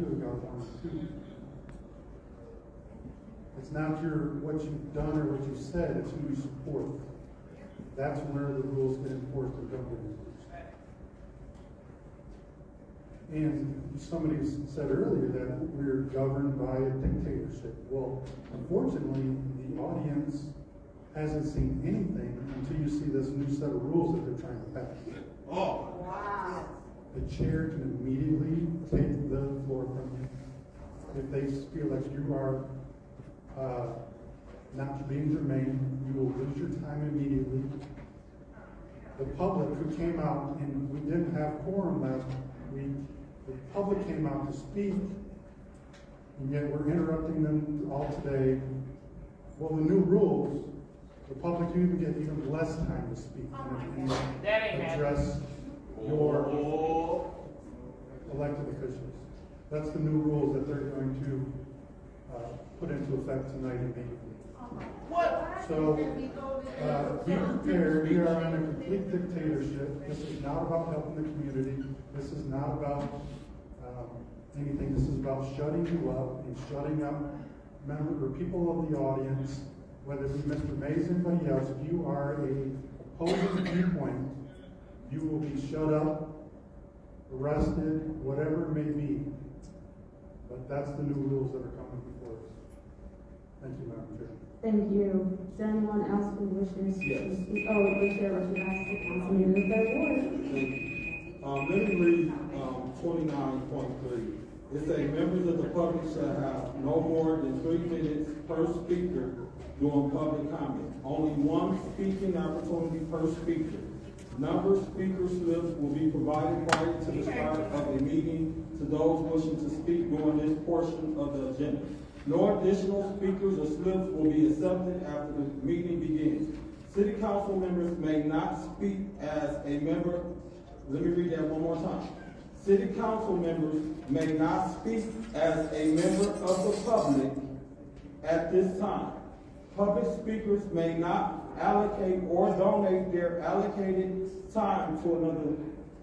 too, got one too. It's not what you've done or what you said, it's who you support. That's where the rules get enforced in government. And somebody said earlier that we're governed by a dictatorship. Well, unfortunately, the audience hasn't seen anything until you see this new set of rules that they're trying to pass. Oh, wow. The chair can immediately take the floor from you. If they feel like you are not being germane, you will lose your time immediately. The public who came out, and we didn't have quorum last week, the public came out to speak, and yet we're interrupting them all today. Well, the new rules, the public even get even less time to speak and address your elected officials. That's the new rules that they're going to put into effect tonight immediately. What? So, be prepared. We are in a complete dictatorship. This is not about helping the community. This is not about anything. This is about shutting you up and shutting up members or people of the audience, whether it be Mr. Mays or anybody else. If you are a opposing viewpoint, you will be shut up, arrested, whatever it may be. But that's the new rules that are coming before us. Thank you, Madam Chair. Thank you. Is there anyone else who wishes to speak? Oh, the chair recognizes the councilman in the third ward. Let me read 29.3. It says members of the public shall have no more than 3 minutes per speaker during public comment. Only one speaking opportunity per speaker. Number of speaker slips will be provided prior to the start of a meeting to those wishing to speak during this portion of the agenda. No additional speakers or slips will be accepted after the meeting begins. City council members may not speak as a member. Let me read that one more time. City council members may not speak as a member of the public at this time. Public speakers may not allocate or donate their allocated time to another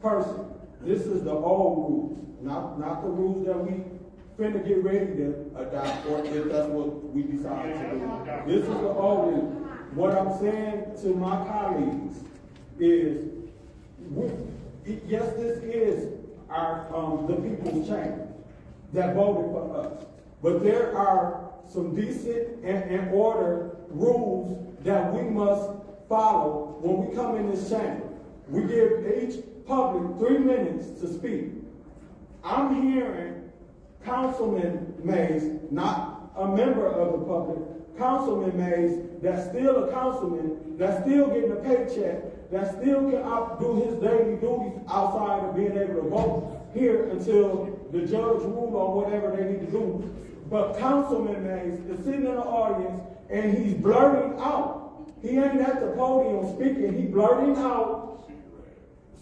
person. This is the old rules, not the rules that we finna get ready to adopt, or if that's what we decide to do. This is the old rule. What I'm saying to my colleagues is, yes, this is our the people's chamber that voted for us, but there are some decent and order rules that we must follow when we come in this chamber. We give each public 3 minutes to speak. I'm hearing Councilman Mays, not a member of the public, Councilman Mays, that's still a councilman, that's still getting a paycheck, that still can do his daily duties outside of being able to vote here until the judge rule on whatever they need to do. But Councilman Mays is sitting in the audience and he's blurting out. He ain't at the podium speaking, he's blurting out,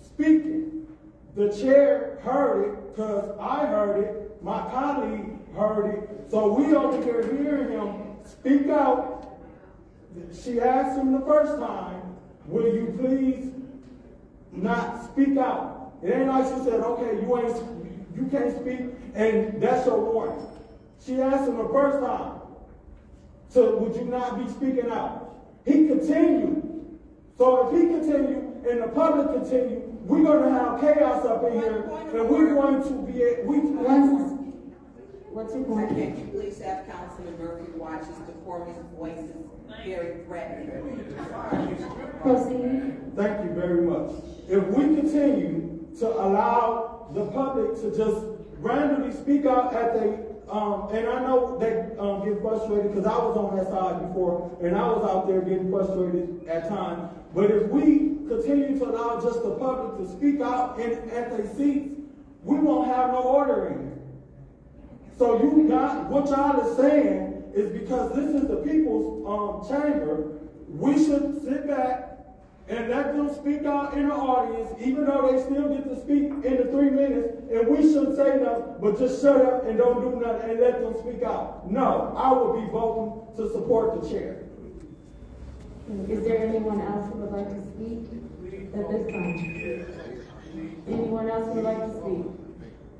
speaking. The chair heard it because I heard it. My colleague heard it, so we over here hearing him speak out. She asked him the first time, will you please not speak out? It ain't like she said, okay, you can't speak, and that's your warning. She asked him the first time, so would you not be speaking out? He continued. So if he continued and the public continued, we're going to have chaos up in here, and we're going to be What's your point? Can you please have Councilman Murphy watch his decorous voice is very threatening. Proceed. Thank you very much. If we continue to allow the public to just randomly speak out at the and I know they get frustrated because I was on that side before and I was out there getting frustrated at times. But if we continue to allow just the public to speak out at their seats, we won't have no order in here. So what y'all is saying is because this is the people's chamber, we should sit back and let them speak out in the audience, even though they still get to speak in the 3 minutes, and we shouldn't say nothing, but just shut up and don't do nothing and let them speak out. No, I would be voting to support the chair. Is there anyone else who would like to speak at this time? Anyone else who would like to speak?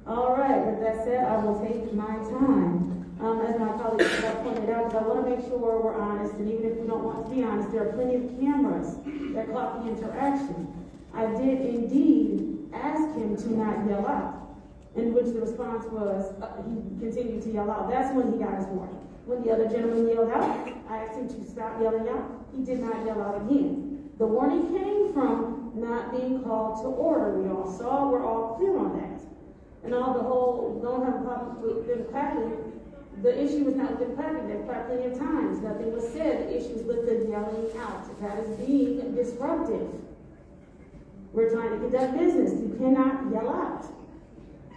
All right, with that said, I will take my time. As my colleagues have pointed out, I want to make sure we're honest, and even if we don't want to be honest, there are plenty of cameras that clock the interaction. I did indeed ask him to not yell out, in which the response was, he continued to yell out. That's when he got his warning. When the other gentleman yelled out, I asked him to stop yelling out. He did not yell out again. The warning came from not being called to order. We all saw, we're all clear on that. And all the whole, don't have a problem with them clapping. The issue was not with them clapping. They've clapped plenty of times. Nothing was said. The issue is with the yelling out. That is being disruptive. We're trying to conduct business. You cannot yell out.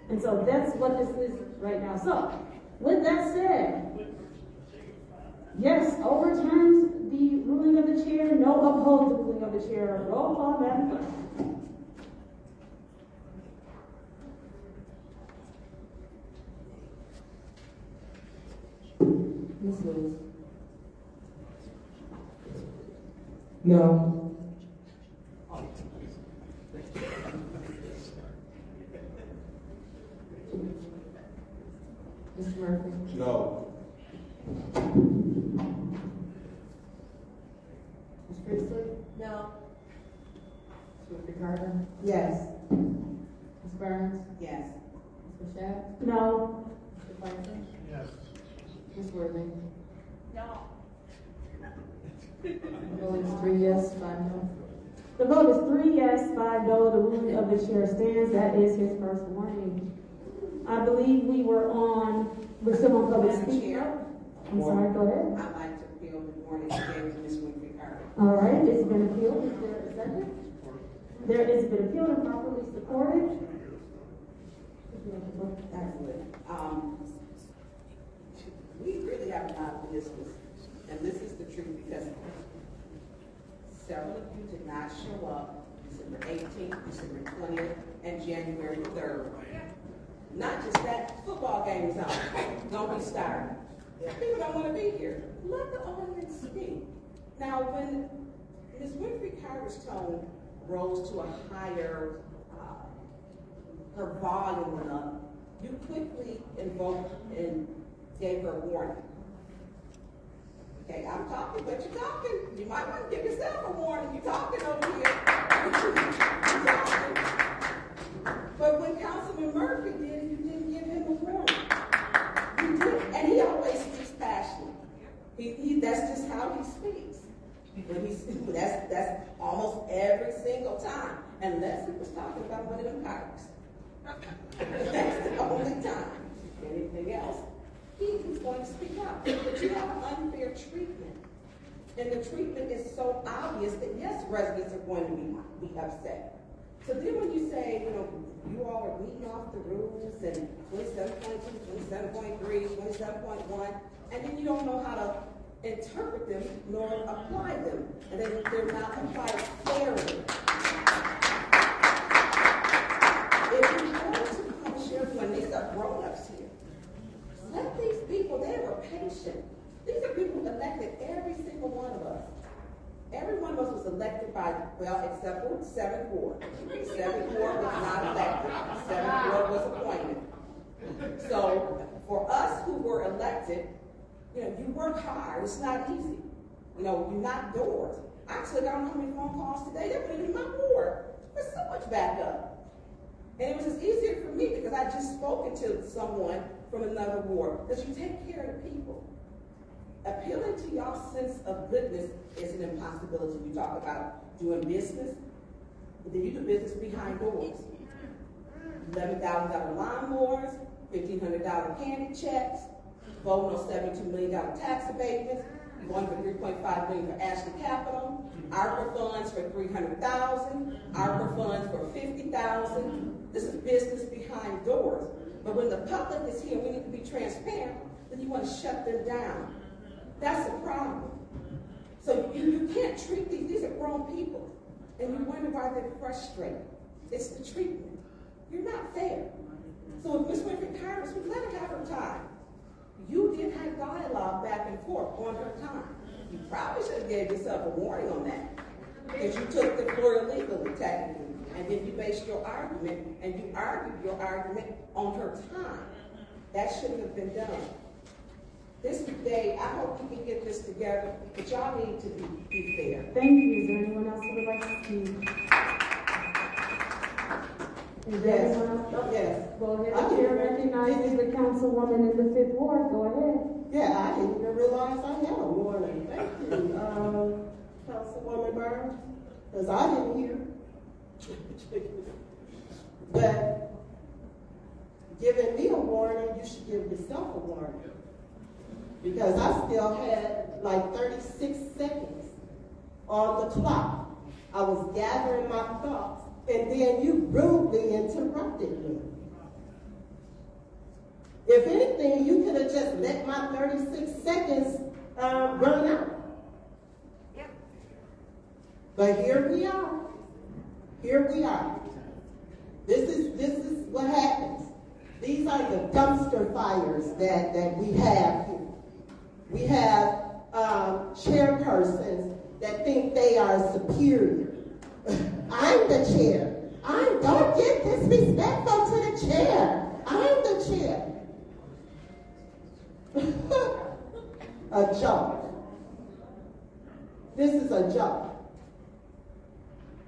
And so that's what this is right now. So, with that said, yes, overturns the ruling of the chair. No, upholds the ruling of the chair. Roll call, Madam Clerk. Ms. Lewis. No. Mr. Murphy. No. Ms. Priestley. No. Ms. Ricardo. Yes. Ms. Burns. Yes. Ms. Mashat. No. Mr. Franklin. Yes. Ms. Worthing. No. The vote is 3 yes, 5 no. The vote is 3 yes, 5 no. The ruling of the chair stands. That is his first warning. I believe we're still on public Madam speak. Chair. I'm sorry, go ahead. I'd like to appeal the warning given to Ms. Winfrey Carter. All right, it's been appealed. Is there a second? There is been appealed and properly supported. Absolutely. We really have a lot of business, and this is the truth because several of you did not show up December 18th, December 20th, and January 3rd. Not just that, football game is on. Don't be started. People don't want to be here. Let the audience speak. Now, when Ms. Winfrey Carter's tone rose to a higher, her volume went up, you quickly invoked and gave her a warning. Okay, I'm talking, but you're talking. You might want to give yourself a warning. You're talking over here. You're talking. But when Councilman Murphy did it, you didn't give him a warning. You did, and he always speaks passionately. That's just how he speaks. When that's almost every single time, unless he was talking about one of them cars. That's the only time. Anything else, he's going to speak up. But you have unfair treatment. And the treatment is so obvious that, yes, residents are going to be upset. So then when you say, you all are reading off the rules and 27.2, 27.3, 27.1, and then you don't know how to interpret them nor apply them. And then they're not applied fairly. If you go to Commissioner, when these are grown-ups here, let these people, they were patient. These are people elected, every single one of us. Every one of us was elected by, except for 7th Ward. 7th Ward was not elected. 7th Ward was appointed. So for us who were elected, you work hard. It's not easy. You knock doors. Actually, I don't know how many phone calls today. They weren't even my ward. There's so much backup. And it was just easier for me because I just spoken to someone from another ward. Because you take care of the people. Appealing to y'all's sense of goodness is an impossibility. You talk about doing business, but then you do business behind doors. $11,000 lawnmowers, $1,500 candy checks, voting on $72 million tax abatements, going for $3.5 million for Ashley Capital, ARPA funds for $300,000, ARPA funds for $50,000. This is business behind doors. But when the public is here, we need to be transparent, then you want to shut them down. That's the problem. So you can't treat these are grown people, and you wonder why they're frustrated. It's the treatment. You're not fair. So if Ms. Winfrey Carter, we let her have her time. You did have dialogue back and forth on her time. You probably should have gave yourself a warning on that. Because you took the floor illegally, technically, and then you based your argument, and you argued your argument on her time. That shouldn't have been done. This day, I hope we can get this together, but y'all need to be fair. Thank you. Is there anyone else who would like to speak? Is there Yes. anyone else? Oh, Yes. Go ahead. The chair recognizes the councilwoman in the 5th Ward. Go ahead. Yeah, I didn't even realize I had a warning. Thank you, Councilwoman Burns, because I didn't hear. But giving me a warning, you should give yourself a warning. Because I still had like 36 seconds on the clock. I was gathering my thoughts, and then you rudely interrupted me. If anything, you could have just let my 36 seconds run out. Yep. But here we are. Here we are. This is what happens. These are the dumpster fires that we have here. We have chairpersons that think they are superior. I'm the chair. Don't get disrespectful to the chair. I'm the chair. A joke. This is a joke.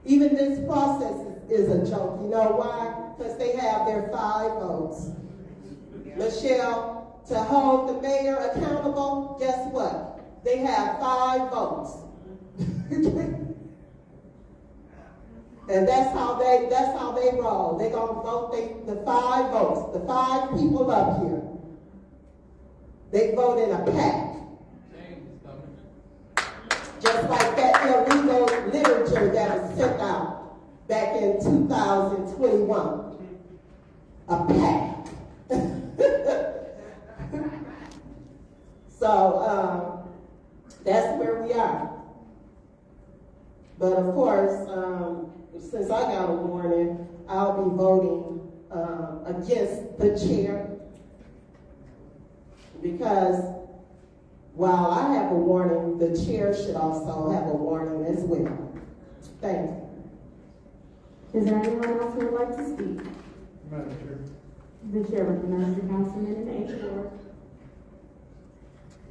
Even this process is a joke. You know why? Because they have their 5 votes. Michelle, to hold the mayor accountable, guess what? They have 5 votes. And that's how they roll. They're gonna vote the 5 votes, the 5 people up here. They vote in a pack. Just like that illegal literature that was sent out back in 2021. A pack. So that's where we are. But of course, since I got a warning, I'll be voting against the chair. Because while I have a warning, the chair should also have a warning as well. Thank you. Is there anyone else who would like to speak? Madam Chair. The chair recognizes the councilman in the 8th Ward.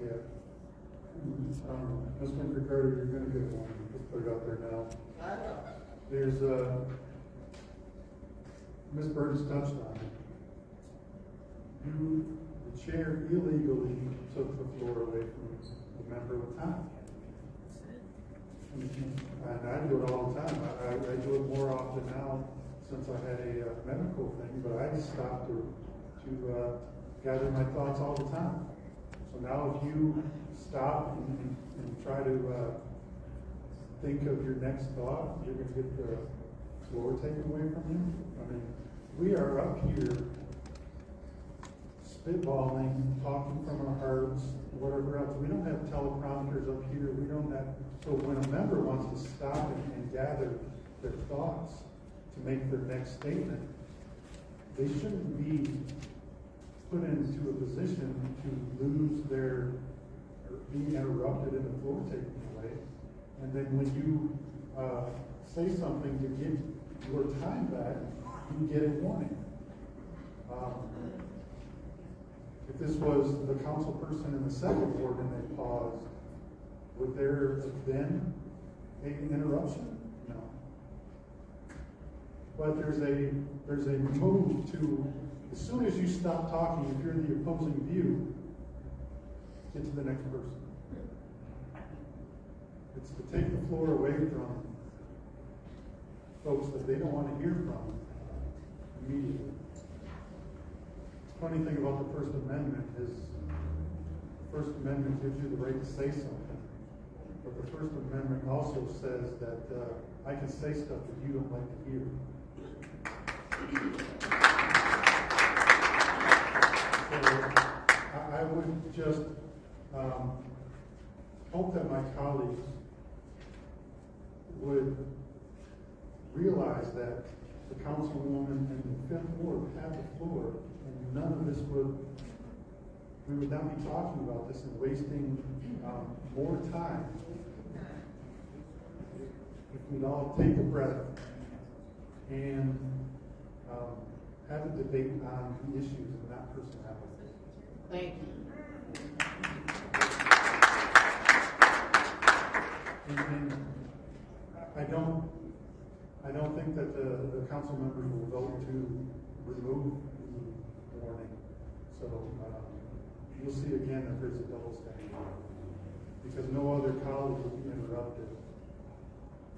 Yeah. Ms. Winfrey Carter, you're going to get one. Let's put it out there now. There's Ms. Burns touched on it. You, the chair, illegally took the floor away from the member of the time. And I do it all the time. I do it more often now since I had a medical thing, but I stopped to gather my thoughts all the time. So now if you stop and try to think of your next thought, you're going to get the floor taken away from you. I mean, we are up here spitballing, talking from our hearts, whatever else. We don't have teleprompters up here. We don't have. So when a member wants to stop and gather their thoughts to make their next statement, they shouldn't be put into a position to lose their, or be interrupted in the floor taken away. And then when you say something to get your time back, you get a warning. If this was the council person in the 2nd Ward and they paused, would there have been an interruption? No. But there's a move to, as soon as you stop talking, if you're in the opposing view, get to the next person. It's to take the floor away from folks that they don't want to hear from immediately. The funny thing about the First Amendment is the First Amendment gives you the right to say something, but the First Amendment also says that I can say stuff that you don't like to hear. So I would just hope that my colleagues would realize that the councilwoman in the 5th Ward had the floor, and none of this we would not be talking about this and wasting more time if we'd all take a breath and have a debate on the issues and not personality. Thank you. And I don't think that the council members will vote to remove the warning. So, you'll see again that there's a double standard. Because no other colleague will be interrupted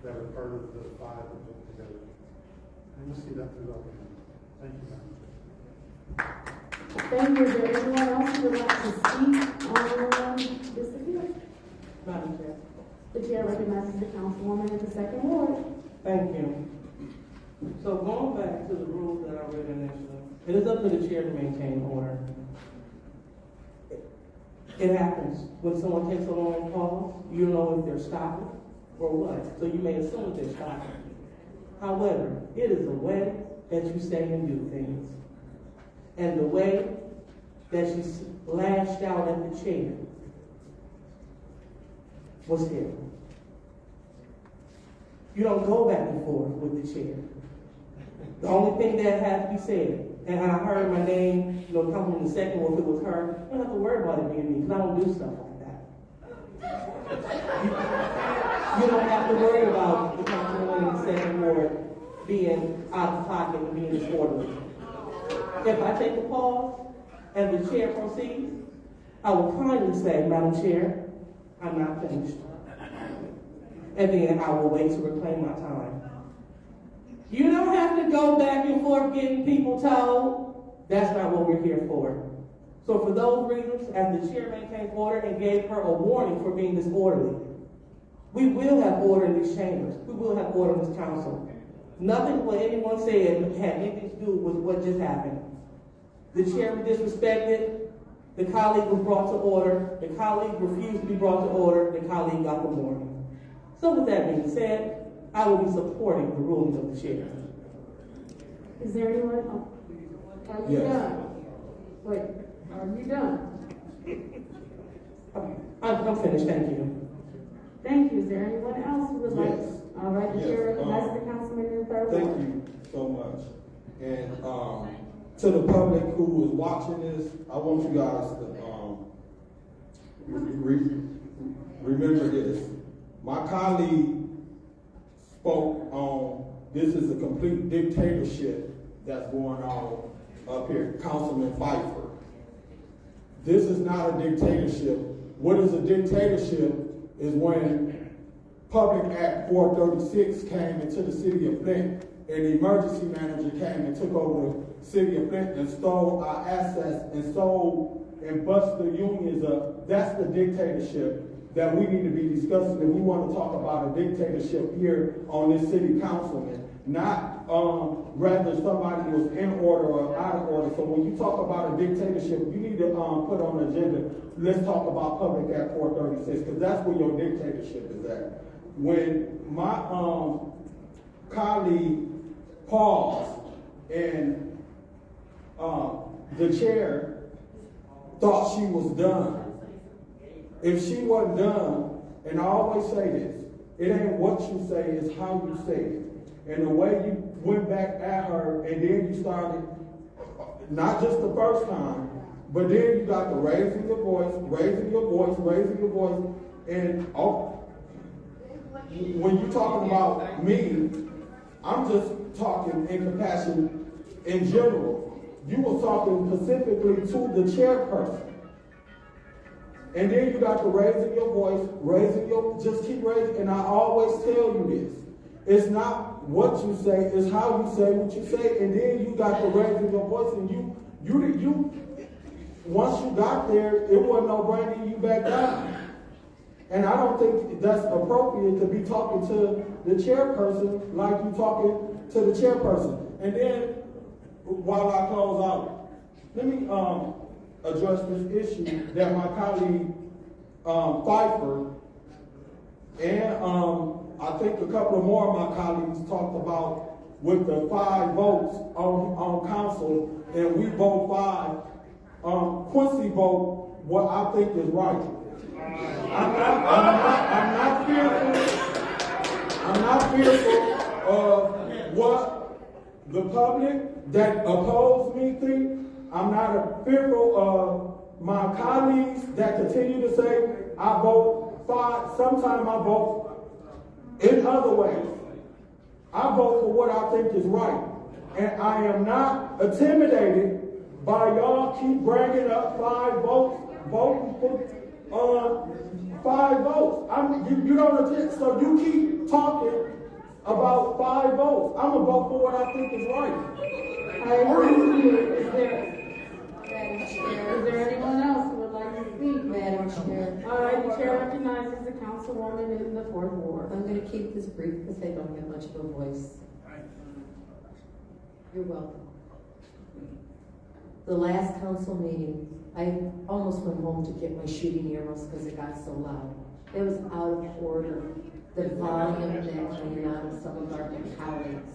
that are part of the five that put together. And you'll see that throughout the meeting. Thank you, Madam Chair. Thank you. Is there anyone else who would like to speak on this appeal? Madam Chair. The chair recognizes the councilwoman in the second ward. Thank you. So going back to the rules that I read initially, it is up to the chair to maintain order. It happens when someone takes a long pause, you don't know if they're stopping or what, so you may assume they're stopping. However, it is the way that you say and do things, and the way that she lashed out at the chair was terrible. You don't go back and forth with the chair. The only thing that has to be said, and I heard my name, come in the second, or if it was her, you don't have to worry about it being me, because I don't do stuff like that. You don't have to worry about the councilwoman in the second ward being out of pocket and being disorderly. If I take a pause and the chair proceeds, I will kindly say, Madam Chair, I'm not finished. And then I will wait to reclaim my time. You don't have to go back and forth getting people told. That's not what we're here for. So for those reasons, as the chair maintains order and gave her a warning for being disorderly, we will have order in these chambers. We will have order in this council. Nothing what anyone said had anything to do with what just happened. The chair was disrespected. The colleague was brought to order. The colleague refused to be brought to order. The colleague got the warning. So with that being said, I will be supporting the ruling of the chair. Is there anyone else? Are you done? Wait, are you done? I'm finished, thank you. Thank you. Is there anyone else who would like? Yes. All right, the Yes, chair recognizes the councilman in the third ward. Thank you so much. And to the public who is watching this, I want you guys to remember this. My colleague spoke on this is a complete dictatorship that's going on up here, Councilman Pfeiffer. This is not a dictatorship. What is a dictatorship is when Public Act 436 came into the city of Flint, and the emergency manager came and took over the city of Flint and stole our assets and stole and bust the unions up. That's the dictatorship that we need to be discussing if we want to talk about a dictatorship here on this city councilman, not rather somebody was in order or out of order. So when you talk about a dictatorship, you need to put on the agenda, let's talk about Public Act 436, because that's where your dictatorship is at. When my colleague paused and the chair thought she was done, if she wasn't done, and I always say this, it ain't what you say, it's how you say it. And the way you went back at her, and then you started, not just the first time, but then you got the raising your voice, and when you're talking about me, I'm just talking in compassion in general. You were talking specifically to the chairperson. And then you got the raising your voice, just keep raising, and I always tell you this. It's not what you say, it's how you say what you say, and then you got the raising your voice, and you once you got there, it wasn't no bringing you back down. And I don't think that's appropriate to be talking to the chairperson like you talking to the chairperson. And then, while I close out, let me address this issue that my colleague Pfeiffer and I think a couple of more of my colleagues talked about with the 5 votes on council, and we vote 5. Quincy vote what I think is right. I'm not fearful of what the public that oppose me think. I'm not fearful of my colleagues that continue to say, I vote for, sometimes I vote in other ways. I vote for what I think is right. And I am not intimidated by y'all keep bringing up 5 votes, voting for 5 votes. You don't attend, so you keep talking about 5 votes. I'm gonna vote for what I think is right. I agree with you. Is there anyone else who would like to speak? Madam Chair. All right, the chair recognizes the councilwoman in the 4th Ward. I'm going to keep this brief because I don't have much of a voice. You're welcome. The last council meeting, I almost went home to get my shooting arrows because it got so loud. It was out of order. The volume that came out of some of our colleagues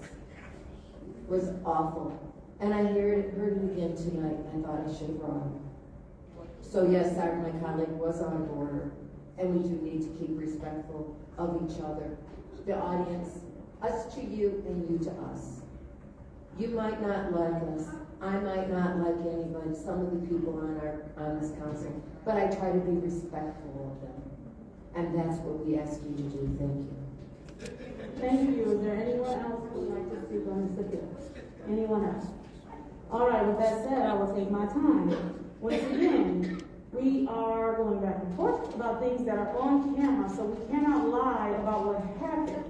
was awful. And I heard it again tonight, and I thought I should have run. So yes, my colleague was out of order, and we do need to keep respectful of each other. The audience, us to you and you to us. You might not like us. I might not like anybody, some of the people on this council, but I try to be respectful of them. And that's what we ask you to do. Thank you. Thank you. Is there anyone else who would like to speak on this bill? Anyone else? All right, with that said, I will take my time. Once again, we are going back and forth about things that are on camera, so we cannot lie about what happened.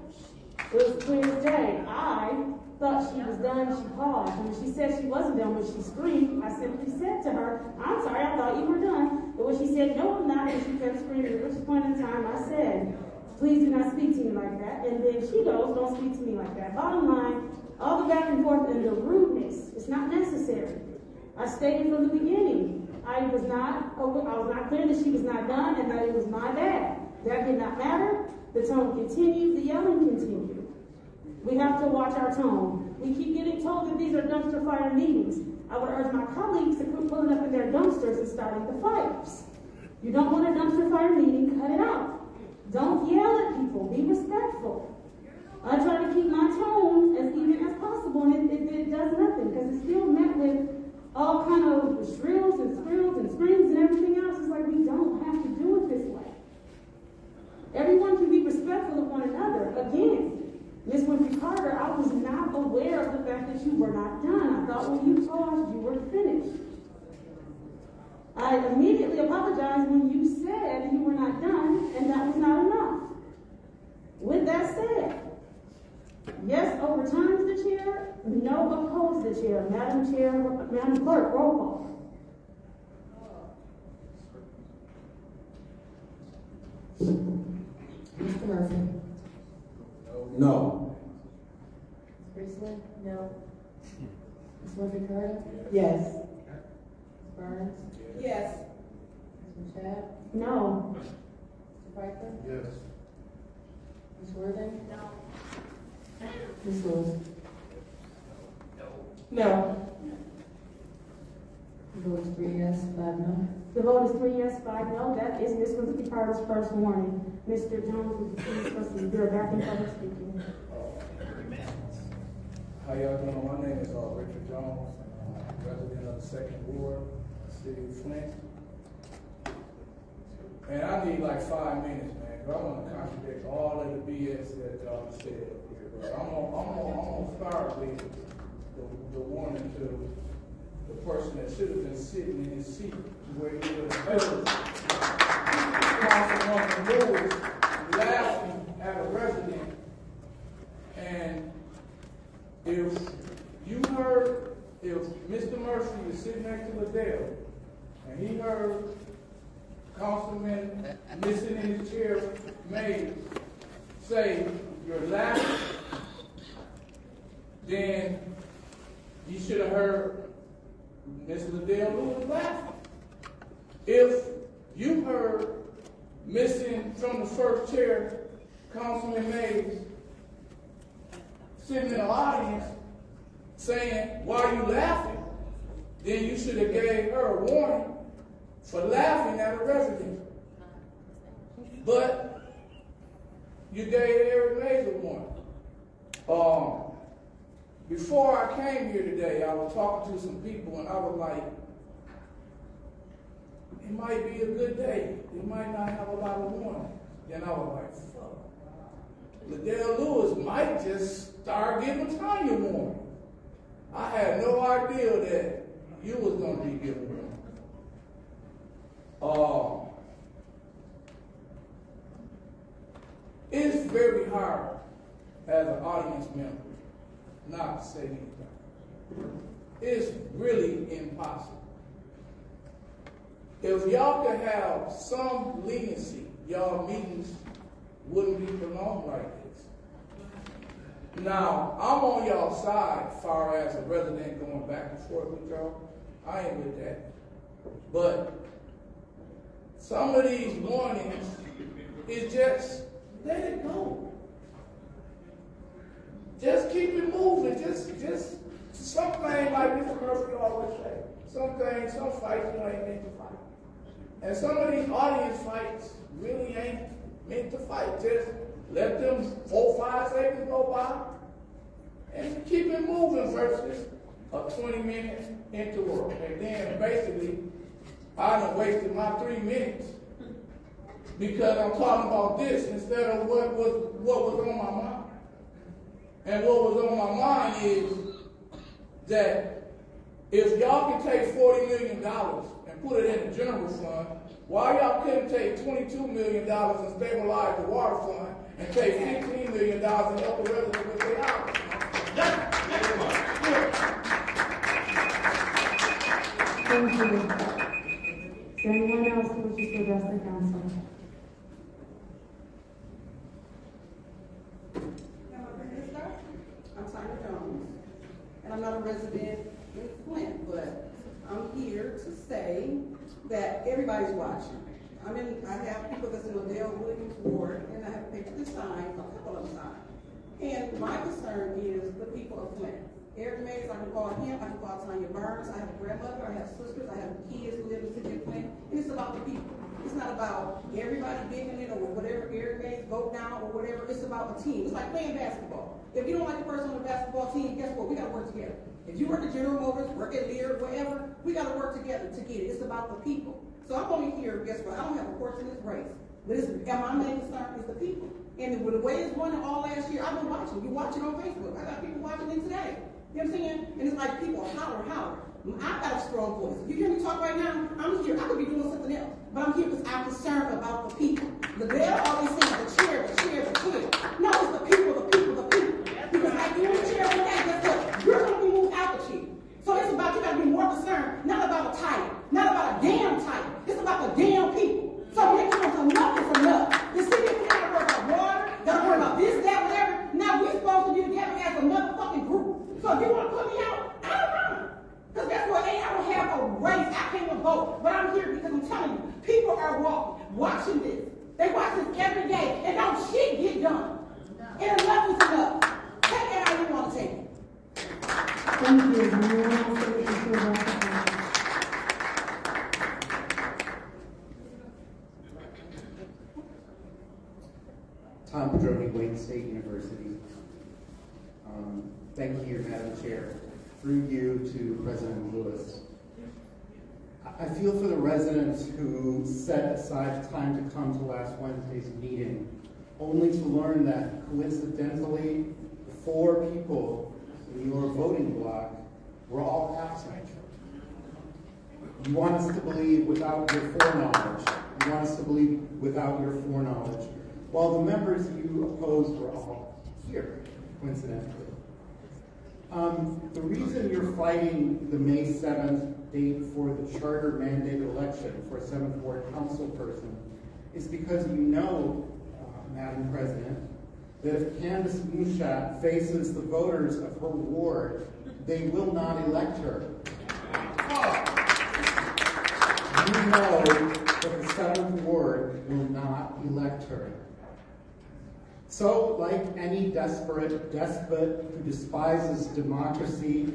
It was clear as day. I thought she was done, she paused. And when she said she wasn't done, when she screamed, I simply said to her, I'm sorry, I thought you were done. But when she said, no, I'm not, and she kept screaming, at which point in time I said, please do not speak to me like that. And then she goes, don't speak to me like that. Bottom line, all the back and forth and the rudeness, it's not necessary. I stated from the beginning, I was not clear that she was not done and that it was my bad. That did not matter. The tone continued, the yelling continued. We have to watch our tone. We keep getting told that these are dumpster fire meetings. I would urge my colleagues to quit pulling up in their dumpsters and starting the fires. You don't want a dumpster fire meeting, cut it out. Don't yell at people, be respectful. I try to keep my tone as even as possible, and it does nothing, because it's still met with all kind of shrills and screams and everything else. It's like we don't have to do it this way. Everyone can be respectful of one another. Again, Ms. Winfrey Carter, I was not aware of the fact that you were not done. I thought when you paused, you were finished. I immediately apologized when you said you were not done, and that was not enough. With that said, yes, overturns the chair, no oppose the chair. Madam Clerk, roll call. Mr. Murphy. No. Ms. Priestley? No. Ms. Winfrey Carter? Yes. Ms. Burns? Yes. Ms. Machad? No. Mr. Piper? Yes. Ms. Worthing? No. Ms. Lewis? No. The vote is 3 yes, 5 no. The vote is 3 yes, 5 no. That is Ms. Winfrey Carter's first warning. Mr. Jones, would you please proceed? You're back in public speaking. How y'all doing? My name is Richard Jones, resident of the 2nd Ward, City of Flint. And I need like 5 minutes, man, because I want to contradict all of the BS that y'all said here. But I'm gonna start with the warning to the person that should have been sitting in his seat where he would have heard Councilwoman Lewis laughing at a resident. And if Mr. Murphy is sitting next to Liddell and he heard Councilman missing in his chair May say, you're laughing, then you should have heard Mr. Liddell Lewis laughing. If you heard missing from the first chair Councilman Mays sitting in the audience saying, why are you laughing? Then you should have gave her a warning for laughing at a resident. But you gave Eric Mays a warning. Before I came here today, I was talking to some people and I was like, it might be a good day. It might not have a lot of warning. Then I was like, fuck. Liddell Lewis might just start giving Tanya warning. I had no idea that you was going to be giving warning. It's very hard as an audience member not to say anything. It's really impossible. If y'all could have some leniency, y'all meetings wouldn't be prolonged like this. Now, I'm on y'all side as far as a resident going back and forth with y'all. I ain't with that. But some of these warnings is just let it go. Just keep it moving. Just something like Mr. Murphy always say. Some fights you ain't meant to fight. And some of these audience fights really ain't meant to fight. Just let them 4-5 seconds go by and keep it moving versus a 20-minute interval. And then basically, I done wasted my 3 minutes because I'm talking about this instead of what was on my mind. And what was on my mind is that if y'all can take $40 million and put it in the general fund, why y'all couldn't take $22 million and stabilize the water fund and take $15 million and help the residents with their house? Thank you. Is there anyone else who wishes to address the council? I'm Tanya Jones, and I'm not a resident in Flint, but I'm here to say that everybody's watching. I have people that's in Liddell Williams Ward, and I have people that sign, a couple of them sign. And my concern is the people of Flint. Eric Mays, I can call him, I can call Tanya Burns, I have a grandmother, I have sisters, I have kids who live in the city of Flint, and it's about the people. It's not about everybody bigging it or whatever Eric Mays vote down or whatever. It's about a team. It's like playing basketball. If you don't like the person on the basketball team, guess what? We got to work together. If you work at General Motors, work at Lear, whatever, we got to work together to get it. It's about the people. So I'm only here, guess what? I don't have a horse in this race. But my main concern is the people. And with the way it's running all last year, I've been watching. You watch it on Facebook. I got people watching it today. You know what I'm saying? And it's like people holler. I've got a strong voice. If you hear me talk right now, I'm here. I could be doing something else. But I'm here because I'm concerned about the people. Liddell always says the chair. No, it's the people. Because like you in the chair one day, guess what? You're going to be moved out the chair. So it's about, you got to be more concerned, not about a title, not about a damn title. It's about the damn people. So when it comes to nothing from nothing, the city got to worry about water, got to worry about this, that, whatever. Now we're supposed to be together as a motherfucking group. So if you want to put me out, I don't know. Because that's what I don't have a race. I can't even vote. But I'm here because I'm telling you, people are watching this. They watch this every day, and don't shit get done. And enough is enough. Take it how you want to take it. Thank you. Anyone else who wishes to address the council? Tom Pedroni, Wayne State University. Thank you, Madam Chair. Through you to President Lewis. I feel for the residents who set aside time to come to last Wednesday's meeting, only to learn that coincidentally, the 4 people in your voting block were all absent. You want us to believe without your foreknowledge. You want us to believe without your foreknowledge. While the members you opposed were all here, coincidentally. The reason you're fighting the May 7th date for the charter mandate election for a 7th Ward council person is because you know, Madam President, that if Candace Mushat faces the voters of her ward, they will not elect her. You know that the 7th Ward will not elect her. So, like any despot who despises democracy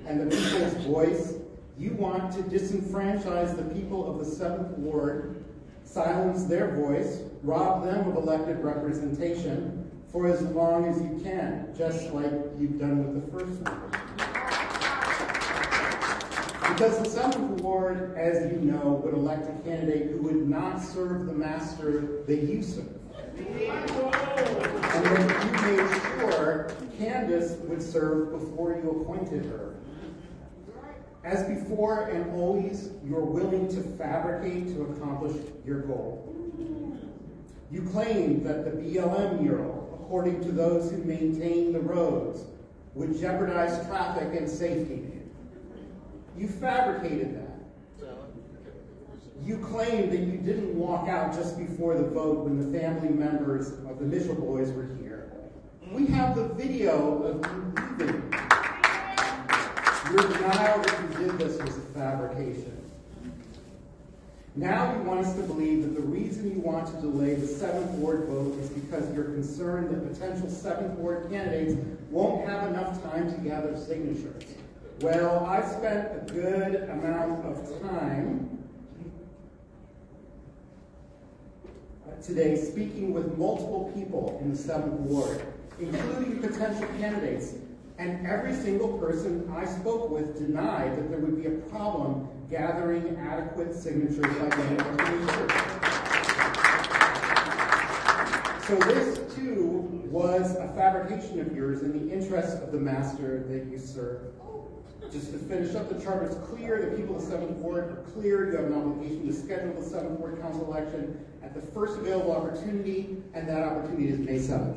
and the people's voice, you want to disenfranchise the people of the 7th Ward, silence their voice, rob them of elected representation for as long as you can, just like you've done with the 1st Ward. Because the 7th Ward, as you know, would elect a candidate who would not serve the master that you serve. And that you made sure Candace would serve before you appointed her. As before and always, you're willing to fabricate to accomplish your goal. You claim that the BLM mural, according to those who maintain the roads, would jeopardize traffic and safety. You fabricated that. You claim that you didn't walk out just before the vote when the family members of the Mitchell boys were here. We have the video of you leaving. Your denial that you did this was a fabrication. Now you want us to believe that the reason you want to delay the 7th Ward vote is because you're concerned that potential 7th Ward candidates won't have enough time to gather signatures. Well, I've spent a good amount of time today speaking with multiple people in the 7th Ward, including potential candidates, and every single person I spoke with denied that there would be a problem gathering adequate signatures by the end of the year. So this, too, was a fabrication of yours in the interest of the master that you serve. Just to finish up, the charter is clear. The people of the 7th Ward are clear. You have an obligation to schedule the 7th Ward Council election at the first available opportunity, and that opportunity is May 7th.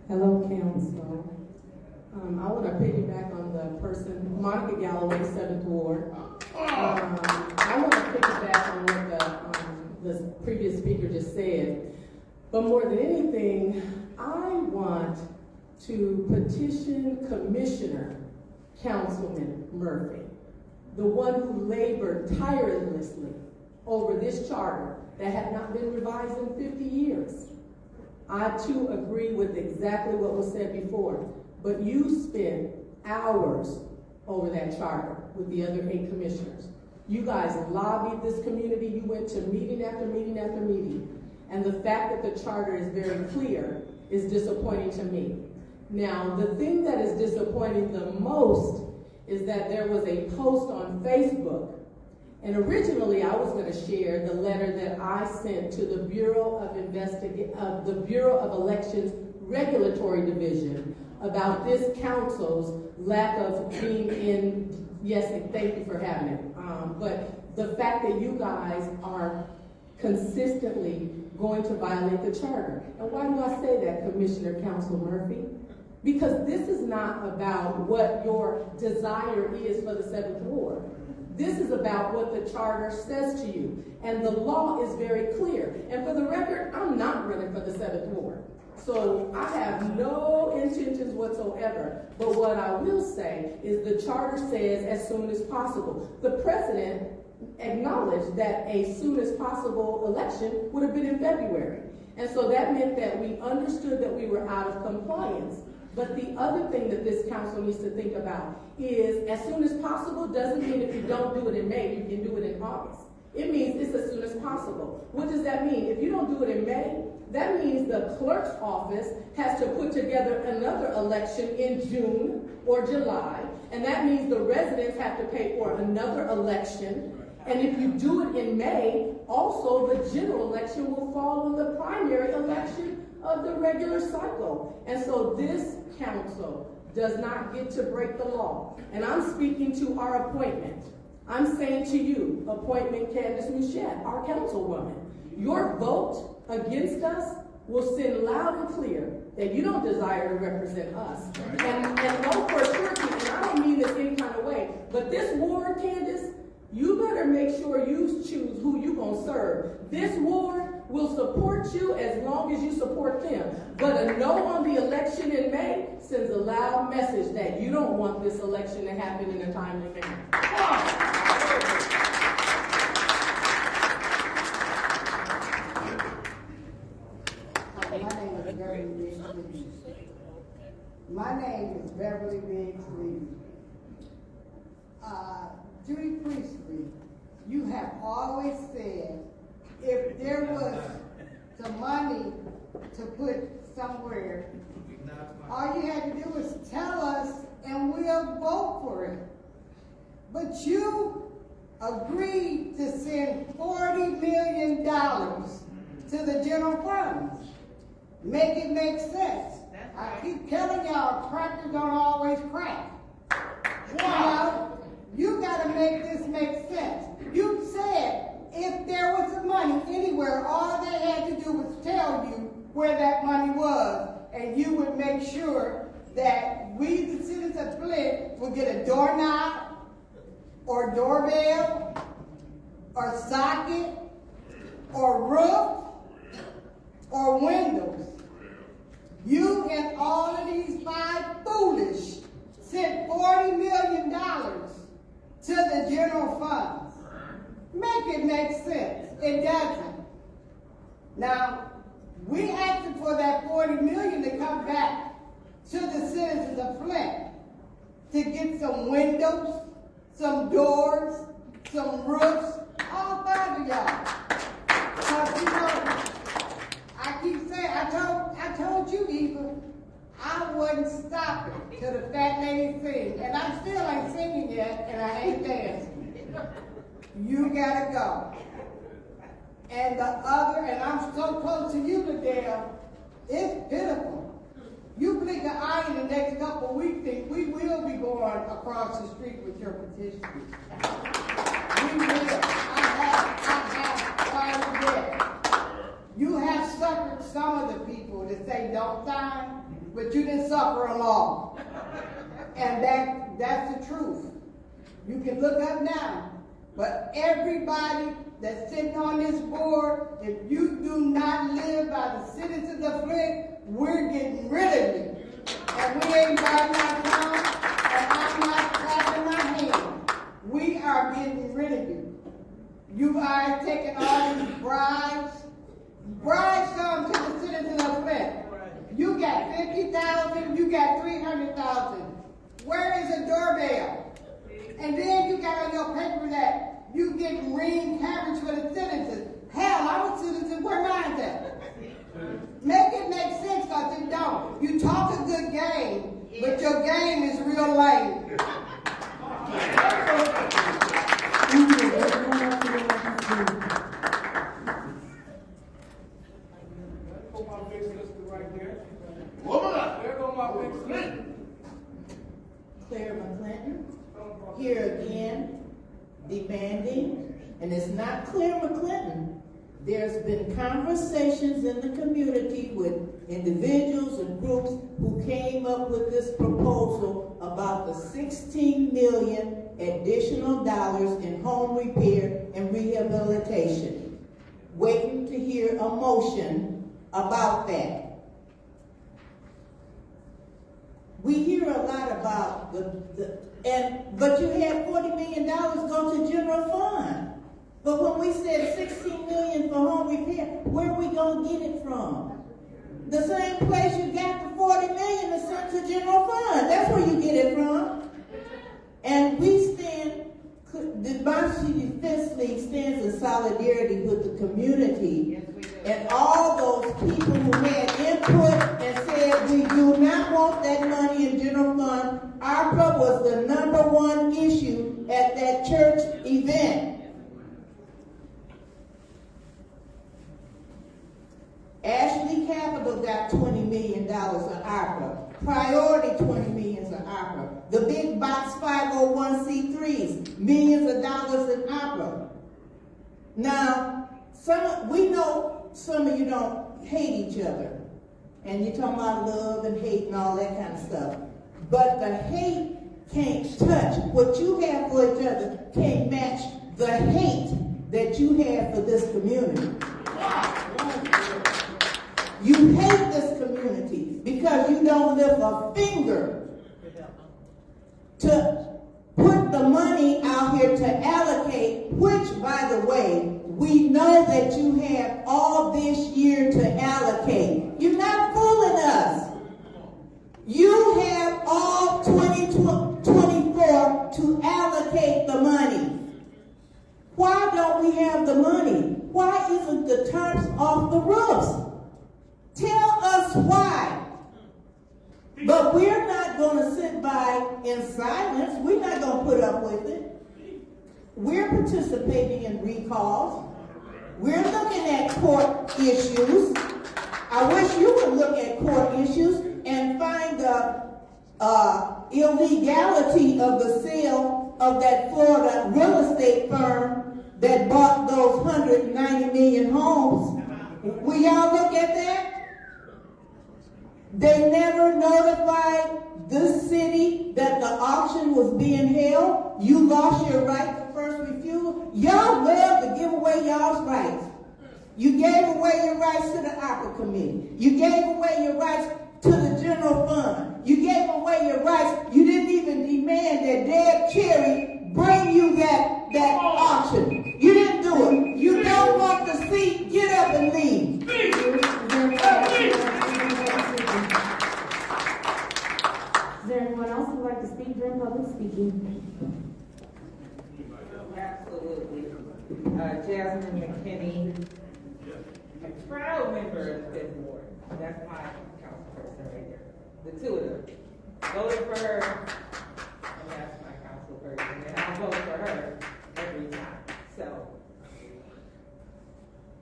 Hello, council. I want to piggyback on the person, Monica Galloway, 7th Ward. I want to piggyback on what the previous speaker just said. But more than anything, I want to petition Commissioner Councilman Murphy, the one who labored tirelessly over this charter that had not been revised in 50 years. I too agree with exactly what was said before, but you spent hours over that charter with the other 8 commissioners. You guys lobbied this community. You went to meeting after meeting after meeting. And the fact that the charter is very clear is disappointing to me. Now, the thing that is disappointing the most is that there was a post on Facebook. And originally, I was going to share the letter that I sent to the Bureau of Elections Regulatory Division about this council's lack of being in. Yes, and thank you for having it. But the fact that you guys are consistently going to violate the charter. And why do I say that, Commissioner Council Murphy? Because this is not about what your desire is for the 7th Ward. This is about what the charter says to you. And the law is very clear. And for the record, I'm not running for the 7th Ward. So I have no intentions whatsoever. But what I will say is the charter says as soon as possible. The president acknowledged that a soon as possible election would have been in February. And so that meant that we understood that we were out of compliance. But the other thing that this council needs to think about is as soon as possible doesn't mean if you don't do it in May, you can do it in August. It means it's as soon as possible. What does that mean? If you don't do it in May, that means the clerk's office has to put together another election in June or July. And that means the residents have to pay for another election. And if you do it in May, also the general election will fall on the primary election of the regular cycle. And so this council does not get to break the law. And I'm speaking to our appointment. I'm saying to you, appointment Candace Mouchette, our councilwoman, your vote against us will send loud and clear that you don't desire to represent us. And know for surety, and I don't mean this any kind of way, but this ward, Candace, you better make sure you choose who you're going to serve. This ward will support you as long as you support them. But a no on the election in May sends a loud message that you don't want this election to happen in a timely manner. My name is Beverly Biggs Lee. Judy Priestley, you have always said if there was the money to put somewhere, all you had to do was tell us and we'll vote for it. But you agreed to send $40 million to the general funds. Make it make sense. I keep telling y'all, crackers don't always crack. Well, you gotta make this make sense. You said if there was some money anywhere, all they had to do was tell you where that money was, and you would make sure that we, the citizens of Flint, would get a doorknob, or doorbell, or socket, or roof, or windows. You and all of these five foolish sent $40 million to the general funds. Make it make sense. It doesn't. Now, we asked for that $40 million to come back to the citizens of Flint to get some windows, some doors, some roofs, all five of y'all. Because, you know, I keep saying, I told you, Eva, I wouldn't stop it till the fat lady sings. And I still ain't singing yet, and I ain't dancing. You gotta go. And the other, and I'm so close to you, Liddell, it's pitiful. You blink an eye in the next couple of weeks, and we will be going across the street with your petition. We will. I have quite a bit. You have suffered some of the people that say don't sign, but you didn't suffer them all. And that's the truth. You can look up now. But everybody that's sitting on this board, if you do not live by the citizens of Flint, we're getting rid of you. And we ain't biting our tongue, and I'm not clapping my hands. We are getting rid of you. You guys taking all these bribes. Bribes come to the citizens of Flint. You got 50,000, you got 300,000. Where is a doorbell? And then you got on your paper that you get ring cabbage for the citizens. Hell, I'm a citizen, where mine's at? Make it make sense, because it don't. You talk a good game, but your game is real lame. There go my big sister. Claire McClinton, here again, demanding, and it's not Claire McClinton. There's been conversations in the community with individuals and groups who came up with this proposal about the $16 million additional dollars in home repair and rehabilitation. Waiting to hear a motion about that. We hear a lot about but you had $40 million go to general fund. But when we said $16 million for home repair, where are we gonna get it from? The same place you got the $40 million to send to general fund. That's where you get it from. And we stand, the Boston Defense League stands in solidarity with the community and all those people who had input and said we do not want that money in general fund. ARPA was the #1 issue at that church event. Ashley Capital got $20 million on ARPA. Priority $20 million on ARPA. The big box 501c3s, millions of dollars in ARPA. Now, we know some of you don't hate each other. And you're talking about love and hate and all that kind of stuff. But the hate can't touch. What you have for each other can't match the hate that you have for this community. You hate this community because you don't lift a finger to put the money out here to allocate, which, by the way, we know that you have all this year to allocate. You're not fooling us. You have all 2024 to allocate the money. Why don't we have the money? Why isn't the tarps off the roofs? Tell us why. But we're not going to sit by in silence. We're not going to put up with it. We're participating in recalls. We're looking at court issues. I wish you would look at court issues and find the illegality of the sale of that Florida real estate firm that bought those 190 million homes. Will y'all look at that? They never notified this city that the auction was being held. You lost your right to first refusal. Y'all love to give away y'all's rights. You gave away your rights to the ARPA committee. You gave away your rights to the general fund. You gave away your rights. You didn't even demand that Deb Cherry bring you that auction. You didn't do it. You don't want the seat, get up and leave. Is there anyone else who would like to speak during public speaking? Absolutely. Jasmine McKinney, a proud member of the Fifth Ward. That's my councilperson right there. The two of them. Voted for her, and that's my councilperson. And I'll vote for her every time. So,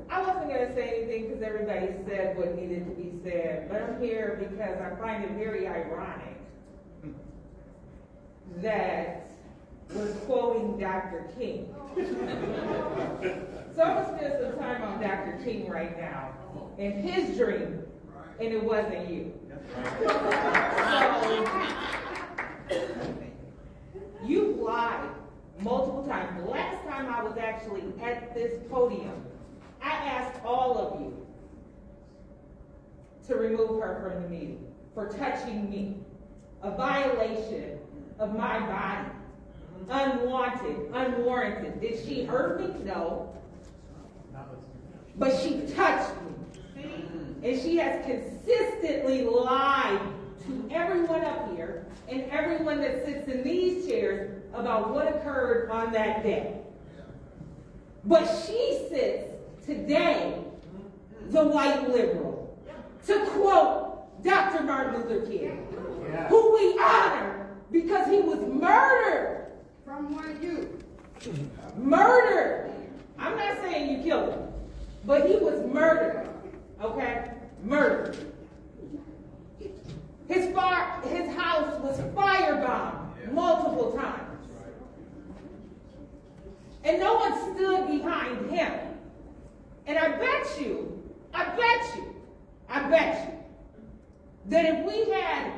I wasn't going to say anything because everybody said what needed to be said, but I'm here because I find it very ironic that we're quoting Dr. King. So I'm going to spend some time on Dr. King right now and his dream, and it wasn't you. So, you lied multiple times. The last time I was actually at this podium, I asked all of you to remove her from the meeting for touching me, a violation of my body, unwanted, unwarranted. Did she hurt me? No. But she touched me. And she has consistently lied to everyone up here and everyone that sits in these chairs about what occurred on that day. But she sits today, the white liberal, to quote Dr. Martin Luther King, who we honor because he was murdered. From one of you. Murdered. I'm not saying you killed him, but he was murdered. Okay? Murdered. His house was firebombed multiple times. And no one stood behind him. And I bet you, that if we had,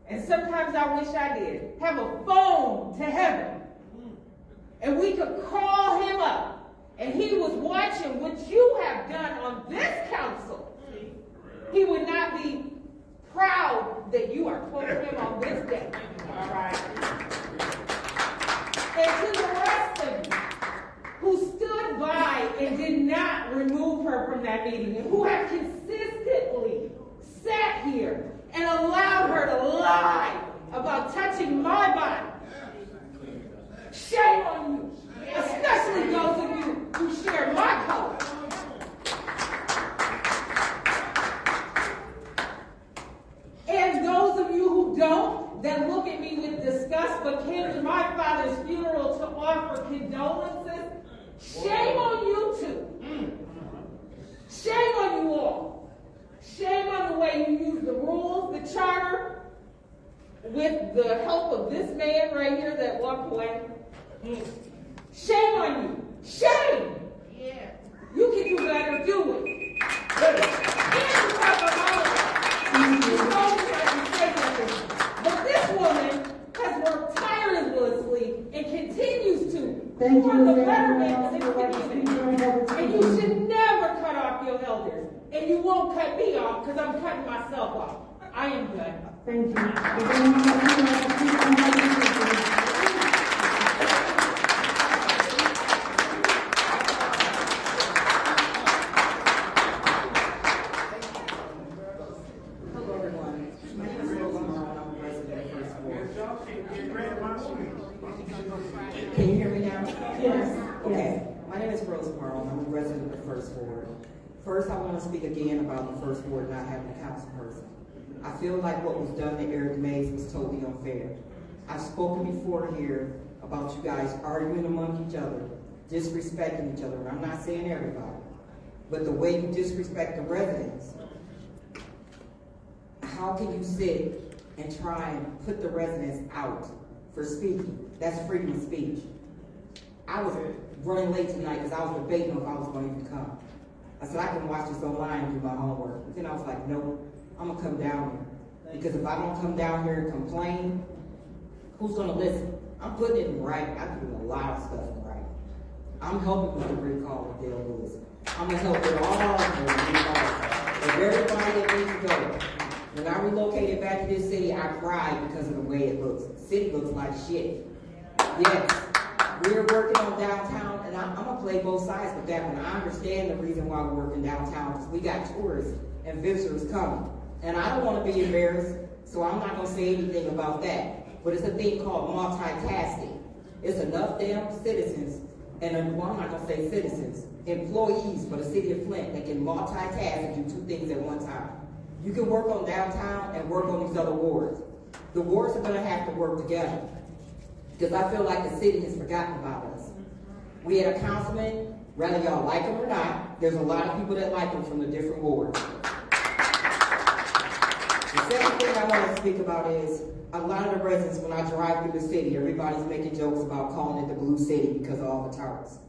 and sometimes I wish I did, have a phone to heaven, and we could call him up, and he was watching what you have done on this council, he would not be proud that you are quoting him on this day. All right? And to the rest of you who stood by and did not remove her from that meeting, and who have consistently sat here and allowed her to lie about touching my body, shame on you, especially those of you who share my color. And those of you who don't, that look at me with disgust but came to my father's funeral to offer condolences, shame on you too. Shame on you all. Shame on the way you use the rules, the charter, with the help of this man right here that walked away. Shame on you. Shame. Yeah. You can do better. Do it. But this woman has worked tirelessly and continues to for the betterment of this community. And you should never cut off your elders. And you won't cut me off because I'm cutting myself off. I am done. Thank you. Can you hear me now? Yes. Okay. My name is Rose Mayoral. I'm a resident of the First Ward. First, I want to speak again about the first ward not having a council person. I feel like what was done to Eric Mays was totally unfair. I've spoken before here about you guys arguing among each other, disrespecting each other, and I'm not saying everybody, but the way you disrespect the residents, how can you sit and try and put the residents out for speaking? That's freedom of speech. I was running late tonight because I was debating if I was going to even come. I said, I can watch this online and do my homework. But then I was like, nope, I'm going to come down here. Because if I don't come down here and complain, who's going to listen? I'm putting it in writing. I'm doing a lot of stuff in writing. I'm helping with the recall of Dale Lewis. I'm going to help with all of the recalls of everybody that needs to go. When I relocated back to this city, I cried because of the way it looks. The city looks like shit. Yes, we're working on downtown, and I'm going to play both sides with that one. I understand the reason why we're working downtown, because we got tourists and visitors coming. And I don't want to be embarrassed, so I'm not going to say anything about that. But it's a thing called multitasking. It's enough damn citizens, and well, I'm not going to say citizens, employees for the city of Flint that can multitask and do two things at one time. You can work on downtown and work on these other wards. The wards are going to have to work together, because I feel like the city has forgotten about us. We had a councilman, whether y'all like him or not, there's a lot of people that like him from the different wards. The second thing I want to speak about is a lot of the residents, when I drive through the city, everybody's making jokes about calling it the Blue City because of all the towers.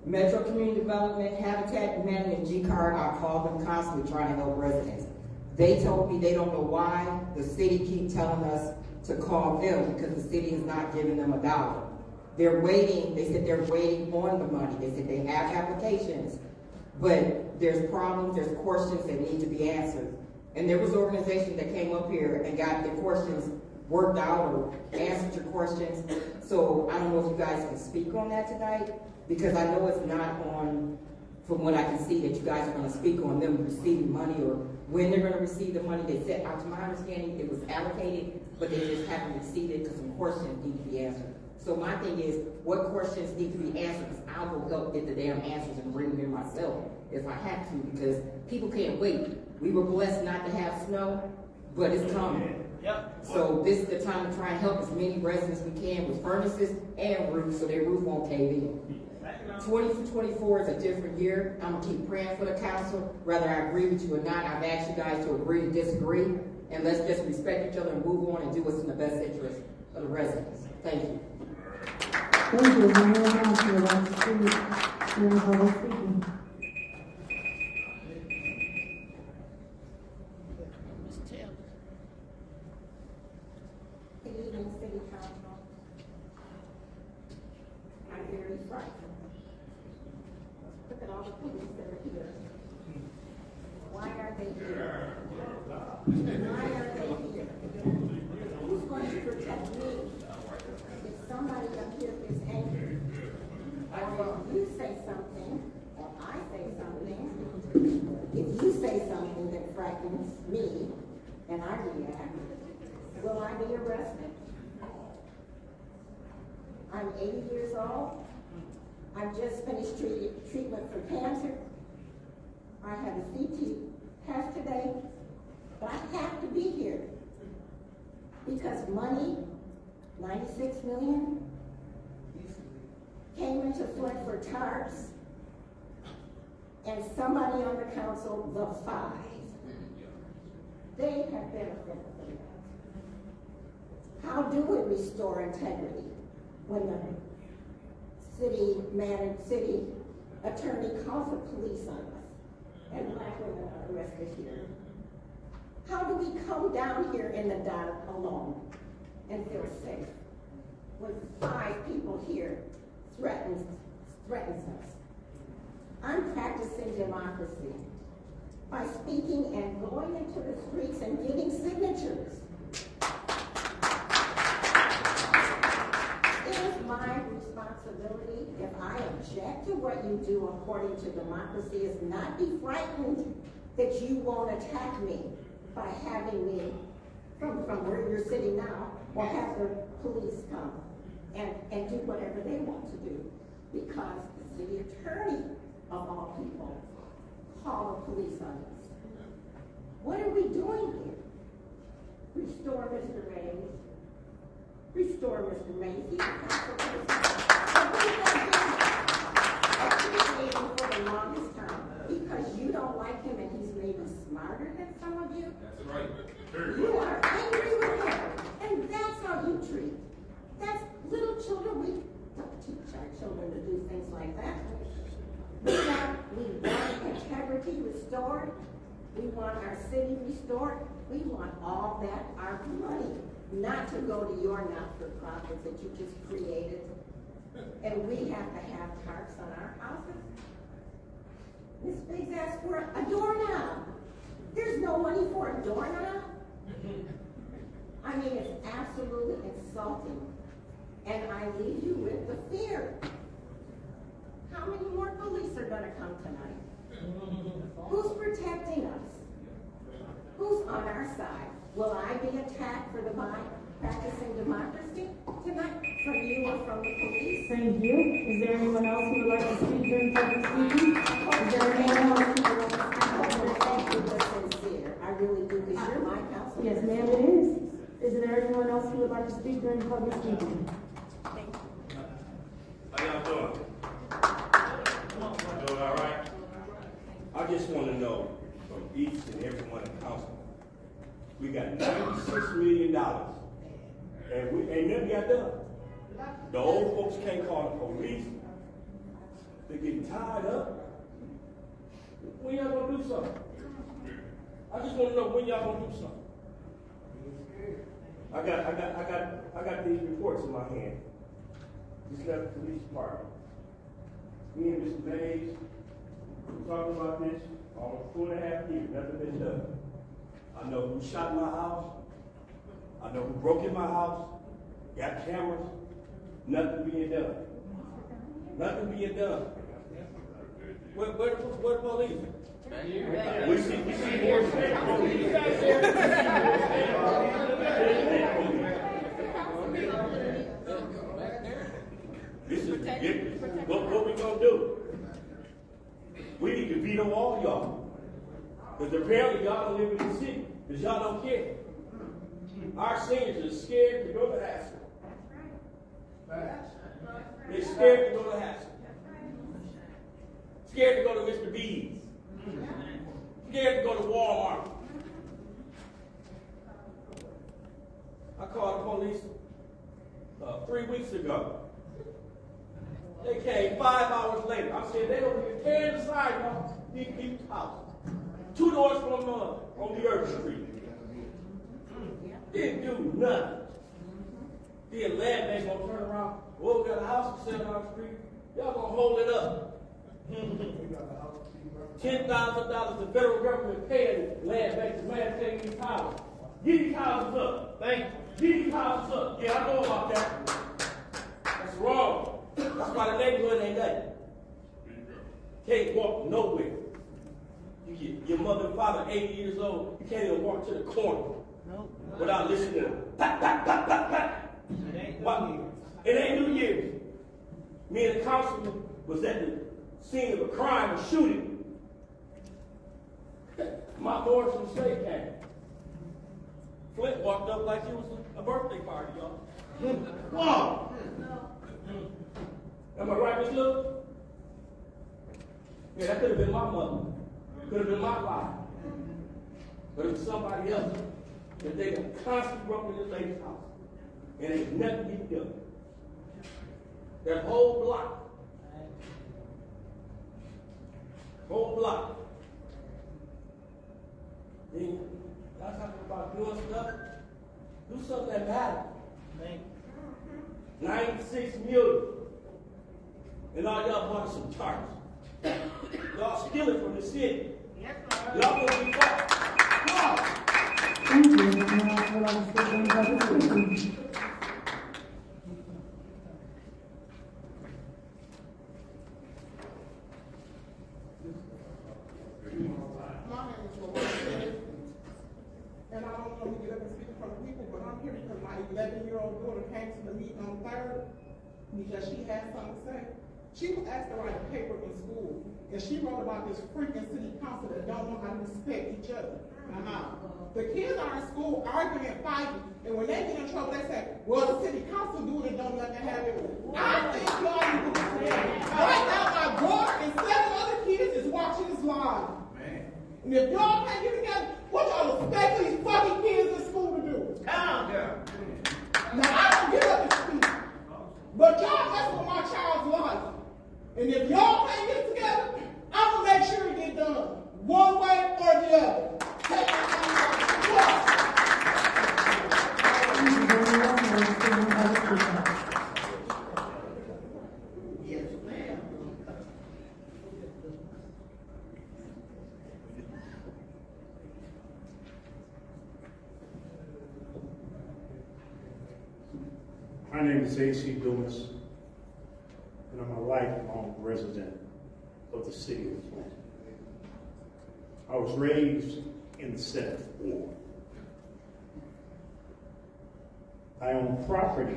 Metro Community Development, Habitat, Humanity, and G-Card, I call them constantly trying to help residents. They told me they don't know why the city keep telling us to call them because the city is not giving them $1. They're waiting, they said they're waiting on the money. They said they have applications, but there's problems, there's questions that need to be answered. And there was organizations that came up here and got the questions worked out or answered your questions. So I don't know if you guys can speak on that tonight, because I know it's not on, from what I can see, that you guys are going to speak on them receiving money or when they're going to receive the money. They said, to my understanding, it was allocated, but they just haven't received it because some questions need to be answered. So my thing is, what questions need to be answered? Because I will help get the damn answers and bring them in myself if I have to, because people can't wait. We were blessed not to have snow, but it's coming. Yep. So this is the time to try and help as many residents we can with furnaces and roofs so their roof won't cave in. 2024 is a different year. I'm going to keep praying for the council. Whether I agree with you or not, I've asked you guys to agree to disagree. And let's just respect each other and move on and do what's in the best interest of the residents. Thank you. Thank you. Mayor Councilor, that's speak. Mayor Hall speaking. Good evening, City Council. I'm very frightened. Look at all the police that are here. Why are they here? Why are they here? Who's going to protect me if somebody up here is angry? Or if you say something, or I say something, if you say something that frightens me, and I react, will I be arrested? I'm 80 years old. I've just finished treatment for cancer. I had a CT test today, but I have to be here because money, $96 million, came into Flint for TARPs, and somebody on the council, the 5, they have benefited from that. How do we restore integrity when the city attorney calls the police on us and black women are arrested here? How do we come down here in the dark alone and feel safe when 5 people here threatens us? I'm practicing democracy by speaking and going into the streets and getting signatures. It is my responsibility, if I object to what you do according to democracy, is not be frightened that you won't attack me by having me from where you're sitting now, or have the police come and do whatever they want to do. Because the city attorney, of all people, call the police on us. What are we doing here? Restore Mr. Mays. Restore Mr. Mays. He's a council person. But we have been appreciating for the longest time because you don't like him and he's maybe smarter than some of you. That's right. You are angry with him, and that's how you treat. That's little children. We don't teach our children to do things like that. We want integrity restored. We want our city restored. We want all that ARPA money not to go to your not-for-profits that you just created. And we have to have tarps on our houses. Ms. Biggs asked for a doorknob. There's no money for a doorknob. I mean, it's absolutely insulting. And I leave you with the fear. How many more police are going to come tonight? Who's protecting us? Who's on our side? Will I be attacked for practicing democracy tonight from you or from the police? Thank you. Is there anyone else who would like to speak during public speaking? Is there anyone else who would like to speak? Thank you for sincere. I really do, because you're my counsel. Yes, ma'am, it is. Is there anyone else who would like to speak during public speaking? How y'all doing? Doing all right? I just want to know from each and every one in council, we got $96 million, and we ain't nothing got done. The old folks can't call the police. They're getting tied up. When y'all gonna do something? I just want to know when y'all gonna do something. I got these reports in my hand. Just left the police department. Me and Mr. Mays were talking about this almost 2.5 years. Nothing been done. I know who shot my house. I know who broke in my house. Got cameras. Nothing being done. Nothing being done. Where the police? We see more This is ridiculous. What we gonna do? We need to veto all y'all. Because apparently y'all don't live in the city. Because y'all don't care. Our seniors are scared to go to Haskell. They're scared to go to Haskell. Scared to go to Mr. B's. Scared to go to Walmart. I called the police 3 weeks ago. They came 5 hours later. I said, they don't even tear inside these people's house. 2 doors from on the Earth Street. Didn't do nothing. Then land bank gonna turn around. Well, we got a house for sale on the street. Y'all gonna hold it up. $10,000 the federal government paying land banks to maintain these houses. Get these houses up. Thank you. Get these houses up. Yeah, I know about that. That's wrong. That's why the neighborhood ain't nothing. Can't walk nowhere. You get your mother and father 80 years old, you can't even walk to the corner without listening to pat, pat, pat, pat, pat. It ain't New Year's. Me and the councilman was at the scene of a crime, a shooting. My boys from the state came. Flint walked up like it was a birthday party, y'all. Whoa! Am I right, Miss Lou? Yeah, that could have been my mother. Could have been my father. But it was somebody else that they got constantly broken in this lady's house. And ain't nothing getting done. That whole block. Whole block. Then y'all talking about doing stuff. Do something that matters. 96 million. And all y'all bought some charges. Y'all stealing from the city. Y'all gonna be caught. Thank you. Anyone else would like to speak during public speaking? And I don't want to get up and speak for the people, but I'm here because my 11-year-old daughter came to the meeting on 3rd because she had something to say. She was asked to write a paper in school, and she wrote about this freaking city council that don't know how to respect each other. The kids are in school arguing and fighting, and when they get in trouble, they say, well, the city council do it and don't let them have it. I think y'all need to understand. Right now, my daughter and 7 other kids is watching this live. And if y'all can't get together, what y'all expect these fucking kids in school to do? Calm down. Now, I don't get up and speak, but y'all mess with my child's life. And if y'all can't get together, I'm going to make sure it get done. One way or the other. Take your Yes, ma'am. My name is A.C. Dumas, and I'm a lifelong resident of the city of Flint. I was raised in the 7th Ward. I own property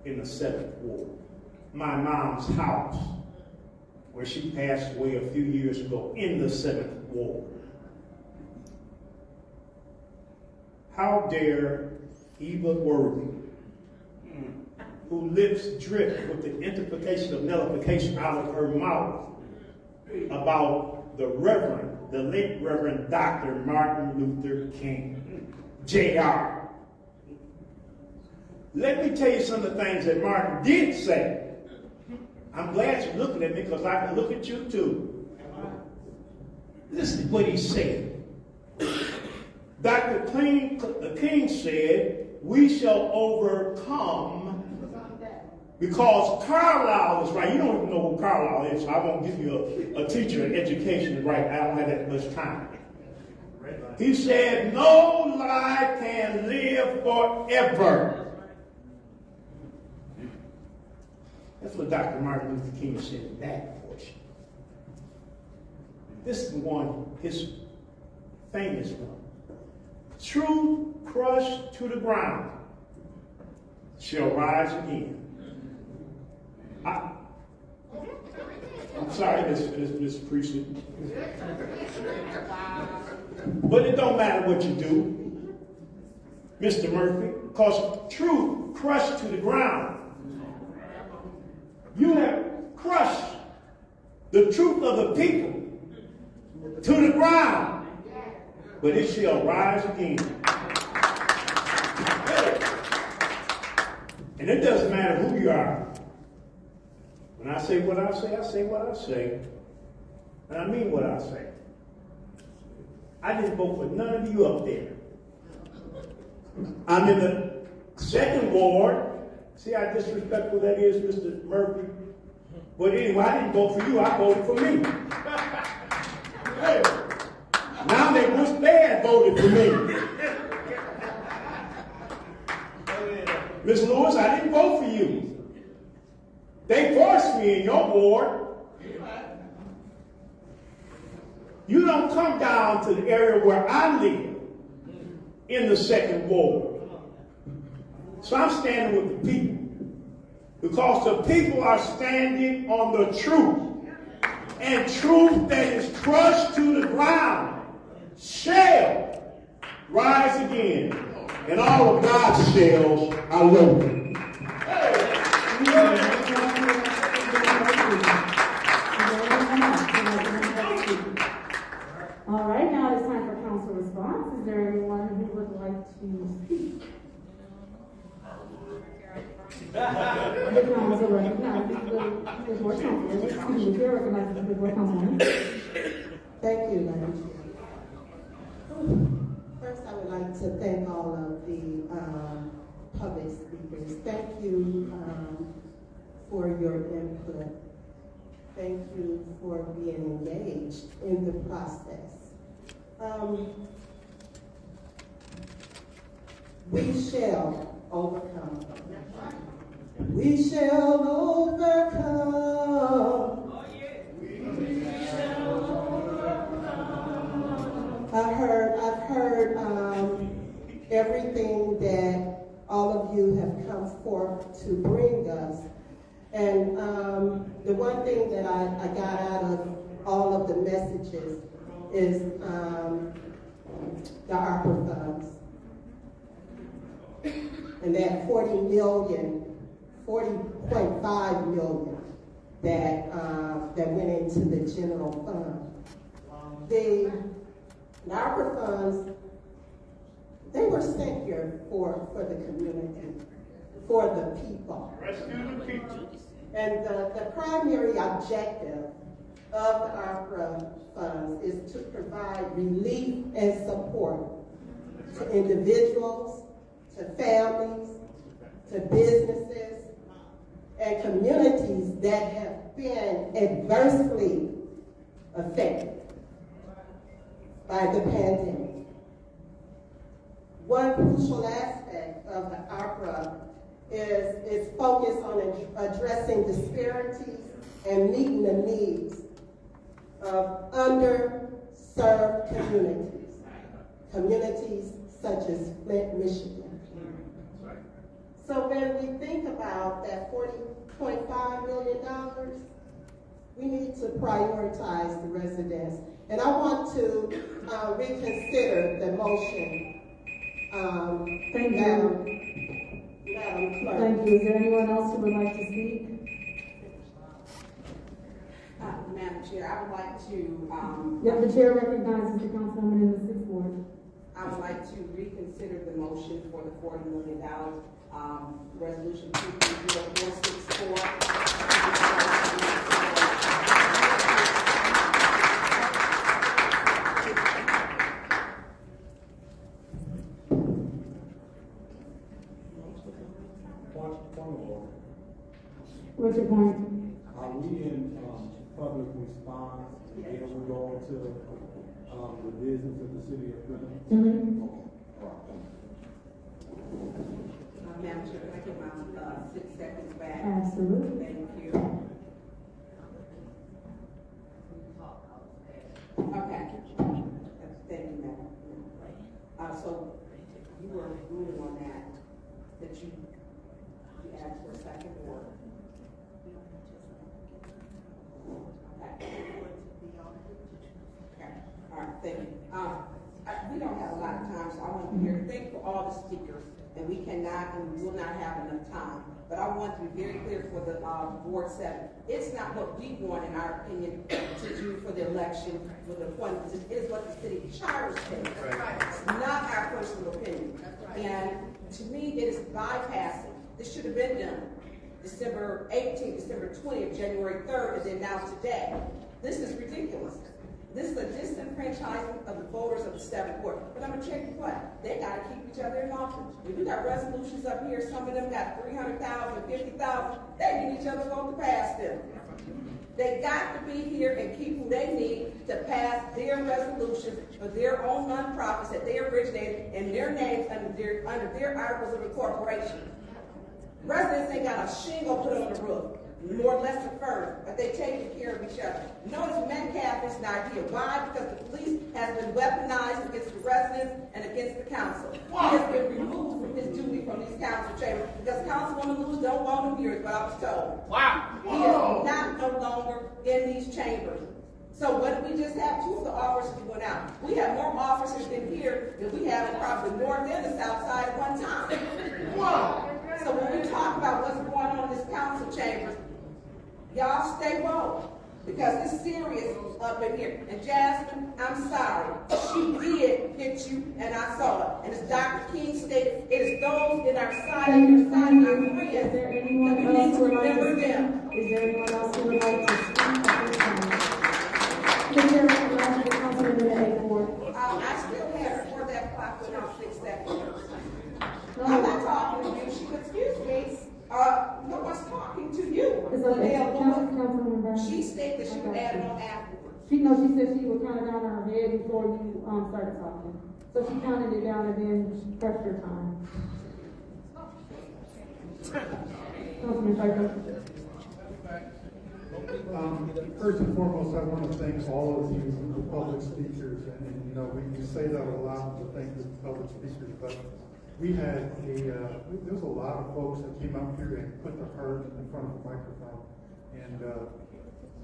in the 7th Ward. My mom's house, where she passed away a few years ago, in the 7th Ward. How dare Eva Worthy, who lips drip with the interpretation of nullification out of her mouth about the late Reverend Dr. Martin Luther King, Jr. Let me tell you some of the things that Martin did say. I'm glad you're looking at me because I can look at you too. Listen to what he said. Dr. King said, we shall overcome, because Carlisle is right. You don't even know who Carlisle is, so I won't give you a teacher in education right. I don't have that much time. He said, no lie can live forever. That's what Dr. Martin Luther King said in that portion. This is the one, his famous one. Truth crushed to the ground shall rise again. I'm sorry, Miss Precinct. But it don't matter what you do, Mr. Murphy, because truth crushed to the ground. You have crushed the truth of the people to the ground, but it shall rise again. And it doesn't matter who you are. When I say what I say what I say. And I mean what I say. I didn't vote for none of you up there. I'm in the 2nd Ward. See how disrespectful that is, Mr. Murphy? But anyway, I didn't vote for you, I voted for me. Hey. Now they wish they had voted for me. Ms. Lewis, I didn't vote for you. They forced me in your ward. You don't come down to the area where I live in the 2nd Ward. So I'm standing with the people because the people are standing on the truth. And truth that is crushed to the ground shall rise again. And all of God's shells are loaded. All right, now it's time for council response. Is there anyone who would like to speak? The council recognizes the board councilor. Excuse me, chair recognizes the board councilman. Thank you, Madam Chair. First, I would like to thank all of the public speakers. Thank you for your input. Thank you for being engaged in the process. We shall overcome. We shall overcome. I've heard everything that all of you have come forth to bring us. And the one thing that I got out of all of the messages is the ARPA funds. And that 40.5 million that went into the general fund. The ARPA funds, they were sent here for the community, for the people. Rescue the people. And the primary objective of the ARPA funds is to provide relief and support to individuals, to families, to businesses, and communities that have been adversely affected by the pandemic. One crucial aspect of the ARPA is focused on addressing disparities and meeting the needs of underserved communities such as Flint, Michigan. So when we think about that $40.5 million, we need to prioritize the residents. And I want to reconsider the motion. Thank you. Madam Clerk. Thank you. Is there anyone else who would like to speak? Madam Chair, I would like to... Yep, the chair recognizes the councilwoman in the sixth ward. I would like to reconsider the motion for the $40 million, resolution 230464. What's your point? Are we in public response, and then we go into the business of the city of Flint? Mm-hmm. Madam Chair, can I get my 6 seconds back? Absolutely. Thank you. Okay. Thank you, Madam. So you were ruling on that you asked for a second or? Okay. All right, thank you. We don't have a lot of time, so I want to be here to thank for all the speakers, and we cannot and we will not have enough time. But I want to be very clear for the Board 7. It's not what we want, in our opinion, to do for the election, for the appointments. It is what the city charter says. It's not our personal opinion. And to me, it is bypassing. This should have been done December 18th, December 20th, January 3rd, and then now today. This is ridiculous. This is a disenfranchisement of the voters of the 7th ward. But I'm going to tell you what, they got to keep each other in office. If we got resolutions up here, some of them got 300,000, 50,000, they need each other to vote to pass them. They got to be here and keep who they need to pass their resolutions for their own nonprofits that they originated in their names under their articles of incorporation. Residents ain't got a shingle put on the roof, more or less a furnace, but they taking care of each other. Notice Metcalf is not here. Why? Because the police has been weaponized against the residents and against the council. He has been removed from his duty from these council chambers because Councilwoman Lewis don't want him here, is what I was told. Wow. He is not no longer in these chambers. So what did we just have? 2 of the officers went out. We have more officers in here than we have in probably the north and the south side at one time. Whoa. So when we talk about what's going on in this council chambers, y'all stay woke, because it's serious up in here. And Jasmine, I'm sorry. She did hit you, and I saw it. And as Dr. King stated, it is those in our side and our friends that we need to remember them. Is there anyone else who would like to speak at this time? The chair recognizes the councilman in the 8th ward. I still have before that clock went off 6 seconds. I'm not talking to you. Excuse me. No one's talking to you. She stated that she would add it on afterwards. She said she would count it down on her head before you started talking. So she counted it down and then pressed her time. Councilman Piper. First and foremost, I want to thank all of you, the public speakers, and we say that a lot to thank the public speakers, but we had there was a lot of folks that came up here and put their heart in front of the microphone, and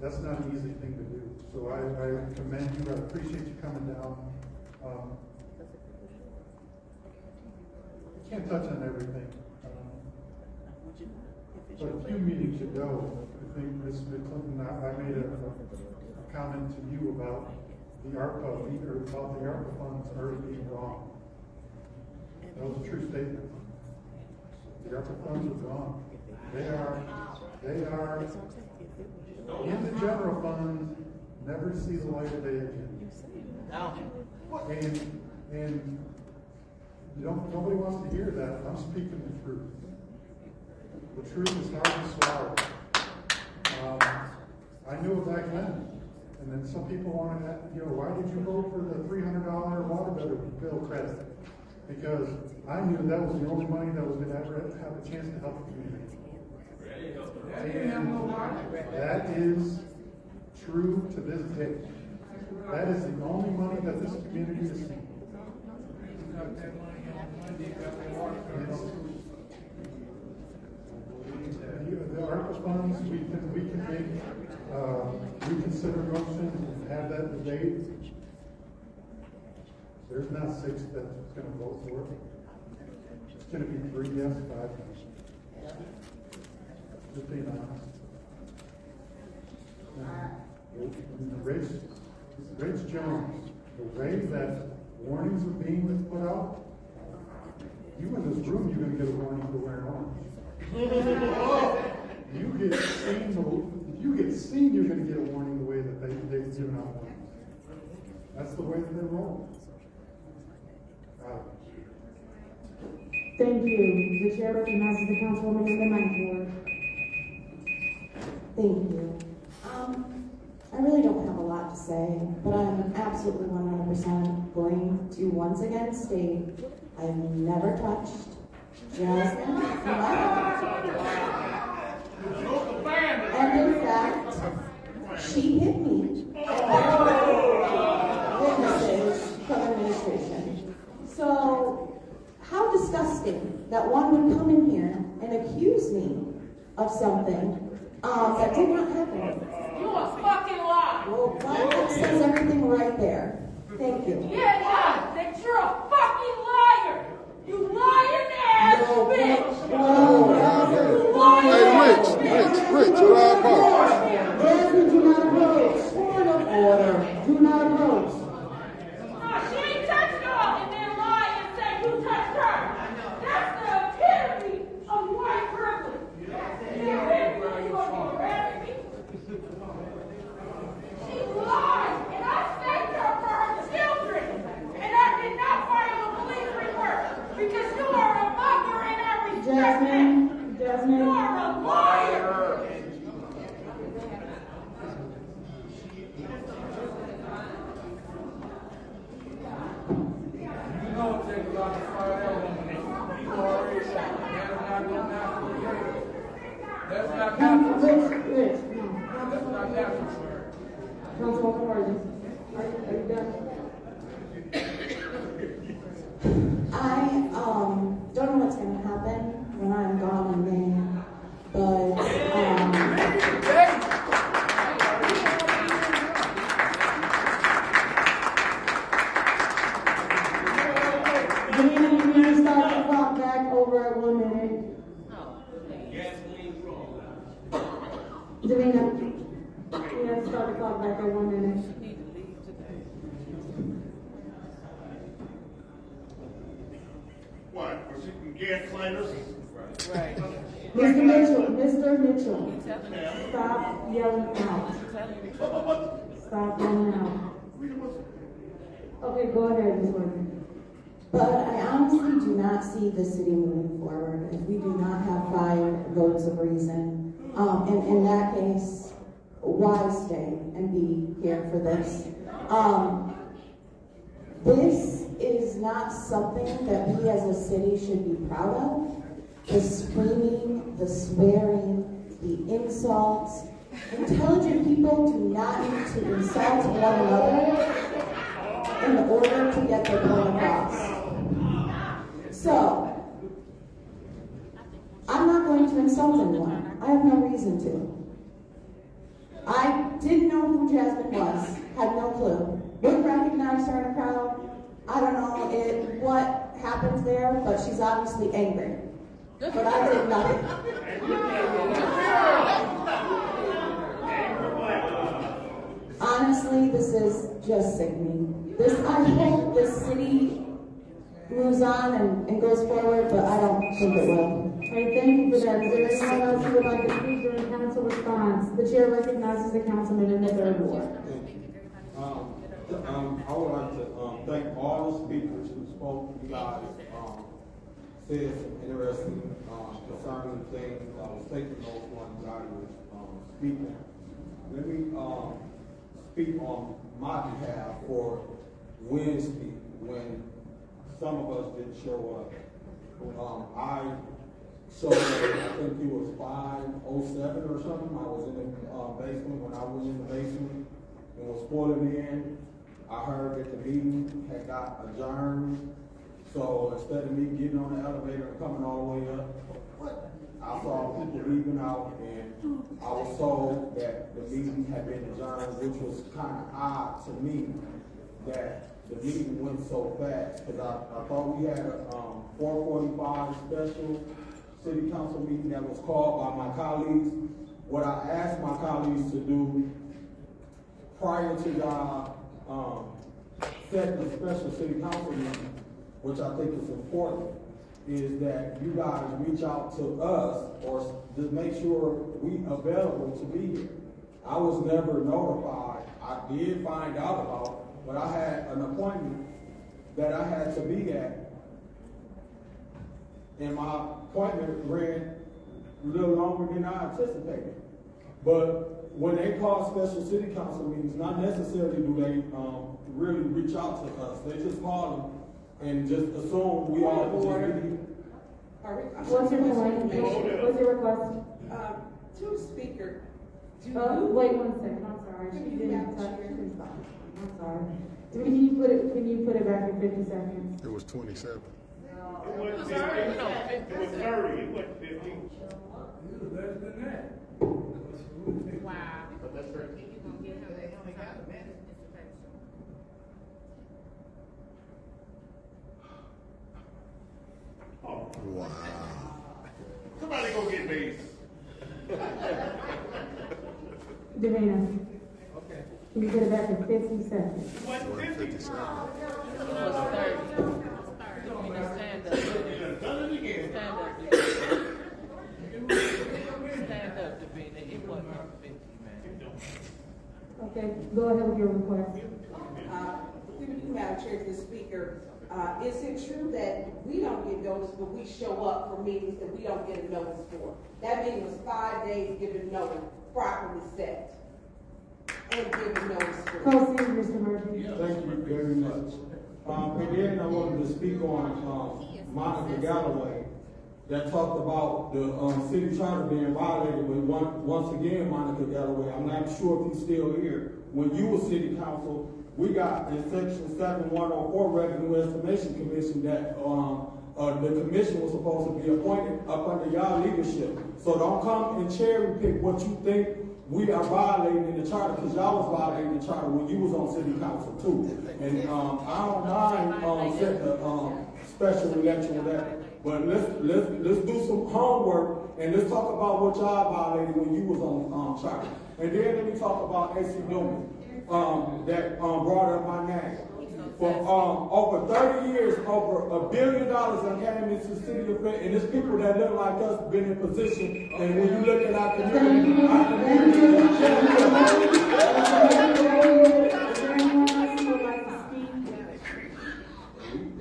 that's not an easy thing to do. So I commend you. I appreciate you coming down. I can't touch on everything. But a few meetings ago, I think Ms. McClinton, I made a comment to you about the ARPA, or about the ARPA funds already being gone. That was a true statement. The ARPA funds are gone. They are in the general fund, never see the light of day again. And nobody wants to hear that. I'm speaking the truth. The truth is hard to swallow. I knew it back then. And then some people wanted to, why did you vote for the $300 water bill credit? Because I knew that was the only money that was going to ever have a chance to help the community. And that is true to this day. That is the only money that this community has seen. The ARPA funds, we can make reconsider motions and have that debate. There's not 6 that's going to vote for it. It's going to be 3 yes, 5 no. Just being honest. Rich Jones, the way that warnings are being put out, you in this room, you're going to get a warning for wearing orange. If you get seen, you're going to get a warning the way that they've given out warnings. That's the way that they roll. Thank you. The chair recognizes the councilwoman in the ninth ward. Thank you. I really don't have a lot to say, but I'm absolutely 100% going to once again state I've never touched Jasmine. And in fact, she hit me. Witnesses from administration. So, how disgusting that one would come in here and accuse me of something that did not happen. You a fucking liar. Well, that says everything right there. Thank you. Yeah, that you're a fucking liar. You lying ass bitch. You lying Rich, what I about? Jasmine, do not approach. Point of order. Do not approach. No, she ain't touched y'all and then lie and say you touched her. That's the epitome of white privilege. She lied, and I thanked her for her children. And I did not file a police report because you are a mother and I respect that. You are a liar. You know it takes a lot to fire that woman. You already shot. That's not natural. That's not natural. Councilwoman Martin, are you done? I don't know what's going to happen when I'm gone in May, but Janine, you need to start the clock back over at 1 minute. Davina, we have to start the clock back at 1 minute. What? Was it gaslighters? Right. Mr. Mitchell, stop yelling out. Stop yelling out. Okay, go ahead, Ms. Worthy. But I honestly do not see the city moving forward if we do not have 5 votes of reason. And in that case, why stay and be here for this? This is not something that we as a city should be proud of. The screaming, the swearing, the insults. Intelligent people do not need to insult one another in order to get their point across. So, to insult anyone. I have no reason to. I didn't know who Jasmine was, had no clue. Would recognize her in a crowd. I don't know what happens there, but she's obviously angry. But I did nothing. Honestly, this is just sickening. I hope this city moves on and goes forward, but I don't think it will. All right, thank you for that. Is there anyone else who would like to speak during council response? The chair recognizes the councilman in the third ward. I would like to thank all the speakers who spoke. You guys said some interesting concerning things. I was taking notes while you guys were speaking. Let me speak on my behalf for Wednesday when some of us didn't show up. I showed up, I think it was 5:07 or something. I was in the basement. When I was in the basement and was pulling in, I heard that the meeting had got adjourned. So instead of me getting on the elevator and coming all the way up, I saw people leaving out, and I was told that the meeting had been adjourned, which was kind of odd to me that the meeting went so fast, because I thought we had a 4:45 special city council meeting that was called by my colleagues. What I asked my colleagues to do prior to y'all setting a special city council meeting, which I think is important, is that you guys reach out to us or just make sure we available to be here. I was never notified. I did find out about, but I had an appointment that I had to be at, and my appointment ran a little longer than I anticipated. But when they call special city council meetings, not necessarily do they really reach out to us. They just call them and just assume we all just be. What's your point? What's your request? To the speaker. Wait 1 second. I'm sorry. She didn't touch your spot. I'm sorry. Can you put it back in 50 seconds? It was 27. It was 50. It was 30. It wasn't 50. It was less than that. Wow. But that's right. Oh. Wow. Somebody go get these. Davina. Okay. Can you put it back in 50 seconds? It wasn't 50. It was 30. Stand up. Done it again. Stand up, Davina. Stand up, Davina. It wasn't 50, man. Okay, go ahead with your request. Through you, Madam Chair, to the speaker, is it true that we don't get notice, but we show up for meetings that we don't get a notice for? That meeting was 5 days given notice, properly set, and given notice for. Proceed, Mr. Murphy. Thank you very much. And then I wanted to speak on Monica Galloway that talked about the city charter being violated. But once again, Monica Galloway, I'm not sure if you're still here. When you were city council, we got in section 7104 Revenue Estimation Commission that the commission was supposed to be appointed up under y'all leadership. So don't come and cherry pick what you think we are violating in the charter, because y'all was violating the charter when you was on city council too. And I don't mind setting a special election with that. But let's do some homework and let's talk about what y'all violated when you was on charter. And then let me talk about AC Newman that brought up my name. For over 30 years, over $1 billion that came into the city of Flint, and it's people that look like us been in position. And when you look at our community,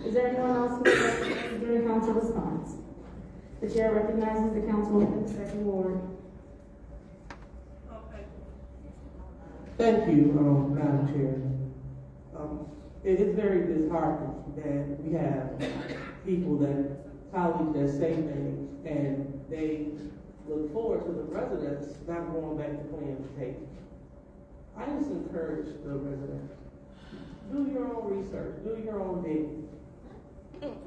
Is there anyone else who would like to speak during council response? The chair recognizes the councilman in the second ward. Thank you, Madam Chair. It is very disheartening that we have people colleagues that say things and they look forward to the residents not going back to playing the tape. I just encourage the residents, do your own research, do your own digging.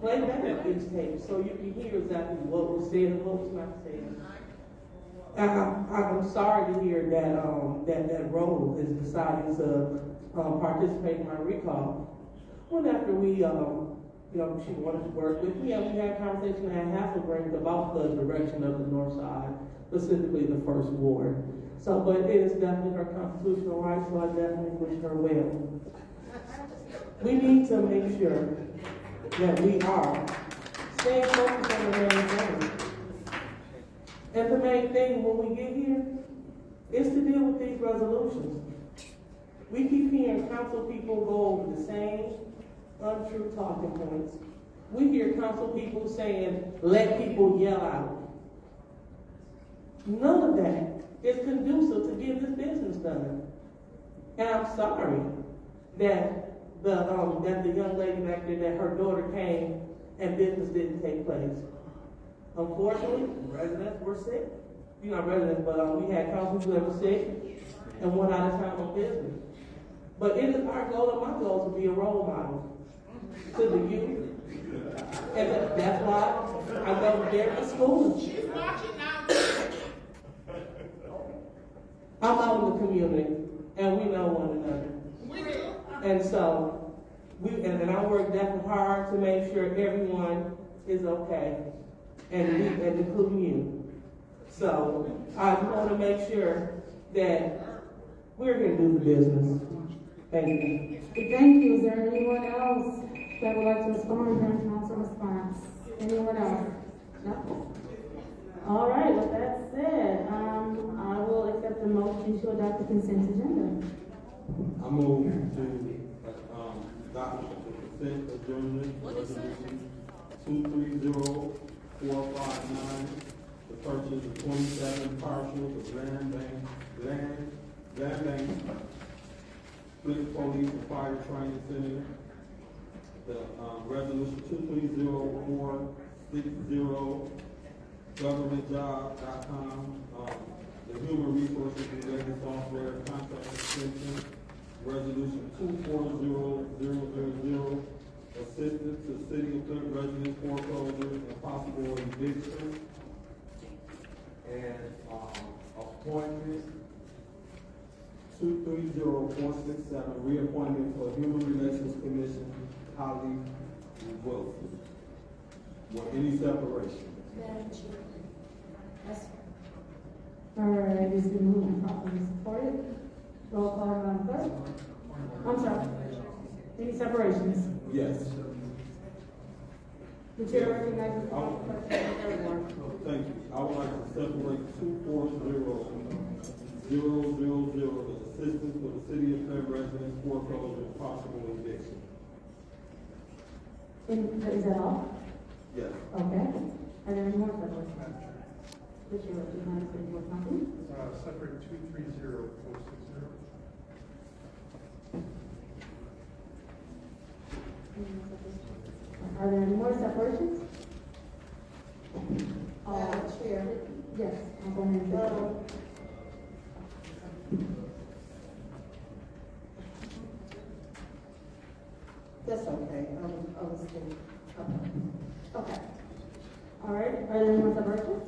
Play back these tapes so you can hear exactly what was said and what was not said. I'm sorry to hear that that Rose is deciding to participate in my recall. Well, after we, she wanted to work with me, and we had a conversation at Hasselbrink about the direction of the North Side, specifically the First Ward. So, but it is definitely her constitutional right, so I definitely wish her well. We need to make sure that we are staying focused on the main thing. And the main thing when we get here is to deal with these resolutions. We keep hearing council people go over the same untrue talking points. We hear council people saying, let people yell out. None of that is conducive to getting this business done. And I'm sorry that the young lady back there, that her daughter came and business didn't take place. Unfortunately, residents were sick. Not residents, but we had council people that were sick and went out of town on business. But it is our goal and my goal to be a role model to the youth. And that's why I go there to school. She's watching now. I'm out in the community, and we know one another. We do. And so, and I work definitely hard to make sure everyone is okay, and including you. So, I want to make sure that we're going to do the business. Thank you. Thank you. Is there anyone else that would like to respond during council response? Anyone else? No? All right, with that said, I will accept the motion to adopt the consent agenda. I move to adopt the consent adjournment resolution 230459, the purchase of 27 parcels of land bank, Flint Police and Fire Training Center, the resolution 230460, governmentjob.com, the human resources related software contract extension, resolution 240000, assistance to city of Flint residents foreclosure and possible eviction, and appointment 230467, reappointment for Human Relations Commission, Holly Wilson. Want any separation? Madam Chair. Yes. All right, it's been moved and properly supported. Roll call, Madam Clerk. I'm sorry. Any separations? Yes. The chair recognizes the person. Thank you. I would like to separate 240000, the assistance for the city of Flint residents foreclosure and possible eviction. Is that all? Yes. Okay. Are there any more separations? The chair recognizes the company. Separate 230460. Are there any more separations? Madam Chair. Yes, I'm going to. That's okay. I was thinking. Okay. All right. Are there any more separations?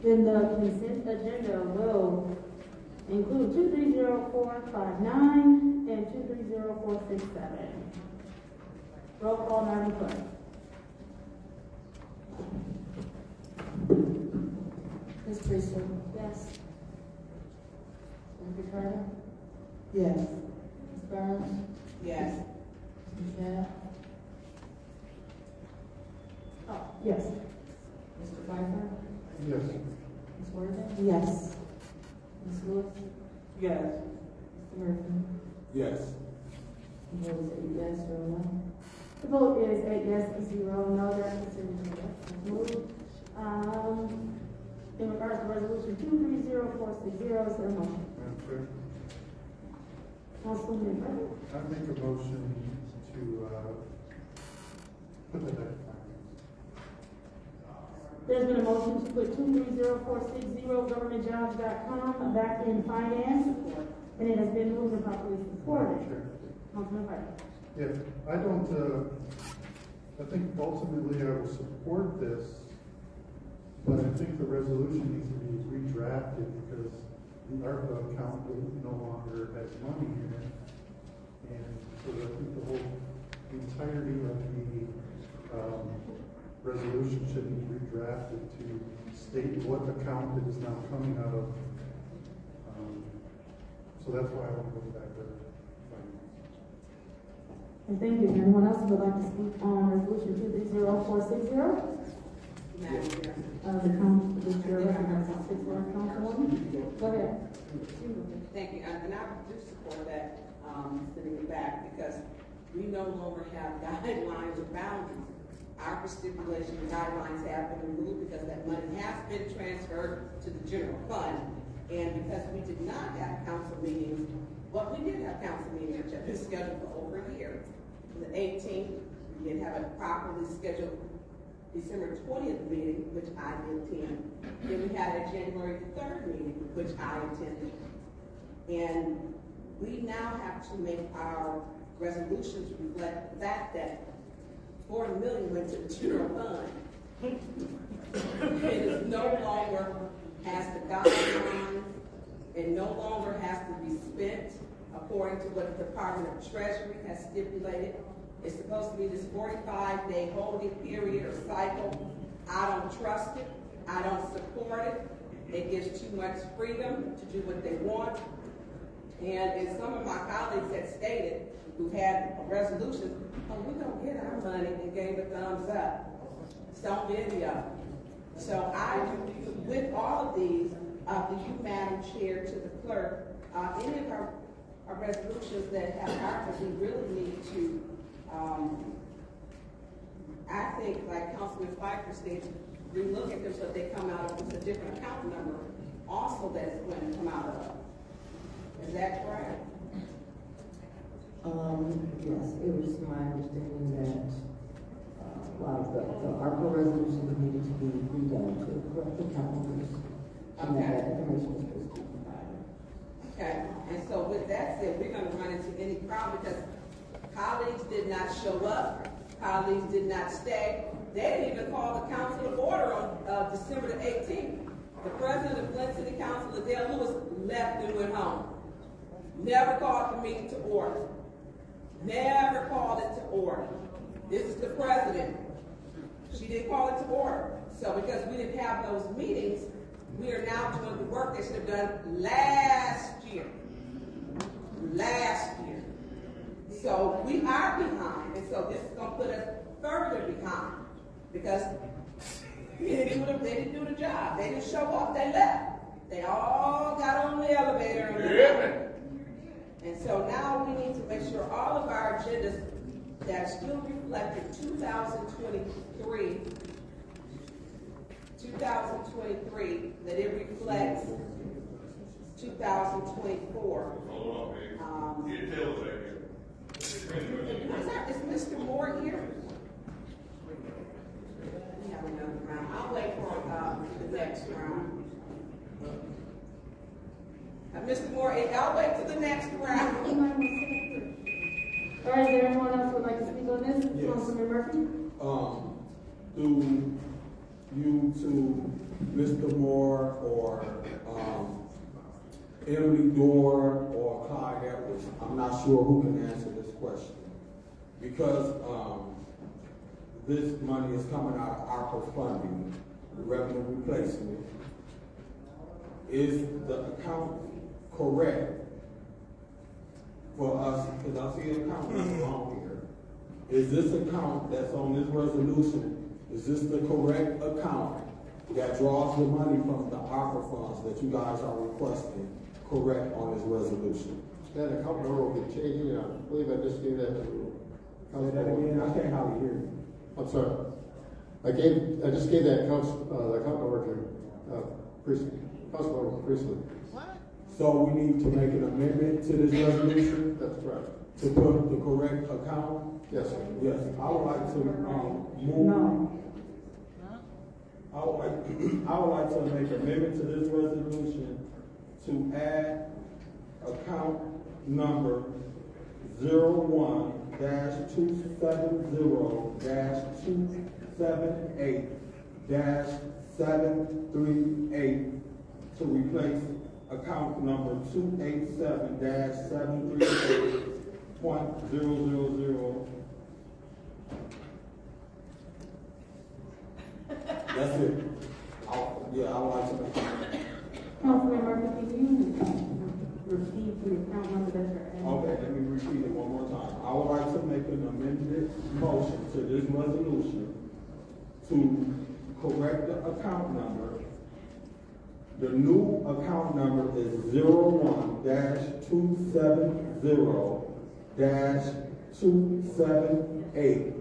Then the consent agenda will include 230459 and 230467. Roll call, Madam Clerk. Ms. Priestley? Yes. Ms. Carter? Yes. Ms. Burns? Yes. Ms. Shad? Oh, yes. Mr. Pfeiffer? Yes. Ms. Worthing? Yes. Ms. Lewis? Yes. Mr. Murphy? Yes. The vote is 8 yes, 0 no. The vote is 8 yes, 0 no. That consent agenda is moved. In regards to resolution 230460, is there a motion? Madam Chair, Councilman Burton? I make a motion to put that back. There's been a motion to put 230460 governmentjobs.com back in finance, and it has been moved and properly supported. Sure. Councilman Burton? Yes, I don't I think ultimately I will support this, but I think the resolution needs to be redrafted because the ARPA account no longer has money in it. And so I think the entirety of the resolution should be redrafted to state what account it is now coming out of. So that's why I want to go back there. And thank you. Anyone else who would like to speak on resolution 230460? The chair recognizes Councilwoman. Go ahead. Thank you. And I do support that, sending it back because we no longer have guidelines or boundaries. ARPA stipulation guidelines have been removed because that money has been transferred to the general fund. And because we did not have council meetings, well, we did have council meetings which have been scheduled for over a year. The 18th, we didn't have a properly scheduled December 20th meeting, which I did attend. Then we had a January 3rd meeting, which I attended. And we now have to make our resolutions reflect the fact that $40 million went to the general fund. It is no longer has the guidelines. It no longer has to be spent according to what the Department of Treasury has stipulated. It's supposed to be this 45-day holding period or cycle. I don't trust it. I don't support it. It gives too much freedom to do what they want. And as some of my colleagues had stated, who had resolutions, oh, we don't get our money, and gave a thumbs up. So many of them. So I, with all of these, to you, Madam Chair, to the clerk, any of our resolutions that have ARPA, we really need to, I think, like Councilman Pfeiffer stated, relook at them so they come out of a different account number also that is going to come out of. Is that correct? Yes, it was my understanding that the ARPA resolution needed to be redone to correct the account numbers. And that information was supposed to be provided. Okay, and so with that said, we're going to run into any problem because colleagues did not show up, colleagues did not stay. They didn't even call the council to order on December the 18th. The president of Flint City Council, Adele Lewis, left and went home. Never called the meeting to order. Never called it to order. This is the president. She didn't call it to order. So because we didn't have those meetings, we are now doing the work they should have done last year. Last year. So we are behind, and so this is going to put us further behind because they didn't do the job. They didn't show up. They left. They all got on the elevator and went. And so now we need to make sure all of our agendas that still reflected 2023, that it reflects 2024. Is Mr. Moore here? We have another round. I'll wait for the next round. Mr. Moore, I'll wait till the next round. All right, is there anyone else who would like to speak on this? Yes. Councilman Murphy? Through you to Mr. Moore or Emily Dorr or Clyde Edwards, I'm not sure who can answer this question. Because this money is coming out of ARPA funding, the revenue replacement. Is the account correct for us? Because I see an account wrong here. Is this account that's on this resolution, is this the correct account that draws the money from the ARPA funds that you guys are requesting correct on this resolution? That account number will be changing. I believe I just gave that to Say that again. I can't hardly hear you. I'm sorry. I just gave that account number to Councilmember Priestley. So we need to make an amendment to this resolution? That's correct. To put the correct account? Yes, sir. Yes. I would like to move. No. I would like to make an amendment to this resolution to add account number 01 -270-278-738 to replace account number 287-738.000. That's it. I would like to make Councilman Murphy, can you repeat the account number that you're asking? Okay, let me repeat it one more time. I would like to make an amended motion to this resolution to correct the account number. The new account number is 01-270-278-738.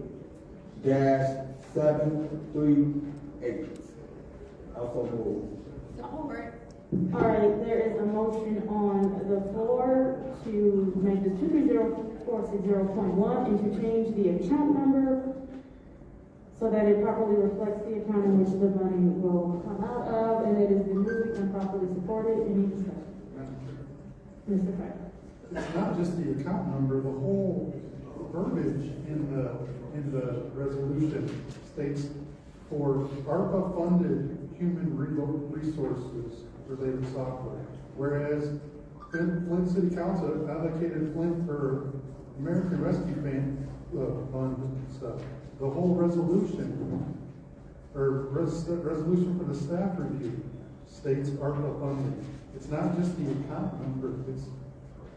Also move. Support. All right, there is a motion on the floor to make the 230-460.1 and to change the account number so that it properly reflects the account in which the money will come out of, and it has been moved and properly supported. Any discussion? Mr. Frank. It's not just the account number, the whole verbiage in the resolution states for ARPA-funded human resources related software, whereas Flint City Council allocated Flint for American Rescue Fund stuff. The whole resolution, resolution for the staff review states ARPA funding. It's not just the account number.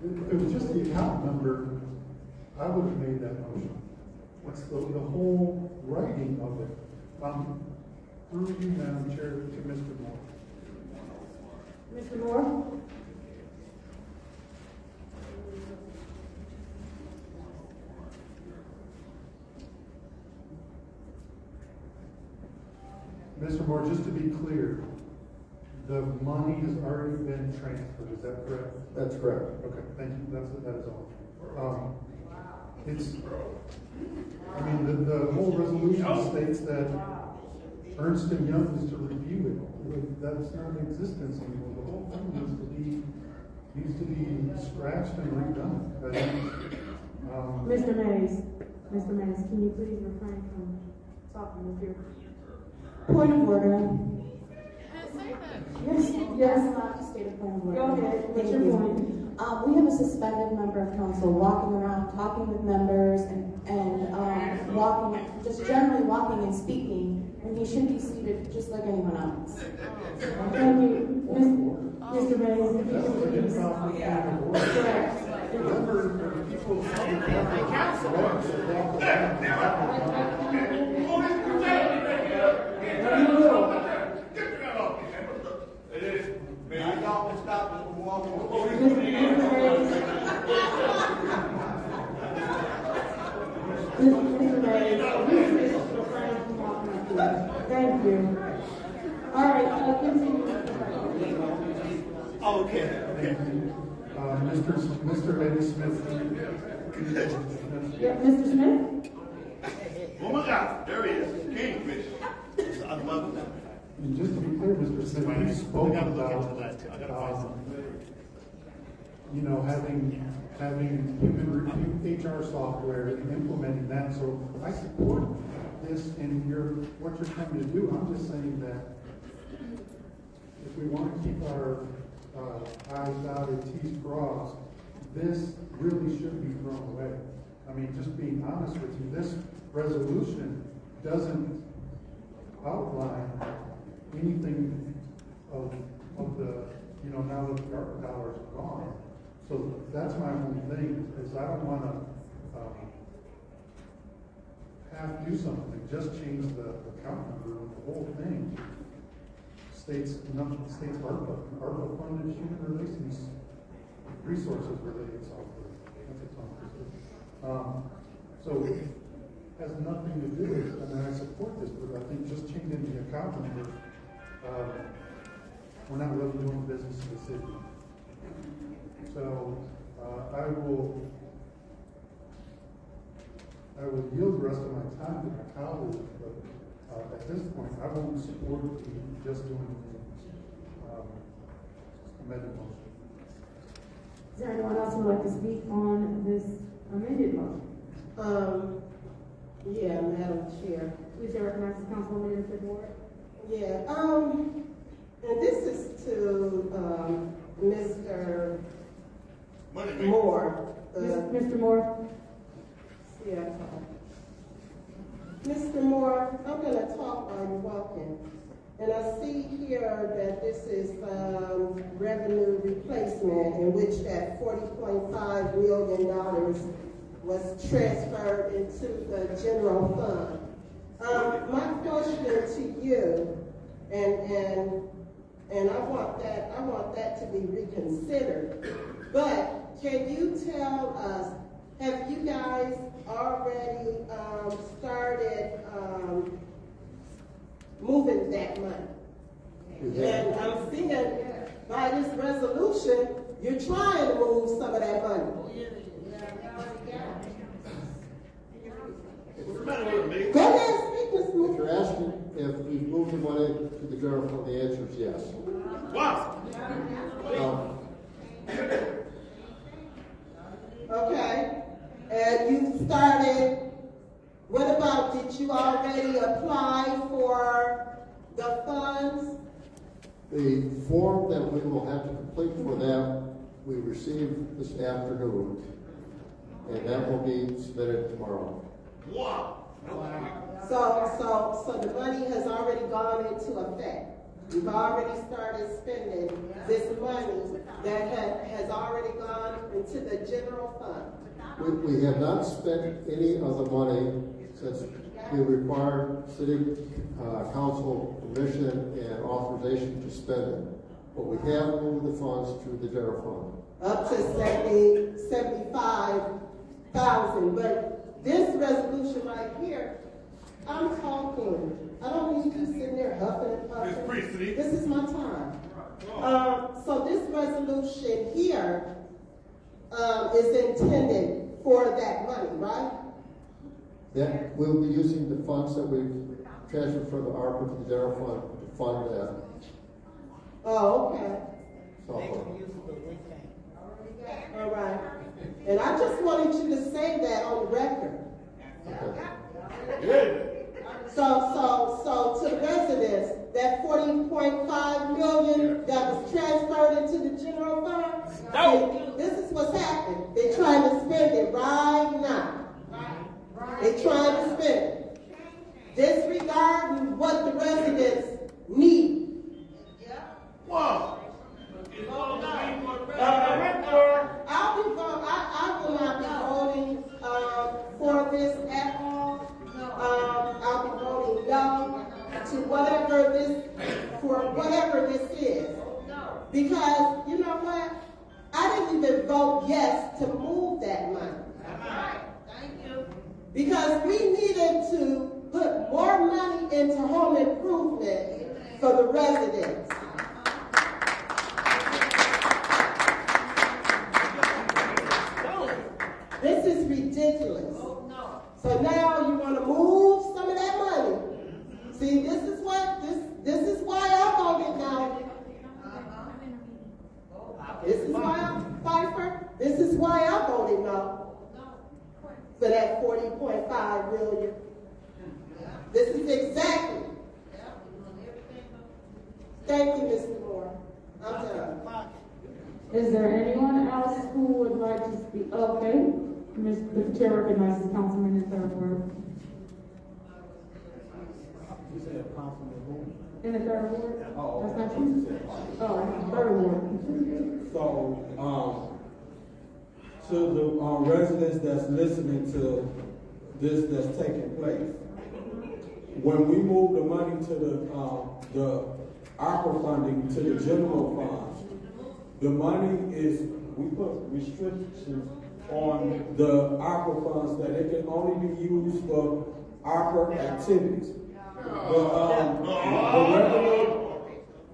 If it was just the account number, I would have made that motion. It's the whole writing of it. Through you, Madam Chair, to Mr. Moore. Mr. Moore? Mr. Moore, just to be clear, the money has already been transferred, is that correct? That's correct. Okay, thank you, that is all. The whole resolution states that Ernst & Young is to review it. That's not in existence anymore. The whole thing needs to be scratched and redone. Mr. Mays, can you please refrain from talking with your... Point of order. Yes. State of point of order. Go ahead. What's your point? We have a suspended member of council walking around, talking with members, and walking, just generally walking and speaking, and he should be seated just like anyone else. Thank you. Mr. Mays, if you could please. Thank you. All right, continue. Okay. Mr. Eddie Smith. Yeah, Mr. Smith? Oh my God, there he is. Kingfish. And just to be clear, Mr. Smith, you spoke about having human review HR software and implementing that. So I support this and what you're trying to do. I'm just saying that if we want to keep our I's dotted, T's crossed, this really should be thrown away. I mean, just being honest with you, this resolution doesn't outline anything of the, now that the ARPA dollars are gone. So that's my only thing, is I don't want to have to do something, just change the account number of the whole thing. States ARPA funded human relations resources related software. That's its own position. So it has nothing to do with, I support this, but I think just changing the account number, we're not really doing business in the city. So I will yield the rest of my time to my colleagues, but at this point, I won't support just doing the amended motion. Is there anyone else who would like to speak on this amended motion? Yeah, Madam Chair. Please recognize the councilwoman in the board. Yeah, and this is to, Mr. Moore. Mr. Moore. Yeah. Mr. Moore, I'm gonna talk while you're walking. And I see here that this is, revenue replacement in which that $40.5 million was transferred into the general fund. My question to you, and I want that to be reconsidered. But can you tell us, have you guys already started moving that money? And I'm seeing by this resolution, you're trying to move some of that money. Go ahead, speak, Mr. Moore. If you're asking if we've moved the money to the general fund, the answer is yes. Wow. Okay. And you started, what about, did you already apply for the funds? The form that we will have to complete for that, we received this afternoon, and that will be submitted tomorrow. Wow. So the money has already gone into effect. We've already started spending this money that has already gone into the general fund. We have not spent any of the money since we required city council permission and authorization to spend it. But we have moved the funds to the general fund. Up to 75,000. But this resolution right here, I'm talking. I don't need you sitting there huffing and puffing. This is my time. So this resolution here is intended for that money, right? That we'll be using the funds that we've transferred from the ARPA to the general fund to fund that. Oh, okay. All right. And I just wanted you to say that on the record. Okay. So to the residents, that $40.5 million that was transferred into the general fund, this is what's happening. They're trying to spend it right now. They're trying to spend it. Disregarding what the residents need. Wow. I will not be voting for this at all. I'll be voting no to whatever this is. Because, you know what? I didn't even vote yes to move that money. Because we needed to put more money into home improvement for the residents. This is ridiculous. So now you want to move some of that money. See, this is why I voted no. This is why Pfeiffer, this is why I voted no. For that $40.5 million. This is exactly. Thank you, Mr. Moore. I'm done. Is there anyone else who would like to speak? Okay. The chair recognizes Councilman in the third ward. You said Councilman who? In the third ward? Oh, that's not you? Oh, third ward. So, to the residents that's listening to this that's taking place, when we move the money to the ARPA funding to the general funds, the money is, we put restrictions on the ARPA funds that it can only be used for ARPA activities.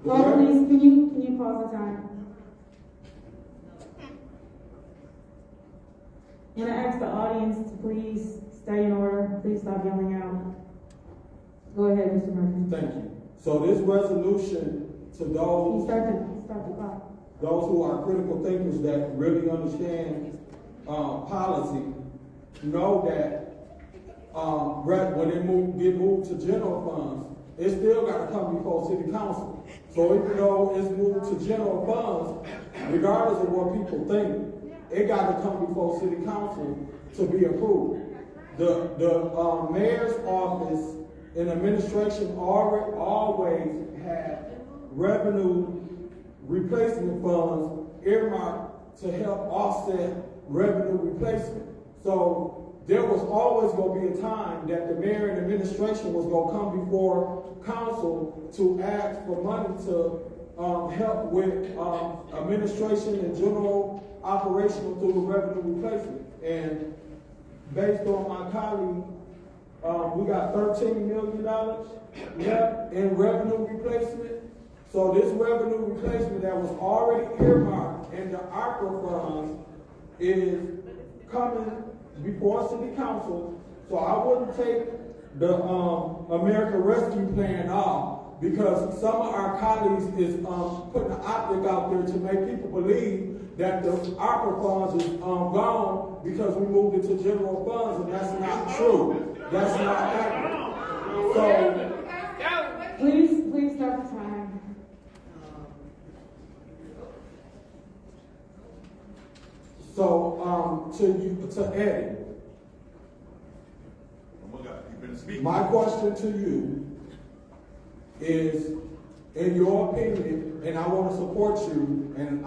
Please, can you pause the time? I'm going to ask the audience to please stay in order. Please stop yelling out. Go ahead, Mr. Murphy. Thank you. So this resolution to those start the clock. Those who are critical thinkers that really understand policy know that when they get moved to general funds, it still got to come before city council. So even though it's moved to general funds, regardless of what people think, it got to come before city council to be approved. The mayor's office and administration always had revenue replacement funds earmarked to help offset revenue replacement. So there was always going to be a time that the mayor and administration was going to come before council to ask for money to help with administration and general operational through the revenue replacement. And based on my colleague, we got $13 million left in revenue replacement. So this revenue replacement that was already earmarked in the ARPA funds is coming before city council. So I wouldn't take the American Rescue Plan off, because some of our colleagues is putting an optic out there to make people believe that the ARPA funds is gone because we moved it to general funds, and that's not true. That's not accurate. So please start the time. So to Eddie, my question to you is, in your opinion, and I want to support you, and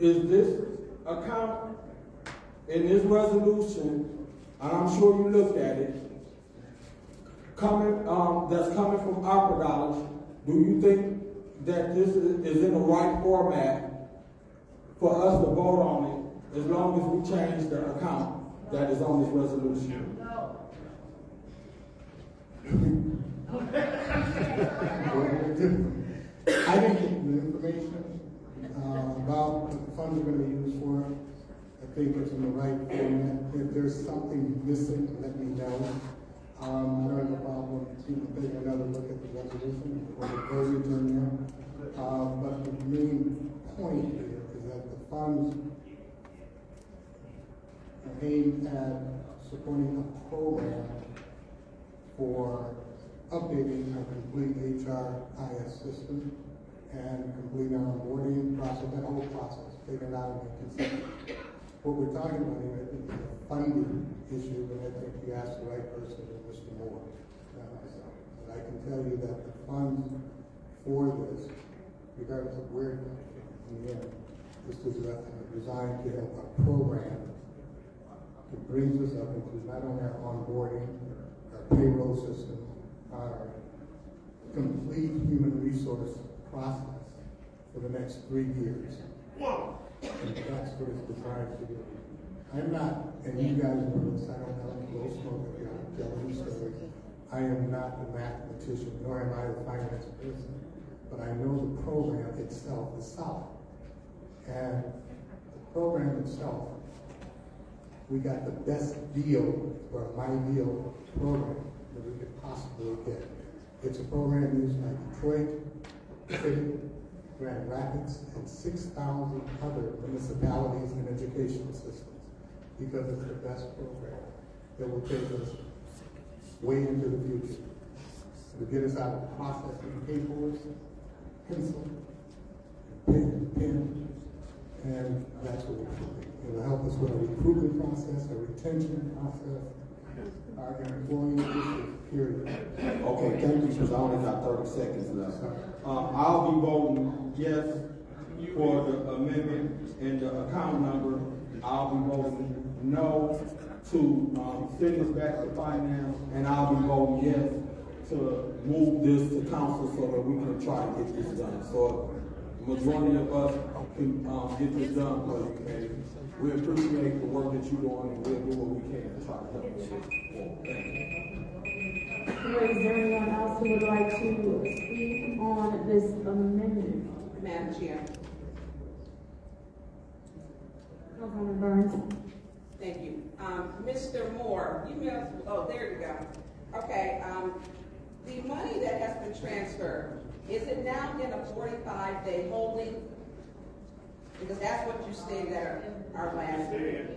is this account in this resolution, and I'm sure you looked at it, that's coming from ARPA dollars? Do you think that this is in the right format for us to vote on it, as long as we change the account that is on this resolution? I didn't get the information about what the funds are going to be used for. I think it's in the right format. If there's something missing, let me know. I don't have a problem taking another look at the resolution or the verbiage in there. But the main point here is that the funds are aimed at supporting a program for updating our complete HRIS system and complete our onboarding process, that whole process, figuring out and consent. What we're talking about here is a funding issue, and I think you asked the right person, Mr. Moore, not myself. But I can tell you that the funds for this, regardless of where it comes from, in the end, this is designed to help our program that brings us up into not only our onboarding, our payroll system, our complete human resource process for the next 3 years. Wow. And that's what it's designed to do. I'm not, and you guys know this, I don't have a blow smoke if you're telling me stories. I am not a mathematician, nor am I a finance person, but I know the program itself is solid. And the program itself, we got the best deal for a My Deal program that we could possibly get. It's a program used by Detroit City, Grand Rapids, and 6,000 other municipalities and educational systems, because it's the best program that will take us way into the future. It'll get us out of processing papers, pencil, pen, and that's what we're doing. It'll help us with our recruitment process, our retention process, our employee period. Okay, thank you, because I only got 30 seconds left. I'll be voting yes for the amendment and the account number. I'll be voting no to send this back to finance, and I'll be voting yes to move this to council so that we can try to get this done. So the majority of us can get this done, but we appreciate the work that you're doing, and we'll do what we can to try to help this. Thank you. Is there anyone else who would like to speak on this amendment? Madam Chair. Councilwoman Burns. Thank you. Mr. Moore, you may have, oh, there you go. Okay, the money that has been transferred, is it now in a 45-day holding? Because that's what you stated at our last meeting.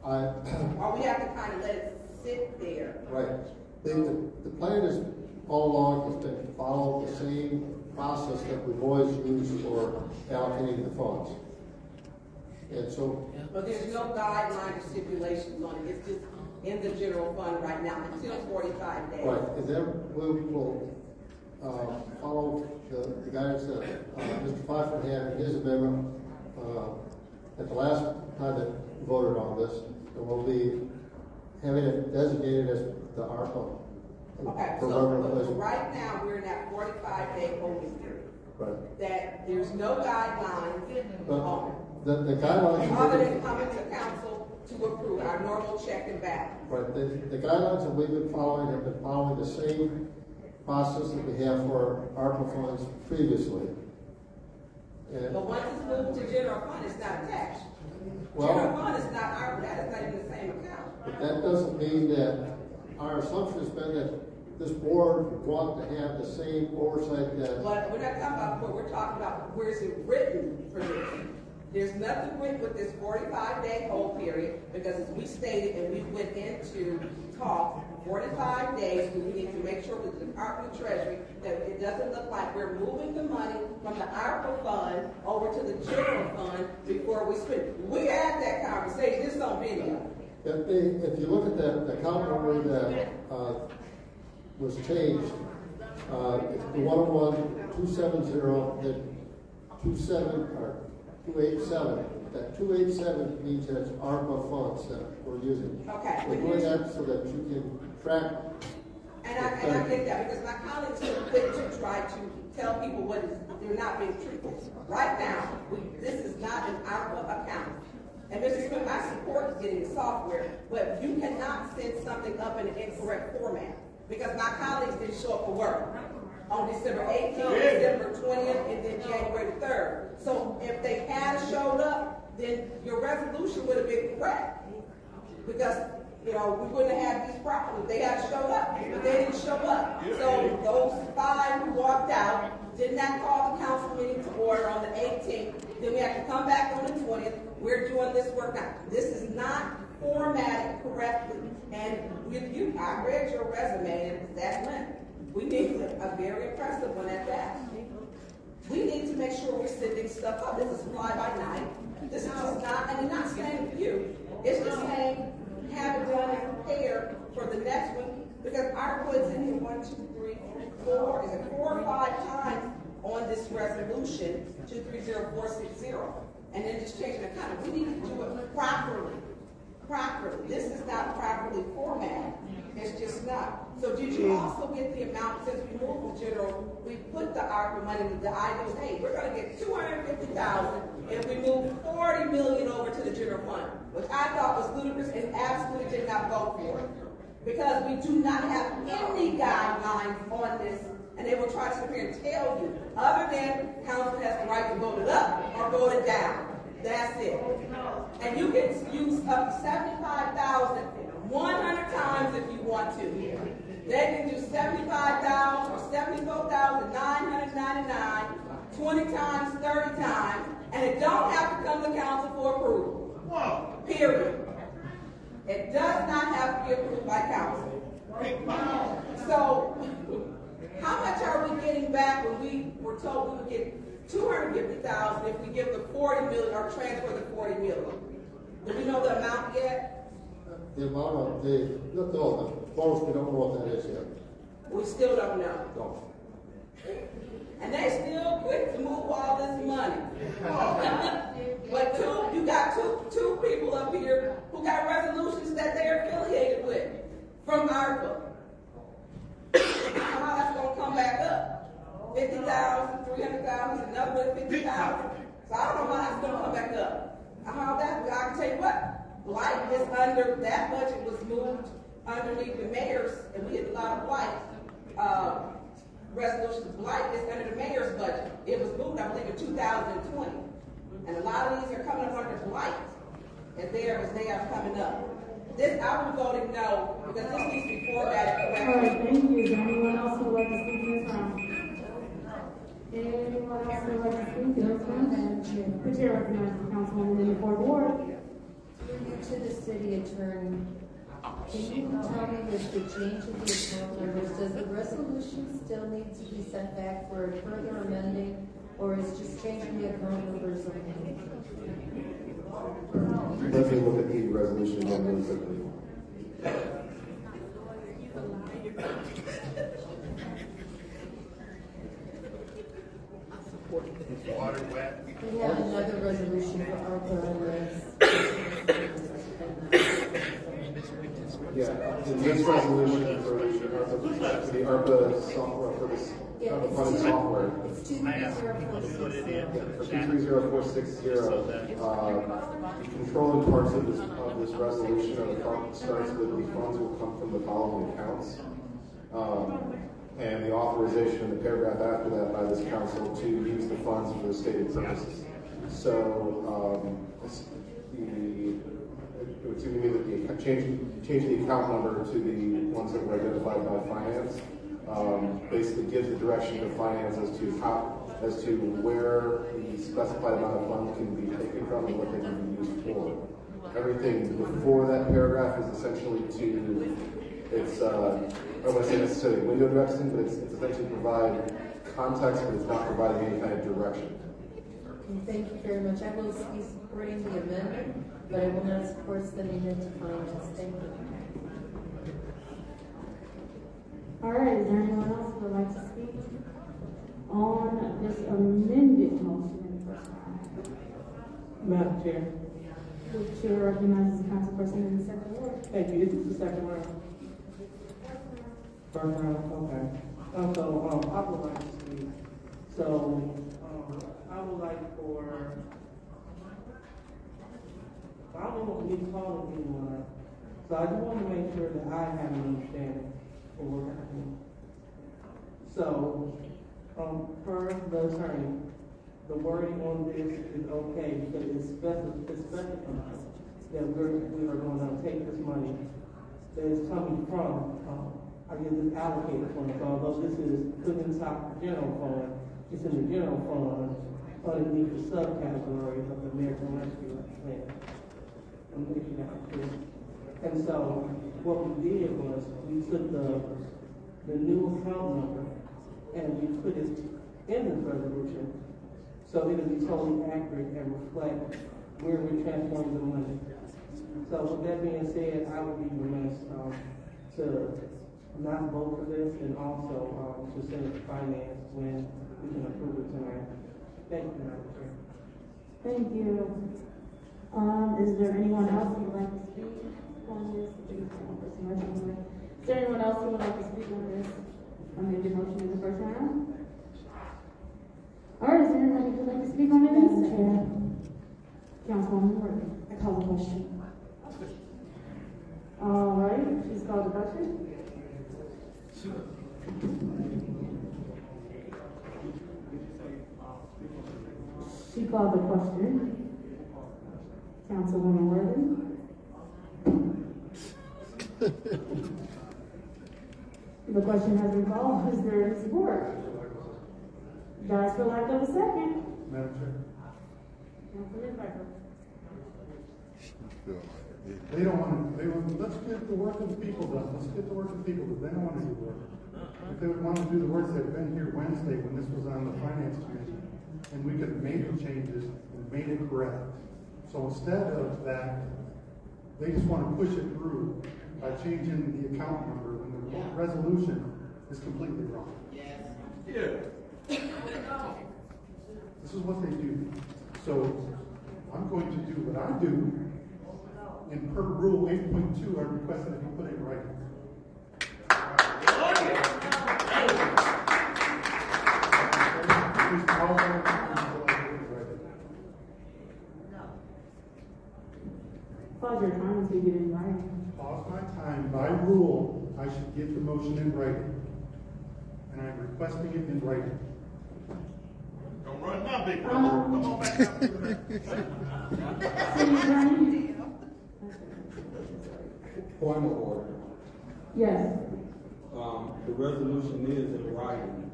Or we have to kind of let it sit there. Right. The plan is all along has been follow the same process that we've always used for allocating the funds. And so. But there's no guideline or stipulations on it. It's just in the general fund right now until 45 days. Right. And then we will follow the guidance that Mr. Pfeiffer had in his amendment at the last time that we voted on this. And we'll be having it designated as the ARPA. Okay, so right now we're in that 45-day holding period. Right. That there's no guidelines on it. The guidelines. Other than coming to council to approve our normal check and balance. Right. The guidelines that we've been following have been following the same process that we have for ARPA funds previously. And but once it's moved to general fund, it's not attached. Well, general fund is not ARPA. That is not in the same account. But that doesn't mean that our assumption has been that this board would want to have the same oversight that. But we're not talking about what we're talking about. Where is it written for this? There's nothing written with this 45-day hold period because as we stated and we went into talk, 45 days, we need to make sure with the Department of Treasury that it doesn't look like we're moving the money from the ARPA fund over to the general fund before we spend. We had that conversation. This is on video. If you look at the account number that was changed, the 101-270, the 287. That 287 means that it's ARPA funds that we're using. Okay. We're doing that so that you can track. And I get that because my colleagues are quick to try to tell people what is, they're not being truthful. Right now, this is not an ARPA account. And Mr. Smith, I support getting the software, but you cannot send something up in an incorrect format because my colleagues didn't show up for work on December 18th, December 20th, and then January 3rd. So if they had showed up, then your resolution would have been correct because, you know, we wouldn't have had these problems. They had showed up, but they didn't show up. So those 5 who walked out did not call the council meeting to order on the 18th. Then we have to come back on the 20th. We're doing this work now. This is not formatted correctly. And with you, I read your resume and it's that length. We need a very impressive one at that. We need to make sure we're sending stuff up. This is fly by night. This is just not, and it's not saying you. It's just saying have it done and prepared for the next one because our wood's in here 1, 2, 3, 4. Is it 4 or 5 times on this resolution 230460, and then just change the account. We need to do it properly. This is not properly formatted. It's just not. So did you also get the amount, since we moved to general, we put the ARPA money into the IDOs, hey, we're going to get $250,000 and we moved $40 million over to the general fund, which I thought was ludicrous and absolutely did not vote for it. Because we do not have any guidelines on this, and they will try to sit here and tell you, other than council has the right to vote it up or vote it down. That's it. And you can use up to $75,000 100 times if you want to. They can do $75,000 or $74,999 20 times, 30 times, and it don't have to come to council for approval. Period. It does not have to be approved by council. So, how much are we getting back when we were told we would get $250,000 if we give the $40 million or transfer the $40 million? Do we know the amount yet? The amount of the bonus, we don't know what that is yet. We still don't know. No. And they still quick to move all this money. But you got two people up here who got resolutions that they're affiliated with from ARPA. How that's going to come back up? 50,000, 300,000, another 50,000. So I don't know how that's going to come back up. How that? I can tell you what. Blight is under, that budget was moved underneath the mayor's, and we had a lot of blight resolutions. Blight is under the mayor's budget. It was moved, I believe, in 2020. And a lot of these are coming up under blight as they are coming up. This, I would vote no, because this needs to be formatted correctly. All right, thank you. Is there anyone else who would like to speak to this round? Anyone else who would like to speak to this round? The chair recognizes the councilwoman in the fourth ward. Through you to the city attorney, can you tell me with the change of the account numbers, does the resolution still need to be sent back for a further amending, or is just changing the account numbers okay? Let me look at the resolution again really quickly. We have another resolution for ARPA on this. Yeah, in this resolution for the ARPA software, for this funded software. It's 230460. For 230460, the controlling parts of this resolution starts with the funds will come from the following accounts. And the authorization in the paragraph after that by this council to use the funds for the stated purposes. So it would seem to me that the change the account number to the ones that were identified by finance basically gives the direction to finance as to where the specified amount of funds can be taken from and what they can be used for. Everything before that paragraph is essentially I don't want to say necessarily window dressing, but it's essentially provide context, but it's not providing any kind of direction. Thank you very much. I will be supporting the amendment, but I will not support sending it to finance. Thank you. All right, is there anyone else who would like to speak on this amended motion in the first round? Madam Chair. The chair recognizes the councilperson in the second ward. Thank you. This is the second round. First round, okay. So I would like to speak. So I would like for, I don't know what we call anyone. So I just want to make sure that I have an understanding of what's happening. So per the attorney, the wording on this is okay because it's specified that we are going to take this money that is coming from I guess it's allocated fund. So although this is put inside the general fund, it's in the general fund underneath the subcategory of the American Rescue Plan. I'm making that clear. And so what we did was we took the new account number and we put it in this resolution so it'll be totally accurate and reflect where we're transferring the money. So with that being said, I would be remiss to not vote for this and also to send it to finance when we can approve it tonight. Thank you, Madam Chair. Thank you. Is there anyone else who would like to speak on this? Is there anyone else who would like to speak on this amended motion in the first round? All right, is there anyone who would like to speak on it? Madam Chair. Councilwoman Worthy. I call the question. All right, she's called the question. She called the question. Councilwoman Worthy. The question has been called. Is there any support? Dies for lack of a second. Madam Chair. Councilman Becker. Let's get the work of the people done. Let's get the work of the people, but they don't want to do the work. If they would want to do the work, they've been here Wednesday when this was on the finance committee, and we could have made the changes and made it correct. So instead of that, they just want to push it through by changing the account number when the resolution is completely wrong. Yeah. This is what they do. So I'm going to do what I do. And per rule 8.2, I request that you put it right. Pause your time until you get it right. Pause my time. By rule, I should get the motion in writing. And I'm requesting it in writing. Don't run now, big brother. Come on back out. City Attorney? Point of order. Yes. The resolution is in writing.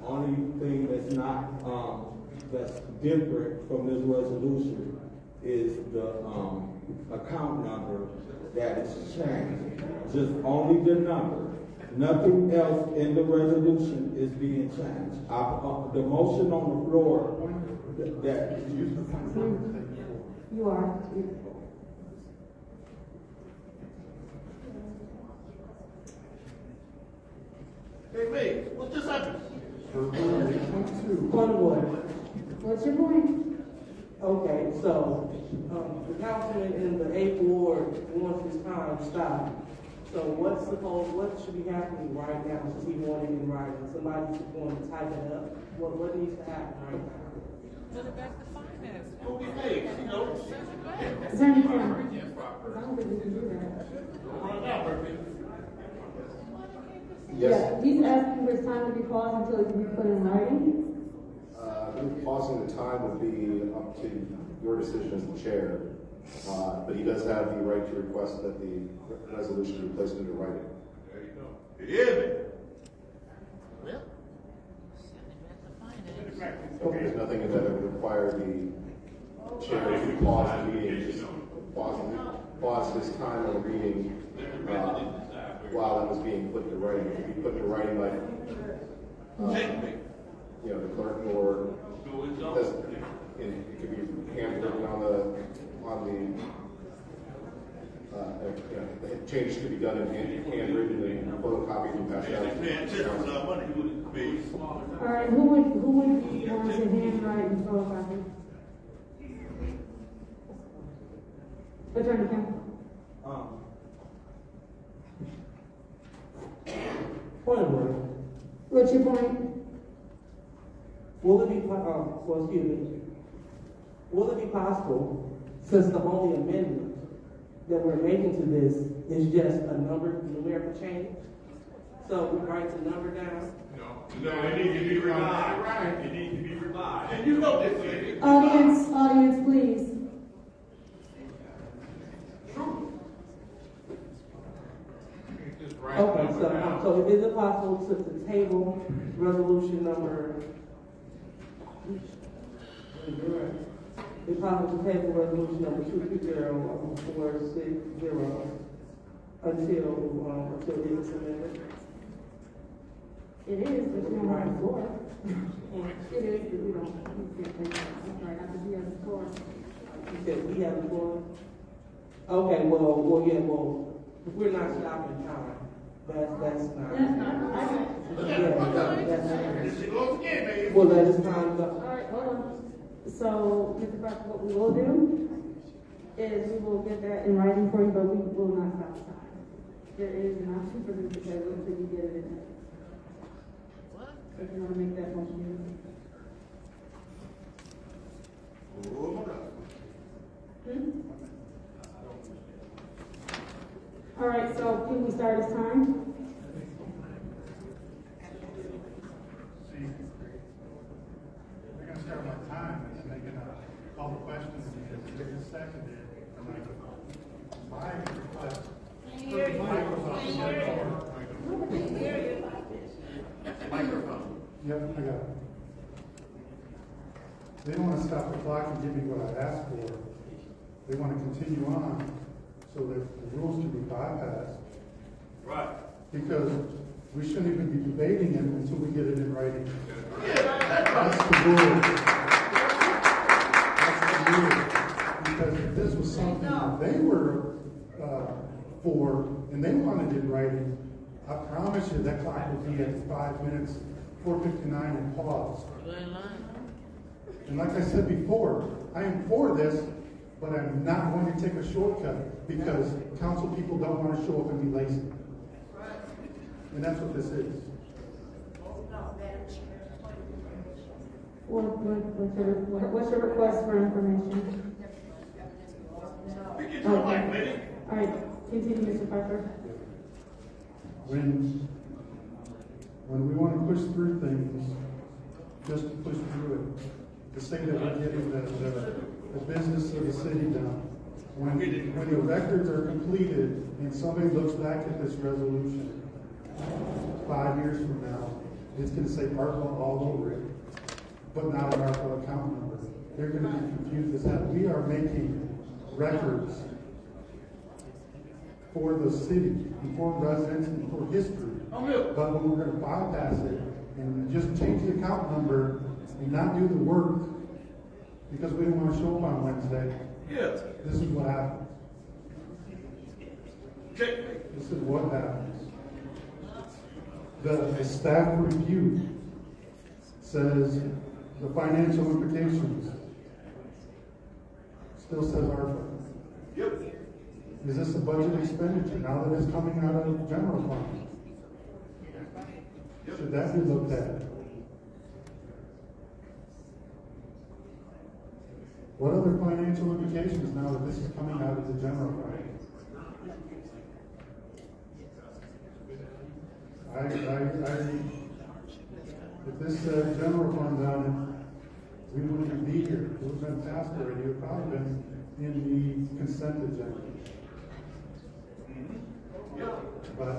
The only thing that's not, that's different from this resolution is the account number that is changed. Just only the number. Nothing else in the resolution is being changed. The motion on the floor that you are. Hey, May, what just happened? Point of order. What's your point? Okay, so, the councilman in the 8th Ward wants his time stopped. So what should be happening right now since he wanted it in writing? Somebody's going to type it up? What needs to happen right now? Put it back to finance. Who get paid? You know? Is there anything? I don't think we can do that. Yes. Yeah, he's asking for his time to be paused until it can be put in writing. Pausing the time would be up to your decision as the chair, but he does have the right to request that the resolution be placed into writing. There you go. It is. Well, There's nothing that would require the chair to pause the meeting, just pause his time on the meeting while that was being put into writing. It could be put into writing by the clerk, or it could be handwritten the changes could be done in handwritten and photocopied and passed out. All right, who would want to handwrite and photocopy? Attorney Kim. Point of order. What's your point? Will it be possible, since the only amendment that we're making to this is just a numerical change? So we write the number down? No, it needs to be revised. It needs to be revised. And you know this, lady. Audience, please. Okay, so is it possible to table resolution number? It's possible to table resolution number 220-460 until it is amended? It is, but you don't have the floor. It is, but we can't take that. I'm sorry, not that he has the floor. You said we have the floor? Okay, if we're not stopping time, that's not. Well, that is time. All right, hold on. So, Mr. Proctor, what we will do is we will get that in writing for you, but we will not stop the time. There is an option for them to table until you get it in there. If you want to make that motion. All right, so can we start this time? We're going to start my time, and they're going to call the questions, and they're going to second it. My request. Microphone. Yep, I got it. They don't want to stop the clock and give me what I asked for. They want to continue on so that the rules can be bypassed. Right. Because we shouldn't even be debating it until we get it in writing. That's the rule. That's the rule. Because if this was something that they were for and they wanted it in writing, I promise you that clock would be at 5 minutes, 4:59 and pause. And like I said before, I am for this, but I'm not going to take a shortcut because council people don't want to show up and be lazy. And that's what this is. What's your request for information? Okay. All right, continue, Mr. Parker. When we want to push through things, just to push through it, to say that we're getting the business of the city done. When the records are completed and somebody looks back at this resolution 5 years from now, it's going to say ARPA all over it, but not an ARPA account number. They're going to be confused as hell. We are making records for the city, and for residents, and for history. But when we're going to bypass it and just change the account number and not do the work because we didn't want to show up on Wednesday, this is what happens. This is what happens. The staff review says the financial implications. Still says ARPA. Is this a budget expenditure now that it's coming out of general fund? Should that be looked at? What other financial implications now that this is coming out of the general fund? If this general fund on it, we wouldn't even be here. It would have been passed already. It would probably been in the consent agenda. But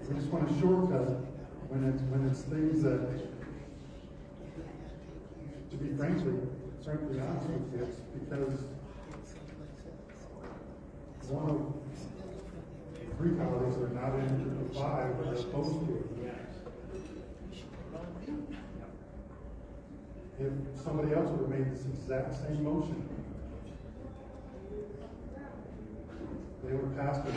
we just want a shortcut when it's things that, to be frankly honest with you, it's because one of 3 colleagues are not in a group of 5, but they're opposed to it. If somebody else would have made this exact same motion, they would have passed it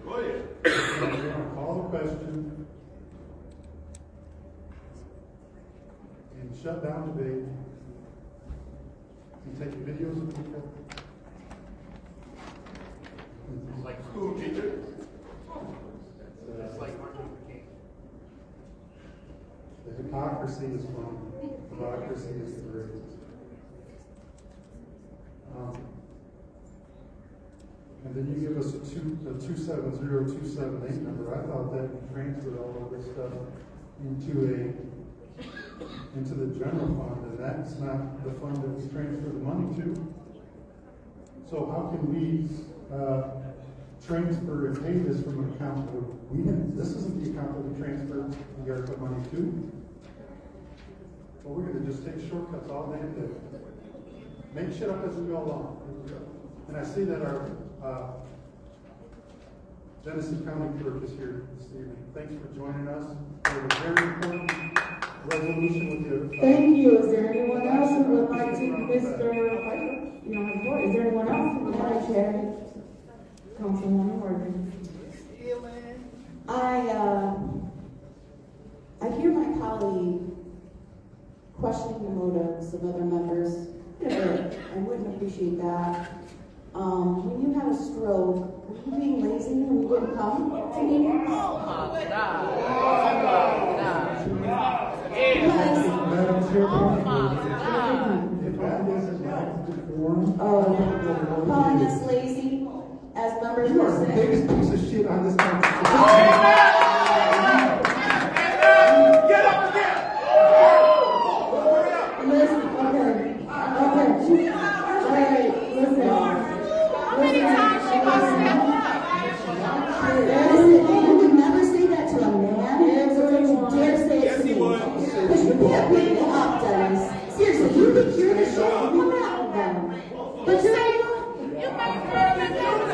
already. So we're going to call the question and shut down debate and take videos of people. Like school teachers. That's like Martin Luther King. The hypocrisy is from hypocrisy is the greatest. And then you give us a 270278 number. I thought that you transferred all of this stuff into the general fund, and that's not the fund that we transfer the money to. So how can we transfer and pay this from an account that we didn't? This isn't the account that we transferred the ARPA money to. Well, we're going to just take shortcuts all day today. Make shit up as we go along. And I see that our Genesee County Clerk is here this evening. Thanks for joining us for a very important resolution with you. Thank you. Is there anyone else who would like to, Mr. Piper? You don't have the floor. Is there anyone else who would like to share? Councilwoman Morgan. I hear my colleague questioning the motives of other members. I wouldn't appreciate that. When you had a stroke, were you being lazy when you wouldn't come to meetings? Oh my God. Oh my God. Calling us lazy as members You of are the the biggest piece of shit on this country. Get up again. Listen, okay. All right, listen. You would never say that to a man. So don't you dare say it to me. Because you can't beat me up, Dennis. Seriously, you think you're the shit? Come out with them. But you're not.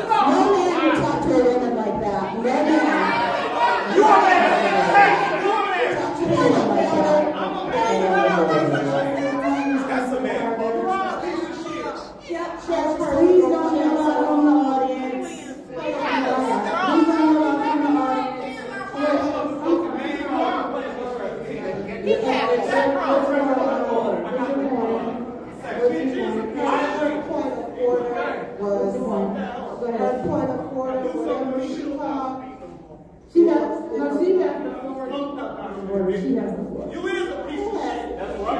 No man would talk to a woman like that. No man. You're a man. Talk to a woman like that. That's a man. Yep, please don't yell out from the audience. Please don't yell out from the audience. Point of order, whatever she called. She has the floor. She has the floor. You is a piece of shit. That's right.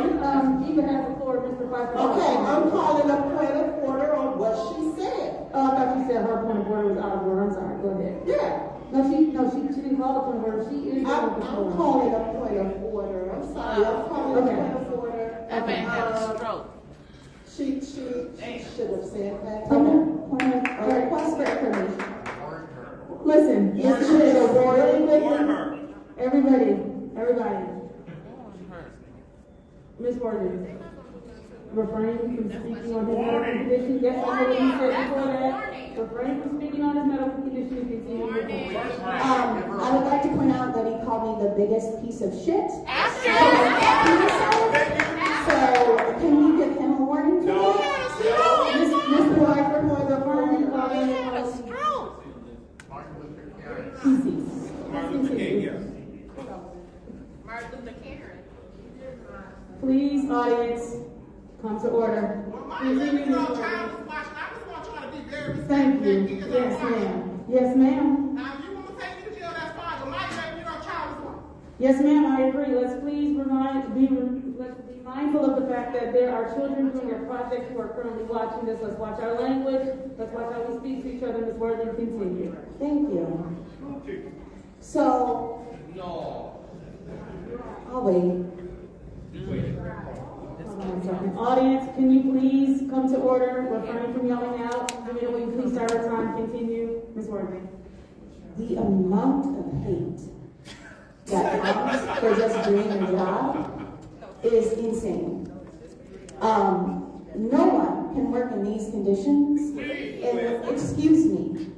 Even has the floor, Mr. Piper. Okay, I'm calling a point of order on what she said. Oh, I thought you said her point of order was out of order. I'm sorry. Go ahead. Yeah. No, she didn't call the point of order. She is I'm calling a point of order. I'm sorry. I'm calling a point of order. That man had a stroke. She should have said that. A request for information. Listen, this is a really quick. Everybody. Ms. Morgan. refrain from speaking on his medical condition. Yes, I know what you said before that. Refrain from speaking on his medical condition and continue with it. I would like to point out that he called me the biggest piece of shit. So, can we give him a warning? No. Mr. Wyford, for the warning, Martin Luther King, yes. Martin Luther King. Please, audience, come to order. Thank you. Yes, ma'am. Yes, ma'am. Now, if you want to take me to jail, that's fine, but my baby, you're a child as well. Yes, ma'am, I agree. Let's please let's be mindful of the fact that there are children doing their projects who are currently watching this. Let's watch our language. Let's watch how we speak to each other. Ms. Worthing, continue. Thank you. So, No. I'll wait. Audience, can you please come to order? Refrain from yelling out. Jamila, will you please start our time? Continue. Ms. Worthing. The amount of hate that comes for just doing their job is insane. No one can work in these conditions. And excuse me.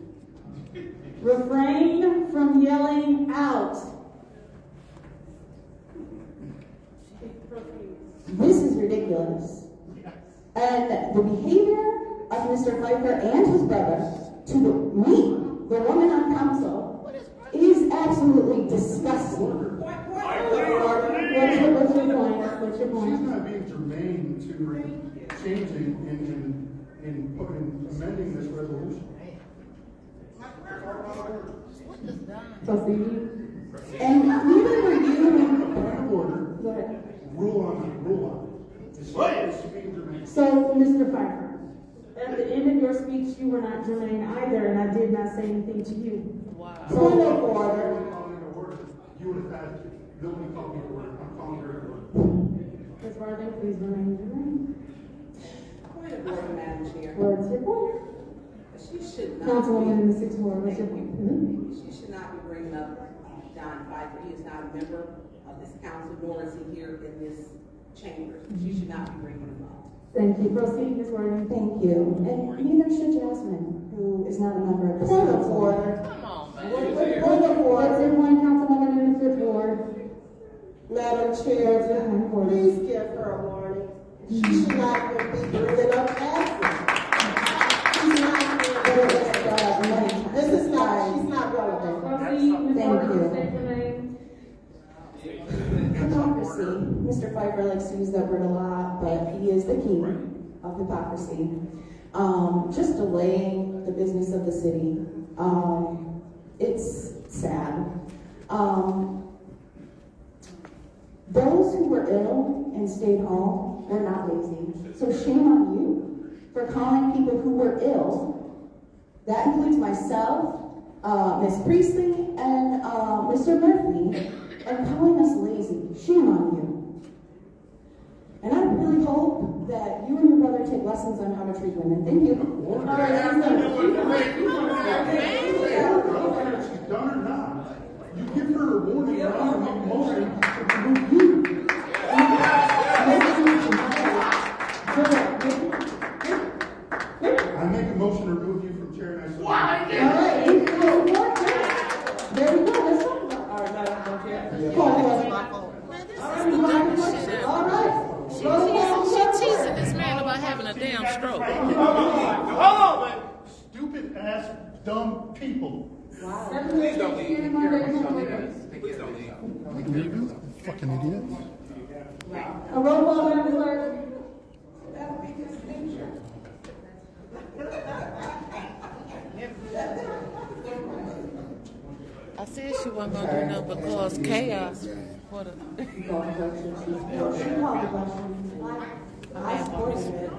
Refrain from yelling out. This is ridiculous. And the behavior of Mr. Pfeiffer and his brother to me, the woman on council, is absolutely disgusting. What's your point? What's your point? She's not being germane to changing and amending this resolution. Proceed. And even for you, Go ahead. Rule on it. Is she being germane? So, Mr. Pfeiffer, at the end of your speech, you were not germane either, and I did not say anything to you. Wow. Point of order. You would have had to. Nobody called me to order. I'm calling her to order. Ms. Worthing, please remain germane. Point of order, Madam Chair. What's your point? She should not. Councilwoman in the sixth ward, what's your point? She should not be bringing up John Pfeiffer. He is not a member of this council, nor is he here in this chamber. She should not be bringing him up. Thank you. Proceed, Ms. Worthing. Thank you. And neither should Jasmine, who is not a member of this Point of council. order. Come on, man. Point of What's order. your point, Councilwoman in the fifth ward? Madam Chair, please give her a warning. She should not even be bringing up Ashley. She's not she's not relevant. Proceed, Ms. Thank Worthing, you. state your name. Hypocrisy. Mr. Pfeiffer likes to use that word a lot, but he is the king of hypocrisy. Just delaying the business of the city. It's sad. Those who were ill and stayed home were not lazy. So shame on you for calling people who were ill. That includes myself, Ms. Priestley, and Mr. Murphy, and calling us lazy. Shame on you. And I really hope that you and your brother take lessons on how to treat women. Thank you. She's done or not. You give her a warning, and I'm going to make a motion to remove you. I make a motion to remove you from chair next week. Why? There we go. Let's talk about it. All right, Madam Chair. All right. She teasing this man about having a damn stroke. Hold on, man. Stupid ass, dumb people. Wow. Please don't leave. Please don't leave. Fucking idiot. A roll call, Madam Clerk. I said she wasn't going to do nothing but cause chaos for the... She called the question. I supported it.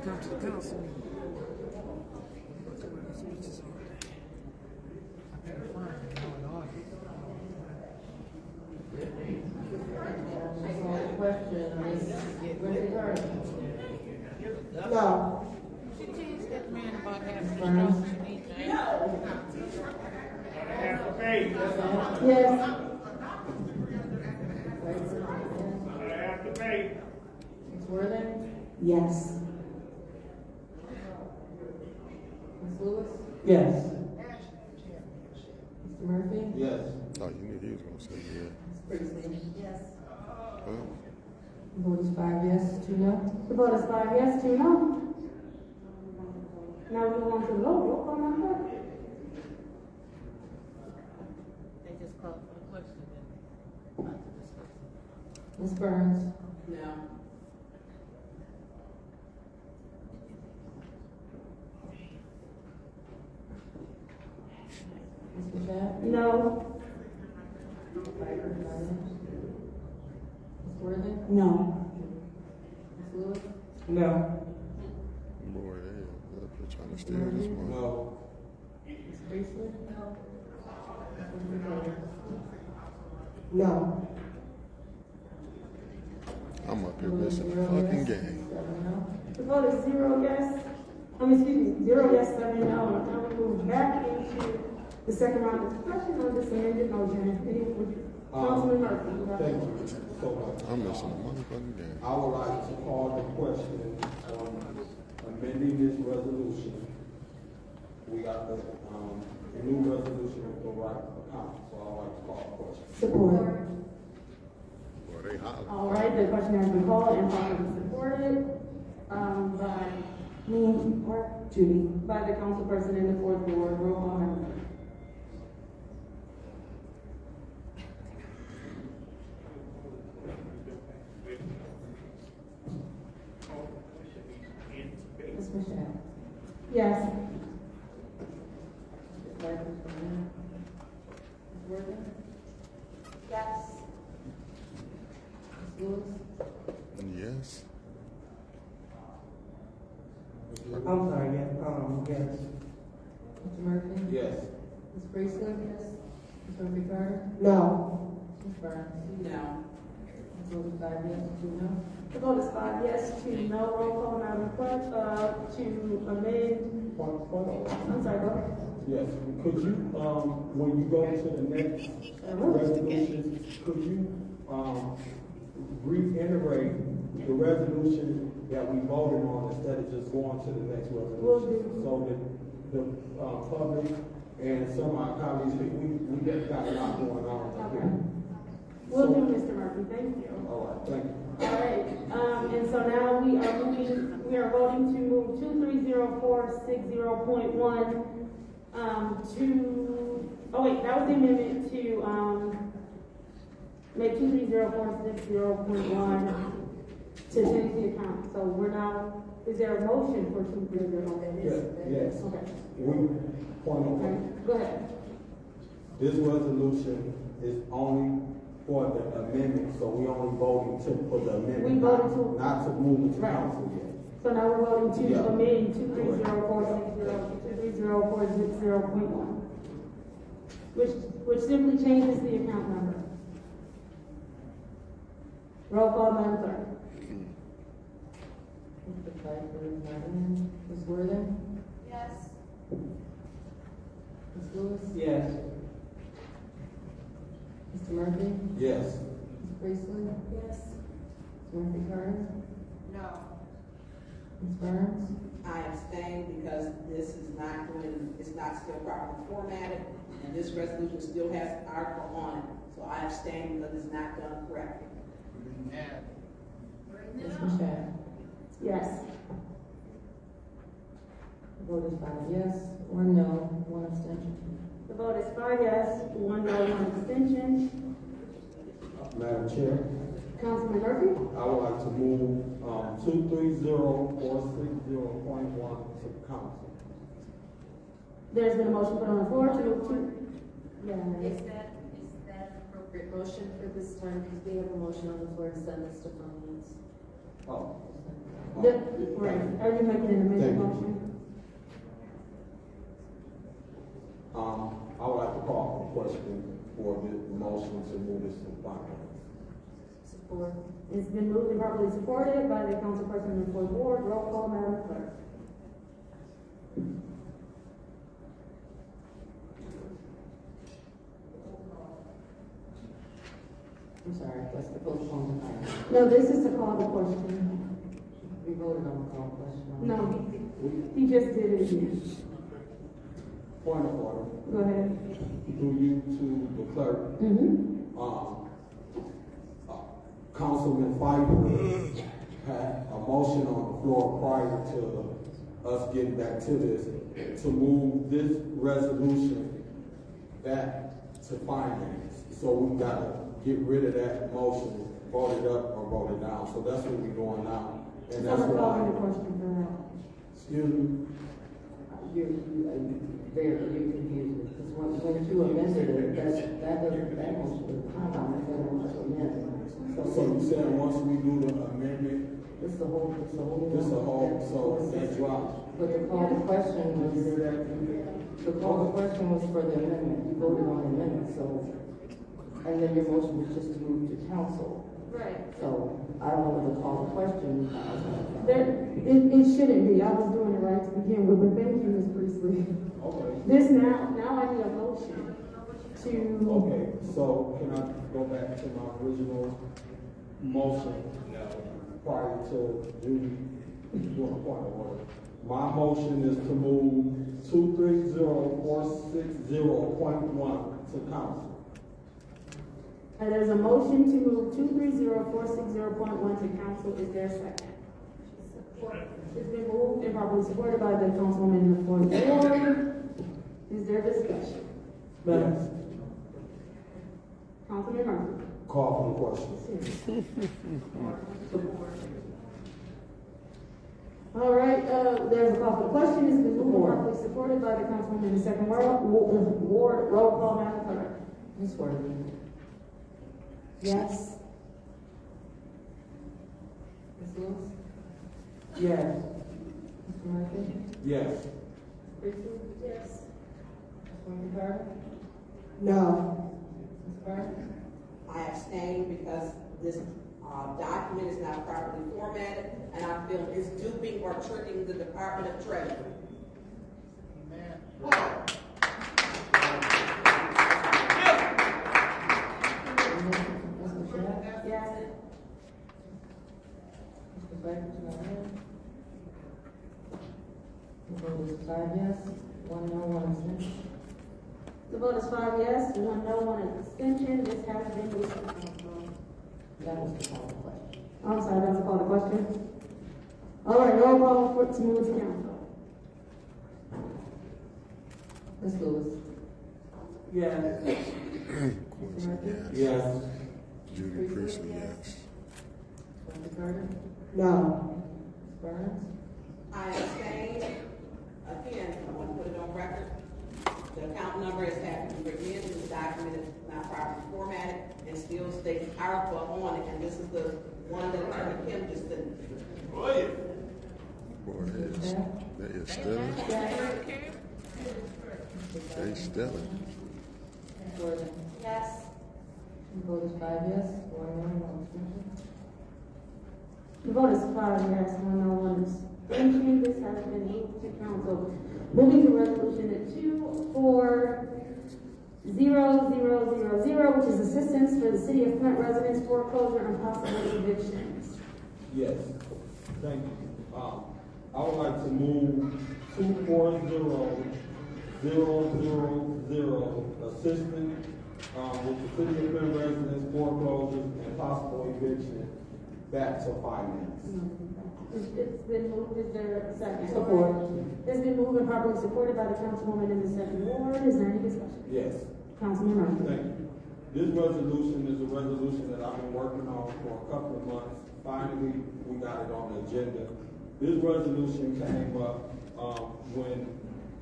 Come to the council. No. She teased that man about having a stroke. Yes. I have to pay. Ms. Worthing. Yes. Ms. Lewis? Yes. Mr. Murphy? Yes. Oh, you knew he was gonna say yeah. Ms. Priestley? Yes. Well, The vote is 5 yes, 2 no. The vote is 5 yes, 2 no. Now we move on to the vote. Roll call, Madam Clerk. they just called for the question and not to discuss it. Ms. Burns? No. Ms. Michelle? No. Ms. Worthing? No. Ms. Lewis? No. boy, they're trying to steal this money. No. Ms. Priestley? No. No. I'm up here missing the fucking game. The vote is 0 yes. 0 yes, 7 no. Now we move back into the second round of discussion on this amended motion. Councilman Murphy. You have Thank the you so much. I'm missing the motherfucking game. I would like to call the question on amending this resolution. We got the new resolution with the right account, so I'd like to call the question. Support. Boy, they holler. All right, the question has been called and properly supported by Me or Judy? by the councilperson in the fourth ward. Roll call, Madam Clerk. Ms. Michelle? Yes. Ms. Worthing? Yes. Ms. Lewis? Yes. I'm sorry, yes, yes. Mr. Murphy? Yes. Ms. Priestley? Yes. Ms. Murphy Carter? No. Ms. Burns? No. The vote is 5 yes, 2 no. The vote is 5 yes, 2 no. Roll call, Madam Clerk, to amend. I'm sorry, go ahead. Yes, could you, when you go to the next resolution, could you, reiterate the resolution that we voted on instead of just going to the next resolution? So that the, public and some of our colleagues, we got a lot going on here. Will do, Mr. Murphy, thank you. All right, thank you. All right, and so now we are voting to move 230460.1 that was the amendment to make 230460.1 to change the account. So we're now, is there a motion for 2304? Yes. Okay. Point of order. Go ahead. This resolution is only for the amendment, so we only voting for the amendment. We voted to- not to move it to Right. council yet. So now we're voting to Yeah. amend 230460.1, which simply changes the account number. Roll call, Madam Clerk. Mr. Piper is not in. Ms. Worthing? Yes. Ms. Lewis? Yes. Mr. Murphy? Yes. Ms. Priestley? Yes. Ms. Murphy Carter? No. Ms. Burns? I abstain because this is not it's not still properly formatted, and this resolution still has an article on it. So I abstain because it's not done correctly. Ms. Michelle? Yes. The vote is 5 yes, 1 no, 1 abstention. The vote is 5 yes, 1 no, 1 abstention. Madam Chair, Councilman Murphy? I would like to move 230460.1 to council. There's been a motion put on the floor to move to. Is that appropriate motion for this time? Because we have a motion on the floor to send this to finance. Oh. Right. Are you making an amended Thank you. motion? I would like to call for a question for the motion to move this to finance. Support. It's been moved and properly supported by the councilperson in the fourth ward. Roll call, Madam Clerk. I'm sorry, that's the postponed. No, this is to call the question. We voted on the call question. No, he just did it again. Point of order. Go ahead. Through you to the clerk. Councilman Pfeiffer had a motion on the floor prior to us getting back to this, to move this resolution back to finance. So we gotta get rid of that motion, vote it up or vote it down. So that's what we're doing now. And that's why. Excuse me? You're confused, because when you amended it, that motion was kind of amended. So you saying once we do the amendment, It's the whole. so that drops. But the call to question was for the amendment. You voted on the amendment, so, and then your motion was just to move to council. Right. So I don't know what the call to question. It shouldn't be. I was doing it right to begin with, but thank you, Ms. Priestley. Okay. This now I need a motion to. Okay, so can I go back to my original motion prior to Judy doing a point of order? My motion is to move 230460.1 to council. And there's a motion to move 230460.1 to council. Is there a second? It's been moved and properly supported by the councilwoman in the floor. Is there discussion? Yes. Councilman Murphy. Call for the question. All right, there's a call for the question. It's been moved and properly supported by the councilwoman in the second ward. Roll call, Madam Clerk. Ms. Worthy. Yes. Ms. Lewis? Yes. Mr. Murphy? Yes. Priestley? Yes. Ms. Carter? No. Ms. Carter? I abstain because this document is not properly formatted, and I feel it's duping or tricking the Department of Treasury. Amen. Yes. Mr. Black, the vote is 5 yes, 1 no, 1 abstention. The vote is 5 yes, 1 no, 1 abstention. This has been moved to council. That was the call to question. I'm sorry, that's a call to question. All right, roll call for to move to council. Ms. Lewis? Yes. Quincy, yes. Yes. Judy Priestley, yes. Mr. Carter? No. Ms. Burns? I abstain. Again, I want to put it on record. The account number is having to be written in, the document is not properly formatted, and still states ARPA on it, and this is the one that Attorney Kim just did. Boy, that is stealing. They stealing. Ms. Worthy? Yes. The vote is 5 yes, 1 no, 1 abstention. The vote is 5 yes, 1 no, 1 abstention. This has been moved to council. Moving to resolution 240000, which is assistance for the city of Flint residents foreclosure and possible evictions. Yes. Thank you. I would like to move 240000 assistance with the city of Flint residents foreclosures and possible eviction back to finance. It's been moved. Is there a second? Support. It's been moved and properly supported by the councilwoman in the second ward. Is there any discussion? Yes. Councilman Murphy. Thank you. This resolution is a resolution that I've been working on for a couple of months. Finally, we got it on the agenda. This resolution came up when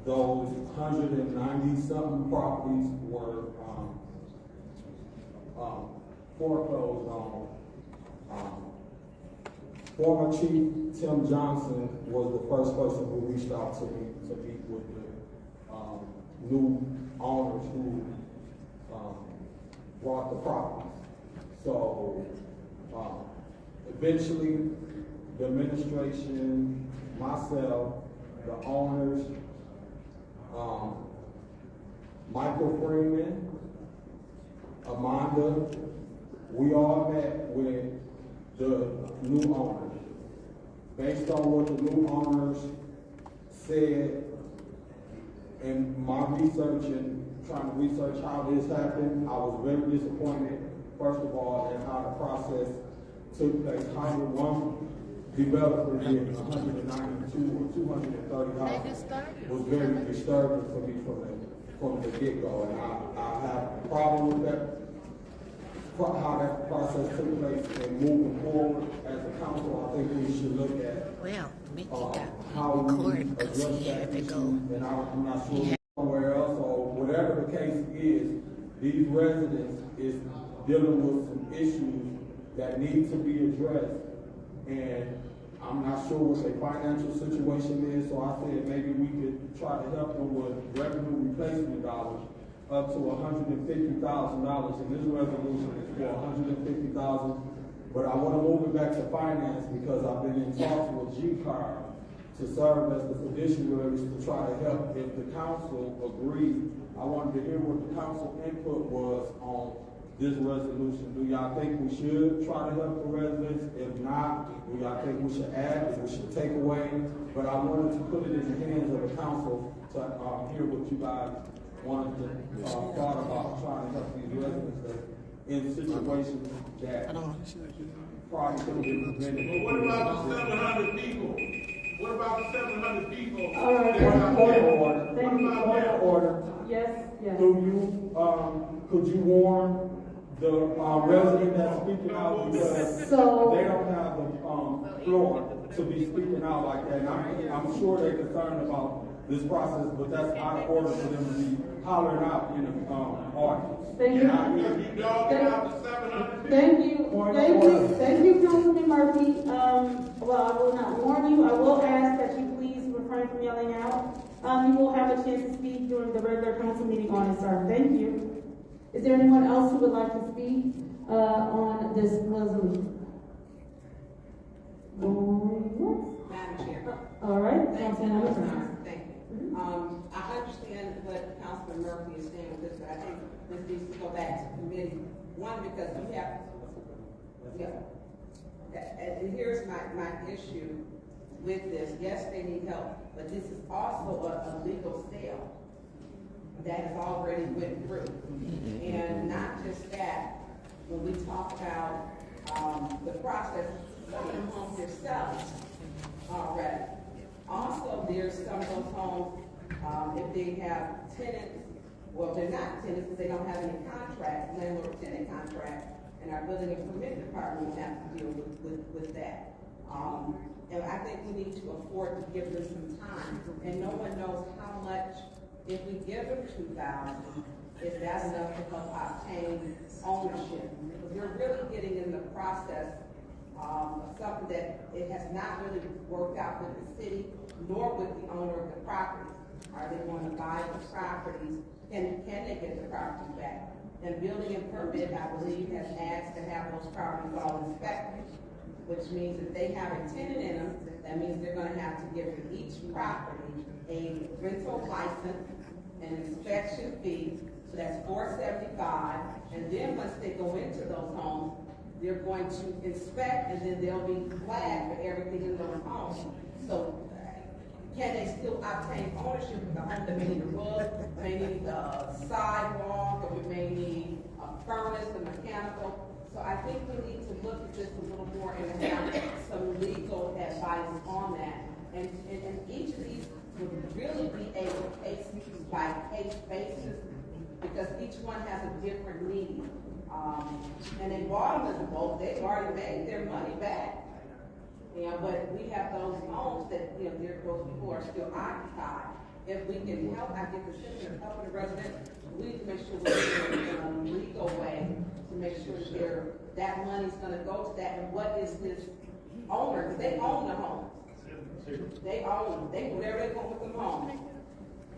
those 190-something properties were foreclosed on. Former Chief Tim Johnson was the first person who reached out to me to meet with the new owners who bought the properties. So eventually, the administration, myself, the owners, Michael Freeman, Amanda, we all met with the new owners. based on what the new owners said in my research and trying to research how this happened, I was very disappointed, first of all, in how the process took place. How did one developer get 192 or 230 houses was very disturbing for me from the get-go. And I have a problem with that, how that process took place. And moving forward as a council, I think we should look at how we address that issue. And I'm not sure somewhere else or whatever the case is, these residents is dealing with some issues that need to be addressed. And I'm not sure what their financial situation is, so I said maybe we could try to help them with revenue replacement dollars up to $150,000. And this resolution is for $150,000. But I want to move it back to finance because I've been in talks with G-Card to serve as the fiduciaries to try to help. If the council agreed, I wanted to hear what the council input was on this resolution. Do y'all think we should try to help the residents? If not, do y'all think we should add, if we should take away? But I wanted to put it in the hands of the council to hear what you guys wanted to thought about trying to help these residents that in situations that probably could have been prevented. But what about the 700 people? What about the 700 people? All right, Order. Yes, yes. Could you warn the resident that's speaking out because they don't have the floor to be speaking out like that? And I'm sure they're concerned about this process, but that's out of order for them to be hollering out in the audience. Thank you. Thank you, Councilman Murphy. Well, I will not warn you. I will ask that you please refrain from yelling out. You will have a chance to speak during the regular council meeting on it, sir. Thank you. Is there anyone else who would like to speak on this resolution? Madam Chair. All right. Thank you. I understand what Councilman Murphy is saying with this, but I think this needs to go back to committee. One, because we have, and here's my issue with this. Yes, they need help, but this is also a legal sale that has already went through. And not just that, when we talk about the process of the homes themselves already. Also, there's some of those homes, if they have tenants, well, they're not tenants because they don't have any contract, landlord-tenant contract, and our building and permit department will have to deal with that. And I think we need to afford to give them some time. And no one knows how much, if we give them $2,000, is that enough to help obtain ownership? Because we're really getting in the process of something that it has not really worked out with the city, nor with the owner of the properties. Are they going to buy the properties? Can they get the properties back? And building and permit, I believe, has asked to have those properties all inspected, which means if they have a tenant in them, that means they're going to have to give each property a rental license, an inspection fee, so that's $475, and then once they go into those homes, they're going to inspect, and then they'll be flagged for everything in those homes. So can they still obtain ownership of the home? They may need a roof, may need a sidewalk, or we may need a furnace, a mechanical. So I think we need to look at this a little more and have some legal advice on that. And each of these would really be a case-by-case basis, because each one has a different need. And they bought them as a bulk. They've already made their money back. But we have those homes that, those people are still occupied. If we can help, I get the sense of helping the residents, we need to make sure we're doing it in a legal way to make sure that money's going to go to that. And what is this owner? Because they own the homes. They own them. They do whatever they want with the homes.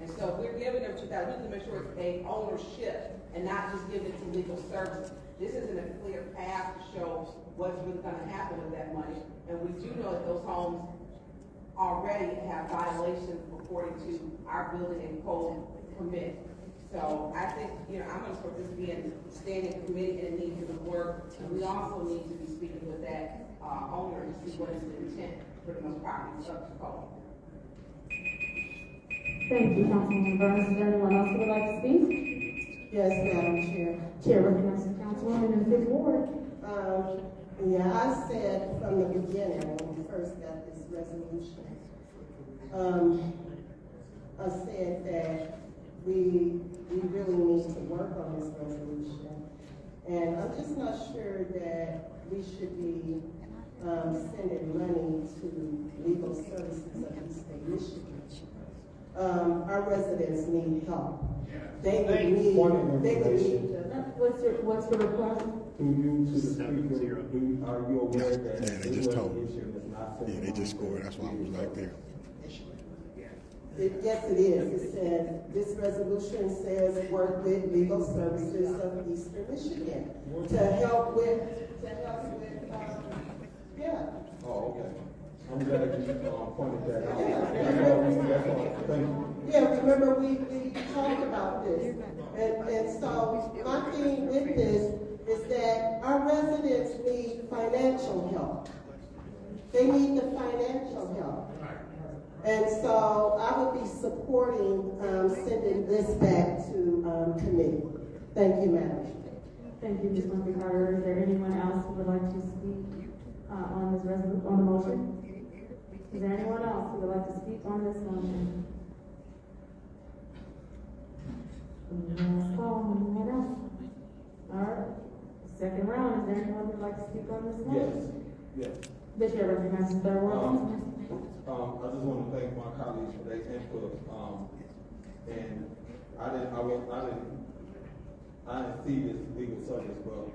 And so if we're giving them $2,000, we need to make sure it's a ownership and not just giving it to legal services. This isn't a clear path to show what's really going to happen with that money. And we do know that those homes already have violations according to our building and code permit. So I think, I'm going to put this being standing committee and it needs to work. And we also need to be speaking with that owner to see what is the intent. pretty much property structure code. Thank you, Councilwoman Burns. Is there anyone else who would like to speak? Yes, Madam Chair. Chair recognizes Councilwoman in the 5th Ward. Yeah, I said from the beginning when we first got this resolution, I said that we really need to work on this resolution. And I'm just not sure that we should be sending money to legal services of Eastern Michigan. Our residents need help. They would need What's your request? Through you to the speaker, are you aware that they just told. Yeah, they just scored. That's why I was right there. Yes, it is. It says, this resolution says work with legal services of Eastern Michigan to help with, yeah. Oh, okay. I'm glad you pointed that out. Thank you. Yeah, remember we talked about this. And so my thing with this is that our residents need financial help. They need the financial help. And so I would be supporting sending this back to committee. Thank you, Madam. Thank you, Ms. Murphy Carter. Is there anyone else who would like to speak on this resolution, on the motion? Is there anyone else who would like to speak on this motion? Last call, anyone else? All right. Second round, is there anyone who would like to speak on this motion? Yes. The chair recognizes third word. I just want to thank my colleagues for their input. And I didn't see this legal service, but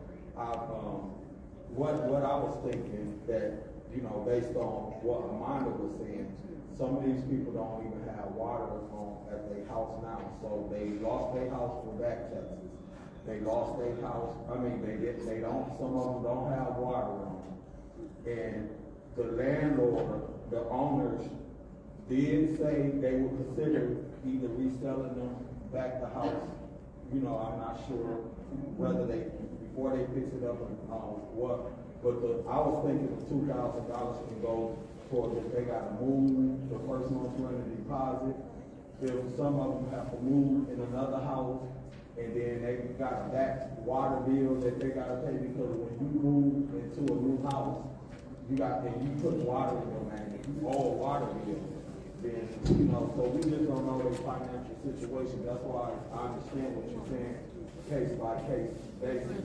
what I was thinking that, you know, based on what Amanda was saying, some of these people don't even have water at their house now. So they lost their house for back taxes. They lost their house. Some of them don't have water on them. And the landlord, the owners, did say they would consider either reselling them back the house. You know, I'm not sure whether before they fix it up or what. But I was thinking the $2,000 can go towards if they got to move, the first month's rent and deposit. If some of them have to move in another house, and then they got a back water bill that they got to pay, because when you move into a new house, you put water in your name, you owe a water bill. Then, you know, so we just don't know their financial situation. That's why I understand what you're saying, case by case basis.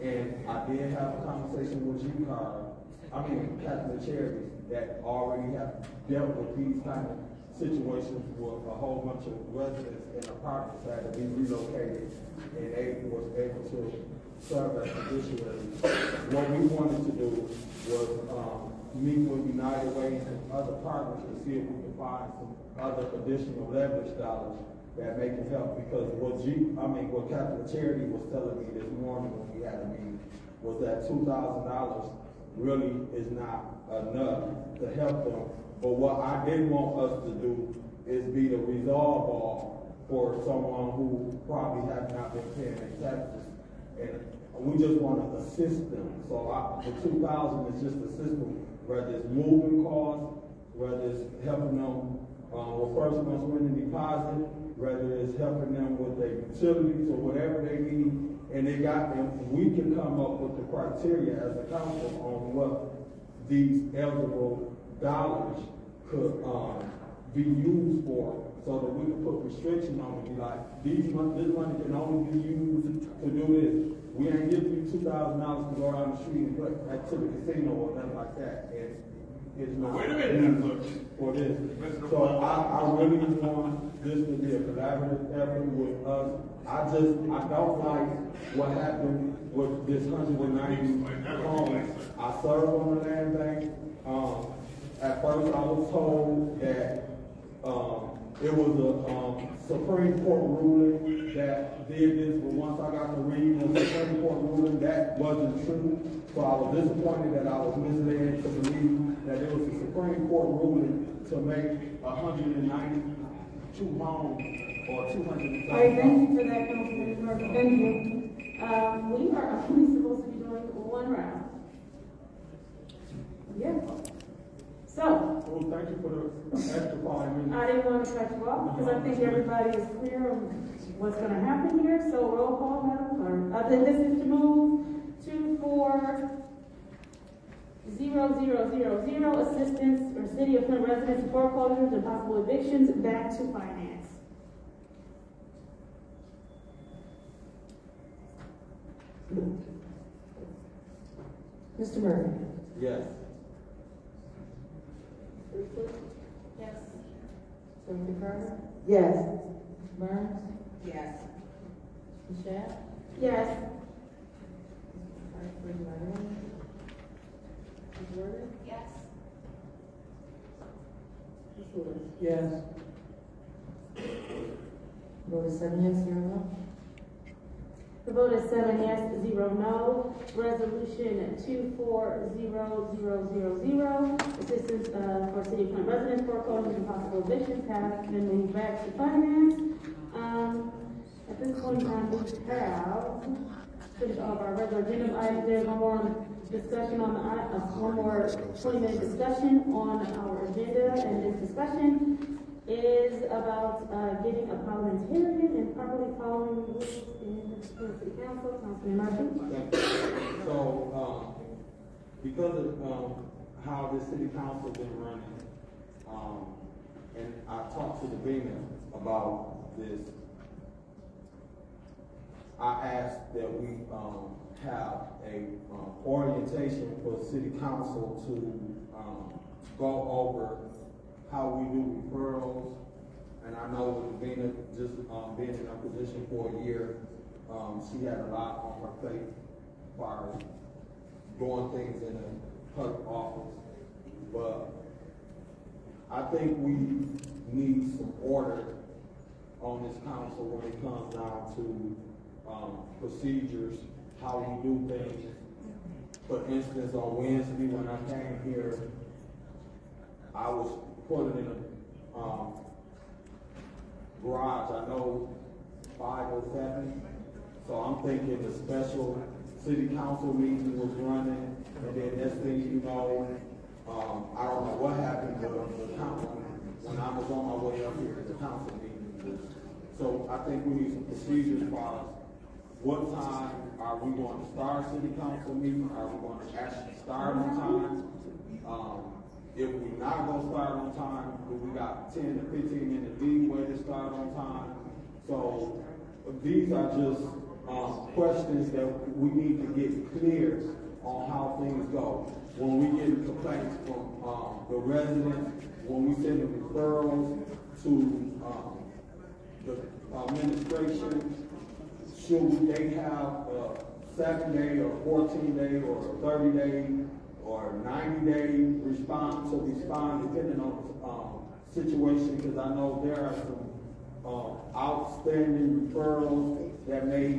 And I did have a conversation with Catholic Charities that already have dealt with these kind of situations with a whole bunch of residents in apartments that had to be relocated, and they was able to serve as fiduciary. What we wanted to do was meet with United Way and other partners to see if we could find some other additional leverage dollars that may can help, because what Catholic Charity was telling me this morning when we had a meeting was that $2,000 really is not enough to help them. But what I didn't want us to do is be the resolve all for someone who probably has not been paying their taxes, and we just want to assist them. So the $2,000 is just a system, whether it's moving costs, whether it's helping them with first month's rent and deposit, whether it's helping them with their utilities or whatever they need, and they got them. We can come up with the criteria as a council on what these eligible dollars could be used for, so that we can put restriction on it. Be like, this money can only be used to do this. We ain't giving you $2,000 to go out the street and put to the casino or nothing like that. And it's not for this. So I really want this to be a collaborative effort with us. I don't like what happened with this 190 homes. I serve on the land bank. At first I was told that it was a Supreme Court ruling that did this, but once I got to read the Supreme Court ruling, that wasn't true. So I was disappointed that I was misled to believe that it was a Supreme Court ruling to make 192 homes or 200. All right, thank you for that, Councilman Murphy. Thank you. We are only supposed to be doing one round. Yeah. So, Well, thank you for the extra 5 minutes. I didn't want to cut you off because I think everybody is clear on what's going to happen here. So roll call, Madam Clerk. This is to move 240000 assistance or City of Flint residents foreclosures and possible evictions back to finance. Mr. Murray? Yes. Yes. Senator Carter? Yes. Mr. Burns? Yes. Michelle? Yes. Ms. Warden? Yes. Ms. Lewis? Yes. Vote is 7 yes, 0 no. The vote is 7 yes, 0 no. Resolution 240000, assistance for City of Flint residents, foreclosures and possible evictions have been moved back to finance. At this point in time, we have finished all of our regular agenda items. There's one more discussion on the one more 20-minute discussion on our agenda, and this discussion is about getting a parliamentarian and properly following rules in the City Council. Councilman Murphy. So, because of how the City Council has been running, and I talked to the Vina about this, I asked that we have a orientation for City Council to go over how we do referrals. And I know with Vina just being in her position for a year, she had a lot on her plate as far as doing things in the public office. But I think we need some order on this council when it comes down to procedures, how we do things. For instance, on Wednesday when I came here, I was put in a garage, I know 507. So I'm thinking the special city council meeting was running, and then next thing you know, I don't know what happened to the council when I was on my way up here to the council meeting. So I think we need some procedures for what time are we going to start city council meeting? Are we going to actually start on time? If we're not going to start on time, we got 10 to 15 minute leeway to start on time. So these are just questions that we need to get clear on how things go. When we get complaints from the residents, when we send the referrals to the administration, should they have a 7-day or 14-day or 30-day or 90-day response to respond depending on the situation? Because I know there are some outstanding referrals that may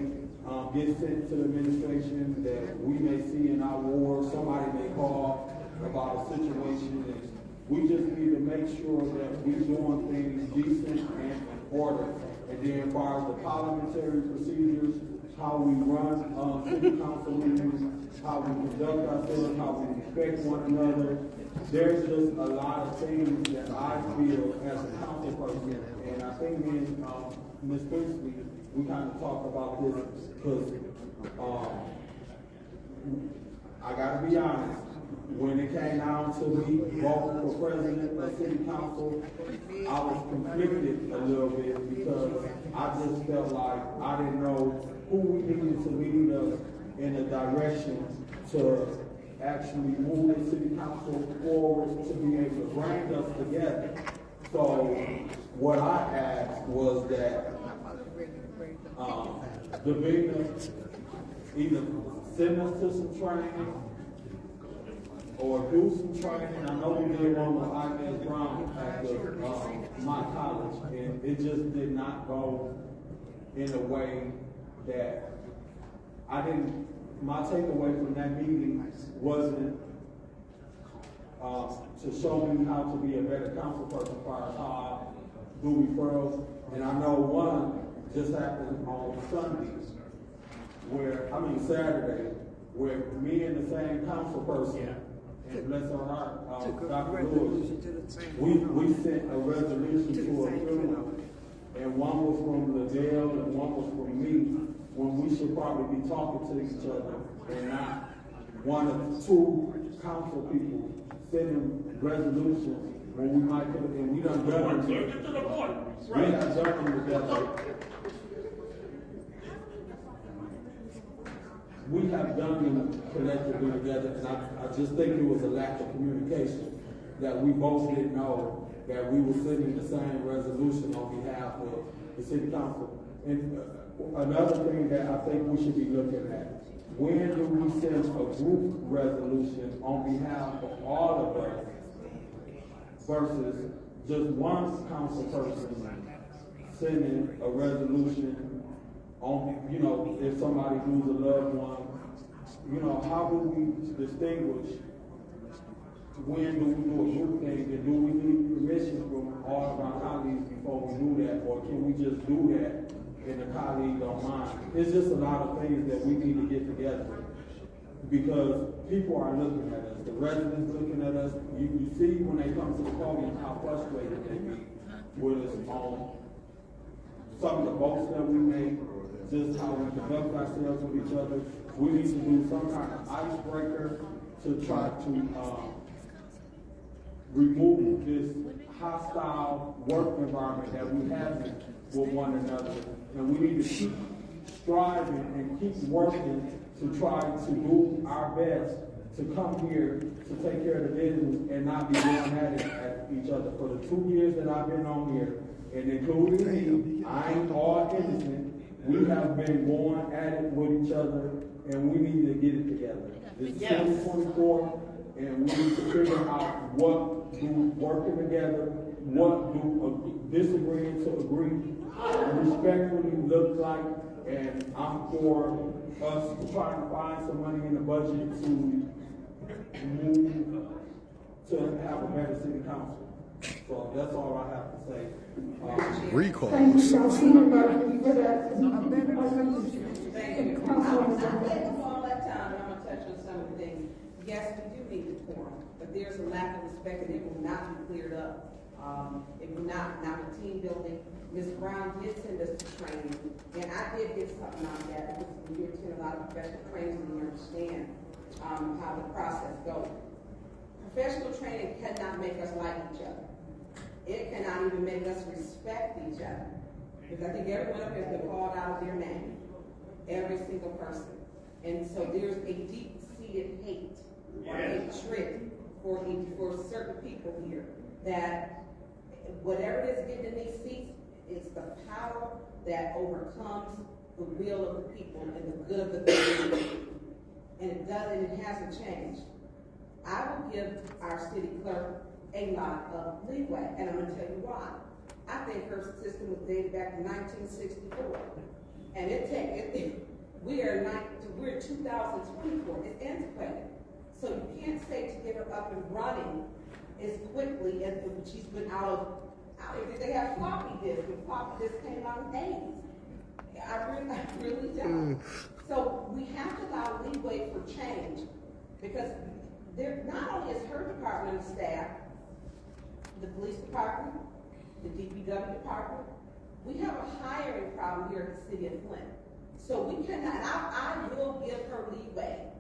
get sent to the administration that we may see in our ward. Somebody may call about a situation, and we just need to make sure that we're doing things decent and in order. And then as far as the parliamentary procedures, how we run city council meetings, how we conduct ourselves, how we respect one another. There's just a lot of things that I feel as a council person, and I think me and Ms. Priestley, we kind of talked about this because I gotta be honest, when it came down to me voting for president of city council, I was conflicted a little bit because I just felt like I didn't know who we needed to lead us in a direction to actually move the city council forward to be able to bring us together. So what I asked was that the business either send us to some training or do some training. I know we did one with Inez Brown at my college, and it just did not go in a way that my takeaway from that meeting wasn't to show me how to be a better council person as far as how I do referrals. And I know one just happened on Saturday, where me and the same council person and bless her heart, Dr. Lewis, we sent a resolution to a funeral, and one was from Liddell and one was from me, when we should probably be talking to each other and not one of two council people sending resolutions when we might put it in. We done done it. Get to the point. We have done them together. We have done them collectively together, and I just think it was a lack of communication that we both didn't know that we were sending the same resolution on behalf of the city council. And another thing that I think we should be looking at, when do we send a group resolution on behalf of all of us versus just one council person sending a resolution on, if somebody loses a loved one, how do we distinguish when do we do a group thing, and do we need permission from all of our colleagues before we do that, or can we just do that and the colleague don't mind? It's just a lot of things that we need to get together because people are looking at us. The residents looking at us. You see when they come to the podium how frustrated they be with us on some of the votes that we make, just how we conduct ourselves with each other. We need to do some kind of icebreaker to try to remove this hostile work environment that we have with one another. And we need to keep striving and keep working to try to do our best to come here to take care of the business and not be going at it at each other. For the 2 years that I've been on here, and including me, I ain't all innocent. We have been going at it with each other, and we need to get it together. This is 2024, and we need to figure out what do working together, what do disagreeing to agree respectfully look like, and I'm for us trying to find some money in the budget to move to have a better city council. So that's all I have to say. Recall. Thank you, Councilman Murphy, for that. Thank you. I'm not taking all that time, and I'm going to touch on some of the things. Yes, we do need the quorum, but there's a lack of respect, and it will not be cleared up. It will not with team building. Ms. Brown did send us to training, and I did get something out of that because we attend a lot of professional trainings and we understand how the process goes. Professional training cannot make us like each other. It cannot even make us respect each other. Because I think everyone up here has been called out of their name. Every single person. And so there's a deep-seated hate or hatred for certain people here that whatever it is getting in these seats, it's the power that overcomes the will of the people and the good of the community. And it hasn't changed. I will give our city clerk a lot of leeway, and I'm going to tell you why. I think her system was dated back to 1964, and we're 2024. It's antiquated, so you can't say to get her up and running as quickly as she's been out of. They have floppy disks, and floppy disks came out in the 80s. I really don't. So we have to allow leeway for change, because there not only is her department of staff, the police department, the DPW department, we have a hiring problem here at the city of Flint. So we cannot, and I will give her leeway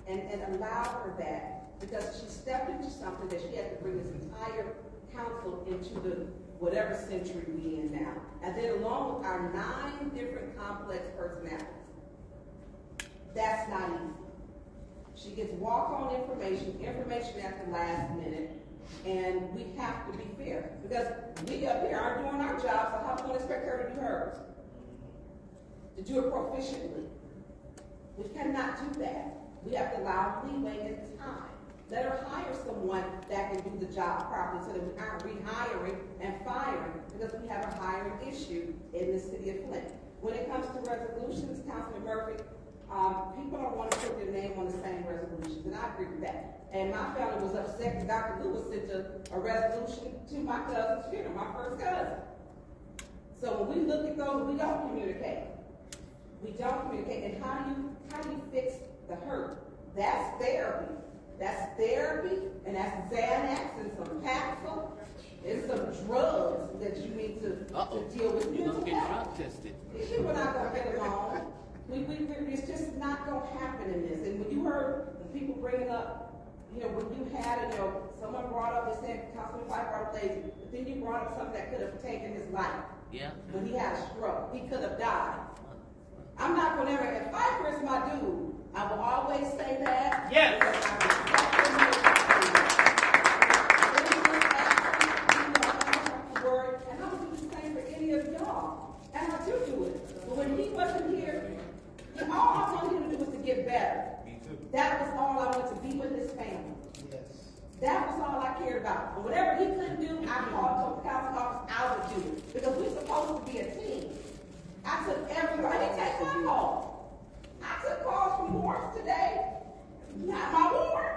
and allow her that, because she stepped into something that she had to bring this entire council into the whatever century we're in now. And then along with our 9 different complex personalities. That's not easy. She gets walk-on information at the last minute, and we have to be fair. Because we up here aren't doing our job, so how can we expect her to do hers? To do it proficiently. We cannot do that. We have to allow leeway and time. Let her hire someone that can do the job properly so that we aren't rehiring and firing, because we have a hiring issue in the city of Flint. When it comes to resolutions, Councilman Murphy, people don't want to put their name on the same resolutions, and I agree with that. And my family was upset because Dr. Lewis sent a resolution to my cousin's funeral, my first cousin. So when we look at those, we don't communicate. We don't communicate. And how do you fix the hurt? That's therapy. That's therapy, and that's Xanax and some Paxil. It's some drugs that you need to deal with. You're gonna get drug tested. These people are not gonna get along. It's just not gonna happen in this. And when you heard the people bringing up, when you had it, someone brought up, they said Councilman White brought up lazy, but then you brought up something that could have taken his life. Yeah. When he had a stroke, he could have died. I'm not gonna ever, if Pfeiffer is my dude, I will always say that. Yes. And I would do the same for any of y'all. And I do it. But when he wasn't here, all I wanted him to do was to get better. That was all I wanted, to be with his family. Yes. That was all I cared about. And whatever he couldn't do, I called the council office, I would do it. Because we're supposed to be a team. I took everyone. I didn't take my call. I took calls from wards today. Not my ward.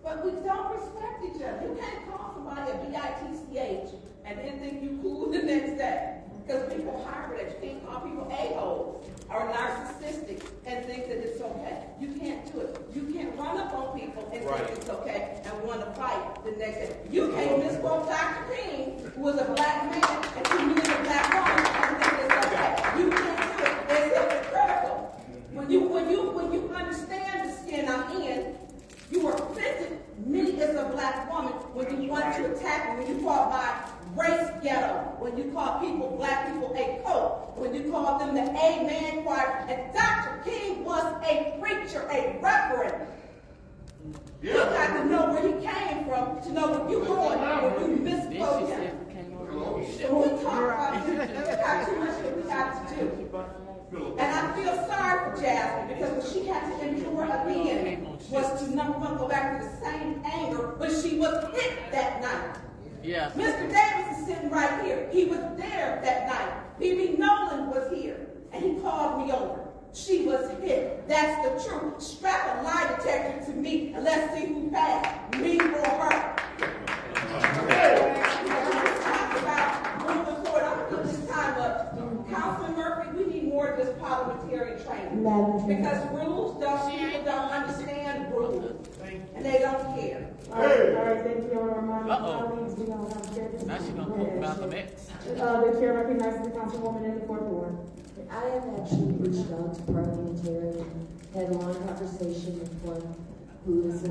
But we don't respect each other. You can't call somebody a BITCH and then think you cool the next day. Because people hybrid, you can't call people a-holes or narcissistic and think that it's okay. You can't do it. You can't run up on people and think it's okay and want to fight the next day. You can't misquote Dr. King, who was a black man, and to me as a black woman, and think it's okay. You can't do it. It's hypocritical. When you understand the skin I'm in, you are offended, me as a black woman, when you want to attack me, when you call my race ghetto, when you call black people a coat, when you call them the Amen choir, and Dr. King was a preacher, a reverend. You got to know where he came from to know what you're going when you misquote him. We talk about this, we got too much that we got to do. And I feel sorry for Jasmine because what she had to endure again was to number one, go back to the same anger, but she was hit that night. Yeah. Mr. Davis is sitting right here. He was there that night. B.B. Nolan was here, and he called me over. She was hit. That's the truth. Strap a lie detector to me, and let's see who passed, me or her. Moving forward, I'm going to put this time up. Councilman Murphy, we need more of this parliamentarian training. Because people don't understand rules. And they don't care. All right, thank you. I want to remind my colleagues we don't have chair. Now she's going to talk about the mix. The chair recognizes the councilwoman in the fourth ward. I have actually reached out to Parliamentarian, had a long conversation with one who's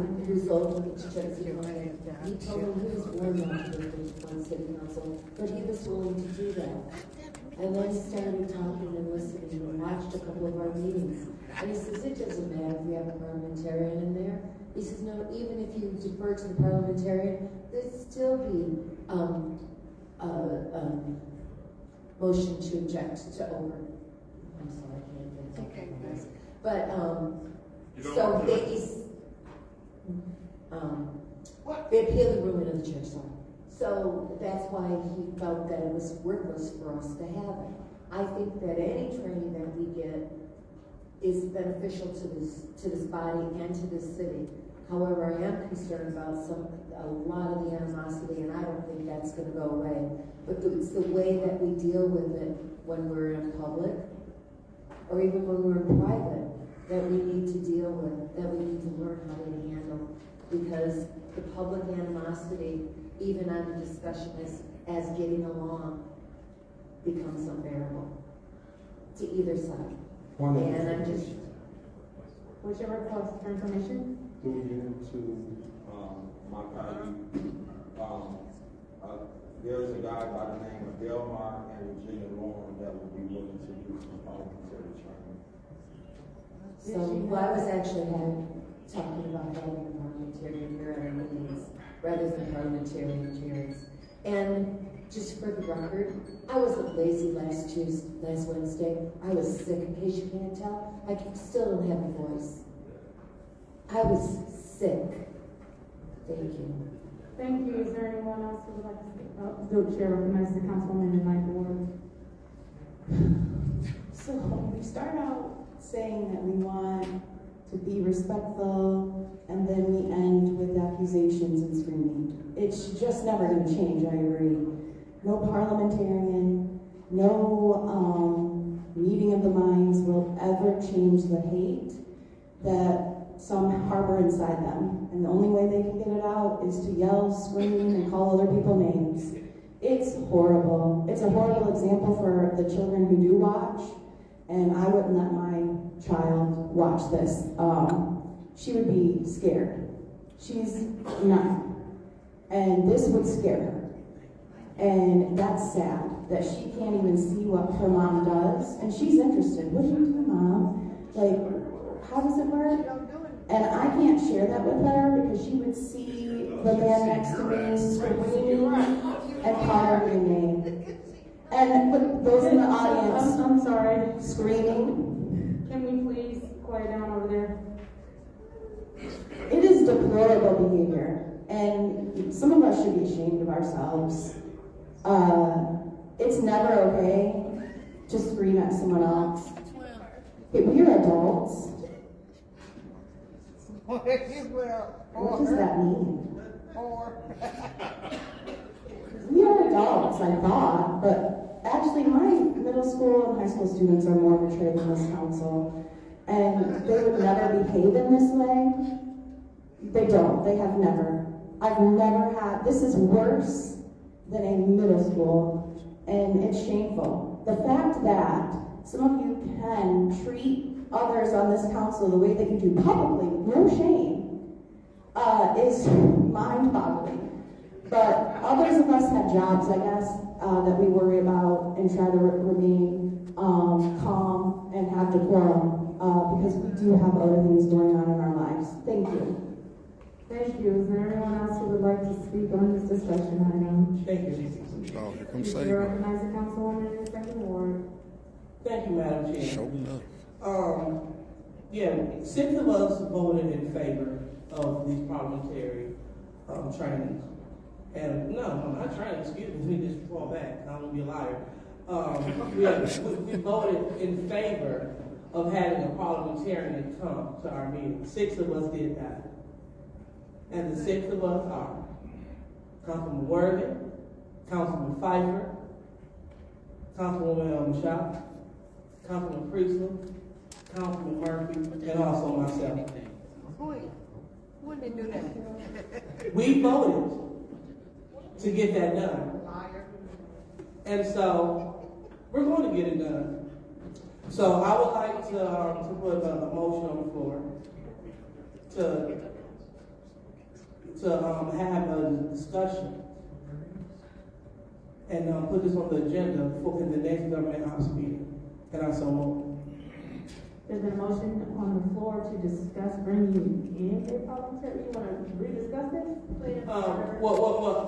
over the Chelsea County. He told me he was willing to do it on city council, but he was willing to do that. And then he started talking and listening and watched a couple of our meetings. And he says, it doesn't matter if we have a parliamentarian in there. He says, no, even if you defer to the parliamentarian, there'd still be motion to object to over. I'm sorry, I can't get it. Okay. But, so they appealed the ruling of the church, sorry. So that's why he felt that it was worthless for us to have it. I think that any training that we get is beneficial to this body and to this city. However, I am concerned about a lot of the animosity, and I don't think that's going to go away. But it's the way that we deal with it when we're in public, or even when we're in private, that we need to deal with, that we need to learn how to handle. Because the public animosity, even on the discussion as getting along, becomes unbearable to either side. And I'm just... What's your request for information? Through you to my colleague, there's a guy by the name of Delmar and Virginia Lauren that would be willing to do some parliamentary training. So I was actually talking about having a parliamentarian here at our meetings rather than parliamentarian hearings. And just for the record, I wasn't lazy last Wednesday. I was sick, in case you can't tell. I still don't have a voice. I was sick. Thank you. Thank you. Is there anyone else who would like to speak? The chair recognizes the councilwoman in ninth ward. So we start out saying that we want to be respectful, and then we end with accusations and screaming. It's just never going to change, I agree. No parliamentarian, no meeting of the minds will ever change the hate that some harbor inside them. And the only way they can get it out is to yell, scream, and call other people names. It's horrible. It's a horrible example for the children who do watch, and I wouldn't let my child watch this. She would be scared. She's 9, and this would scare her. And that's sad that she can't even see what her mom does, and she's interested. What do you do, Mom? Like, how does it work? And I can't share that with her because she would see the man next to me screaming and calling her name. And with those in the audience, I'm sorry, screaming. Can we please quiet down over there? It is deplorable behavior, and some of us should be ashamed of ourselves. It's never okay to scream at someone else. Okay, we are adults. What does that mean? We are adults, I thought, but actually my middle school and high school students are more mature than this council, and they would never behave in this way. They don't. They have never. I've never had. This is worse than a middle school, and it's shameful. The fact that some of you can treat others on this council the way that you do publicly, no shame, is mind-boggling. But others of us have jobs, I guess, that we worry about and try to remain calm and have decorum because we do have other things going on in our lives. Thank you. Thank you. Is there anyone else who would like to speak on this discussion item? Thank you. Oh, here comes You Saban. recognize the councilwoman in the second ward. Thank you, Madam Chair. Show enough. Yeah, 6 of us voted in favor of these parliamentary trainings. And no, I'm not trying, excuse me, let me just fall back. I don't want to be a liar. We voted in favor of having a parliamentarian come to our meeting. 6 of us did that. And the 6 of us are Councilman Worthy, Councilman Pfeiffer, Councilwoman Michelle, Councilman Priestley, Councilman Murphy, and also myself. When they do that? We voted to get that done. And so, we're going to get it done. So I would like to put a motion on the floor to have a discussion and put this on the agenda for the next government house meeting. And I so move. There's been a motion on the floor to discuss bringing in a parliamentary. You want to rediscuss this?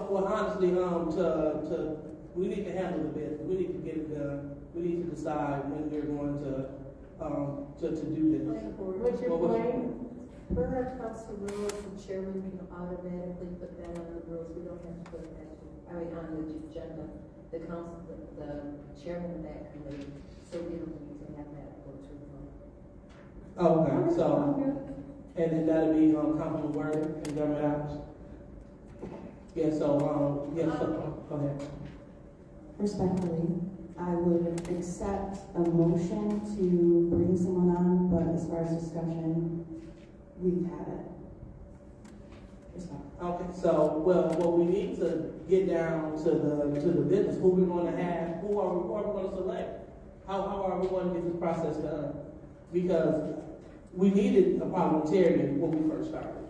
Well, honestly, we need to handle the business. We need to get it done. We need to decide when we're going to do this. What's your point? Per our council rules, the chairman can automatically put that on the rules. We don't have to put that on the agenda. The chairman of that committee, so we don't need to have that go to the vote. Okay, so, and then that'll be Councilman Word and Government House. Yeah, so, go ahead. Respectfully, I would accept a motion to bring someone on, but as far as discussion, we've had it. Okay, so, well, we need to get down to the business. Who we're going to have, who are we going to select? How are we going to get this process done? Because we needed a parliamentarian when we first started.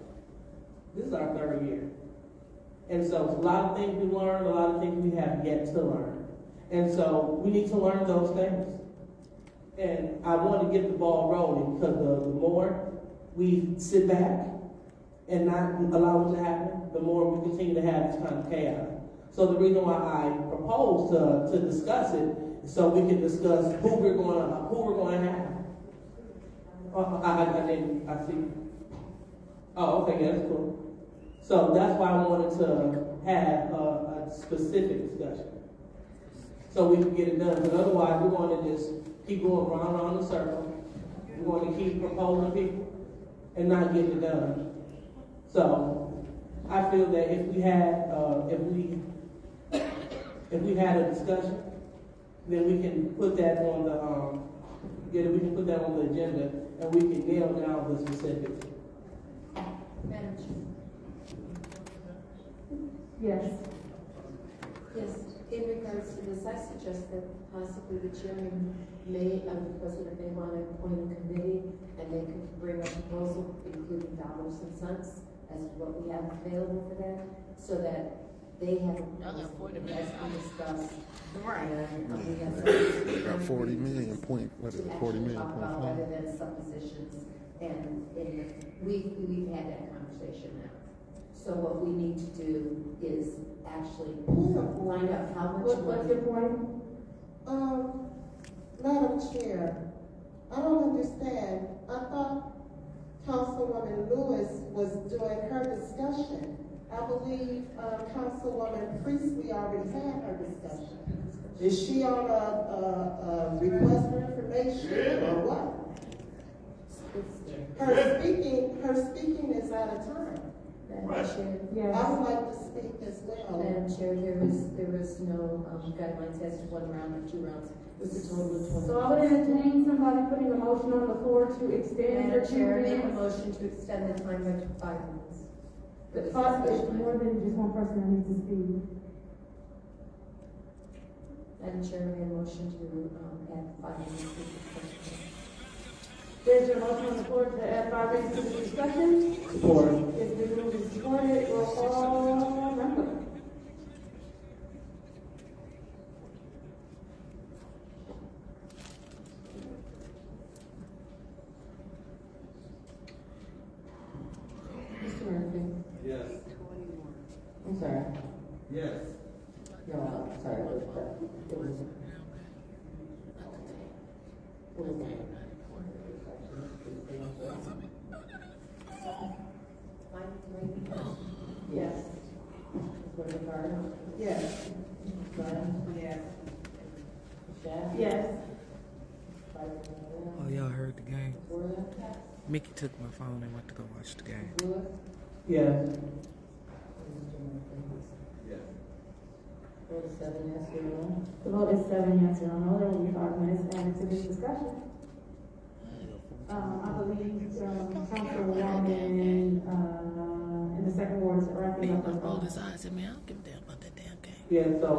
This is our 3rd year. And so a lot of things we learned, a lot of things we have yet to learn. And so we need to learn those things. And I want to get the ball rolling because the more we sit back and not allow it to happen, the more we continue to have this kind of chaos. So the reason why I propose to discuss it is so we can discuss who we're going to have. I see. Oh, okay, yeah, that's cool. So that's why I wanted to have a specific discussion. So we can get it done. But otherwise, we're going to just keep going round in circle. We're going to keep proposing people and not getting it done. So I feel that if we had a discussion, then we can put that on the agenda, and we can nail down the specifics Madam Chair. Yes. Yes, in regards to this, I suggest that possibly the chairman may, the president may want to appoint a committee, and they could bring a proposal, including dollars and cents, as to what we have available for that, so that they have a proposal as we discussed. Right. They got 40 million point, what is it, 40 million talk point about five? rather than suppositions, and we've had that conversation now. So what we need to do is actually find out how much money. What's your point? Madam Chair, I don't understand. I thought Councilwoman Lewis was doing her discussion. I believe Councilwoman Priestley already had her discussion. Is she on a request for information or what? Her speaking is out of time. Madam Chair, Yes. I would like to speak as well. Madam Chair, there is no guidelines as to 1 round or 2 rounds. It's a total of 20. So I would entertain somebody putting a motion on the floor to extend your Madam 2 Chair, minutes. make a motion to extend the time by 5 minutes. It's more than just one person that needs to speak. Madam Chair, I make a motion to add 5 minutes to the discussion. There's your motion on the floor to add 5 minutes to the discussion. Support. It's been moved and supported. Roll call. Member. Mr. Murphy. Yes. I'm sorry. Yes. No, sorry. It was Yes. Yes. Yes. Yes. Oh, y'all heard the game? Mickey took my phone and went to go watch the game. Yes. Yes. Vote is 7 yes, 0 no. The vote is 7 yes, 0 no. There will be 5 minutes added to this discussion. I believe Councilwoman in the second ward is wrapping up her Roll vote. his eyes at me. I don't give a damn about that damn game. Yeah, so,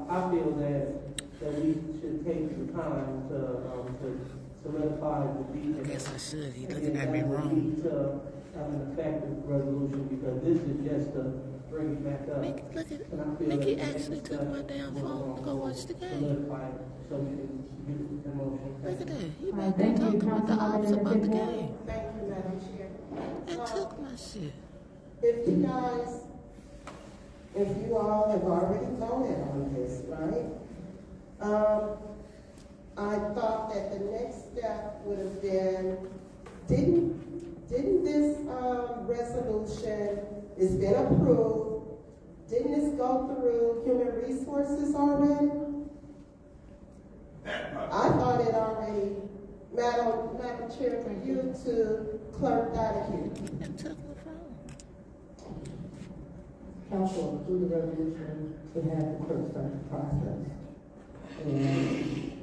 I feel that we should take the time to solidify the details. I guess I should. He looking at me wrong. To have an effective resolution, because this is just to bring it back up. Mickey actually took my damn phone to go watch the game. Solidify it so we can get the motion. Look at that. He back there talking with the ops about the game. Thank you, Madam Chair. And took my shit. If you all have already voted on this, right? I thought that the next step would have been, didn't this resolution, it's been approved, didn't this go through human resources already? I thought it already, Madam Chair, for you to clerk that here. And took my phone. Council approved the resolution to have the clerk start the process. And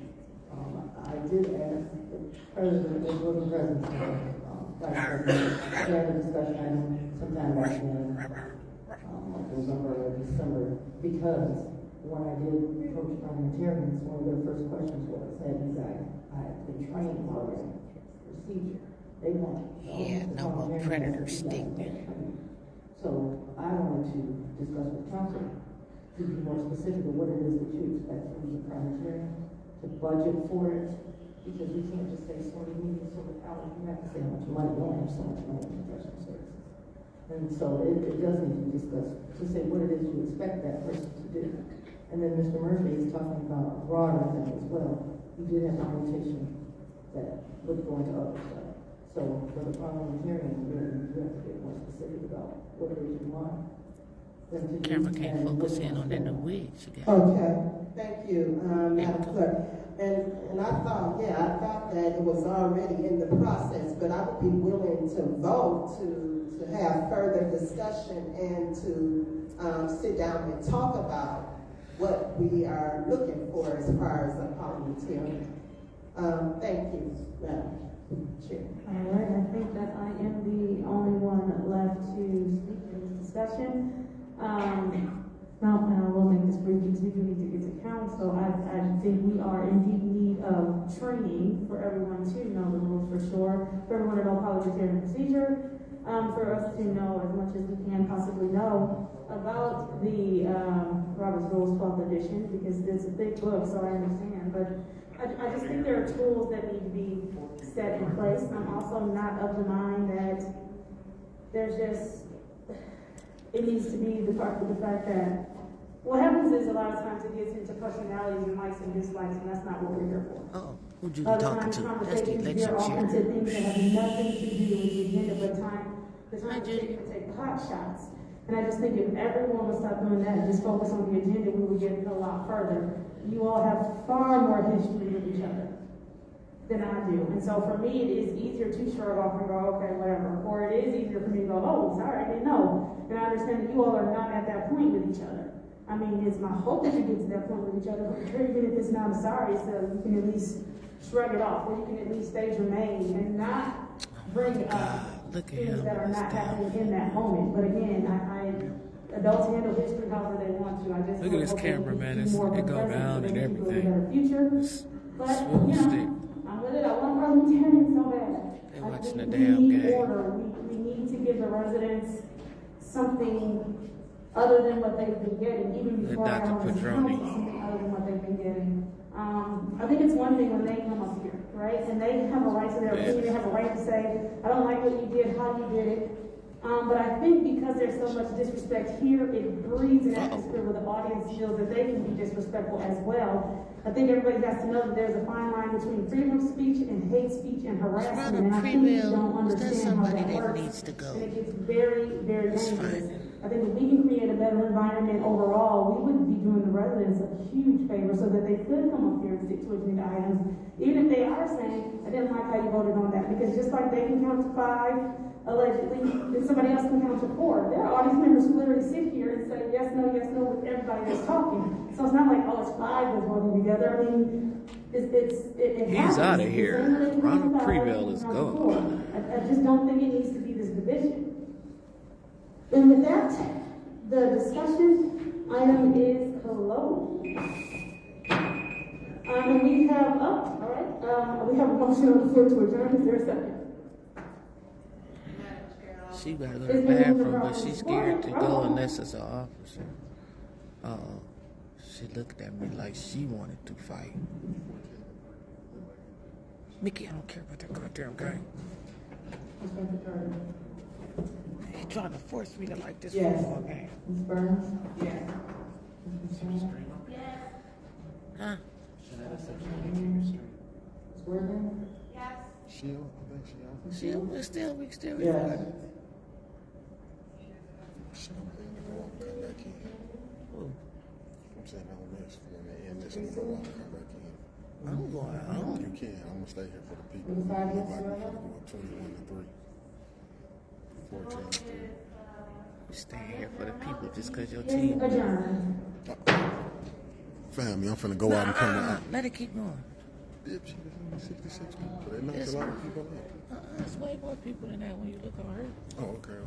I did ask the president, it wasn't present, vice president, we had a discussion item sometime back in November or December, because when I did approach parliamentarians, one of their first questions was, have you guys, I had been trained already, procedure. They want. Yeah, no more predator stick. So I wanted to discuss with council to be more specific of what it is that you expect from the parliamentarian, to budget for it, because we can't just say so many meetings, so many hours, we have to say how much money, we only have so much money in professional services. And so it does need to be discussed, to say what it is you expect that person to do. And then Mr. Murphy is talking about a broader thing as well. You did have a limitation that would go into oversight. So for the parliamentarian, you have to get more specific about what it is you want them to do. Camera can't focus in on that new wig she got. Okay, thank you, Madam Clerk. And I thought that it was already in the process, but I would be willing to vote to have further discussion and to sit down and talk about what we are looking for as far as a parliamentarian. Thank you, Madam Chair. All right, I think that I am the only one left. discussion. And I will make this brief because we do need to get to council. I think we are in deep need of training for everyone to know the rules for sure, for everyone to know parliamentarian procedure, for us to know as much as we can possibly know about the Robert's Rules 12th edition, because it's a big book, so I understand. But I just think there are tools that need to be set in place. I'm also not of the mind that there's just, it needs to be the fact that what happens is a lot of times it gets into personalities and likes and dislikes, and that's not what we're here for. Oh, who'd you be talking to? That's the election often chair. to things that have nothing to do with the agenda, but the time to take pot shots. And I just think if everyone would stop doing that and just focus on the agenda, we would get a lot further. You all have far more history with each other than I do. And so for me, it is easier to shrug off and go, okay, whatever. Or it is easier for me to go, oh, sorry, I didn't know. And I understand that you all are not at that point with each other. I mean, it's my hope that you get to that point with each other, but even if it's not a sorry, so you can at least shrug it off, or you can at least stay germane and not bring up things that are not happening in that moment. But again, adults handle history however they want to. I just look at this camera, man. It go down and everything. But you know, I'm with it. I want parliamentarians so bad. They're watching the damn game. Order. We need to give the residents something other than what they've been getting, even before I know something other than what they've been getting. I think it's one thing when they come up here, right? And they have a right to their opinion, they have a right to say, I don't like what you did, how you did it. But I think because there's so much disrespect here, it breeds an atmosphere where the audience feels that they can be disrespectful as well. I think everybody has to know that there's a fine line between freedom of speech and hate speech and harassment. And I think we don't understand how that works. And it gets very, very dangerous. I think if we can create a better environment overall, we would be doing the residents a huge favor so that they could come up here and stick to agenda items, even if they are saying, I didn't like how you voted on that. Because just like they can count to 5, allegedly, then somebody else can count to 4. There are audience members who literally sit here and say yes, no, with everybody that's talking. So it's not like, oh, it's 5 that's voting together. I mean, it he's out of here. Ronald Prevail is gone. I just don't think it needs to be this division. And with that, the discussion item is closed. And we have, we have a motion on the floor to adjourn. Is there a second? She gotta go to the bathroom, but she's scared to go unless it's an officer. She looked at me like she wanted to fight. Mickey, I don't care about that goddamn guy. He trying to force me to like this football game. Ms. Burns? Yes. Huh? Ms. Worthing? Yes. Shield, I think Shield. Shield, we still yes. Come back in. I'm saying I don't miss when they end this. I'm gonna go out and come back in. I'm going out. You can. I'm gonna stay here for the people. 5 years Everybody ago? go 21 to 3. 14 to 3. You stay here for the people just because your team. Family, I'm finna go out and come out. Let it keep going. Dipshit, there's only 66 people. They knocked a lot of people out. There's way more people than that when you look on her. Oh, okay.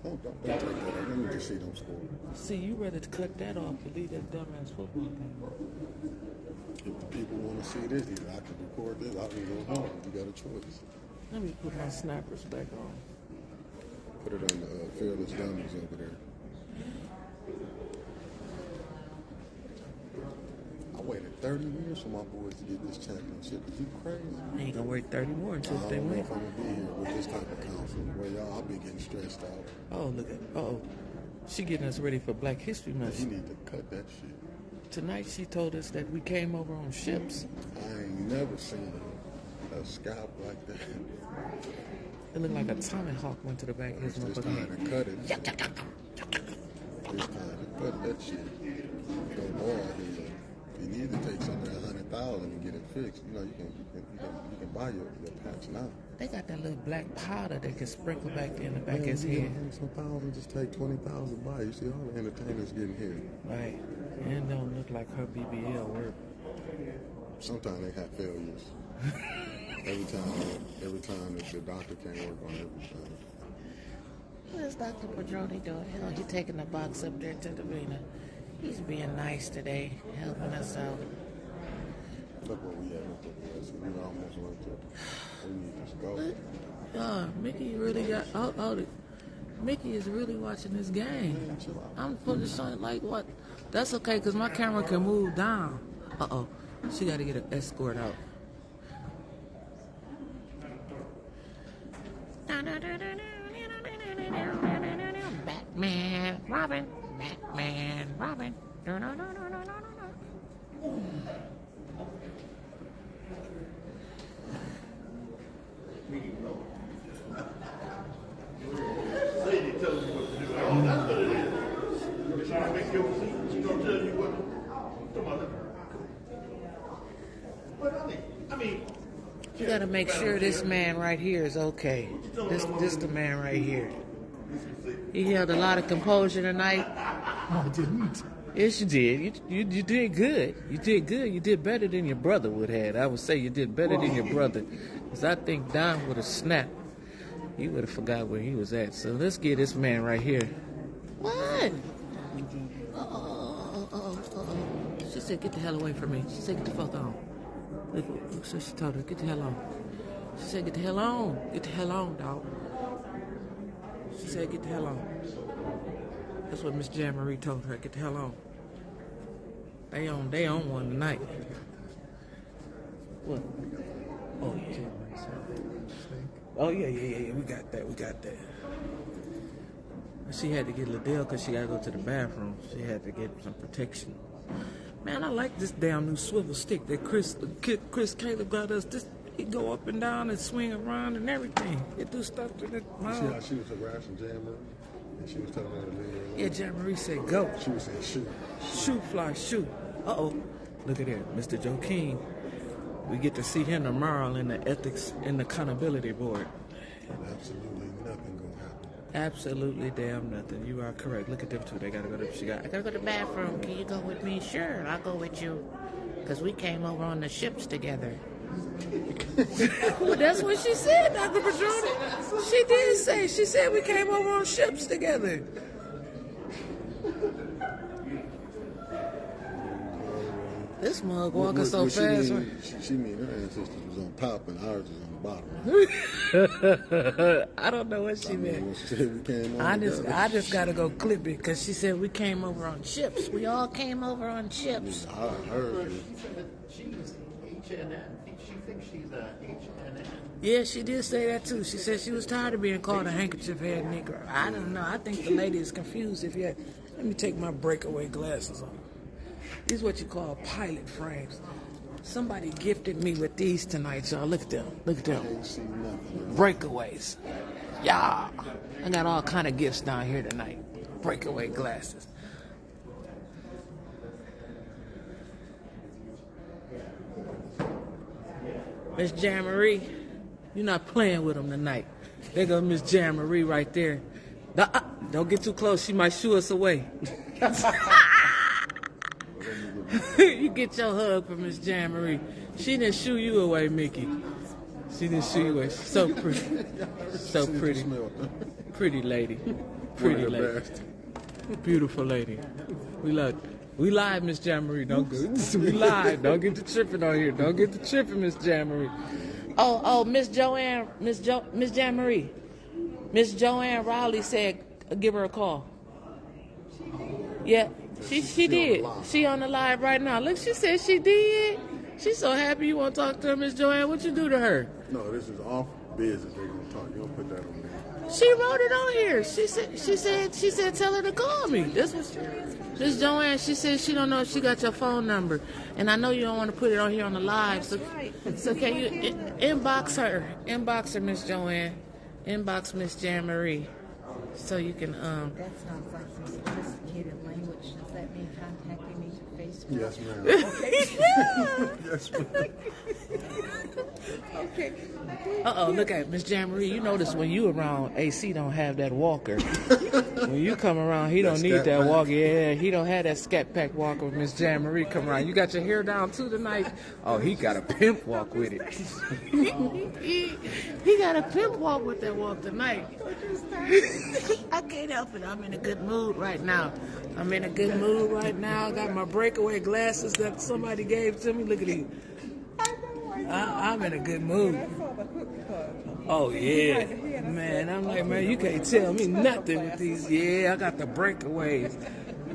Don't take that out. Let me just see them score. See, you rather cut that off and leave that dumbass football game. If the people want to see this, either I can record this, I can go home. You got a choice. Let me put my snappers back on. Put it on the Fearless Dummies over there. I waited 30 years for my boys to get this championship. Is you crazy? I ain't gonna wait 30 more until they I don't know win. if I'm gonna be here with this type of council. Well, I'll be getting stressed out. Oh, look at, she getting us ready for Black History Month. You need to cut that shit. Tonight she told us that we came over on ships. I ain't never seen a scalp like that. It looked like a tomahawk went to the back of his motherfucking head. It's time to cut it. It's time to cut that shit. Don't go out here. You need to take somewhere 100,000 and get it fixed. You know, you can buy your patch now. They got that little black powder they can sprinkle back in the back of his head. Some thousand, just take 20,000 by. You see all the entertainers getting here. Right. And it don't look like her BBL work. Sometimes they have failures. every time the doctor can't work on everything. What is Dr. Pedroni doing? Oh, he's taking the box up there to the arena. He's being nice today, helping us out. Look where we at. We almost went to. We need to go. Mickey really got. Hold it. Mickey is really watching this game. I'm putting this on like what? That's okay, because my camera can move down. Uh-oh. She got to get an escort out. Batman, Robin. Batman, Robin. Lady tells you what to do. Oh, that's what it is. She's gonna make your seat. She's gonna tell you what. Come on, but I mean, you gotta make sure this man right here is okay. This the man right here. He held a lot of composure tonight. No, I didn't. Yes, you did. You did good. You did good. You did better than your brother would have. I would say you did better than your brother. Because I think Don would have snapped. He would have forgot where he was at. So let's get this man right here. What? She said, get the hell away from me. She said, get the fuck on. Look, so she told her, get the hell on. She said, get the hell on. Get the hell on, dog. She said, get the hell on. That's what Miss Jan Marie told her, get the hell on. They on one tonight. What? Oh, yeah. Oh, yeah. We got that. She had to get Liddell because she got to go to the bathroom. She had to get some protection. Man, I like this damn new swivel stick that Chris Caleb got us. This, he go up and down and swing around and everything. It do stuff to the You see how she was harassing Jan Marie? And she was telling her to leave her alone? Yeah, Jan Marie said go. She was saying shoot. Shoot, fly, shoot. Uh-oh. Look at that. Mr. Joe King. We get to see him tomorrow in the Ethics and Accountability Board. Absolutely nothing gonna happen. Absolutely damn nothing. You are correct. Look at them two. They gotta go to. I gotta go to the bathroom. Can you go with me? Sure, I'll go with you. Cause we came over on the ships together. Well, that's what she said, Dr. Pedroni. She did say. She said we came over on ships together. This mug walking so fast. She mean her ancestors was on top and ours was on the bottom. I don't know what she meant. When she said we came over I just gotta go clip it because she said we came over on ships. We all came over on ships. I heard She said she was HNN. She thinks she's HNN. Yeah, she did say that too. She said she was tired of being called a handkerchief head Negro. I don't know. I think the lady is confused. Let me take my breakaway glasses off. These are what you call pilot frames. Somebody gifted me with these tonight, y'all. Look at them. Look at them. Breakaways. Yeah. I got all kind of gifts down here tonight. Breakaway glasses. Miss Jan Marie, you're not playing with them tonight. There goes Miss Jan Marie right there. Don't get too close. She might shoo us away. You get your hug from Miss Jan Marie. She didn't shoo you away, Mickey. She didn't shoo you away. She's so pretty. So pretty. Pretty lady. Pretty lady. Beautiful lady. We live, Miss Jan Marie. Don't go. We live. Don't get the tripping on here. Don't get the tripping, Miss Jan Marie. Oh, Miss Joanne, Miss Jan Marie. Miss Joanne Rowley said, give her a call. Yeah. She did. She on the live right now. Look, she said she did. She's so happy you want to talk to her, Miss Joanne. What you do to her? No, this is off business. They're gonna talk. You don't put that on there. She wrote it on here. She said tell her to call me. This was Miss Joanne. She said she don't know if she got your phone number, and I know you don't want to put it on here on the live. So can you inbox her? Inbox her, Miss Joanne. Inbox Miss Jan Marie, so you can That sounds like some sophisticated language. Does that mean contacting me to Facebook. Yes, ma'am. Okay. Yes, ma'am. Okay. Look at Miss Jammarie. You notice when you around, AC don't have that walker. When you come around, he don't need Scat that Pack. walker. Yeah, he don't have that Scat Pack walker when Miss Jammarie come around. You got your hair down too tonight? Oh, he got a pimp walk with it. he got a pimp walk with that walk tonight. I can't help it. I'm in a good mood right now. I got my breakaway glasses that somebody gave to me. Look at these. I'm in a good mood. Oh, yeah. Man, I'm like, man, you can't tell me nothing with these. Yeah, I got the breakaways.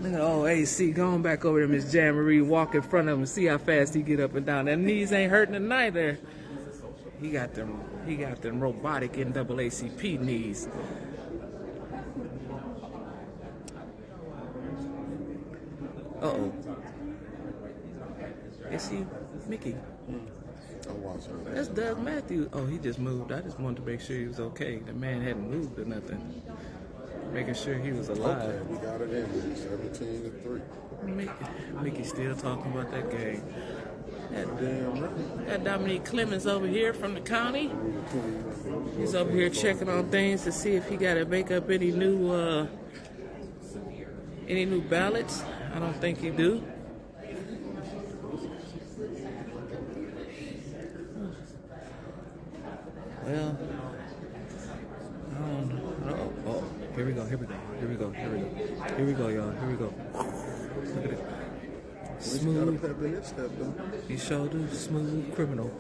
Look at old AC going back over to Miss Jammarie, walk in front of him and see how fast he get up and down. Them knees ain't hurting tonight there. He got them robotic NAACP knees. Uh-oh. Is he Mickey? I'm watching that. That's Doug Matthews. Oh, he just moved. I just wanted to make sure he was okay. The man hadn't moved or nothing. Making sure he was alive. Okay, we got it in 17-3. Mickey still talking about that game. Damn right. That Dominique Clemens over here from the county. He's over here checking on things to see if he got to make up any new ballots. I don't think he do. Well, I don't know. Oh, here we go, y'all. Here we go. Look at it. Smooth. He showed a smooth criminal.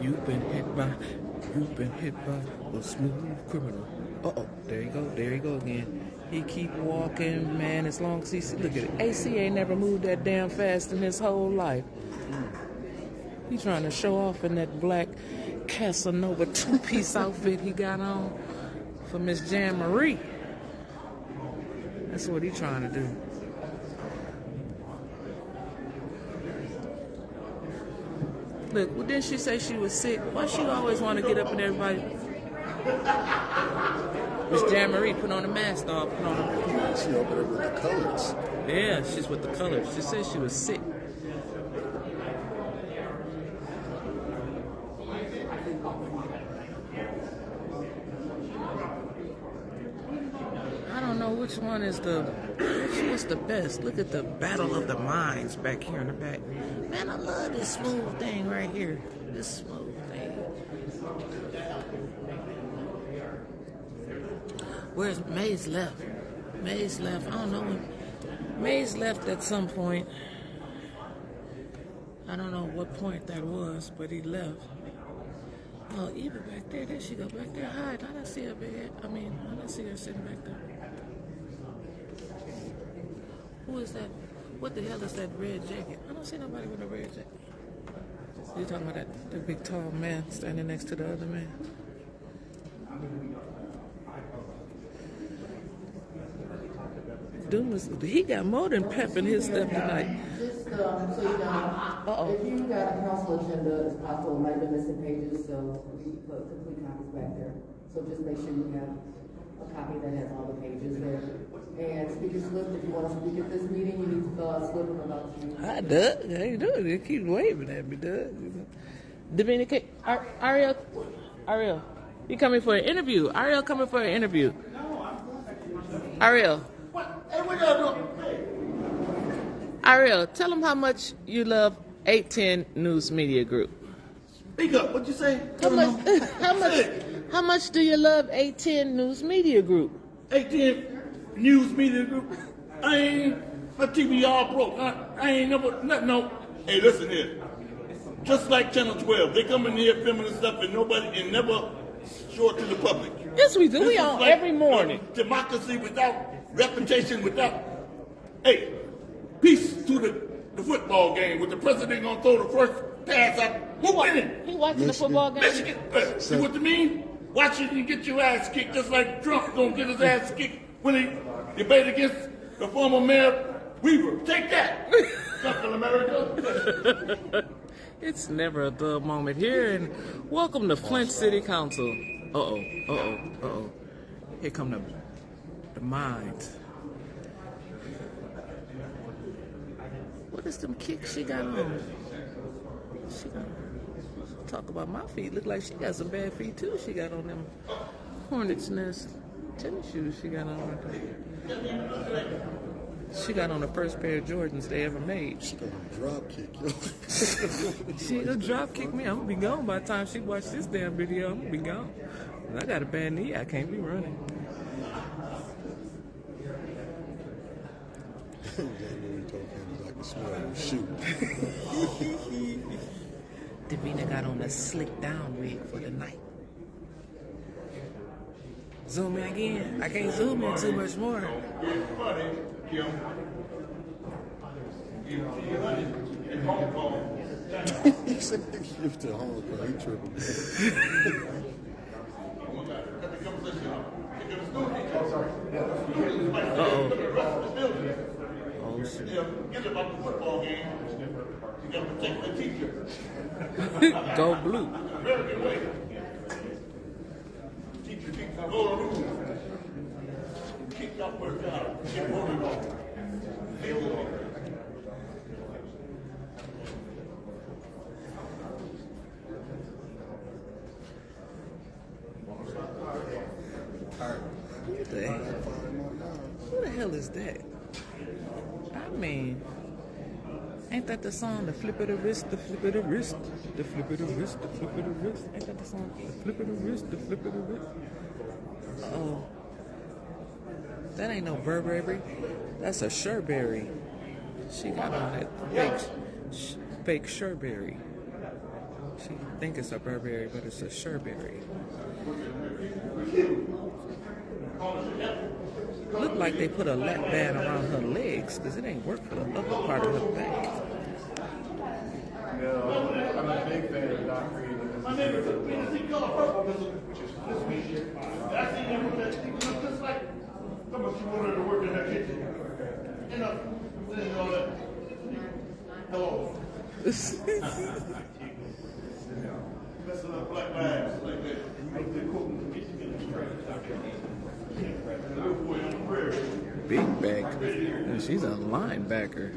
You've been hit by a smooth criminal. There you go again. He keep walking, man, as long as he see. Look at it. AC ain't never moved that damn fast in his whole life. He trying to show off in that black Casanova two-piece outfit he got on for Miss Jammarie. That's what he trying to do. Look, well, didn't she say she was sick? Why she always want to get up and everybody? Miss Jammarie, put on a mask, dog. Put on a... She over there with the colors. Yeah, she's with the colors. She said she was sick. I don't know which one is what's the best. Look at the battle of the minds back here in the back. Man, I love this smooth thing right here. This smooth thing. Where's Mays left? Mays left. I don't know when. Mays left at some point. I don't know what point that was, but he left. Oh, Eva back there. There she go back there. Hide. I don't see her bed. I don't see her sitting back there. Who is that? What the hell is that red jacket? I don't see nobody with a red jacket. You're talking about that big tall man standing next to the other man. He got more than pep in his step tonight. Just so you know, if you got a council agenda, it's possible it might have been missing pages, so we put complete copies back there. So just make sure you have a copy that has all the pages there. And speaker slip, if you want to speak at this meeting, you need to fill out a slip about you. Hi, Doug. How you doing? They keep waving at me, Doug. Dominican, Ariel, you coming for an interview? Ariel coming for an interview. Ariel. Hey, what y'all doing? Ariel, tell them how much you love 810 News Media Group. Speak up. What you say? How much do you love 810 News Media Group? 810 News Media Group. My TV all broke. I ain't never, no. Hey, listen here. Just like Channel 12, they come in here filming stuff and never show it to the public. Yes, we do. We on like every morning. Democracy without reputation, without. Hey, peace to the football game with the president gonna throw the first pass out. Who winning? He watching the football game. Michigan. See what I mean? Watch it and get your ass kicked, just like Trump gonna get his ass kicked when he debated against the former mayor Weaver. Take that, Central America. It's never a dull moment here, and welcome to Flint City Council. Uh-oh. Here come the minds. What is them kicks she got on? Talk about my feet. Look like she got some bad feet, too. She got on them hornet's nest tennis shoes she got on right there. She got on the first pair of Jordans they ever made. She gonna drop kick you. She gonna drop kick me. I'm gonna be gone by the time she watch this damn video. I'm gonna be gone. I got a bad knee. I can't be running. I can smell you shoot. Davina got on a slick down wig for the night. Zoom in again. I can't zoom in too much more. He said gift to Hong Kong. He tripping. Uh-oh. Oh, shit. Get about the football game. You got to protect the teacher. Go blue. Very good way. Teacher, go to the room. Kick up, work out. Get voted on. Feel it. Who the hell is that? I mean, ain't that the song, the flip of the wrist, the flip of the wrist, the flip of the wrist, the flip of the wrist? Ain't that the song, the flip of the wrist, the flip of the wrist? Uh-oh. That ain't no Burberry. That's a Sherberry. She got on that fake Sherberry. She think it's a Burberry, but it's a Sherberry. Look like they put a lap band around her legs, because it ain't work for the upper part of her back. No, I'm a big fan of not creating this. My neighbor took me to see color purple this week. I seen him with that thing just like somebody she wanted to work in her kitchen. You know, all that. Hello. Messing up black bags like that. Big back. And she's a linebacker.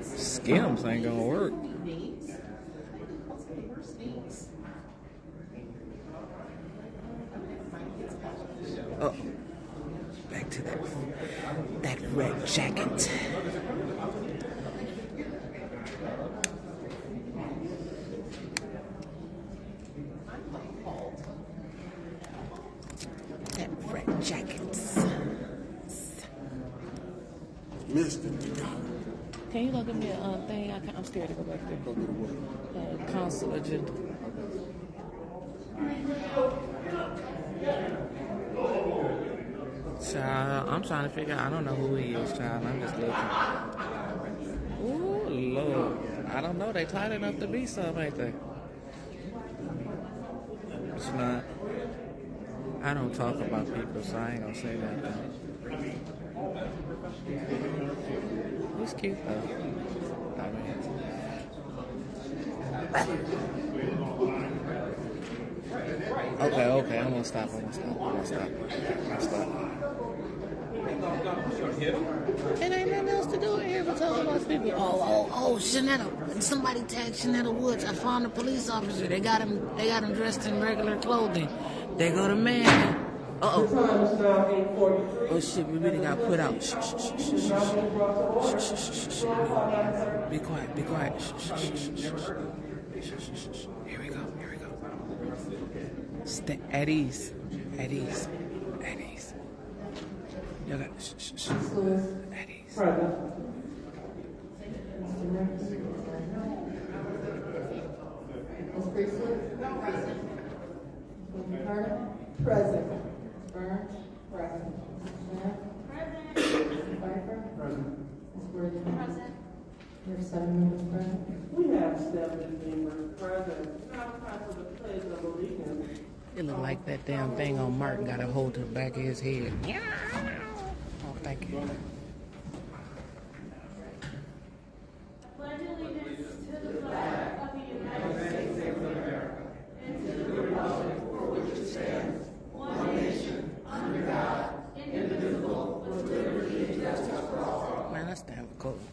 Skims ain't gonna work. Oh, back to that red jacket. That red jackets. Missed it. Can you go give me a thing? I'm scared to go back there. Council agenda. Child, I'm trying to figure out. I don't know who he is, child. I'm just looking. Ooh, Lord. I don't know. They tight enough to be some, ain't they? It's not. I don't talk about people, so I ain't gonna say that. He's cute though. I mean, okay. I'm gonna stop. It ain't nothing else to do in here but talk about people. Oh, Shanetta. Somebody tagged Shanetta Woods. I found a police officer. They got him dressed in regular clothing. They go to man. Uh-oh. Oh shit, we really got put out. Shh. Be quiet. Shh. Here we go. Stay at ease. Y'all got shh. At ease. Ms. Priestley? Present. Ms. Carter? Present. Ms. Burns? Present. Ms. Smith? Present. Ms. Pfeiffer? Present. Ms. Worthing? Present. We have 7 members present. We have 7 members present. Now it's time for the pledge of allegiance. It looked like that damn thing on Martin got a hold to the back of his head. Oh, thank you. Pledge allegiance to the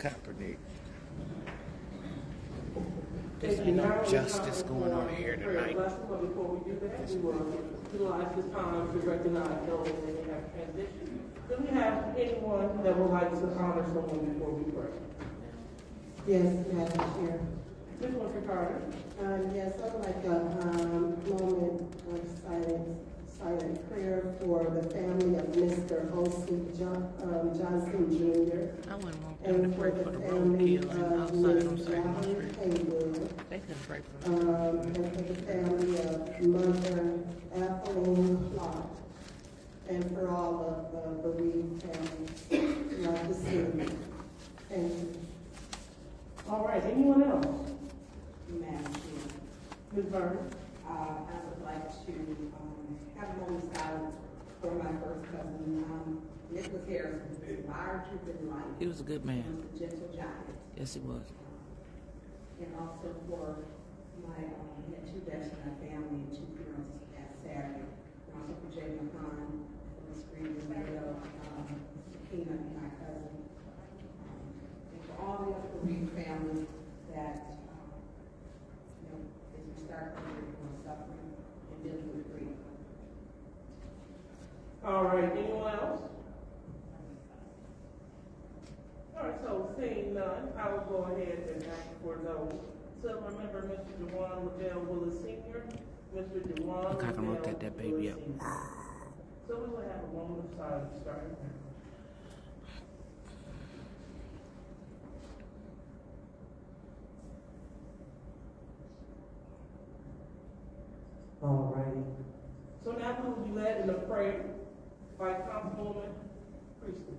Kaepernick. There's no justice going on here tonight. Before we do that, we will utilize this time to recognize those that have transitioned. Do we have anyone that would like to honor someone before we pray? Yes, Madam Chair. Ms. Carter. Yes, I would like a moment of silent prayer for the family of Mr. O.C. Johnson Jr. I wouldn't want them to and pray for for the the family roadkill of outside on Ms. St. Valerie Haywood. They couldn't pray for And for the family of Mother Ethelene Clark, and for all of the bereaved families throughout the city. Thank you. All right, anyone else? Madam Chair. Ms. Burns. I would like to have a moment of silence for my first cousin, Nicholas Harrison, who's larger than life. He was a good man. He was a gentle giant. Yes, he was. And also for my, we had two deaths in our family and two funerals last Saturday. And also for Jay McCon, for the screen widow, Sakina, my cousin. And for all the other bereaved families that, you know, as we start suffering and dealing with grief. All right, anyone else? All right, so seeing none, I will go ahead and ask for those. So remember Mr. Dewan Liddell Willis Sr., Mr. Dewan Look, I can rotate that baby up. So we will have a moment of silence starting now. All righty. So now we will be led in a prayer by Councilwoman Priestley.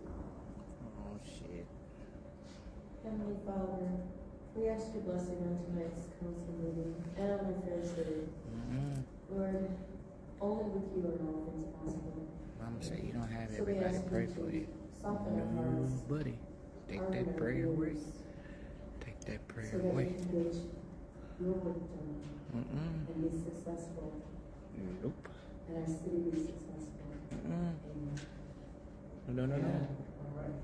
Oh, shit. Heavenly Father, we ask your blessing on tonight's council meeting and on our fair city. Lord, only with you are all things possible. Mama said you don't have So we everybody ask pray you for to you. soften our hearts, Buddy, take harden that our prayer away. ears, Take that prayer so that we away. can get your work done and be successful. Nope. And our city be successful. Amen. No. All right.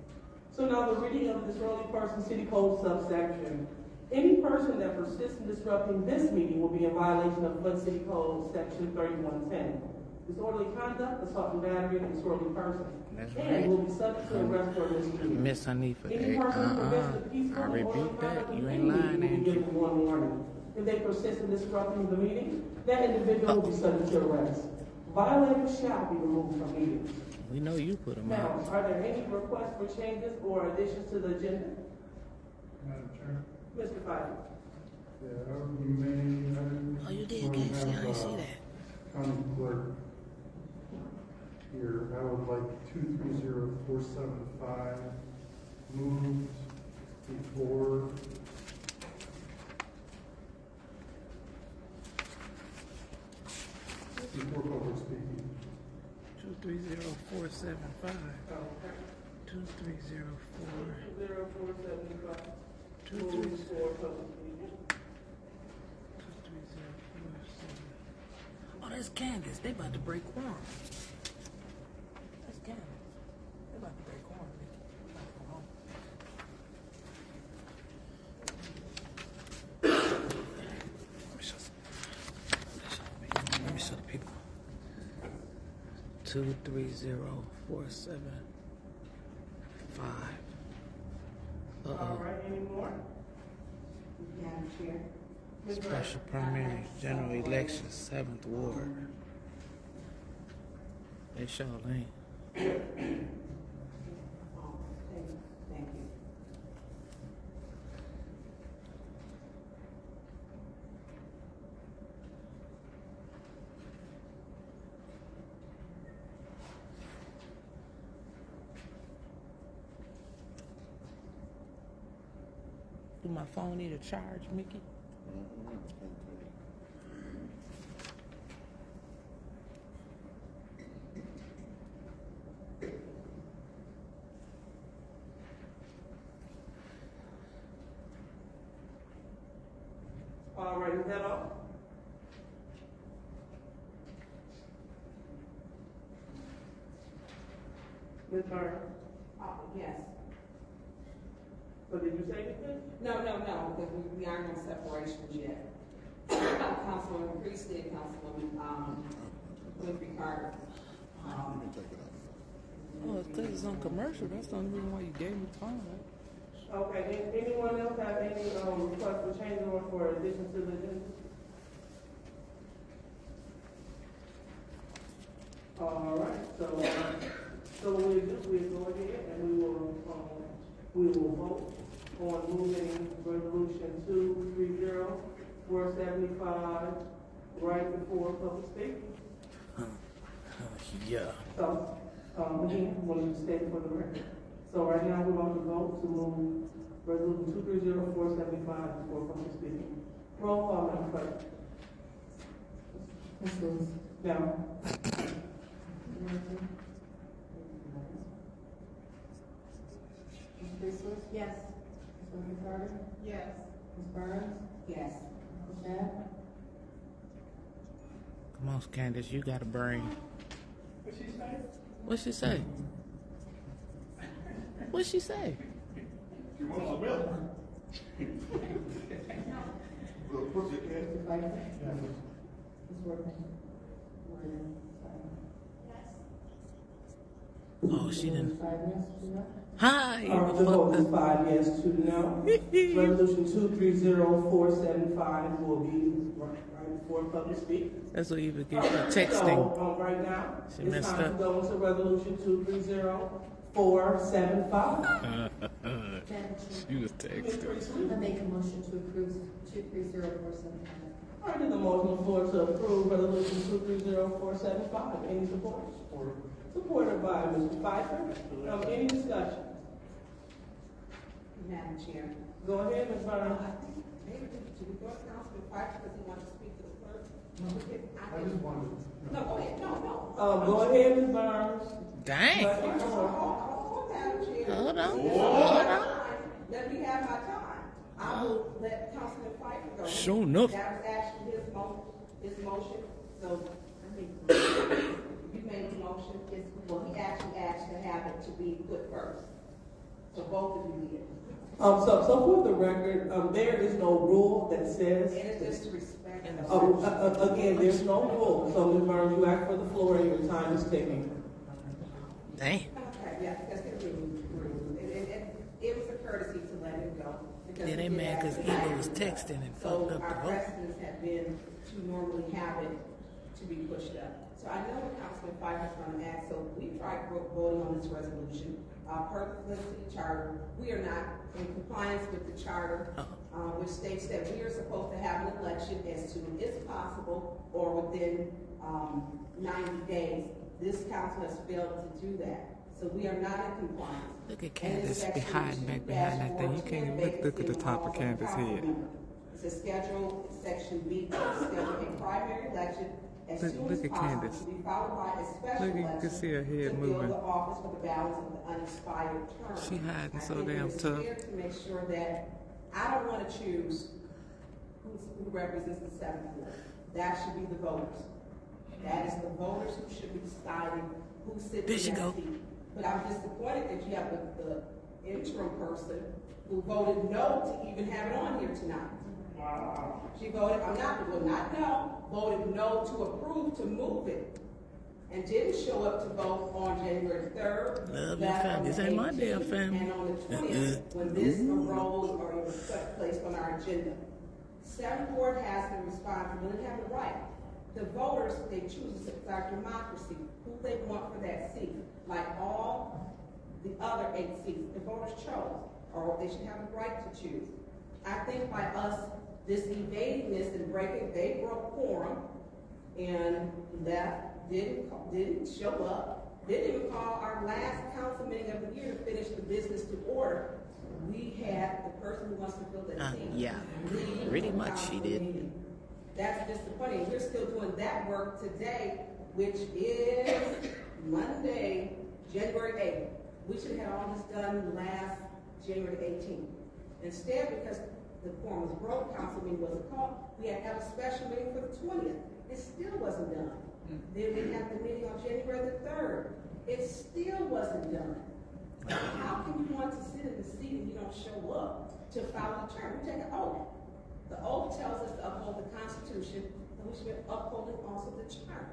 So now the reading of the disorderly person city code subsection. Any person that persists in disrupting this meeting will be in violation of Flint City Code section 3110. Disorderly conduct, assault and battery, and disorderly person. That's and right. will be subject to arrest for misdemeanor. Miss Hanifa, Any person who prevents the I peaceful and rebuke orderly that. conduct You of ain't any meeting lying, will be ain't you? given one warning. If they persist in disrupting the meeting, that individual will be subject to arrest. Violators shall be removed from meetings. We know you put them Now, out. are there any requests for changes or additions to the agenda? Madam Chair. Mr. Pfeiffer. Yeah, you may. Oh, you did, Casey. I didn't see that. County clerk here, I would like 230475 moved before public speaking. 230475. 2304. 230475. Oh, that's Candace. They about to break quorum. That's Candace. They about to break quorum. They about to go home. Let me show the people. 230475. All right, any more? Madam Chair. Special primary general election, 7th Ward. They sure ain't. Thank you. Do my phone need a charge, Mickey? All right, is that all? Ms. Burns? Yes. So did you say anything? No, because we aren't on separations yet. Councilwoman Priestley and Councilwoman Winfrey Carter. Oh, it's because it's on commercial. That's the only reason why you gave me the phone, right? Okay, anyone else have any requests for change or for addition to the agenda? All right, so we'll go ahead and we will vote on moving resolution 230-475 right before public speaking. Yeah. So, again, I want to state for the record. So right now we're going to vote to move resolution 230-475 before public speaking. Roll call, Madam Clerk. Ms. Lewis. No. Ms. Priestley? Yes. Ms. Winfrey Carter? Yes. Ms. Burns? Yes. Ms. Shabb? Come on, Candace, you got a brain. What she say? What'd she say? What'd she say? She wants some milk. Mr. Pfeiffer? Yes. Ms. Worthing? Oh, she didn't. 5 yes, 2 no? Hi. The vote is 5 yes, 2 no. Resolution 230-475 will be right before public speak. That's what you would get for texting. So, right now, She it's messed time up. to go into resolution 230-475. She was texting. I make a motion to approve 230-475. I did the motion on the floor to approve resolution 230-475. Any support? Supported by Mr. Pfeiffer. Any discussion? Madam Chair. Go ahead, Ms. Burns. I think maybe to the North Councilman Pfeiffer because he wants to speak to the clerk. I just wanted to. No, go ahead. No. Go ahead, Ms. Burns. Dang. Hold, Madam Chair. Hold on. Let me have my time. I will let Councilman Pfeiffer go. Sure enough. That was actually his motion. So you made the motion. He actually asked to have it to be put first. So both of you did. So for the record, there is no rule that says. And it's just to respect. Again, there's no rule. So Ms. Burns, you ask for the floor and your time is ticking. Dang. Okay, yeah, because it was a courtesy to let him go. Yeah, they mad because Eva was texting and fucked up the our vote. precedents have been to normally have it to be pushed up. So I know what Councilman Pfeiffer is going to ask, so we tried voting on this resolution. Per the Flint City Charter, we are not in compliance with the charter, which states that we are supposed to have an election as soon as possible or within 90 days. This council has failed to do that. So we are not in compliance. Look at Candace hiding back behind that thing. You can't even look at the top of Candace's head. It's a schedule, section B, schedule a primary election as soon as Look at possible Candace. to be followed by a special Look, you can election see her head to moving. fill the office for the balance of the unexpired term. She hiding so I think damn it is tough. fair to make sure that I don't want to choose who represents the 7th ward. That should be the voters. That is the voters who should be deciding who sits in that seat. But I'm disappointed that you have the interim person who voted no to even have it on here tonight. Wow. She voted, voted no to approve to move it. And didn't show up to vote on January 3rd. Love your family. This ain't my damn family. And on the 20th, when this arose or it was placed on our agenda. 7th Ward has the responsibility and have the right. The voters, they choose, it's our democracy, who they want for that seat. Like all the other 8 seats, the voters chose, or they should have the right to choose. I think by us, this evading this and breaking, they broke quorum and left, didn't show up, didn't even call our last council meeting of the year to finish the business to order. We had the person who wants to fill that seat. Yeah, pretty much she did. That's disappointing. We're still doing that work today, which is Monday, January 8th. We should have all this done last January 18th. Instead, because the quorum was broke, council meeting wasn't called, we had to have a special meeting for the 20th. It still wasn't done. Then we had the meeting on January the 3rd. It still wasn't done. How can you want to sit in the seat and you don't show up to follow the term? You take an oath. The oath tells us to uphold the Constitution, and we should be upholding also the charter.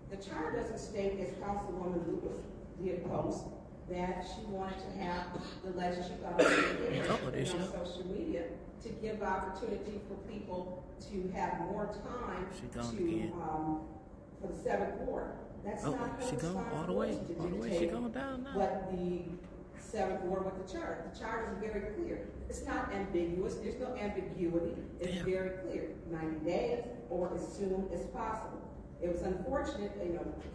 The charter doesn't state, as Councilwoman Lewis did post, that she wanted to have the legislature on social media to give opportunity for people to have more time for the 7th ward. That's not her responsibility to dictate what the 7th ward with the charter. The charter is very clear. It's not ambiguous. There's no ambiguity. It's very clear. 90 days or as soon as possible. It was unfortunate,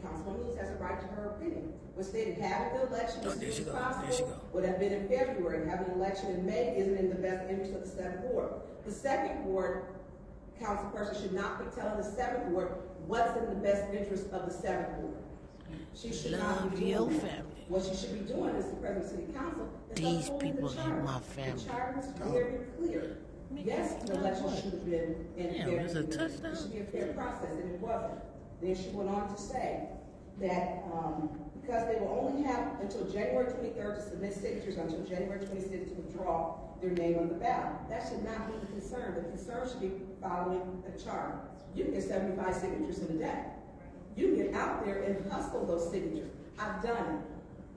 Councilwoman Lewis has a right to her opinion. Was stated having the election as soon as possible would have been in February. Having an election in May isn't in the best interest of the 7th ward. The 2nd ward councilperson should not be telling the 7th ward what's in the best interest of the 7th ward. She should not be doing that. What she should be doing as the president of the city council is These people hate my family. The charter is very clear. Yes, the election should have been in February. It should be a fair process, and it wasn't. Then she went on to say that because they will only have until January 23rd to submit signatures, until January 26th to withdraw their name on the ballot. That should not be the concern. The concern should be following the charter. You can get 75 signatures in a day. You get out there and hustle those signatures. I've done it.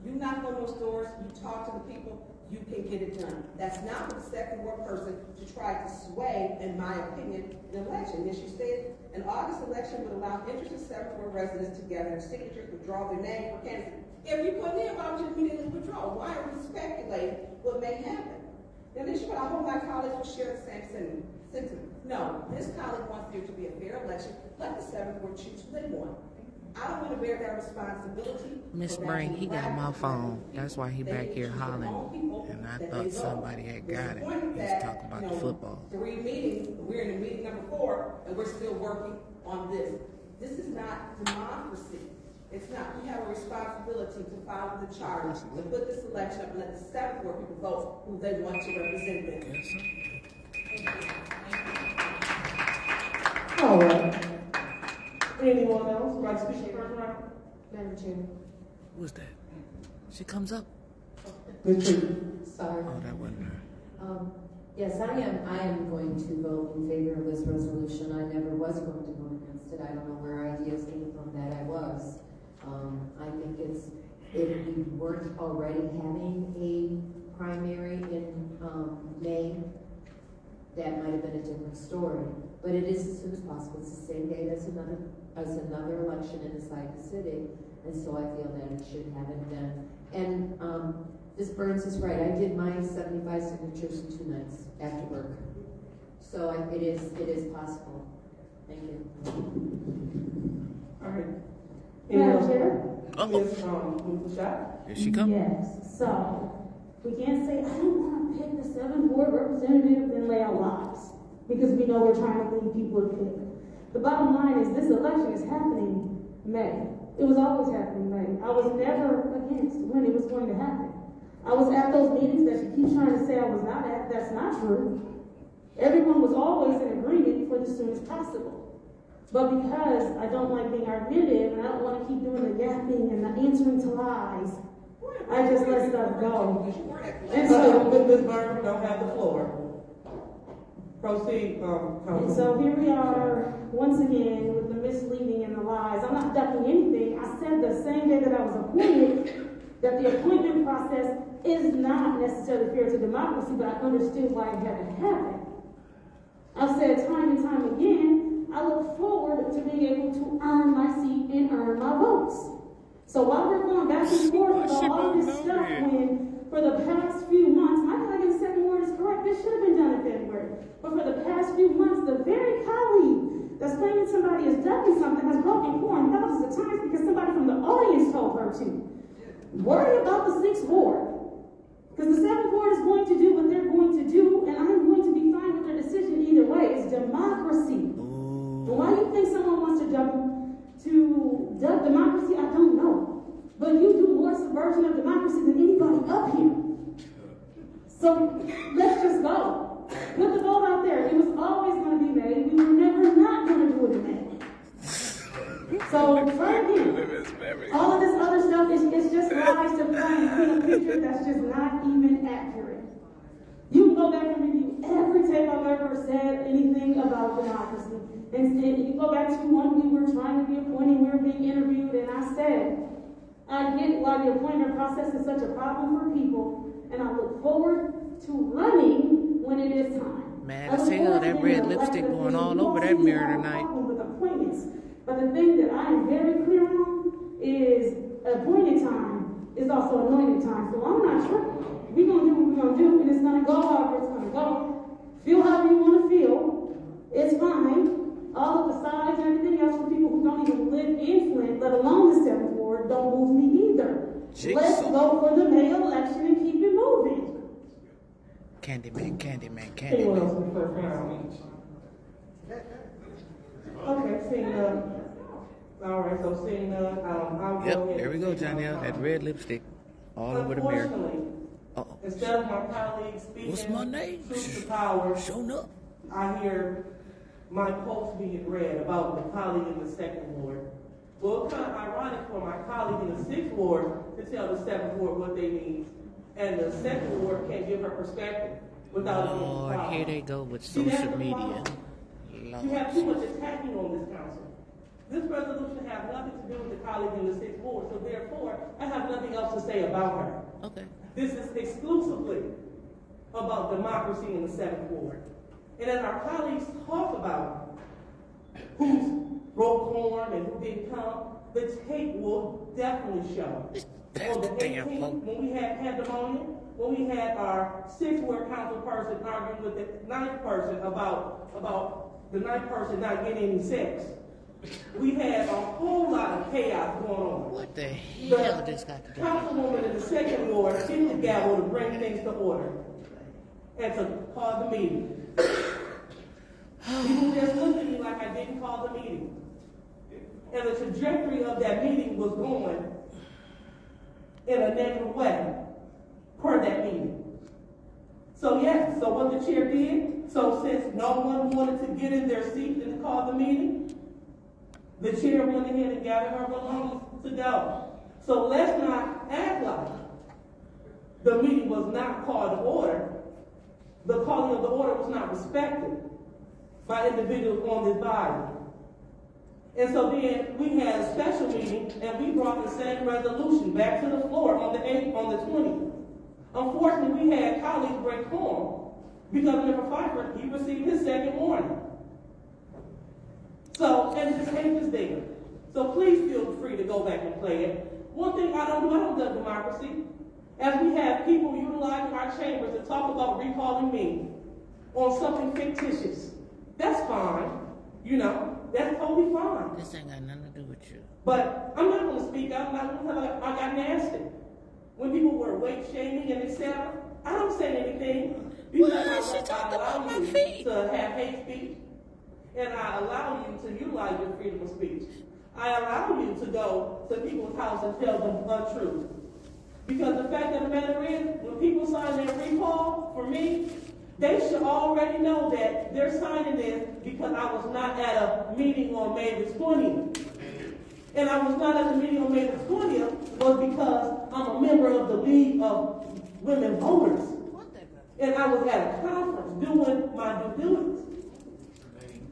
You knock on those doors, you talk to the people, you can get it done. That's not for the 2nd ward person to try to sway, in my opinion, the election. As she said, an August election would allow interested 7th ward residents to gather their signatures, withdraw their name for candidates. If you put in, why would you immediately withdraw? Why are we speculating what may happen? Now, then she went, I hope my colleagues will share the same sentiment. No, this colleague wants there to be a fair election. Let the 7th ward choose who they want. I don't want to bear that responsibility. Miss Brain, he got my phone. That's why he back here hollering. And I thought somebody had got it. He's talking about the football. 3 meetings, we're in meeting number 4, and we're still working on this. This is not democracy. It's not. We have a responsibility to follow the charter, to put this election up and let the 7th ward people vote who they want to represent them. All right. Anyone else would like to speak first round? Madam Chair. Who's that? She comes up. Sorry. Oh, that wasn't her. Yes, I am going to vote in favor of this resolution. I never was going to vote against it. I don't know where ideas came from that I was. I think if we weren't already having a primary in May, that might have been a different story. But it is as soon as possible. It's the same date as another election inside the city, and so I feel that it should have it done. And Ms. Burns is right. I did my 75 signatures in 2 nights after work, so it is possible. Thank you. All right. Madam Chair? Here she comes. Yes. So we can't say I don't want to pick the 7th ward representative and lay out lies, because we know we're trying to lead people to pick. The bottom line is this election is happening May. It was always happening May. I was never against when it was going to happen. I was at those meetings that she keeps trying to say I was not at. That's not true. Everyone was always in agreement for the soon as possible. But because I don't like being argumentative and I don't want to keep doing the yapping and the answering to lies, I just let stuff go. And so, Ms. Burns, you don't have the floor. Proceed, And so here we are, once again, with the misleading and the lies. I'm not ducking anything. I said the same day that I was appointed that the appointment process is not necessarily fair to democracy, but I understood why it had to happen. I've said time and time again, I look forward to being able to earn my seat and earn my votes. So while we're going back and forth about all this stuff, when for the past few months, my colleague in the 2nd ward is correct, this should have been done in February. But for the past few months, the very colleague that's claiming somebody is ducking something has broken quorum thousands of times because somebody from the audience told her to. Worry about the 6th ward. Because the 7th ward is going to do what they're going to do, and I'm going to be fine with their decision either way. It's democracy. And why do you think someone wants to duck democracy? I don't know. But you do more subversion of democracy than anybody up here. So let's just go. Put the vote out there. It was always going to be made. We were never not going to do it in May. So try again. All of this other stuff is just lies to try and clean up picture that's just not even accurate. You can go back and review every tape I've ever said anything about democracy. Instead, you go back to when we were trying to be appointed, we were being interviewed, and I said, I get why the appointment process is such a problem for people, and I look forward to running when it is time. Mad as hell, that red lipstick going all over that mirror tonight. With appointments. But the thing that I am very clear on is appointed time is also anointed time. So I'm not sure. We're going to do what we're going to do, and it's going to go however it's going to go. Feel however you want to feel. It's fine. All of the sides and everything else for people who don't even live in Flint, let alone the 7th Ward, don't move me either. Let's go for the May election and keep it moving. Candyman, Candyman, Anyone else Candyman. in the first round? Okay, seeing none. All right, so seeing none, I'll go ahead. Yep, there we go, Johnny. That red lipstick all over the mirror. Unfortunately, instead of my colleagues speaking What's my name? truth to power, Showing up. I hear my post being read about the colleague in the 2nd Ward. Well, it's kind of ironic for my colleague in the 6th Ward to tell the 7th Ward what they need, and the 2nd Ward can't give her perspective without it being a Lord, problem. here they go with See, that's social the media. problem. You have too much attacking on this council. This resolution has nothing to do with the colleague in the 6th Ward, so therefore, I have nothing else to say about her. Okay. This is exclusively about democracy in the 7th Ward. And as our colleagues talk about who broke quorum and who didn't come, the tape will definitely show. On the 18th, when we had pandemonium, when we had our 6th Ward council person arguing with the 9th person about the 9th person not getting any sex. We had a whole lot of chaos going on. What the hell this got to do? Councilwoman in the 2nd Ward hit the gavel to bring things to order and to call the meeting. People just looked at me like I didn't call the meeting. And the trajectory of that meeting was going in a negative way per that meeting. So yes, so what the chair did, so since no one wanted to get in their seat and call the meeting, the chair went ahead and gathered her belongings to go. So let's not act like the meeting was not called to order. The calling of the order was not respected by individuals on this body. And so then we had a special meeting and we brought the same resolution back to the floor on the 20th. Unfortunately, we had colleagues break quorum because Member Pfeiffer, he received his 2nd warning. So, and this tape is there. So please feel free to go back and play it. One thing I don't do democracy. As we have people utilizing our chambers to talk about recalling me on something fictitious. That's fine. You know, that's totally fine. This ain't got nothing to do with you. But I'm not going to speak out. I'm not going to tell I got nasty. When people were weight shaming and etc., I don't say anything. Because I allow you to have hate speech. And I allow you to utilize your freedom of speech. I allow you to go to people's house and tell them untruth. Because the fact of the matter is, when people sign their recall for me, they should already know that they're signing this because I was not at a meeting on May the 20th. And I was not at the meeting on May the 20th was because I'm a member of the League of Women Voters. And I was at a conference doing my due diligence.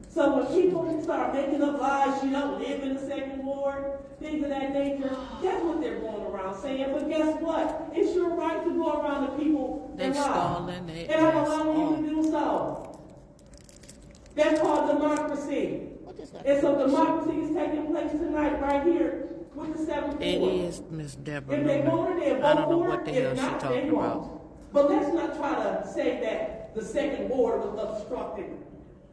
So when people start making up lies, you don't live in the 2nd Ward, things of that nature, that's what they're going around saying. But guess what? It's your right to go around to people and lie. And I'm allowing you to do so. That's called democracy. And so democracy is taking place tonight right here with the 7th Ward. It is, Miss Deborah. If they want it, they'll I don't know vote for what the it. hell If she's not, talking they about. won't. But let's not try to say that the 2nd Ward was obstructing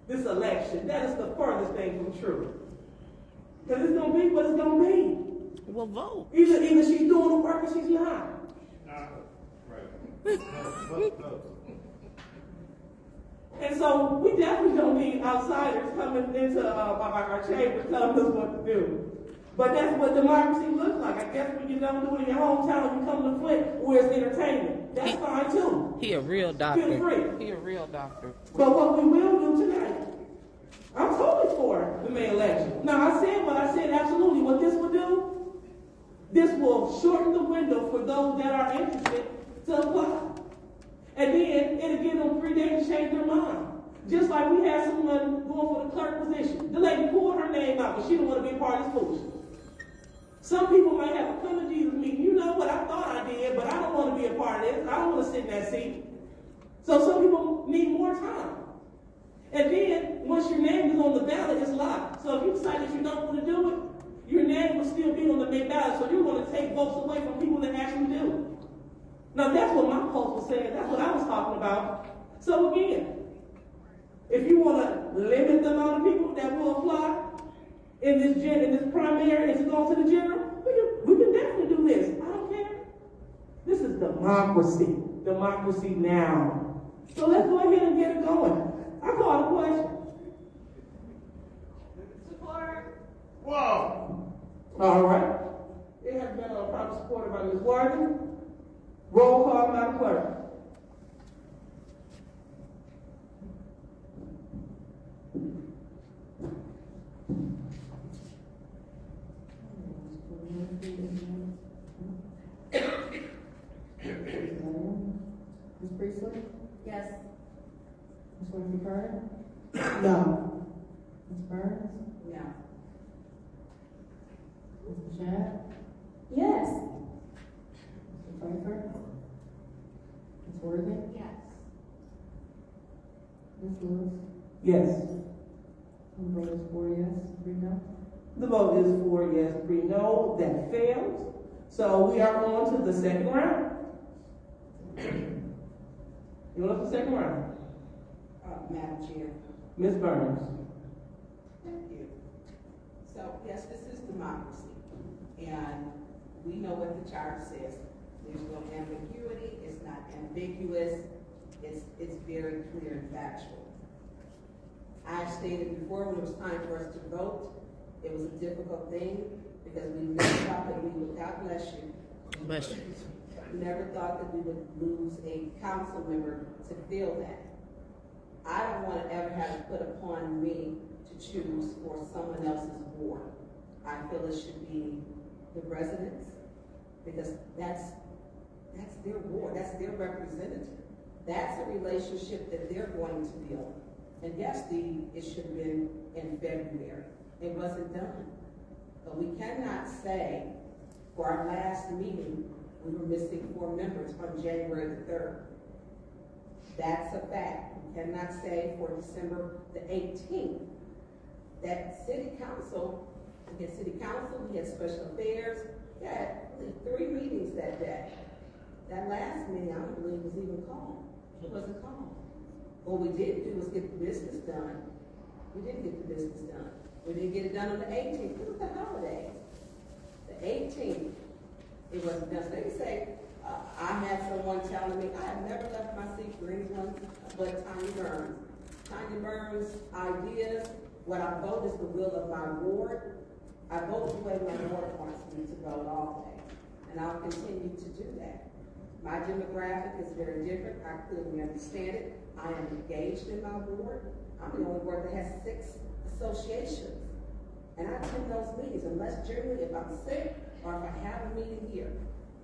this election. That is the furthest thing from truth. Because it's going to be what it's going to be. Well, vote. Either she's doing the work or she's not. And so we definitely don't need outsiders coming into our chambers telling us what to do. But that's what democracy looks like. I guess when you don't do it in your hometown, you come to Flint where it's entertainment. That's fine too. He a real doctor. Feel free. He a real doctor. But what we will do tonight, I'm totally for the May election. Now I said what I said, absolutely. What this will do, this will shorten the window for those that are interested to apply. And then it'll give them 3 days to change their mind. Just like we had someone going for the clerk position. The lady pulled her name out, but she didn't want to be a part of this foolishness. Some people might have a come to Jesus meeting. You know what? I thought I did, but I don't want to be a part of this. I don't want to sit in that seat. So some people need more time. And then, once your name is on the ballot, it's locked. So if you decide that you don't want to do it, your name will still be on the main ballot. So you're going to take votes away from people that actually do. Now, that's what my post was saying. That's what I was talking about. So again, if you want to limit the amount of people that will apply in this primary and to go to the general, we can definitely do this. I don't care. This is democracy. Democracy now. So let's go ahead and get it going. I call the question. Support. Whoa. All right. It has been properly supported by Ms. Warden. Roll call, Madam Clerk. Ms. Priestley? Yes. Ms. Winfrey Carter? No. Ms. Burns? No. Ms. Chad? Yes. Mr. Pfeiffer? Ms. Worthing? Yes. Ms. Lewis? Yes. The vote is 4 yes, 3 no. The vote is 4 yes, 3 no. That fails. So we are on to the second round. You want the second round? Madam Chair. Ms. Burns. Thank you. So, yes, this is democracy. And we know what the charter says. There's no ambiguity, it's not ambiguous, it's very clear and factual. I stated before when it was time for us to vote, it was a difficult thing because we never thought that we would, God bless you. Bless you. Never thought that we would lose a council member to fill that. I don't want to ever have it put upon me to choose for someone else's board. I feel it should be the residents because that's their board, that's their representative. That's a relationship that they're going to build. And yes, it should have been in February. It wasn't done. But we cannot say for our last meeting, we were missing 4 members on January the 3rd. That's a fact. We cannot say for December the 18th that city council, we had special affairs, we had 3 meetings that day. That last meeting, I don't believe was even called. It wasn't called. What we did do was get the business done. We didn't get the business done. We didn't get it done on the 18th. It was the holidays. The 18th, it wasn't done. So they say, I had someone telling me, I have never left my seat for anyone but Tanya Burns. Tanya Burns' ideas, what I vote is the will of my ward. I vote the way my ward wants me to vote all day. And I'll continue to do that. My demographic is very different. I clearly understand it. I am engaged in my ward. I'm the only ward that has 6 associations. And I attend those meetings, unless generally if I'm sick or if I have a meeting here.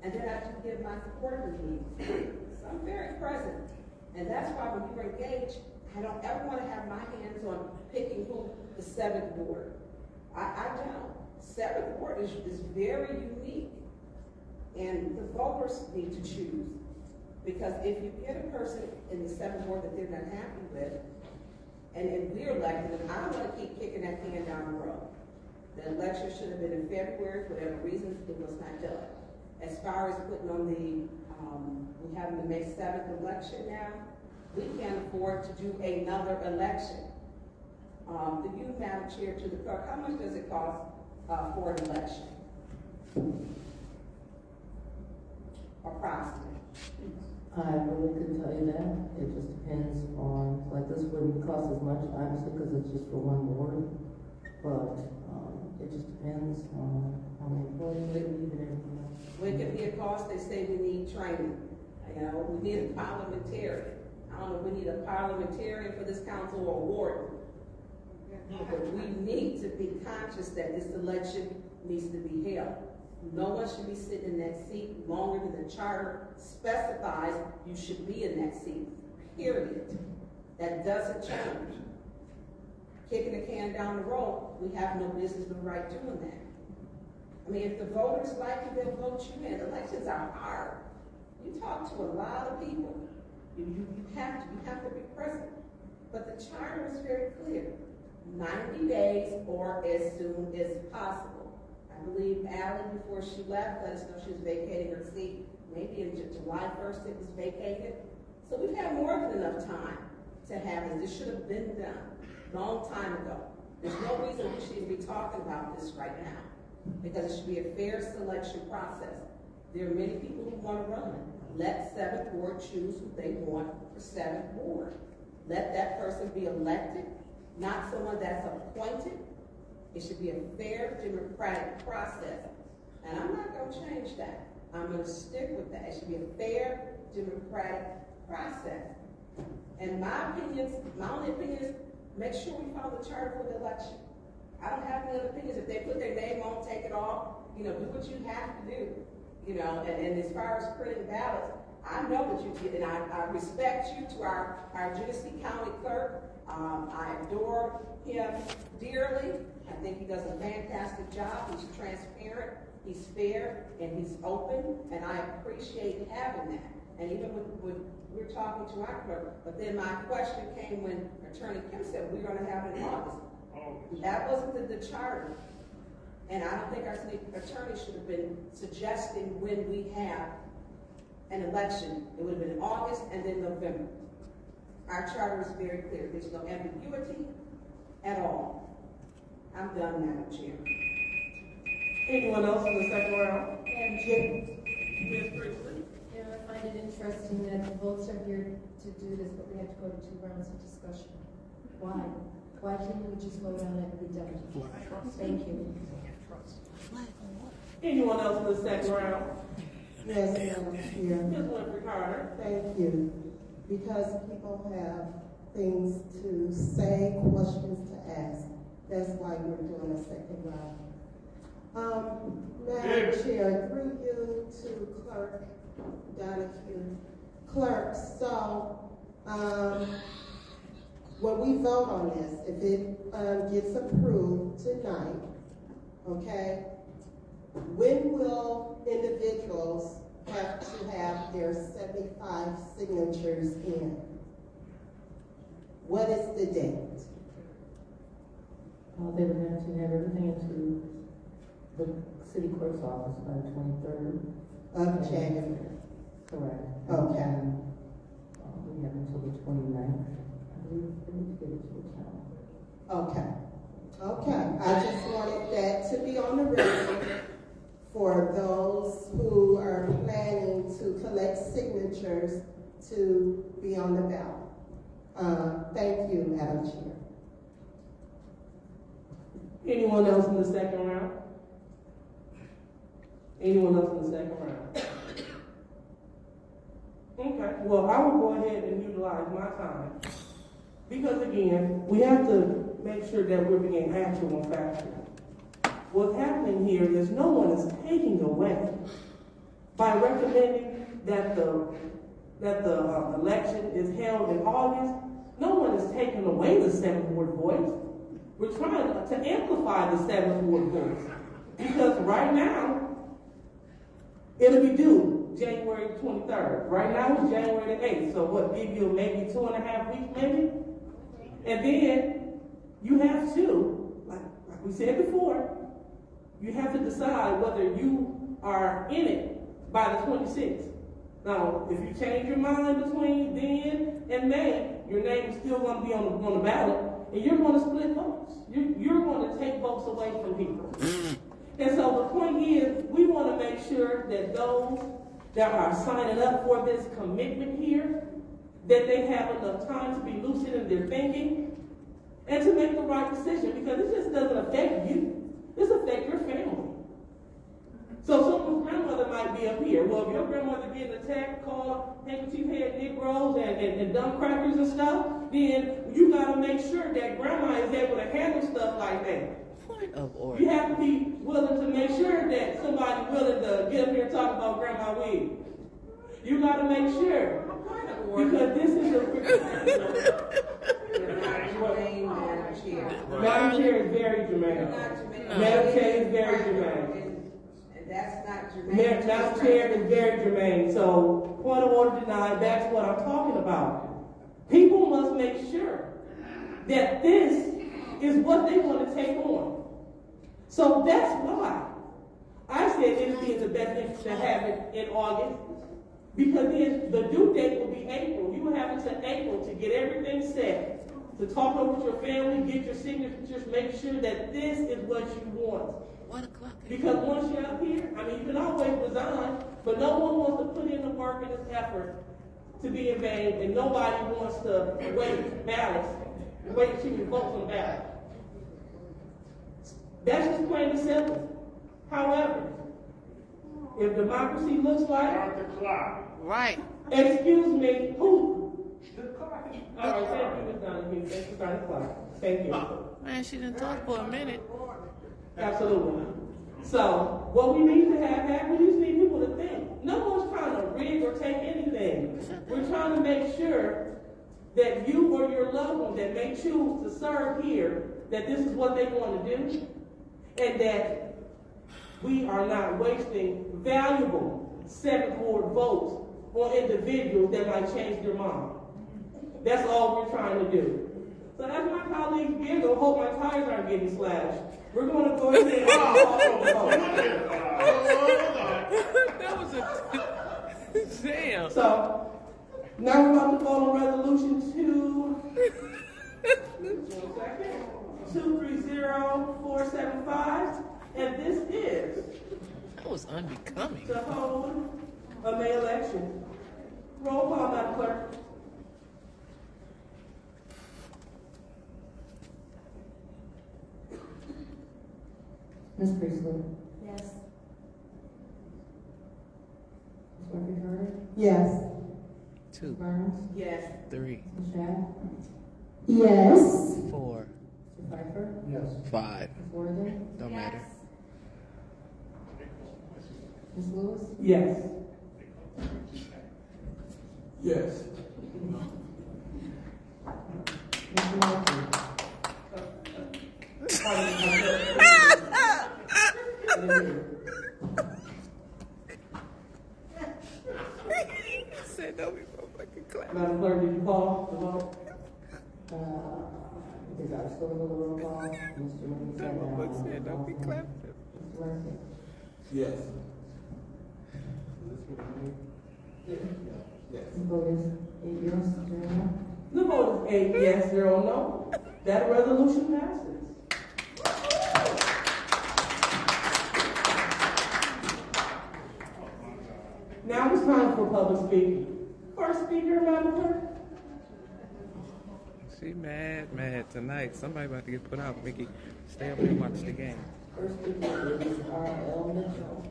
And then I do give my support meetings. So I'm very present. And that's why when you're engaged, I don't ever want to have my hands on picking who the 7th ward. I don't. 7th ward is very unique. And the voters need to choose. Because if you get a person in the 7th ward that they're not happy with, and we're elected them, I don't want to keep kicking that can down the road. The election should have been in February, for whatever reason, it was not done. As far as putting on we have the May 7th election now, we can't afford to do another election. The you, Madam Chair, to the clerk, how much does it cost for an election? Approximately. I really couldn't tell you that. It just depends on, like this wouldn't cost as much, obviously, because it's just for one ward. But it just depends on how many employees they need and everything else. Well, it could be a cost. They say we need training. You know, we need a parliamentarian. I don't know if we need a parliamentarian for this council or a warden. But we need to be conscious that this election needs to be held. No one should be sitting in that seat longer than the charter specifies you should be in that seat, period. That doesn't change. Kicking the can down the road, we have no business, no right doing that. I mean, if the voters like you, they'll vote you in. Elections are hard. You talk to a lot of people. You have to be present. But the charter is very clear. 90 days or as soon as possible. I believe Allie, before she left, let us know she was vacating her seat. Maybe in July 1st it was vacated. So we've had more than enough time to have this. This should have been done a long time ago. There's no reason we should even be talking about this right now, because it should be a fair selection process. There are many people who want to run. Let 7th Ward choose who they want for 7th Ward. Let that person be elected, not someone that's appointed. It should be a fair democratic process. And I'm not going to change that. I'm going to stick with that. It should be a fair democratic process. And my only opinion is make sure we follow the charter for the election. I don't have any other opinions. If they put their name on, take it off, do what you have to do. And as far as printing ballots, I know that you did, and I respect you to our Genesee County clerk. I adore him dearly. I think he does a fantastic job. He's transparent, he's fair, and he's open, and I appreciate having that. And even when we're talking to our clerk, but then my question came when Attorney Kim said we're going to have it in August. That wasn't the charter. And I don't think our city attorney should have been suggesting when we have an election. It would have been in August and then November. Our charter is very clear. There's no ambiguity at all. I'm done, Madam Chair. Anyone else in the second round? Madam Chair. Yeah, I find it interesting that the votes are here to do this, but we have to go to 2 rounds of discussion. Why? Why can't we just vote on it and be done? Thank you. Anyone else in the second round? Yes, Madam Chair. Ms. Winfrey Carter. Thank you. Because people have things to say, questions to ask. That's why we're doing a second round. Madam Chair, through you to Clerk Donahue. Clerk, so when we vote on this, if it gets approved tonight, okay, when will individuals have to have their 75 signatures in? What is the date? They would have to have everything into the city clerk's office by the 23rd of January. Correct. Okay. And, we have until the 29th. I need to get it to the town. Okay. Okay. I just wanted that to be on the record for those who are planning to collect signatures to be on the ballot. Thank you, Madam Chair. Anyone else in the second round? Anyone else in the second round? Okay, well, I will go ahead and utilize my time. Because again, we have to make sure that we're being actual and factual. What's happening here is no one is taking away by recommending that the election is held in August. No one is taking away the 7th Ward voice. We're trying to amplify the 7th Ward voice, because right now it'll be due January 23rd. Right now it's January the 8th. So what, give you maybe 2.5 weeks maybe? And then you have to, like we said before, you have to decide whether you are in it by the 26th. Now, if you change your mind between then and May, your name is still going to be on the ballot, and you're going to split votes. You're going to take votes away from people. And so the point is, we want to make sure that those that are signing up for this commitment here, that they have enough time to be lucid in their thinking and to make the right decision, because it just doesn't affect you. This affects your family. So someone's grandmother might be up here. Well, if your grandmother getting attacked, called handkerchief head Negroes and dumb crackers and stuff, then you got to make sure that grandma is able to handle stuff like that. Point of order. You have to be willing to make sure that somebody's willing to get up here and talk about Grandma Wig. You got to make sure. Because this is Madam Chair is very germane. Madam Chair is very germane. And that's not germane. Madam Chair is very germane. So, point of order denied, that's what I'm talking about. People must make sure that this is what they want to take on. So that's why I said it would be in the best interest to have it in August, because then the due date will be April. You will have until April to get everything set, to talk over with your family, get your signatures, make sure that this is what you want. 1 o'clock. Because once you're up here, I mean, you can always resign, but no one wants to put in the work and this effort to be in vain, and nobody wants to wait ballots, wait till you vote on ballot. That's just plain and simple. However, if democracy looks like... Right. Excuse me, who? All right, thank you, Ms. Donahue. Thanks for starting the clock. Thank you. Man, she didn't talk for a minute. Absolutely. So, what we need to have, we just need people to think. No one's trying to rig or take anything. We're trying to make sure that you or your loved one that may choose to serve here, that this is what they want to do, and that we are not wasting valuable 7th Ward votes on individuals that might change their mind. That's all we're trying to do. So as my colleagues giggle, hope my tires aren't getting slashed. We're going to go ahead and That was a damn. So now we're about to vote on resolution 230475, and this is that was unbecoming. To hold a May election. Roll call, Madam Clerk. Ms. Priestley? Yes. Ms. Murphy Carter? Yes. 2. Ms. Burns? Yes. 3. Ms. Shad? Yes. 4. Mr. Pfeiffer? Yes. 5. Ms. Worthing? Don't matter. Ms. Lewis? Yes. Yes. Mr. Murphy? Said no before fucking clap. Madam Clerk, did you call the vote? Is our still a little roll call? Mr. Murphy said no. Said don't be clapping. Mr. Murphy? Yes. The vote is 8 yes, 0 no. The vote is 8 yes, 0 no. That resolution passes. Now it's time for public speaking. First speaker, Madam Clerk. She mad tonight. Somebody about to get put out. Mickey, stay up and watch the game. First speaker is R.L. Mitchell.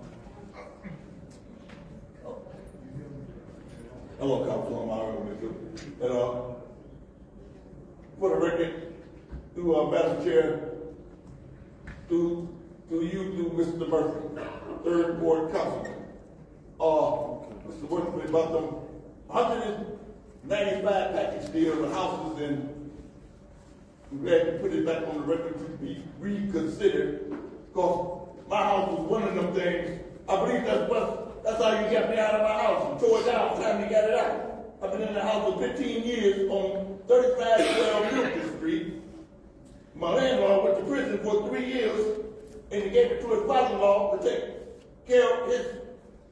Hello, Council. I'm R.L. Mitchell. And for the record, to Madam Chair, to Mr. Murphy, 3rd Ward Councilman. Mr. Murphy, about them 195 package deals of houses, and I'm glad you put it back on the record to be reconsidered, because my house was one of them things. I believe that's how you got me out of my house. You tore it down the time you got it out. I've been in the house for 15 years on 3512 Milton Street. My landlord went to prison for 3 years, and he gave it to his father-in-law to take care of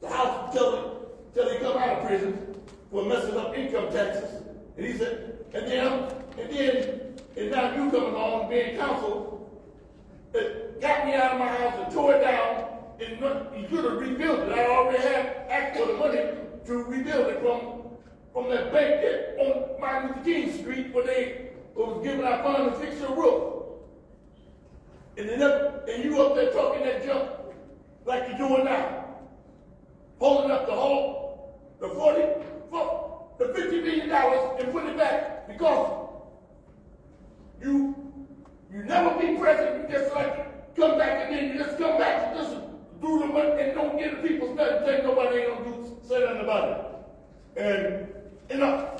the house till he come out of prison for messing up income taxes. And he said, and now you coming on being counsel, it got me out of my house and tore it down, and you should have rebuilt it. I already had asked for the money to rebuild it from that bank there on Martin Luther King Street where they was giving out funds to fix your roof. And you up there talking that junk like you're doing now. Holding up the $50 million and putting it back because you never be president. You just like never think nobody ain't gonna say nothing about it. And, you know,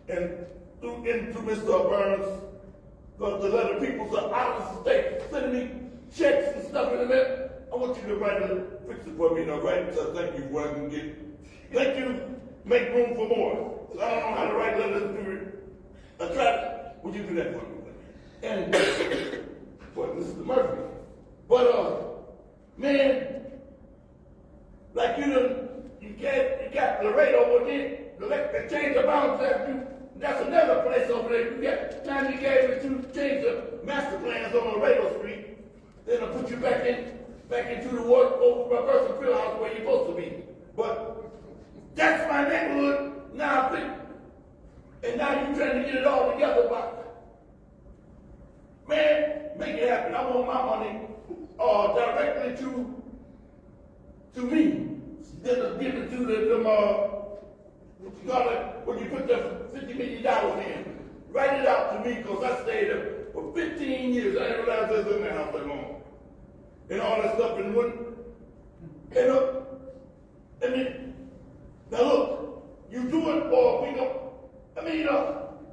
and through Mr. Burns, the letter people out of the state sending me checks and stuff in the mail. I want you to write fix it for me, write thank you for I can get. Thank you, make room for more. So I don't know how to write letters to it. I tried. Would you do that for me? And for Mr. Murphy. But man, like you got Laredo over there, they changed the boundaries. That's another place over there. You got time you gave it to change the master plans on Laredo Street. Then I'll put you back into the work over by Person Field House where you're supposed to be. But that's my neighborhood. Now I think, and now you're trying to get it all together, but man, make it happen. I want my money directly to me. Instead of giving it to them, when you put the $50 million in, write it out to me because I stayed there for 15 years. I didn't realize I was in that house that long. And all that stuff and then, now look, you do it or we don't. I mean,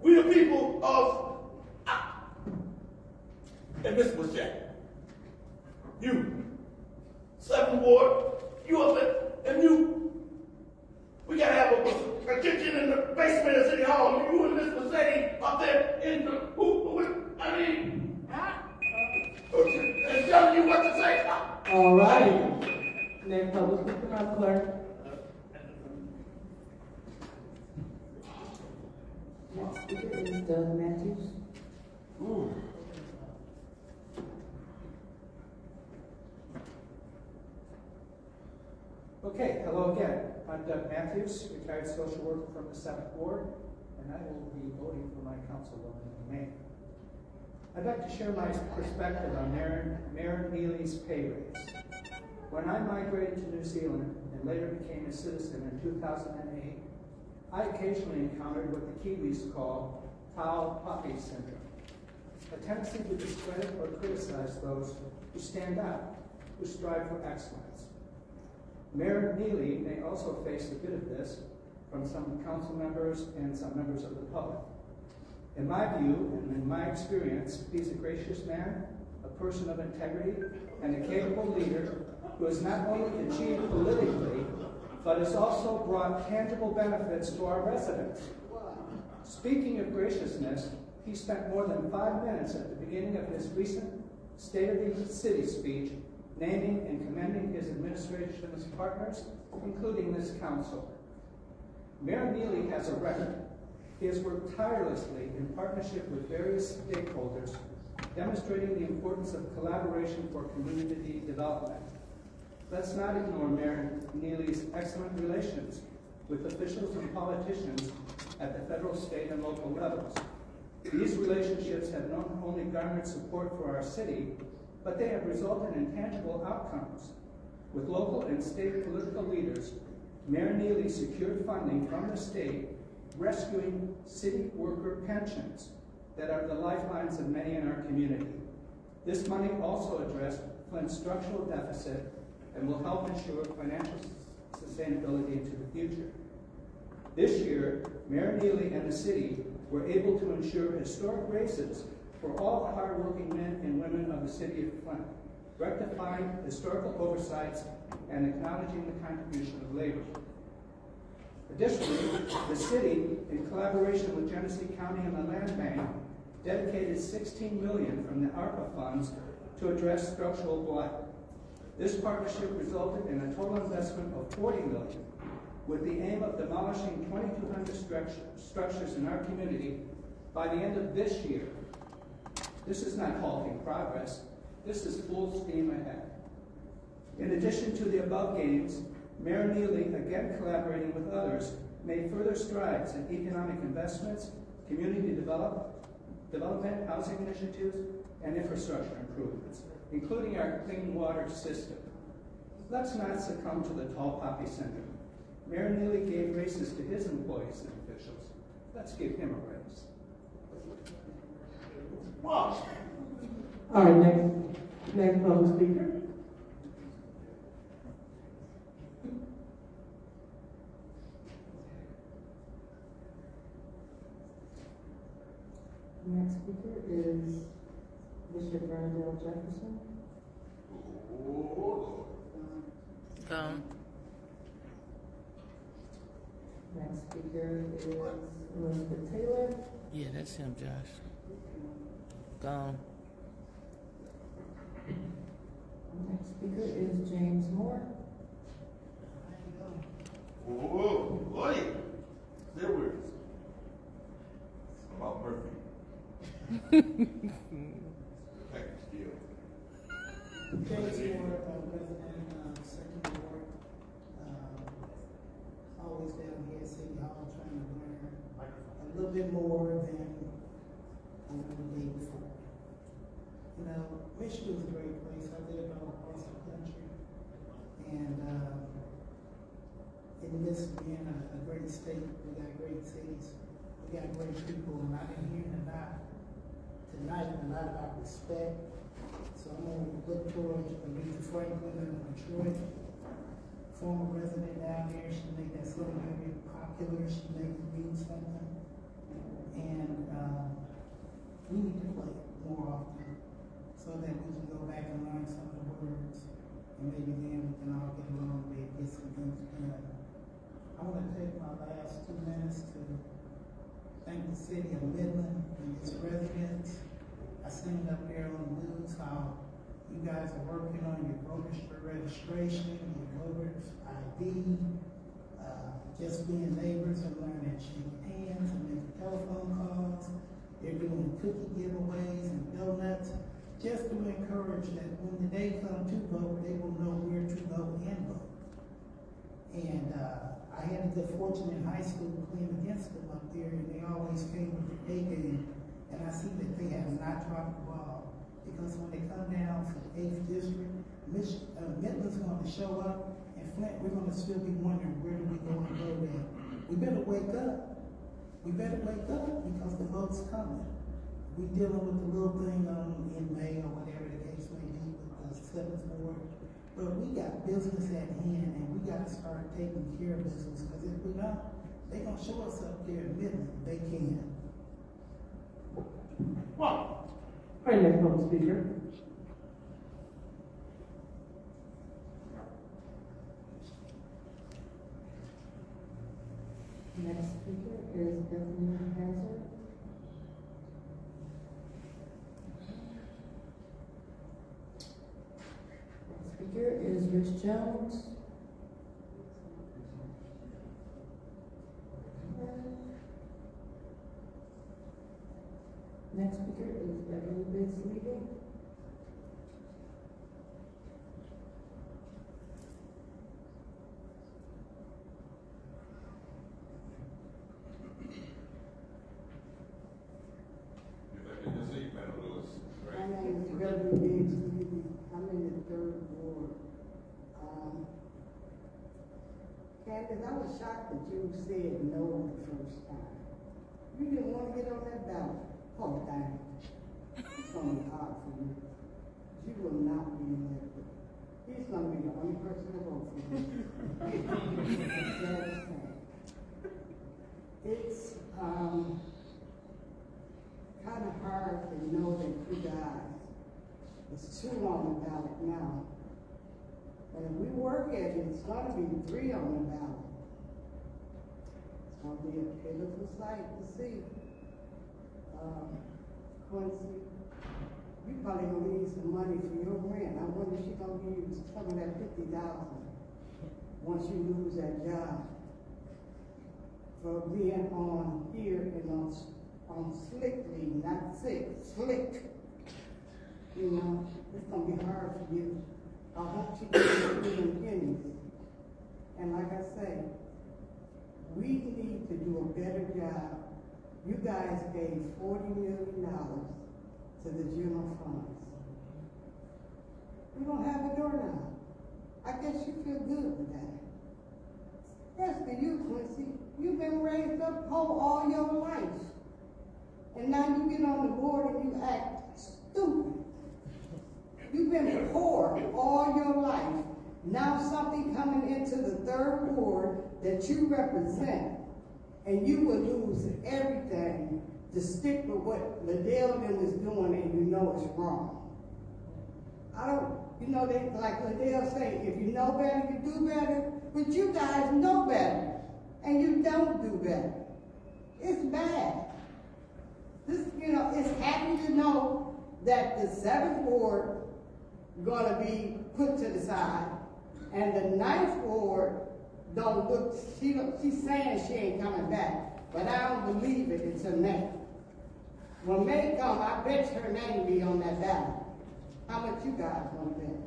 we the people of, and Miss Jack, you, 7th Ward, you up there, and we gotta have a kitchen in the basement of City Hall. You and Miss Mercedes up there in the, I mean, and telling you what to say. All right. Name public speaker, Madam Clerk. Next speaker is Doug Matthews. Okay, hello again. I'm Doug Matthews, retired social worker from the 7th Ward, and I will be voting for my councilwoman in May. I'd like to share my perspective on Mayor Neely's pay raise. When I migrated to New Zealand and later became a citizen in 2008, I occasionally encountered what the Kiwis call tau poppy syndrome, a tendency to discredit or criticize those who stand out, who strive for excellence. Mayor Neely may also face a bit of this from some council members and some members of the public. In my view, and in my experience, he's a gracious man, a person of integrity, and a capable leader who has not only achieved politically, but has also brought tangible benefits to our residents. Speaking of graciousness, he spent more than 5 minutes at the beginning of his recent State of the City speech naming and commending his administration's partners, including this council. Mayor Neely has a record. He has worked tirelessly in partnership with various stakeholders, demonstrating the importance of collaboration for community development. Let's not ignore Mayor Neely's excellent relations with officials and politicians at the federal, state, and local levels. These relationships have not only garnered support for our city, but they have resulted in tangible outcomes. With local and state political leaders, Mayor Neely secured funding from the state, rescuing city worker pensions that are the lifelines of many in our community. This money also addressed Flint's structural deficit and will help ensure financial sustainability into the future. This year, Mayor Neely and the city were able to ensure historic raises for all the hardworking men and women of the city of Flint, rectifying historical oversights and acknowledging the contribution of labor. Additionally, the city, in collaboration with Genesee County and the Land Bank, dedicated $16 million from the ARPA funds to address structural blight. This partnership resulted in a total investment of $40 million, with the aim of demolishing 2,200 structures in our community by the end of this year. This is not halting progress. This is full steam ahead. In addition to the above gains, Mayor Neely, again collaborating with others, made further strides in economic investments, community development, housing initiatives, and infrastructure improvements, including our clean water system. Let's not succumb to the tall poppy syndrome. Mayor Neely gave raises to his employees and officials. Let's give him a raise. All right, next public speaker. Next speaker is Bishop Verndale Jefferson. Gone. Next speaker is Elizabeth Taylor. Yeah, that's him, Josh. Gone. Next speaker is James Moore. Whoa, boy. There was. About Murphy. Thank you, James Moore, resident, Second Ward. Always down here at City Hall trying to learn a little bit more than the day before. You know, Michigan's a great place. I lived all across the country. And in the midst of being a great state, we got great cities, we got great people, and I've been hearing tonight a lot about respect. So I'm going to look towards Aretha Franklin of Detroit, former resident down there. She made that song very popular. She made it mean something. And we need to play it more often so that we can go back and learn some of the words. And maybe then we can all get along and get some things done. I want to take my last 2 minutes to thank the city of Midland and its residents. I seen it up there on the news how you guys are working on your voter registration, your voters ID, just being neighbors and learning to shake hands and make telephone calls. They're doing cookie giveaways and donuts just to encourage that when the day comes to vote, they will know where to go and vote. And I had the good fortune in high school playing against them up there, and they always came with their A game. And I see that they have not dropped the ball, because when they come down for the 8th district, Midland's going to show up, and Flint, we're going to still be wondering where do we go and vote at. We better wake up. We better wake up, because the vote's coming. We dealing with the little thing in May or whatever the case may be with the 7th ward. But we got business at hand, and we got to start taking care of business, because if we don't, they're going to show us up there in Midland. They can. All right, next public speaker. Next speaker is Bethany Hazard. Next speaker is Rich Jones. Next speaker is Beverly Biggs Levy. My name is Beverly Biggs Levy. I'm in the 3rd ward. Candace, I was shocked that you said no the first time. You didn't want to get on that ballot. Oh, dang. It's going to be hard for you. You will not be elected. He's going to be the only person to vote for you. That's sad. It's kind of hard to know that you guys, it's 2 on the ballot now. But if we work at it, it's going to be 3 on the ballot. It's going to be a pitiful sight to see. Quincy, you probably gonna need some money for your rent. I wonder if she's gonna give you some of that $50,000 once you lose that job for being on here and on slick leave, not sick, slick. You know, it's gonna be hard for you. I hope she gets you pennies. And like I say, we need to do a better job. You guys gave $40 million to the general funds. We don't have a doorknob. I guess you feel good with that. Especially you, Quincy. You've been raised up poor all your life. And now you get on the board and you act stupid. You've been poor all your life. Now something coming into the 3rd ward that you represent, and you will lose everything to stick with what Liddell and them is doing and you know it's wrong. I don't, you know, they, like Liddell say, if you know better, you do better, but you guys know better, and you don't do better. It's bad. This, you know, it's happy to know that the 7th ward gonna be put to the side, and the 9th ward don't look, she's saying she ain't coming back, but I don't believe it until May. When May come, I bet her name be on that ballot. How much you guys want to bet?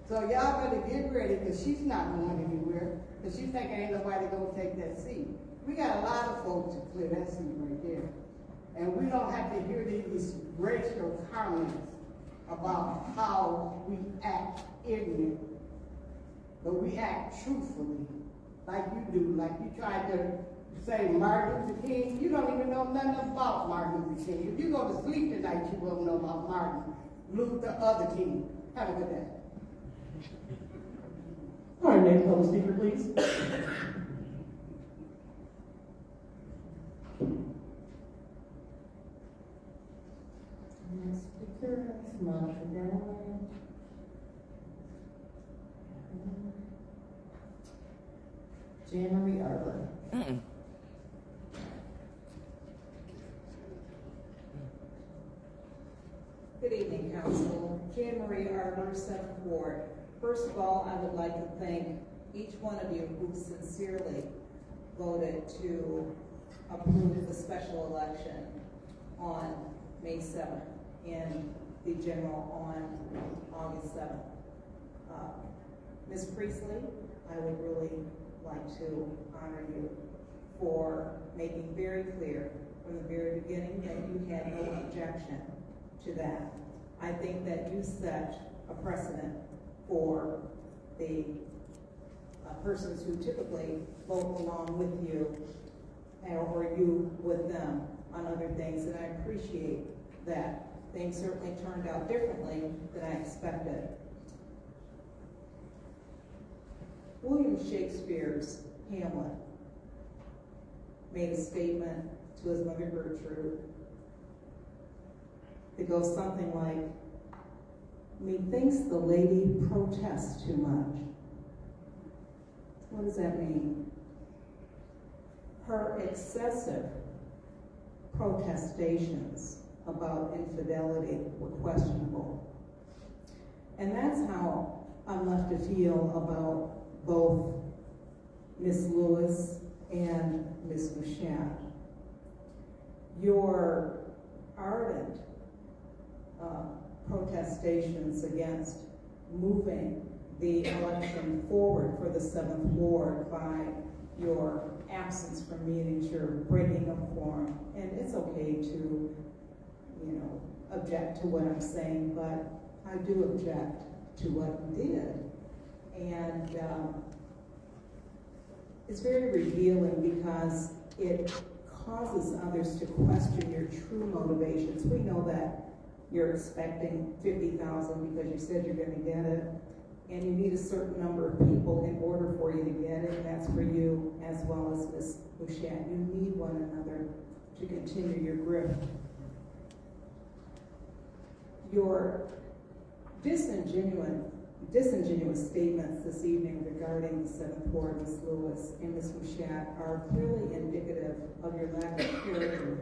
So y'all better get ready, because she's not going anywhere, because she think ain't nobody gonna take that seat. We got a lot of folks to clear that seat right there. And we don't have to hear these racial comments about how we act ignorant, but we act truthfully, like you do, like you tried to say Martin Luther King. You don't even know nothing about Martin Luther King. If you go to sleep tonight, you won't know about Martin Luther other King. Have a good day. All right, next public speaker, please. Next speaker is Monica Galloway. January ARPA. Good evening, Council. January ARPA, 7th Ward. First of all, I would like to thank each one of you who sincerely voted to approve the special election on May 7th and the general on August 7th. Ms. Priestley, I would really like to honor you for making very clear from the very beginning that you had no objection to that. I think that you set a precedent for the persons who typically vote along with you or you with them on other things, and I appreciate that. Things certainly turned out differently than I expected. William Shakespeare's Hamlet made a statement to his mother Gertrude. It goes something like, "Methinks the lady protests too much." What does that mean? Her excessive protestations about infidelity were questionable. And that's how I'm left to feel about both Ms. Lewis and Ms. Mushat. Your ardent protestations against moving the election forward for the 7th Ward by your absence from meetings, your breaking of quorum, and it's okay to, object to what I'm saying, but I do object to what you did. And it's very revealing because it causes others to question your true motivations. We know that you're expecting 50,000 because you said you're going to get it, and you need a certain number of people in order for you to get it, and that's for you as well as Ms. Mushat. You need one another to continue your grip. Your disingenuous statements this evening regarding the 7th Ward, Ms. Lewis and Ms. Mushat, are clearly indicative of your lack of character.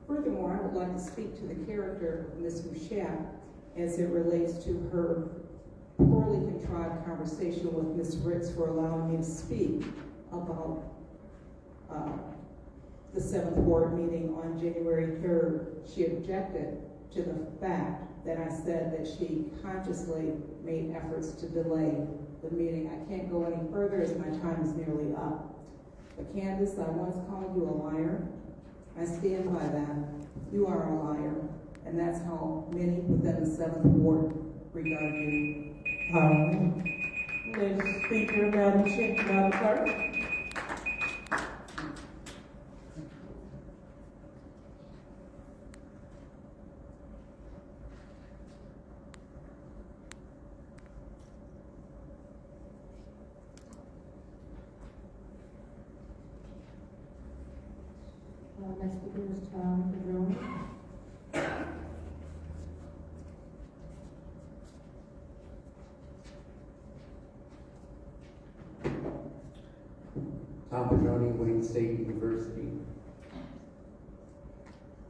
Furthermore, I would like to speak to the character of Ms. Mushat as it relates to her poorly contrived conversation with Ms. Ricks for allowing me to speak about the 7th Ward meeting on January 3rd. She objected to the fact that I said that she consciously made efforts to delay the meeting. I can't go any further as my time is nearly up. But Candace, I once called you a liar. I stand by that. You are a liar, and that's how many within the 7th Ward regard you. Next speaker, Madam Clerk. Next speaker is Procedural. Tom Pedroni, Wayne State University.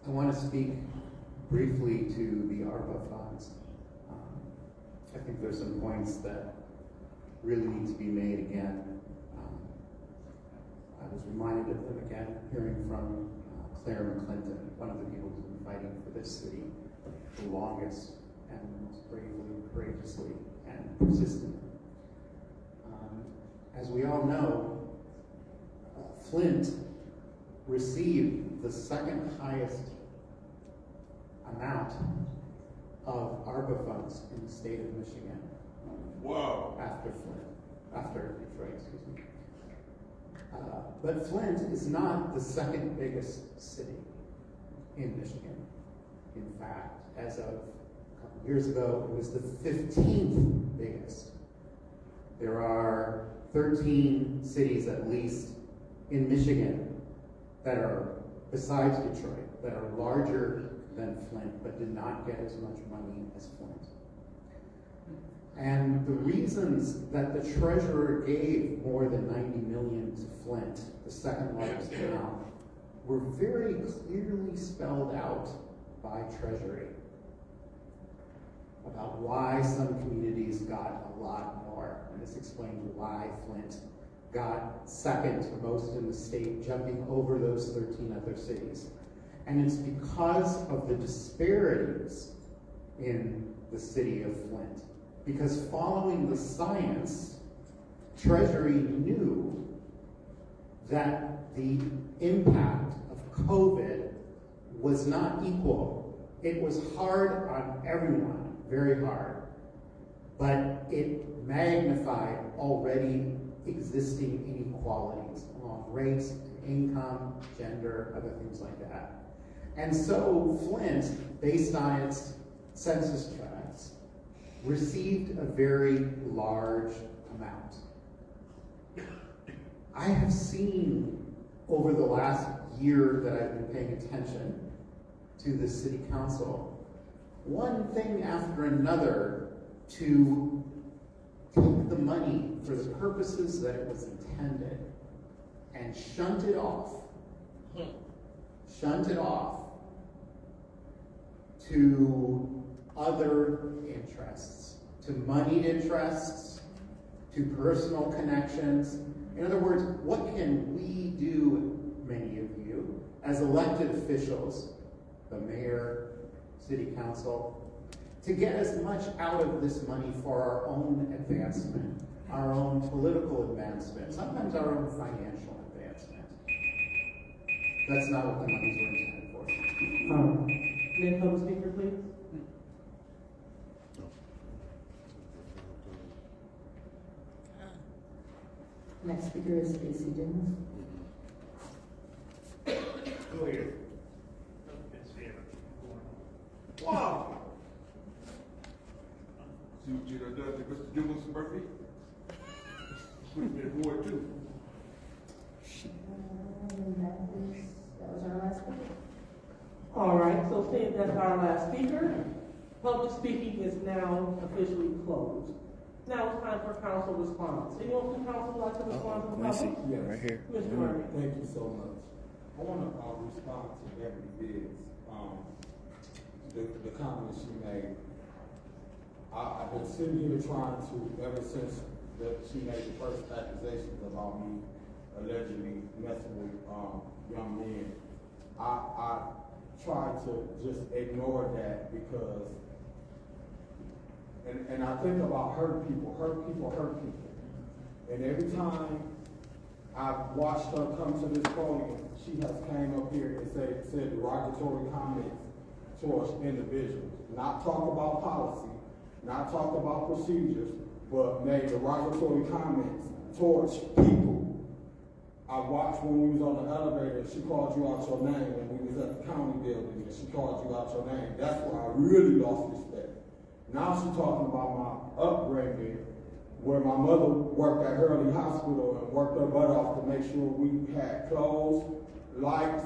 I want to speak briefly to the ARPA funds. I think there's some points that really need to be made again. I was reminded of them again, hearing from Claire McClinton, one of the people who's been fighting for this city the longest and most bravely, courageously, and persistently. As we all know, Flint received the second highest amount of ARPA funds in the state of Michigan. Wow. After Detroit, excuse me. But Flint is not the second biggest city in Michigan. In fact, as of a couple years ago, it was the 15th biggest. There are 13 cities at least in Michigan that are, besides Detroit, that are larger than Flint but did not get as much money as Flint. And the reasons that the treasurer gave more than $90 million to Flint, the second largest amount, were very clearly spelled out by Treasury about why some communities got a lot more. And this explains why Flint got second most in the state, jumping over those 13 other cities. And it's because of the disparities in the city of Flint. Because following the science, Treasury knew that the impact of COVID was not equal. It was hard on everyone, very hard, but it magnified already existing inequalities along race, income, gender, other things like that. And so Flint, based on its census tracts, received a very large amount. I have seen over the last year that I've been paying attention to the city council, one thing after another to take the money for the purposes that it was intended and shunt it off to other interests, to moneyed interests, to personal connections. In other words, what can we do, many of you, as elected officials, the mayor, city council, to get as much out of this money for our own advancement, our own political advancement, sometimes our own financial advancement? That's not what the monies were intended for. Next public speaker, please. Next speaker is Stacy Dennis. Go ahead. Wow. See what you done to Mr. Jim's birthday? Put me in Ward 2. That was our last speaker. All right, so seeing that's our last speaker, public speaking is now officially closed. Now it's time for council response. Anyone from council like to respond to the public? Yeah, right here. Mr. Murray. Thank you so much. I want to respond to Beverly Biggs, the comment she made. I've been sitting here trying to, ever since she made the first accusations about me allegedly messing with young men, I tried to just ignore that because, and I think about hurt people. And every time I've watched her come to this podium, she has came up here and said derogatory comments towards individuals. Not talk about policy, not talk about procedures, but made derogatory comments towards people. I watched when we was on the elevator, she called you out your name when we was at the county building, and she called you out your name. That's where I really lost respect. Now she's talking about my upbringing, where my mother worked at Hurley Hospital and worked her butt off to make sure we had clothes, lights,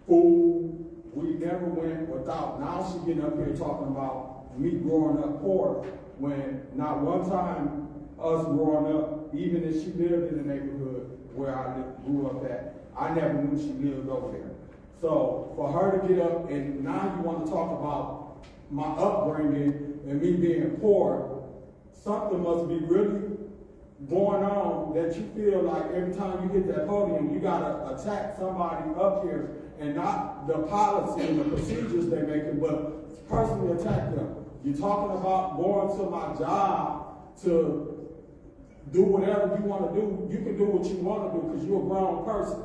food. We never went without. Now she getting up here talking about me growing up poor, when not one time us growing up, even if she lived in the neighborhood where I grew up at, I never knew she lived over there. So for her to get up and now you want to talk about my upbringing and me being poor, something must be really going on that you feel like every time you hit that podium, you gotta attack somebody up here and not the policy and the procedures they're making, but personally attack them. You're talking about going to my job to do whatever you want to do. You can do what you want to do because you're a grown person.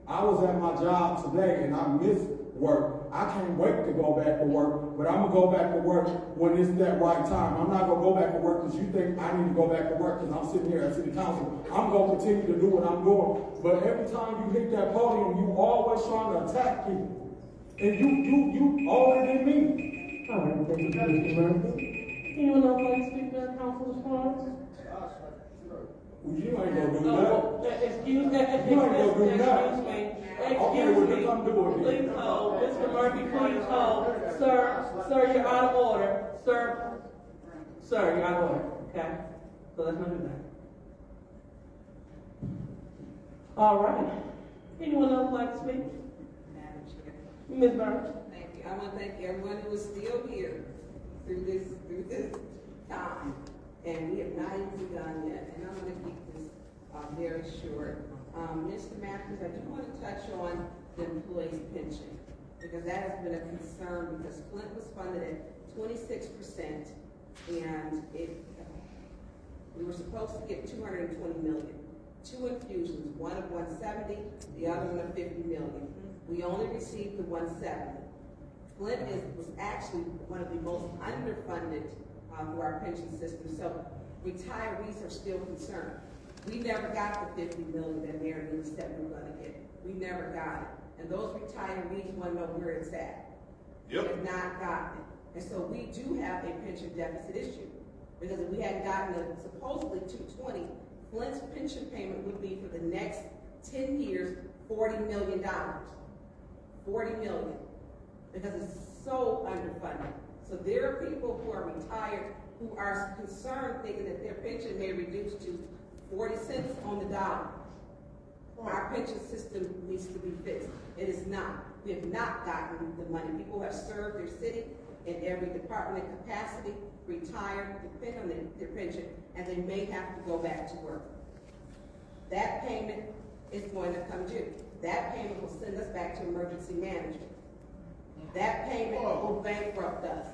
I was at my job today and I missed work. I can't wait to go back to work, but I'm going to go back to work when it's that right time. I'm not going to go back to work because you think I need to go back to work because I'm sitting here at City Council. I'm going to continue to do what I'm doing. But every time you hit that podium, you always trying to attack people. And you older than me. All right, thank you, Mr. Murphy. Anyone else like to speak to our council response? You ain't gonna do that. Excuse me. You ain't gonna do that. Excuse me. Please hold. Mr. Murphy, please hold. Sir, you're out of order. Sir, you're out of order. Okay? So let's not do that. All right. Anyone else like to speak? Madam Chair. Ms. Burns. Thank you. I want to thank everyone who is still here through this time. And we have not even begun yet. And I'm going to keep this very short. Mr. Matthews, I do want to touch on the employee's pension, because that has been a concern, because Flint was funded at 26%, and we were supposed to get $220 million. 2 infusions, one of 170, the other one of 50 million. We only received the 170. Flint was actually one of the most underfunded through our pension system, so retirees are still concerned. We never got the 50 million that Mayor said we were going to get. We never got it. And those retirees want to know where it's at. Yep. We have not gotten it. And so we do have a pension deficit issue. Because if we hadn't gotten the supposedly 220, Flint's pension payment would be for the next 10 years, $40 million. 40 million. Because it's so underfunded. So there are people who are retired who are concerned, thinking that their pension may reduce to 40 cents on the dollar. Our pension system needs to be fixed. It is not. We have not gotten the money. People have served their city in every department and capacity, retired, depend on their pension, and they may have to go back to work. That payment is going to come due. That payment will send us back to emergency management. That payment will bankrupt us.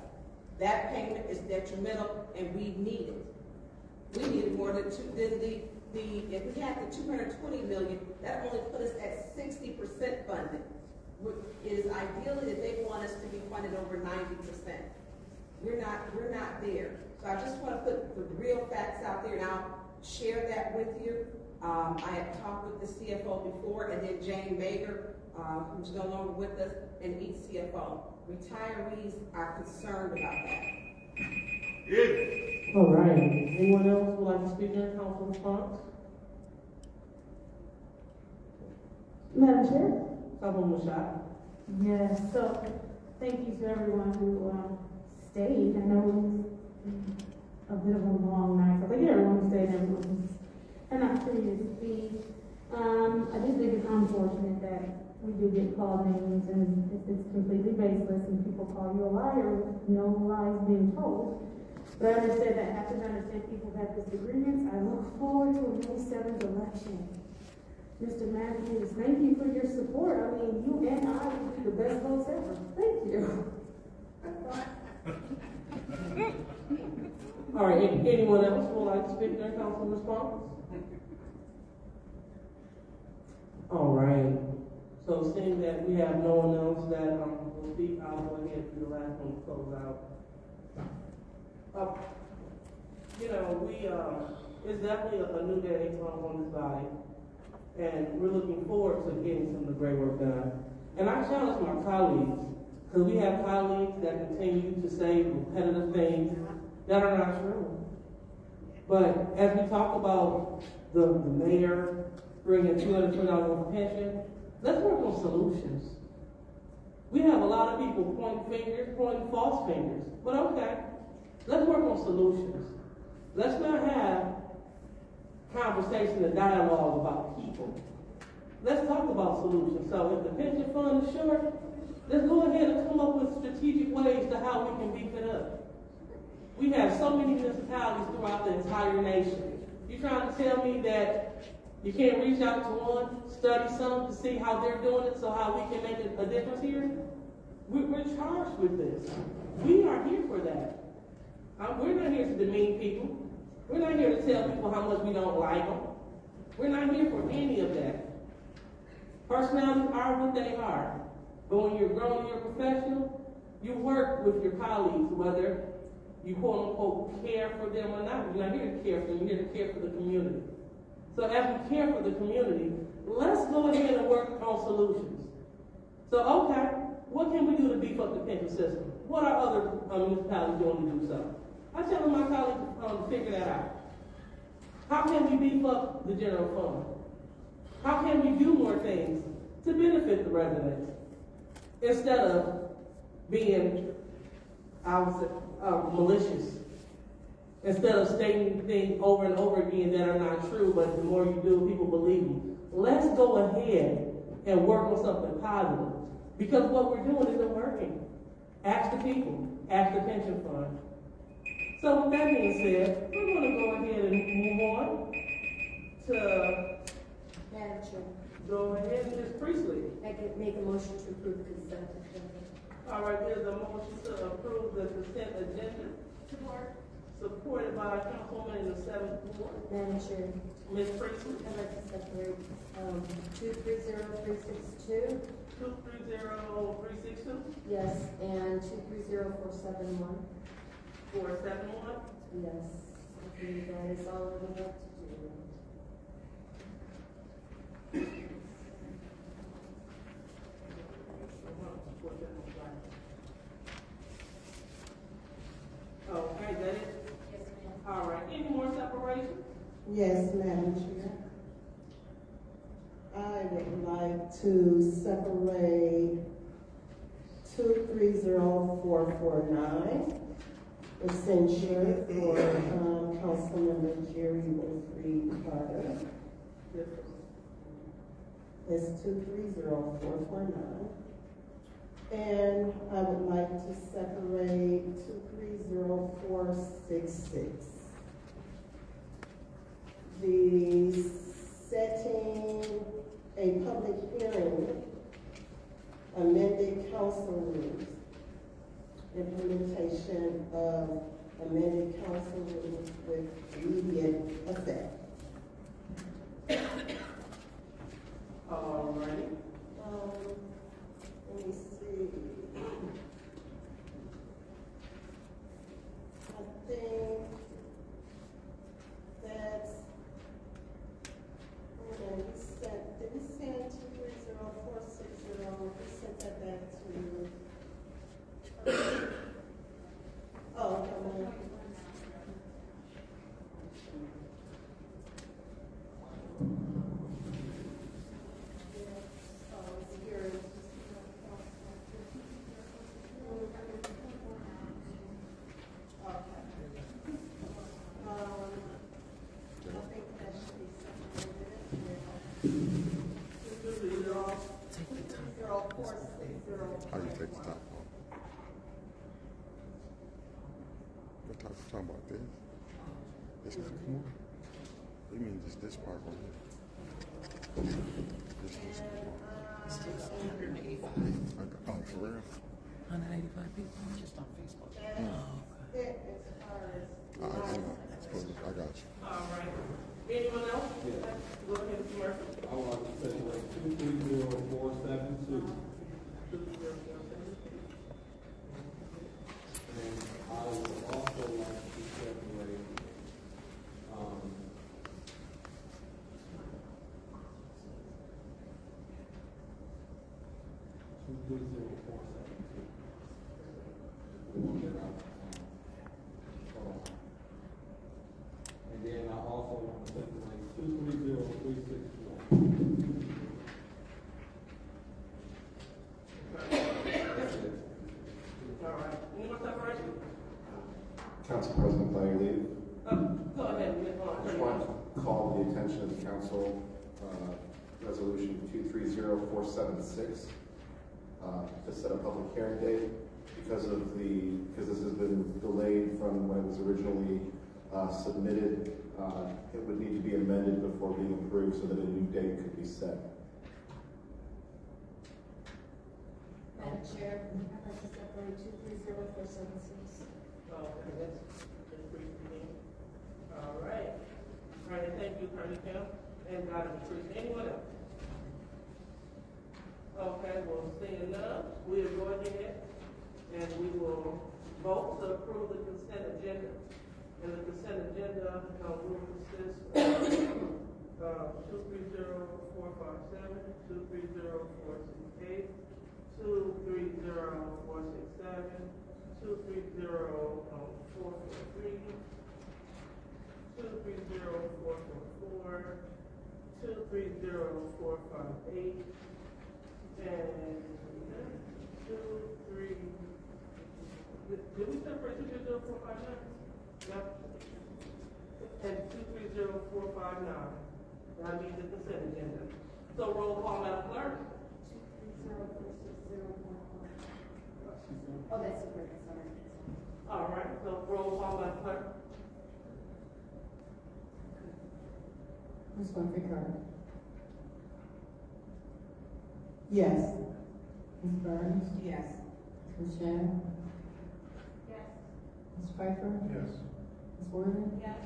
That payment is detrimental, and we need it. We need it more than if we had the 220 million, that only put us at 60% funded. It is ideally that they want us to be funded over 90%. We're not there. So I just want to put the real facts out there, and I'll share that with you. I had talked with the CFO before, and then Jane Mager, who's no longer with us, and each CFO. Retirees are concerned about that. Yeah. All right. Anyone else would like to speak in council response? Madam Chair? Councilwoman Machado. Yes, so thank you to everyone who stayed. I know it was a bit of a long night, so thank you everyone who stayed, everyone who's an opportunity to speak. I just think it's unfortunate that we do get called names and it's completely baseless and people call you a liar with no lies being told. But I understand that happens. I understand people have disagreements. I look forward to a May 7th election. Mr. Matthews, thank you for your support. I mean, you and I will be the best votes ever. Thank you. All right, anyone else would like to speak their council response? All right. So seeing that we have no one else that will speak, I'll go ahead and be the last one to close out. It's definitely a new day on this body, and we're looking forward to getting some of the great work done. And I challenge my colleagues, because we have colleagues that continue to say repetitive things that are not true. But as we talk about the mayor bringing $220 on pension, let's work on solutions. We have a lot of people pointing false fingers. But okay, let's work on solutions. Let's not have conversation and dialogue about people. Let's talk about solutions. So if the pension fund is short, let's go ahead and come up with strategic ways to how we can beef it up. We have so many municipalities throughout the entire nation. You trying to tell me that you can't reach out to one, study some to see how they're doing it, so how we can make a difference here? We're charged with this. We are here for that. We're not here to demean people. We're not here to tell people how much we don't like them. We're not here for any of that. Personalities are what they are. But when you're grown, you're a professional, you work with your colleagues, whether you quote unquote care for them or not. You're not here to care for them, you're here to care for the community. So as we care for the community, let's go ahead and work on solutions. So okay, what can we do to beef up the pension system? What are other municipalities doing to do so? I tell my colleagues to figure that out. How can we beef up the general fund? How can we do more things to benefit the residents instead of being, malicious? Instead of stating things over and over again that are not true, but the more you do, people believe you. Let's go ahead and work on something positive. Because what we're doing isn't working. Ask the people. Ask the pension fund. So with that being said, we're going to go ahead and move on to Madam Chair. go ahead and Ms. Priestley. I can make a motion to approve consent agenda. All right, there's a motion to approve the consent agenda. Support. Supported by Councilwoman in the 7th Ward. Madam Chair. Ms. Priestley. I'd like to separate 230362. 230362. Yes, and 230471. 471. Yes. I think that is all we have to do. Okay, that is? Yes, ma'am. All right, any more separation? Yes, Madam Chair. I would like to separate 230449, the censure for Councilmember Jerry Winfrey Carter. It's 230449. And I would like to separate 230466. The setting a public hearing, amended council rules, implementation of amended council rules with immediate effect. All righty. Let me see. I think that's, did we send 230460? We sent that back to, oh, come on. How you take the top off? What type of talking about this? This is more? You mean just this part right here? This It's just 185. Oh, for real? 185 people just on Facebook. I got you. All right. Anyone else? Yeah. Go ahead, Mr. Murphy. I want to separate 230472. And I would also like to separate 230472. The one that and then I also want to separate 230361. resolution 230476 to set a public hearing date because this has been delayed from when it was originally submitted. It would need to be amended before being approved so that a new date could be set. Madam Chair, I'd like to step on 230476. Okay, that's brief for me. All right. All right, thank you, Attorney Kim and Dr. Patrice. Anyone else? Okay, well, seeing none, we'll go ahead and we will vote to approve the consent agenda. And the consent agenda will consist of 230457, 230468, 230467, 230443, 230444, 230458, and 23. Did we separate 230459? Yep. And 230459. I need the consent agenda. So roll call, Madam Clerk. 23046011. Oh, that's super. Sorry. All right. So roll call, Madam Clerk. Ms. Winfrey-Carter. Yes. Ms. Burns? Yes. Ms. Shan? Yes. Ms. Pfeiffer? Yes. Ms. Worthing? Yes.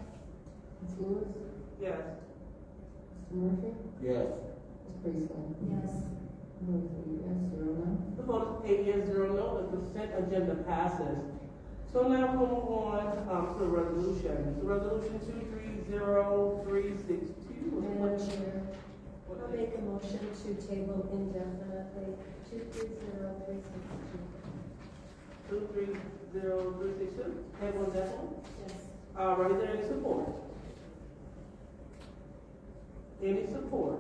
Ms. Lewis? Yes. Mr. Murphy? Yes. Ms. Priestley? Yes. Vote is 8 yes, 0 no. The vote is 8 yes, 0 no. The consent agenda passes. So now we'll move on to the resolution. So resolution 230362. Madam Chair, I'll make a motion to table indefinitely 230362. 230362. Table indefinitely? Yes. All right, is there any support? Any support?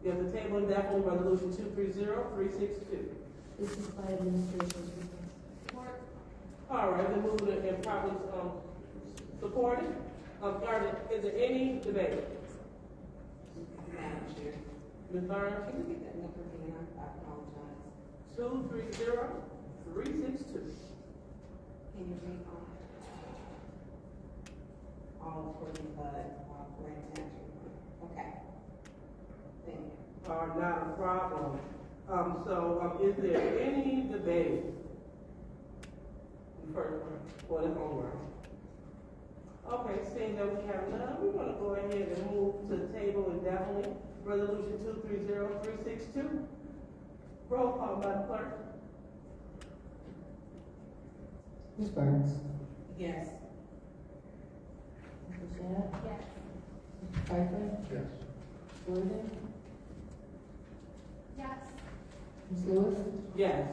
Yes, the table indefinitely, resolution 230362. This is by administration's request. All right, then moving it and probably supported. Is there any debate? Madam Chair. Ms. Burns? Can you get that number again? I apologize. 230362. Can you read all for the grant action? Okay. Thank you. Not a problem. Is there any debate? First one, or the home run? Okay, seeing that we have none, we're going to go ahead and move to the table indefinitely. Resolution 230362. Roll call, Madam Clerk. Ms. Burns? Yes. Ms. Shan? Yes. Mr. Pfeiffer? Yes. Worthing? Yes. Ms. Lewis? Yes.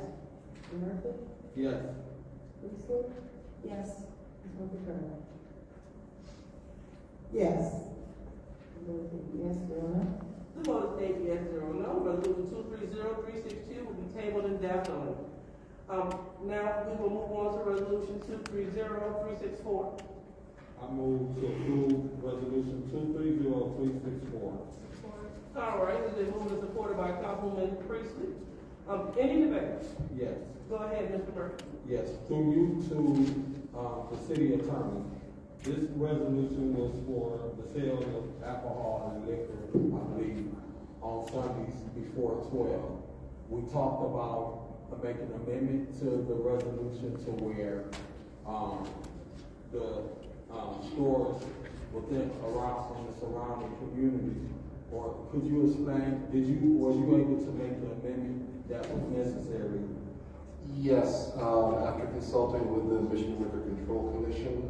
Mr. Murphy? Yes. Priestley? Yes. Ms. Winfrey-Carter? Yes. Vote is 8 yes, 0 no. The vote is 8 yes, 0 no. Resolution 230362 will be tabled indefinitely. Now we will move on to resolution 230364. I move to approve resolution 230364. All right, it is moved and supported by Councilwoman Priestley. Any debate? Yes. Go ahead, Mr. Murphy. Yes. Through you to the city attorney. This resolution was for the sale of alcohol and liquor, I believe, on Sundays before 12. We talked about making an amendment to the resolution to where the stores within around from the surrounding communities. Or could you explain? Were you able to make the amendment that was necessary? Yes, after consulting with the Michigan Liquor Control Commission,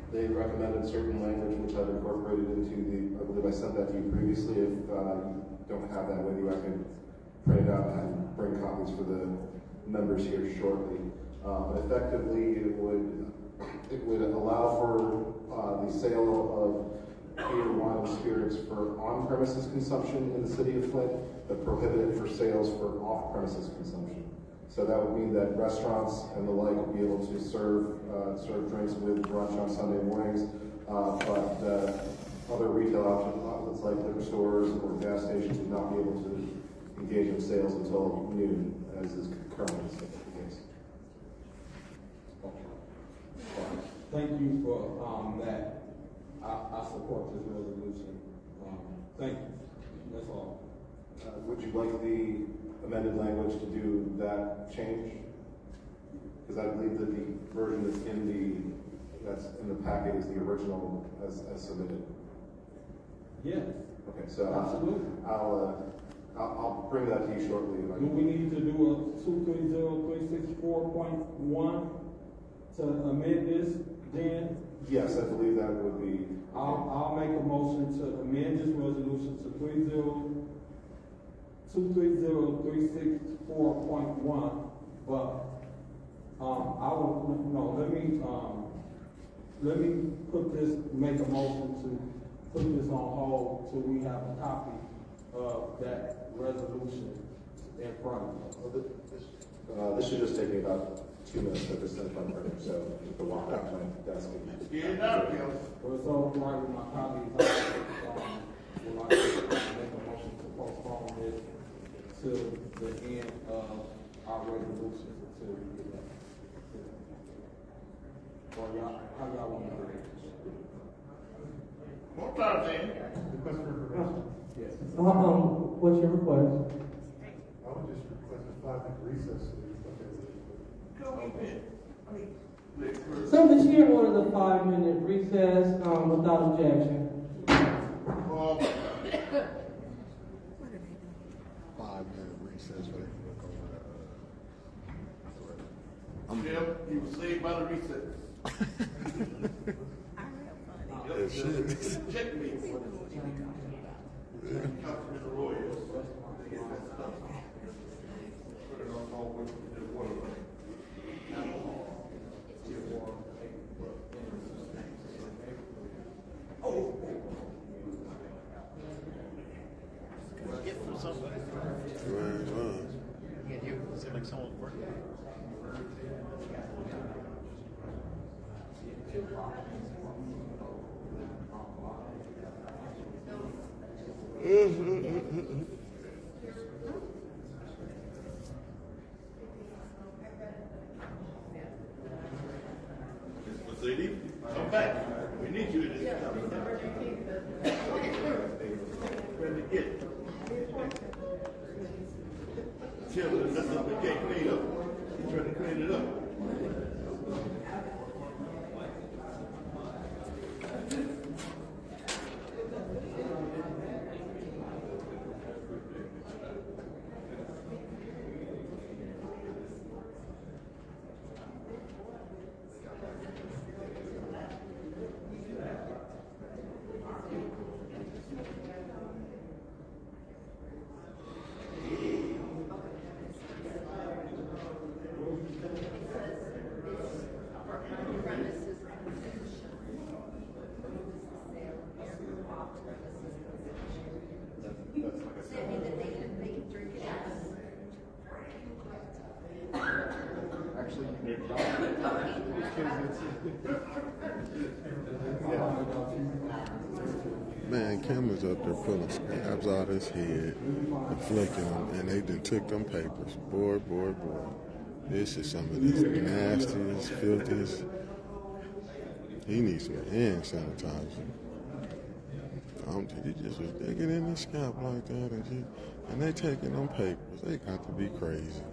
they recommended certain language which I've incorporated into I believe I sent that to you previously. If you don't have that with you, I can print it out and bring copies for the members here shortly. Effectively, it would allow for the sale of beer, wine, and spirits for on-premises consumption in the city of Flint, but prohibited for sales for off-premises consumption. So that would mean that restaurants and the like would be able to serve drinks with brunch on Sunday mornings, but other retail outlets like liquor stores or gas stations would not be able to engage in sales until noon, as is currently the case. Thank you for that. I support this resolution. Thank you. That's all. Would you like the amended language to do that change? Because I believe that the version that's in the packet is the original as submitted. Yes. Okay, so absolutely. I'll bring that to you shortly. Do we need to do a 230364.1 to amend this, Dan? Yes, I believe that would be. I'll make a motion to amend this resolution to 230364.1, but let me make a motion to put this on hold till we have a copy of that resolution in front of us. This should just take me about 2 minutes to send my printer, so you can walk out to my desk. Get it out, Bill. Well, so right with my colleagues, would like to make a motion to postpone this to the end of our resolution until we get that. Or how y'all want to do it? More time, Dan. Request for information. Yes. What's your request? I would just request a 5-minute recess. So the chair ordered a 5-minute recess without objection. 5-minute recess. Jim, you were saved by the recess. Check me. Councilman Roy. Mercedes, come back. We need you in this town. Ready to get it. Tell them that's something they can't clean up. He's trying to clean it up. Man, Cameron's up there pulling scabs out his head and flicking them, and they done took them papers. Boy. This is some of this nastiest, filthiest. He needs some hand sanitizer. He just was digging in his scalp like that, and they taking them papers. They got to be crazy.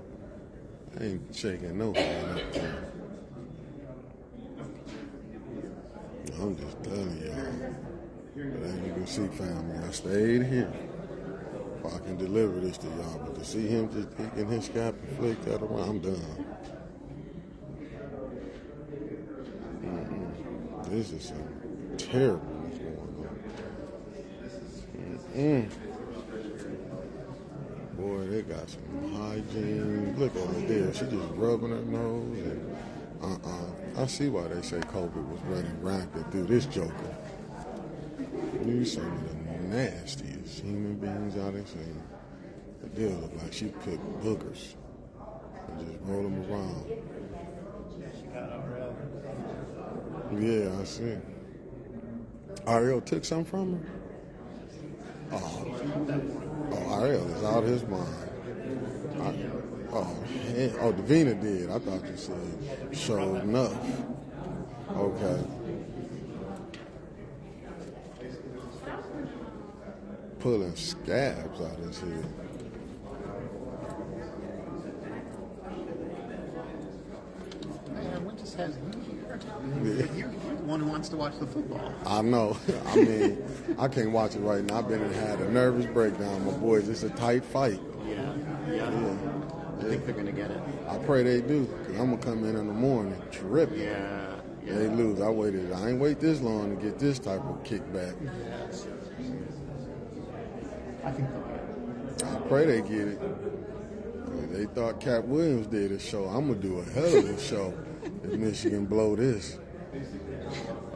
They ain't shaking no hand up there. I'm just telling y'all. But as you can see, family, I stayed here. If I can deliver this to y'all, but to see him just taking his scalp and flick that around, I'm done. This is some terribleness going on. Boy, they got some hygiene. Look at her there. She just rubbing her nose. And I see why they say COVID was running rampant through this joker. These some of the nastiest human beings out there saying. It did look like she picked boogers. and just roll them around. She got RL. Yeah, I see. Ariel took something from her? Oh, Ariel is out of his mind. Davina did. I thought you said sure enough. Okay. Pulling scabs out of his head. Man, what just has you here? You're the one who wants to watch the football. I know. I mean, I can't watch it right now. I've been and had a nervous breakdown, my boys. It's a tight fight. Yeah. I think they're going to get it. I pray they do, because I'm going to come in the morning tripping. Yeah. They lose. I ain't wait this long to get this type of kickback. Yes. I think they'll get it. I pray they get it. They thought Cat Williams did a show. I'm going to do a hell of a show if Michigan blow this. I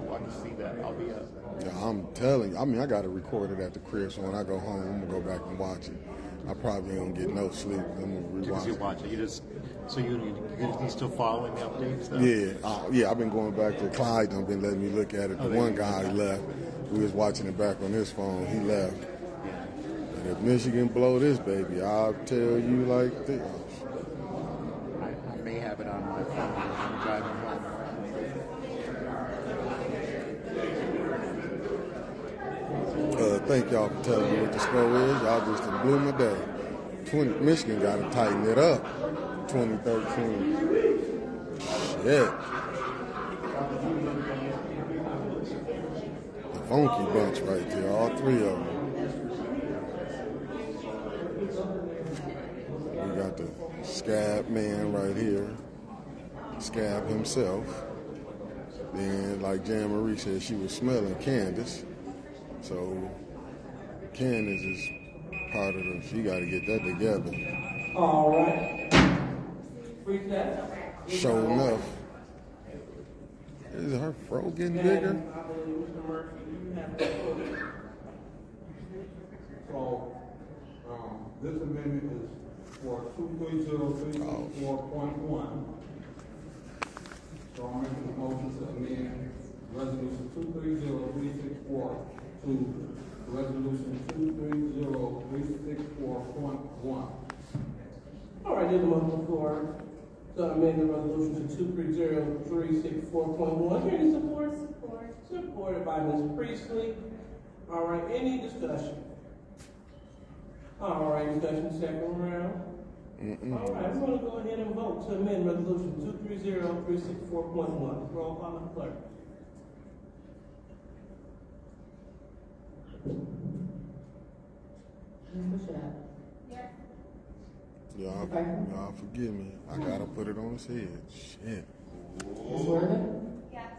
want to see that. I'll be up. Yeah, I'm telling you. I mean, I got to record it at the crib, so when I go home, I'm going to go back and watch it. I probably don't get no sleep. I'm going to rewatch You watch it. So you still following the updates, though? Yeah. I've been going back to Clyde. I've been letting me look at it. The one guy he left. We was watching it back on his phone. He left. And if Michigan blow this, baby, I'll tell you like this. I may have it on my phone when I'm driving home. Thank y'all for telling me what the score is. Y'all just blew my day. Michigan got to tighten it up. 2013. Shit. The funky bunch right there, all three of them. We got the Scab man right here. Scab himself. Then, like Jan Marie said, she was smelling Candace. So Candace is part of the, she got to get that together. All right. Sure enough. Is her fro getting bigger? So, this amendment is for 23034.1. So I'm making a motion to amend resolution 230364 to resolution 230364.1. All right, there's a motion for to amend the resolution to 230364.1. Any support? Supported by Ms. Priestley. All right, any discussion? All right, discussion second round. All right, we're going to go ahead and vote to amend resolution 230364.1. Roll call, Madam Clerk. Y'all forgive me. I gotta put it on his head. Shit. Ms. Worthing? Yes.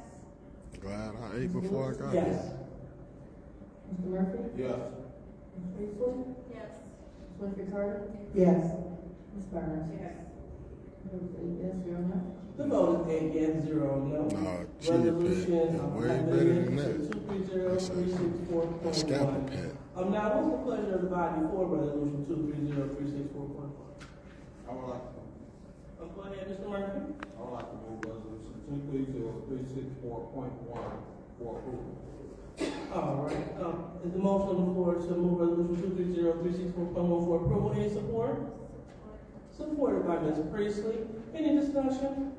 Glad I ate before I got Yes. here. Mr. Murphy? Yes. Ms. Priestley? Yes. Ms. Winfrey Carter? Yes. Ms. Burns? Yes. Yes, 0 no? The vote is 8 yes, 0 no. No, Resolution way better than that. 230364.1. Scalpel pad. Now, what's the pleasure of the body for resolution 230364.1? I would like to. Go ahead, Mr. Murphy. I would like to move resolution 230364.1 for approval. All right. Is the motion on the floor to move resolution 230364.1 for approval? Any support? Supported by Ms. Priestley. Any discussion?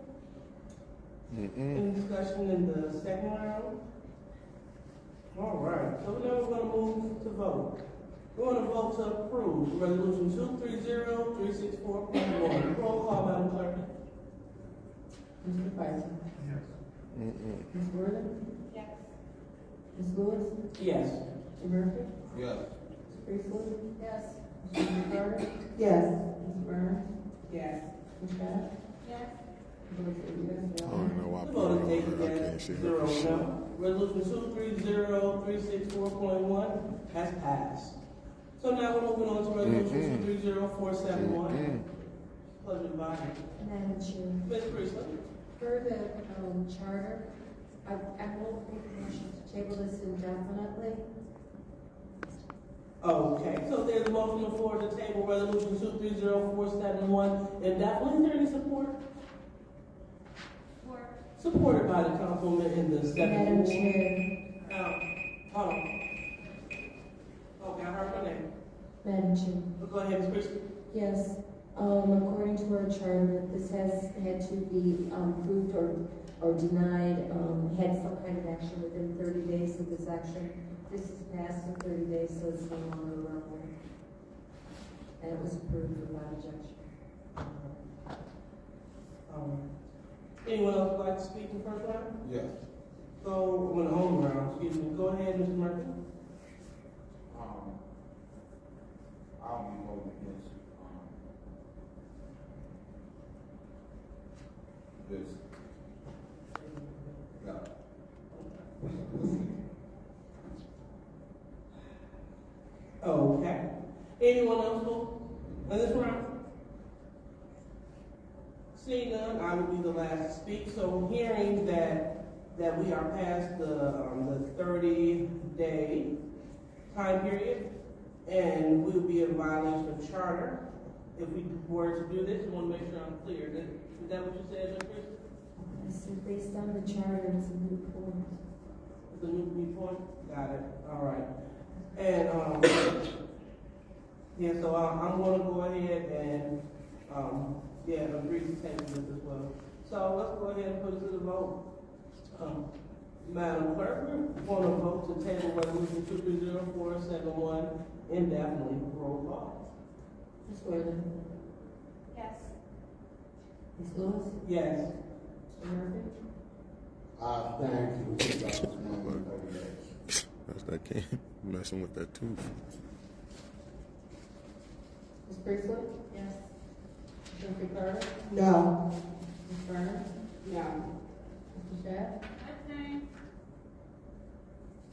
Any discussion in the second round? All right. So now we're going to move to vote. We're going to vote to approve resolution 230364.1. Roll call, Madam Clerk. Mr. Bison? Yes. Ms. Worthing? Yes. Ms. Lewis? Yes. Mr. Murphy? Yes. Ms. Priestley? Yes. Ms. Winfrey Carter? Yes. Ms. Burns? Yes. Ms. Bennett? Yes. I don't know why I The put vote it is on her. I 8 can't yes, see 0 her for shit. no. Resolution 230364.1 has passed. So now we're moving on to resolution 230471. Pleasure to body. Madam Chair, Ms. Priestley. per the charter, I will make a motion to table this indefinitely. Okay, so there's a motion on the floor to table resolution 230471 indefinitely. Is there any support? Supported by the councilwoman in the second. Madam Chair. Hold on. Okay, I heard my name. Madam Chair. Go ahead, Ms. Christie. Yes, according to our charter, this has had to be approved or denied, had some kind of action within 30 days of this action. This is passed in 30 days, so it's no longer relevant. And it was approved without objection. Anyone else would like to speak in the first round? Yes. So, in the home round, excuse me. Go ahead, Mr. Murphy. I'll be voting against this. Yeah. Okay. Anyone else in this round? Seeing none, I will be the last to speak. So hearing that we are past the 30-day time period, and we will be in violation of charter if we were to do this. I want to make sure I'm clear. Is that what you said, Ms. Christie? I said based on the charter, it's a new point. It's a new point? Got it. All right. And, yeah, so I'm going to go ahead and, agree to table this as well. So let's go ahead and put it to the vote. Madam Clerk, we're going to vote to table resolution 230471 indefinitely. Roll call. Ms. Worthing. Yes. Ms. Lewis. Yes. Mr. Murphy. Thank you. That's that kid messing with that tooth. Ms. Priestley. Yes. Mr. Carter. No. Ms. Burner. No. Mr. Shadd.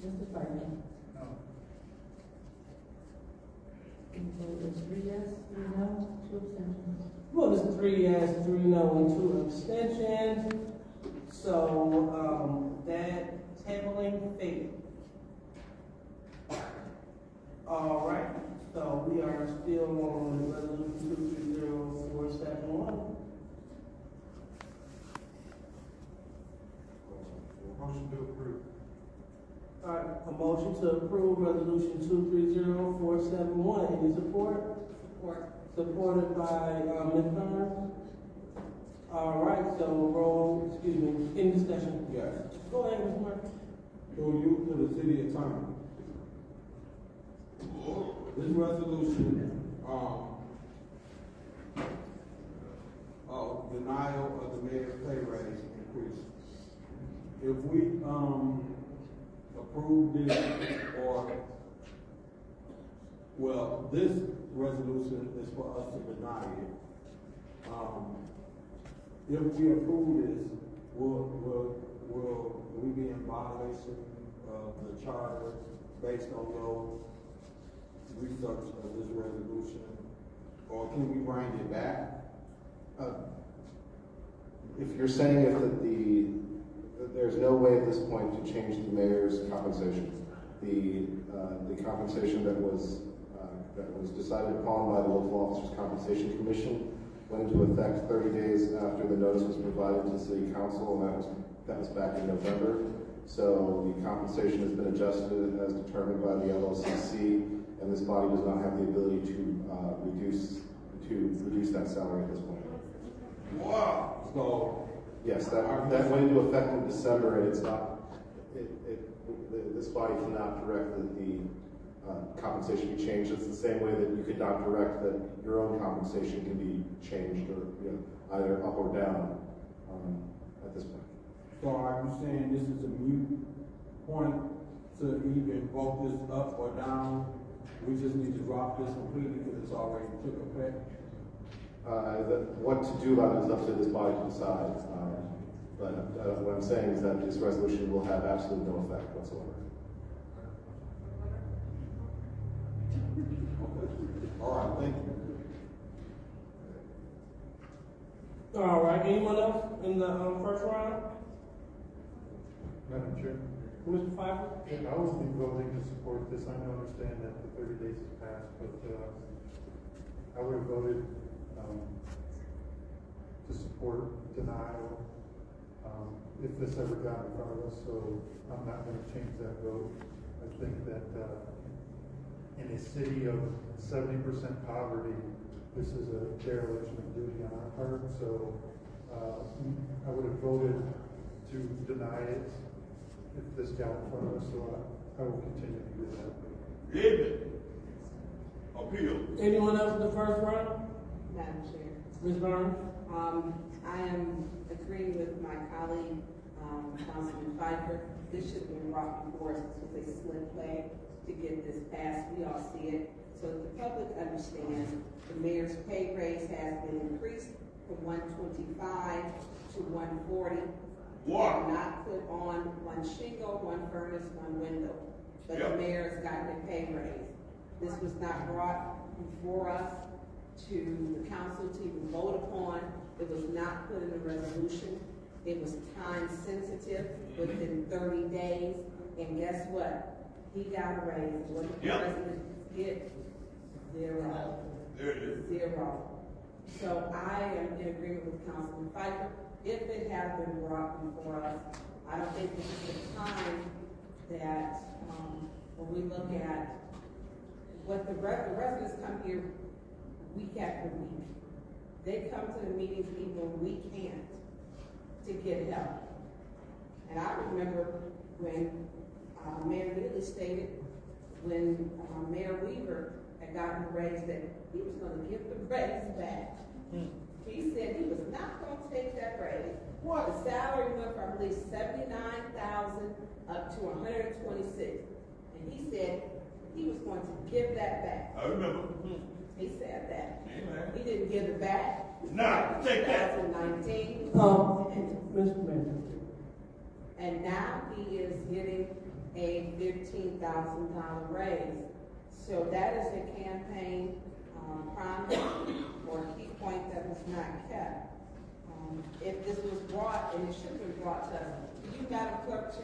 Mr. Fireman. No. The vote is 3 yes, 3 no, 2 abstentions. Well, it's 3 yes, 3 no, and 2 abstentions. So, that tabling failed. All right, so we are still on resolution 230471. Motion to approve. All right, a motion to approve resolution 230471. Any support? Support. Supported by Ms. Burns. All right, so any discussion? Yes. Go ahead, Ms. Murphy. Through you to the city attorney. This resolution, denial of the mayor's pay raise increase. If we, approve this this resolution is for us to deny it. If we approve this, will we be in violation of the charter based on your research of this resolution? Or can we bring it back? If you're saying there's no way at this point to change the mayor's compensation. The compensation that was decided upon by the local officers compensation commission went into effect 30 days after the notice was provided to the city council, and that was back in November. So the compensation has been adjusted as determined by the LOCC, and this body does not have the ability to reduce that salary at this point. Wow. So yes, that went into effect in December, and it's not. This body cannot direct that the compensation be changed. It's the same way that you could not direct that your own compensation can be changed or either up or down at this point. So are you saying this is a moot point to even vote this up or down? We just need to drop this completely because it's already took effect? What to do about it is up to this body to decide. But what I'm saying is that this resolution will have absolutely no effect whatsoever. All right, thank you. All right, anyone else in the first round? Madam Chair. Mr. Pfeiffer? Yeah, I will be voting to support this. I understand that the 30 days has passed, but I would have voted to support denial if this ever got in front of us, so I'm not going to change that vote. I think that in a city of 70% poverty, this is a dereliction of duty on our part, so I would have voted to deny it if this got in front of us, so I will continue to do that. David, appeal. Anyone else in the first round? Madam Chair. Ms. Burns? I am agreeing with my colleague, Councilman Pfeiffer. This should have been brought before us. This was a slip play to get this passed. We all see it. So that the public understands the mayor's pay raise has been increased from 125 to 140. What? Not put on one shingle, one furnace, one window. But the mayor has gotten a pay raise. This was not brought before us to the council to even vote upon. It was not put in the resolution. It was time sensitive within 30 days. And guess what? He got a raise. What did the president get? Zero. There it is. Zero. So I am in agreement with Councilman Pfeiffer. If it had been brought before us, I don't think this is the time that when we look at what the residents come here week after week. They come to the meetings even when we can't to get help. And I remember when Mayor Neely stated when Mayor Weaver had gotten a raise that he was going to give the raise back. He said he was not going to take that raise. What? The salary went from, I believe, $79,000 up to $126,000. And he said he was going to give that back. I remember. He said that. Amen. He didn't give it back. No, take that. 2019. Mr. Mayor. And now he is getting a $15,000 raise. So that is a campaign promise or a key point that was not kept. If this was brought, and it should have been brought to us, you, Madam Clerk, to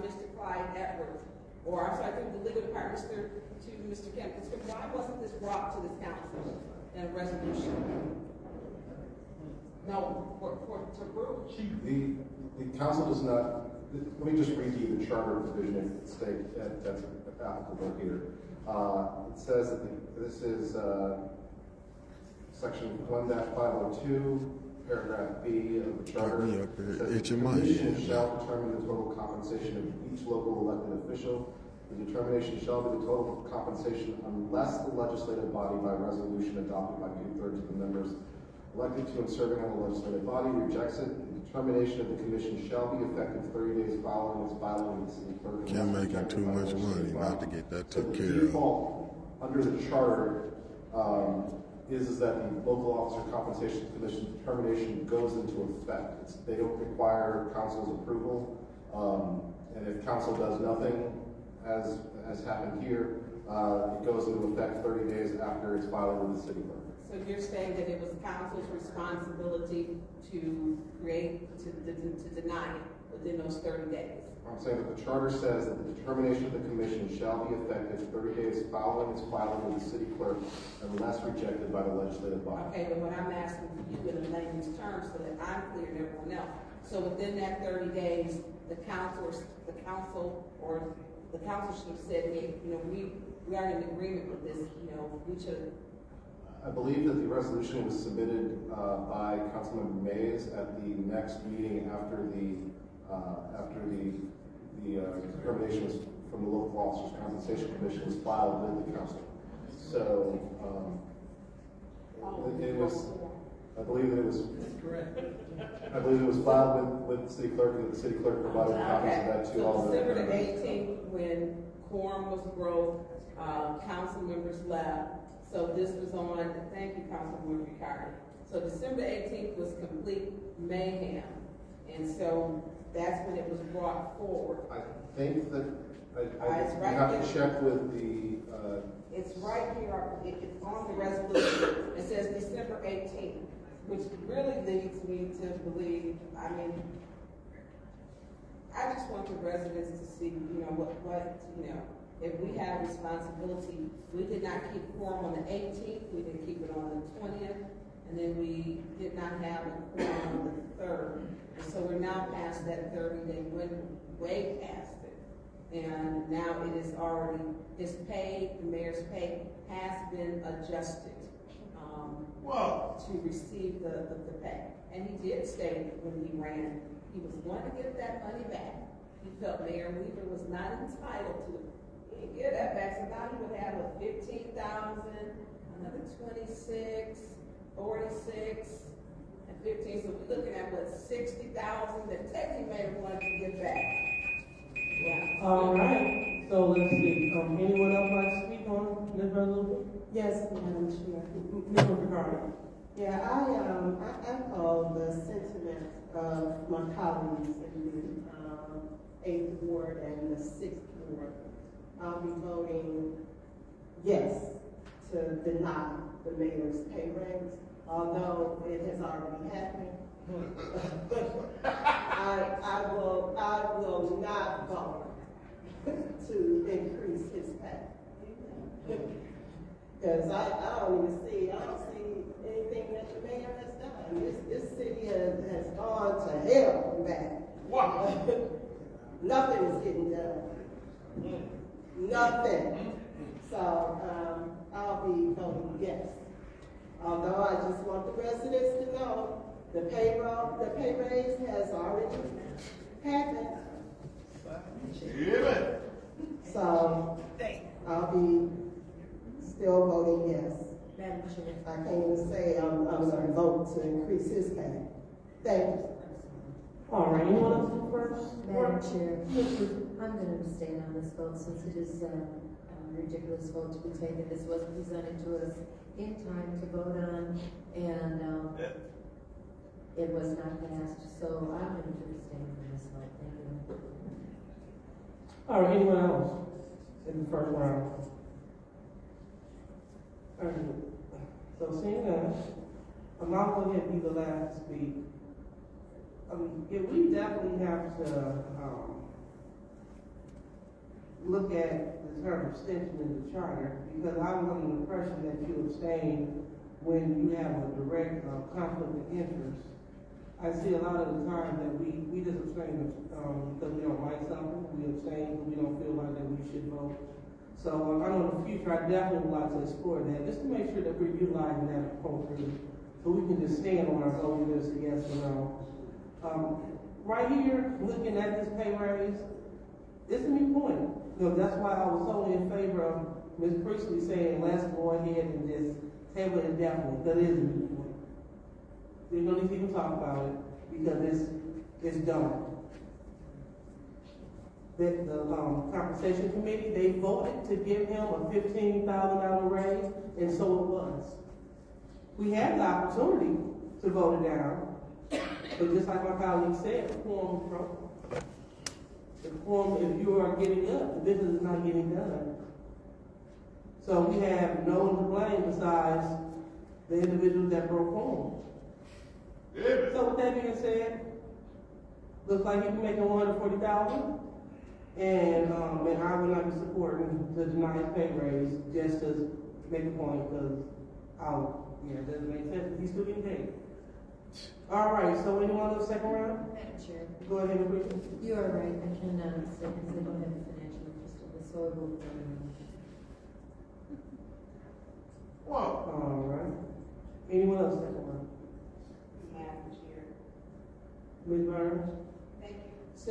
Mr. Clyde Edwards, or I'm sorry, to the legal department, to Mr. Kemp, why wasn't this brought to this council in a resolution? No, to approve. The council does not, let me just read you the charter provision at stake that's applicable here. It says that this is section 1.502, paragraph B of the charter. It says the commission shall determine the total compensation of each local elected official. The determination shall be the total compensation unless the legislative body by resolution adopted by 2/3 of the members elected to and serving on the legislative body rejects it. The determination of the commission shall be effective 30 days following its filing with the city clerk. Can't make him too much money not to get that took care of. The default under the charter is that the local officer compensation commission determination goes into effect. They don't require council's approval, and if council does nothing, as happened here, it goes into effect 30 days after it's filed with the city clerk. So you're saying that it was council's responsibility to deny it within those 30 days? I'm saying that the charter says that the determination of the commission shall be effective 30 days following its filing with the city clerk unless rejected by the legislative body. Okay, but what I'm asking for you in a layman's terms so that I'm clear and everyone else. So within that 30 days, the council should have said, hey, we are in agreement with this, we should. I believe that the resolution was submitted by Councilmember Mays at the next meeting after the determination was from the local officers compensation commission was filed with the council. So it was, I believe that it was correct. I believe it was filed with the city clerk, and the city clerk provided copies of that to all of December the 18th, when quorum was broke, council members left. So this was on, thank you, Councilman Ricardo. So December 18th was complete mayhem. And so that's when it was brought forward. I think that I right have here. to check with the. It's right here. It's on the resolution. It says December 18th, which really leads me to believe. I mean, I just want the residents to see, if we have responsibility, we did not keep quorum on the 18th, we didn't keep it on the 20th, and then we did not have a quorum on the 3rd. And so we're now past that 30-day window, way past it. And now it is already, it's paid, the mayor's pay has been adjusted to receive the pay. And he did state when he ran, he was going to get that money back. He felt Mayor Weaver was not entitled to it. He didn't get that back, so now he would have a 15,000, another 26, 46, and 15. So we're looking at what, 60,000 that Texas Mayor wanted to get back. Yeah. All right. So let's see. Anyone else like to speak on this resolution? Yes, Madam Chair. Mr. Ricardo. Yeah, I echo the sentiments of my colleagues in the 8th Ward and the 6th Ward. I'll be voting yes to deny the mayor's pay raise, although it has already happened. I will not vote to increase his pay. Because I don't see anything that the mayor has done. This city has gone to hell and back. Wow. Nothing is getting done. Nothing. So I'll be voting yes. Although I just want the residents to know the pay raise has already happened. Yeah. So I'll be still voting yes. Madam Chair. I can't even say I'm going to vote to increase his pay. Thank you. All right, anyone else go first? Madam Chair, I'm going to abstain on this vote since it is a ridiculous vote to be taken. This was presented to us in time to vote on, and it was not passed. So I'm going to abstain from this vote. Thank you. All right, anyone else in the first round? All right. So seeing that, I'm not going to be the last to speak. Yeah, we definitely have to look at the term extension in the charter, because I was under the impression that you abstain when you have a direct conflict of interest. I see a lot of the time that we just abstain because we don't like something. We abstain because we don't feel like that we should vote. So I know in the future I definitely would like to explore that, just to make sure that we're utilizing that appropriately, so we can just stand on our vote whether it's a yes or no. Right here, looking at this pay raise, it's a new point. That's why I was solely in favor of Ms. Priestley saying, let's go ahead and just table it indefinitely. That is a new point. There's no need to even talk about it, because it's done. The compensation committee, they voted to give him a $15,000 raise, and so it was. We had the opportunity to vote it down, but just like my colleague said, the quorum was broken. The quorum, if you are getting up, the business is not getting done. So we have no one to blame besides the individuals that broke quorum. Yeah. So with that being said, looks like he's making $140,000, and I will not be supporting the denied pay raise just to make a point, because it doesn't make sense. He's still getting paid. All right, so anyone on the second round? Madam Chair. Go ahead and read it. You are right. I cannot say because I don't have a financial interest in this, so I will vote no. All right. Anyone else second round? Madam Chair. Ms. Burns? Thank you. So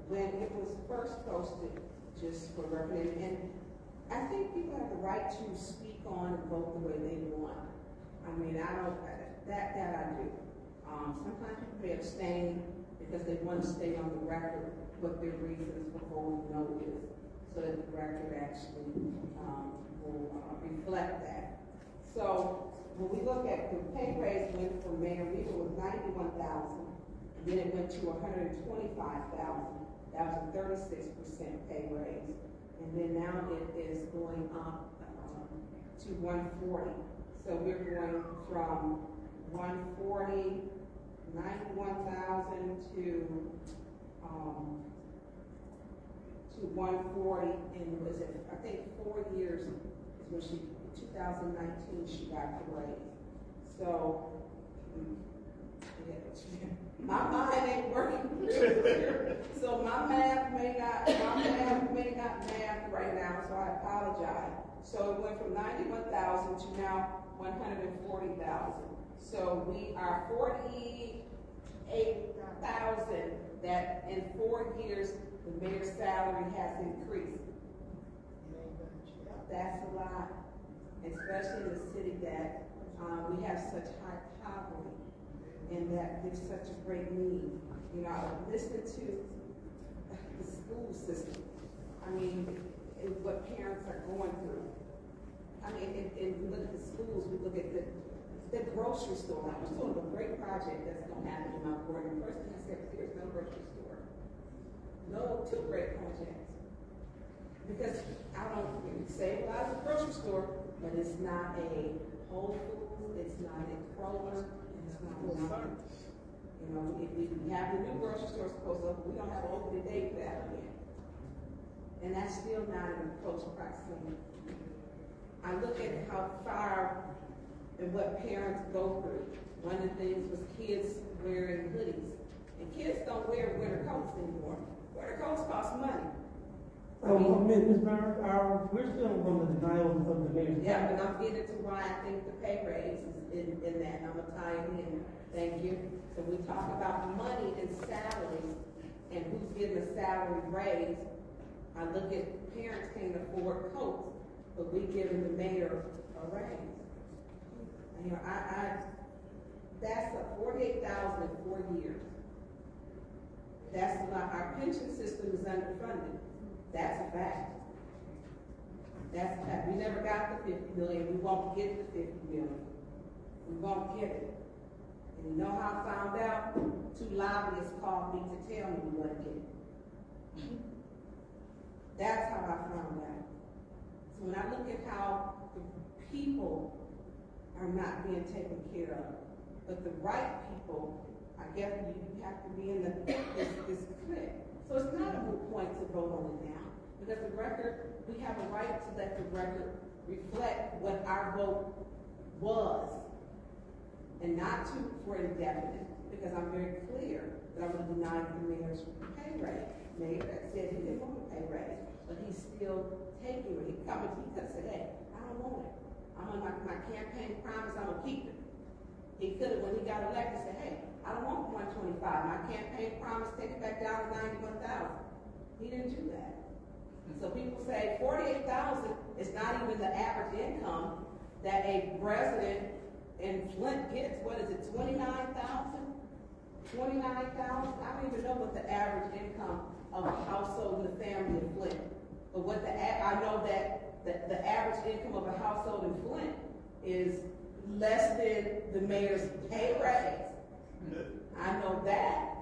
when it was first posted, just for record, and I think people have the right to speak on and vote the way they want. I mean, I don't, that I do. Sometimes people may abstain because they want to stay on the record what their reasons for voting no is, so that the record actually will reflect that. So when we look at the pay raise went from Mayor Weaver was $91,000, and then it went to $125,000. That was a 36% pay raise, and then now it is going up to $140,000. So we're going from $140,000, $91,000 to to 140, and was it, I think 4 years is when she, 2019, she got the raise. So, yeah, my mind ain't working. So my math may not math right now, so I apologize. So it went from 91,000 to now 140,000. So we are 48,000 that in 4 years the mayor's salary has increased. That's a lot, especially in a city that we have such high poverty and that there's such a great need. You know, listening to the school system, I mean, and what parents are going through. I mean, and we look at the schools, we look at the grocery store. I was told of a great project that's going to happen in my ward. And the person has said, there's no grocery store. No, 2 great projects. Because I don't say, well, I was a grocery store, but it's not a Whole Foods, it's not a Kroger, it's not nothing. You know, we have the new grocery store supposed to open, we don't have an opening date for that yet. And that's still not in close proximity. I look at how far and what parents go through. One of the things was kids wearing hoodies. And kids don't wear winter coats anymore. Winter coats cost money. Ms. Burns, we're still on the denial of the mayor's. Yeah, but I'm getting to why I think the pay raise is in that. I'm going to tie it in. Thank you. So we talk about money and salaries and who's getting a salary raise. I look at parents can't afford coats, but we giving the mayor a raise. You know, that's a 48,000 in 4 years. That's a lot. Our pension system is underfunded. That's a fact. That's a fact. We never got the 50 million. We won't get the 50 million. We won't get it. And you know how I found out? 2 lobbyists called me to tell me we wouldn't get it. That's how I found out. So when I look at how the people are not being taken care of, but the right people, I guess you have to be in this clique. So it's not a moot point to vote on it now, because the record, we have a right to let the record reflect what our vote was, and not for indefinite, because I'm very clear that I'm going to deny the mayor's pay raise. Mayor that said he didn't want a pay raise, but he's still taking it. He could have said, hey, I don't want it. I'm on my campaign promise, I'm going to keep it. He could have, when he got elected, said, hey, I don't want 125. My campaign promise, take it back down to 91,000. He didn't do that. So people say 48,000 is not even the average income that a resident in Flint gets. What is it, 29,000? 29,000? I don't even know what the average income of a household in the family in Flint. But what I know that the average income of a household in Flint is less than the mayor's pay raise. I know that.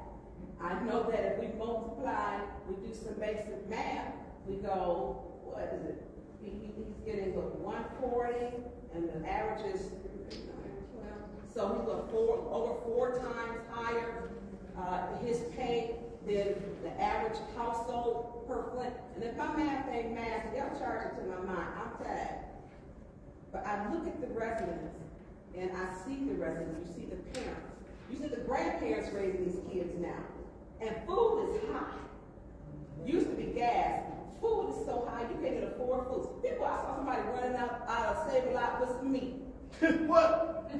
I know that if we multiply, we do some basic math, we go, what is it? He's getting what, 140, and the average is 12. So he's over 4 times higher his pay than the average household per Flint. And if my math ain't math, y'all charge it to my mind. I'm tired. But I look at the residents, and I see the residents. You see the parents. You see the grandparents raising these kids now. And food is high. Used to be gas. Food is so high, you can't even afford food. People, I saw somebody running out of Save-A-Lot with some meat. What? I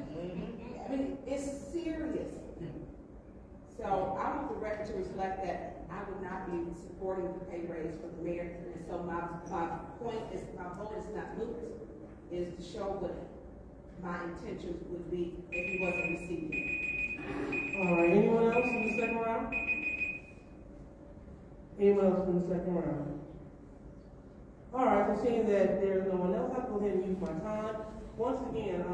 mean, it's serious. So I want the record to reflect that I would not be supporting the pay raise for the mayor. And so my point is, my vote is not moot, is to show what my intentions would be if he wasn't receiving it. All right, anyone else in the second round? Anyone else in the second round? All right, so seeing that there's no one else, I'll go ahead and use my time. Once again,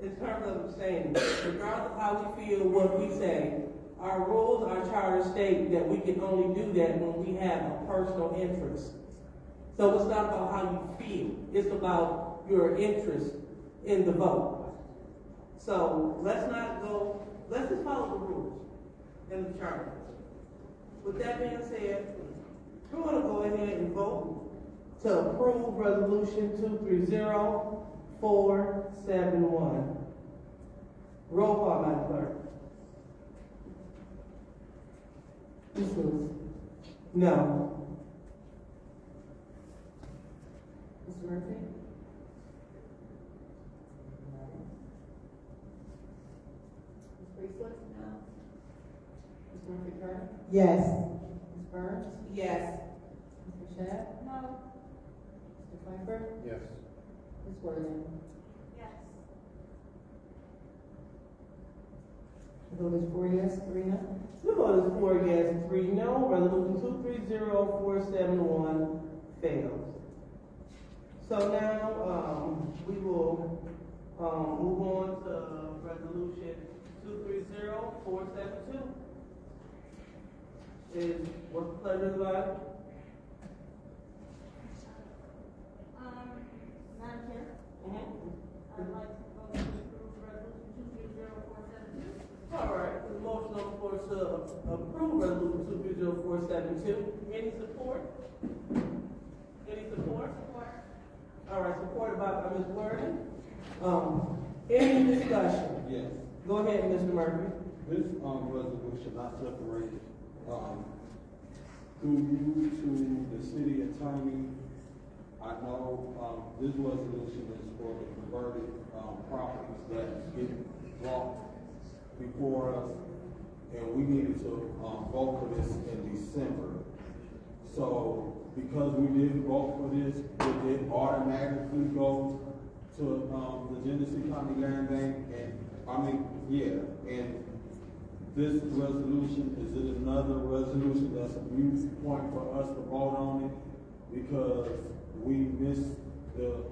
in terms of abstaining, regardless of how we feel, what we say, our rules, our charter state that we can only do that when we have a personal interest. So it's not about how you feel, it's about your interest in the vote. So let's just follow the rules in the charter. With that being said, we're going to go ahead and vote to approve resolution 230471. Roll call, Madam Clerk. Ms. Lewis. No. Mr. Murphy. Ms. Priestley. No. Ms. Murphy Carter. Yes. Ms. Burns. Yes. Mr. Shad. No. Mr. Pfeiffer. Yes. Ms. Worthing. Yes. The vote is 4 yes, 3 no. The vote is 4 yes, 3 no. Resolution 230471 fails. So now, we will, move on to resolution 230472. What's the pleasure of the body? Madam Chair, I'd like to vote to approve resolution 230472. All right, the motion on the floor is to approve resolution 230472. Any support? Any support? Support. All right, supported by Ms. Worthing. Any discussion? Yes. Go ahead, Mr. Murphy. This resolution, I separated through you to the city attorney. I know this resolution is for the converted properties that get brought before us, and we needed to vote for this in December. So because we didn't vote for this, it did automatically go to the Genesee County Land Bank, and and this resolution, is it another resolution that's a mute point for us to vote on it because we missed the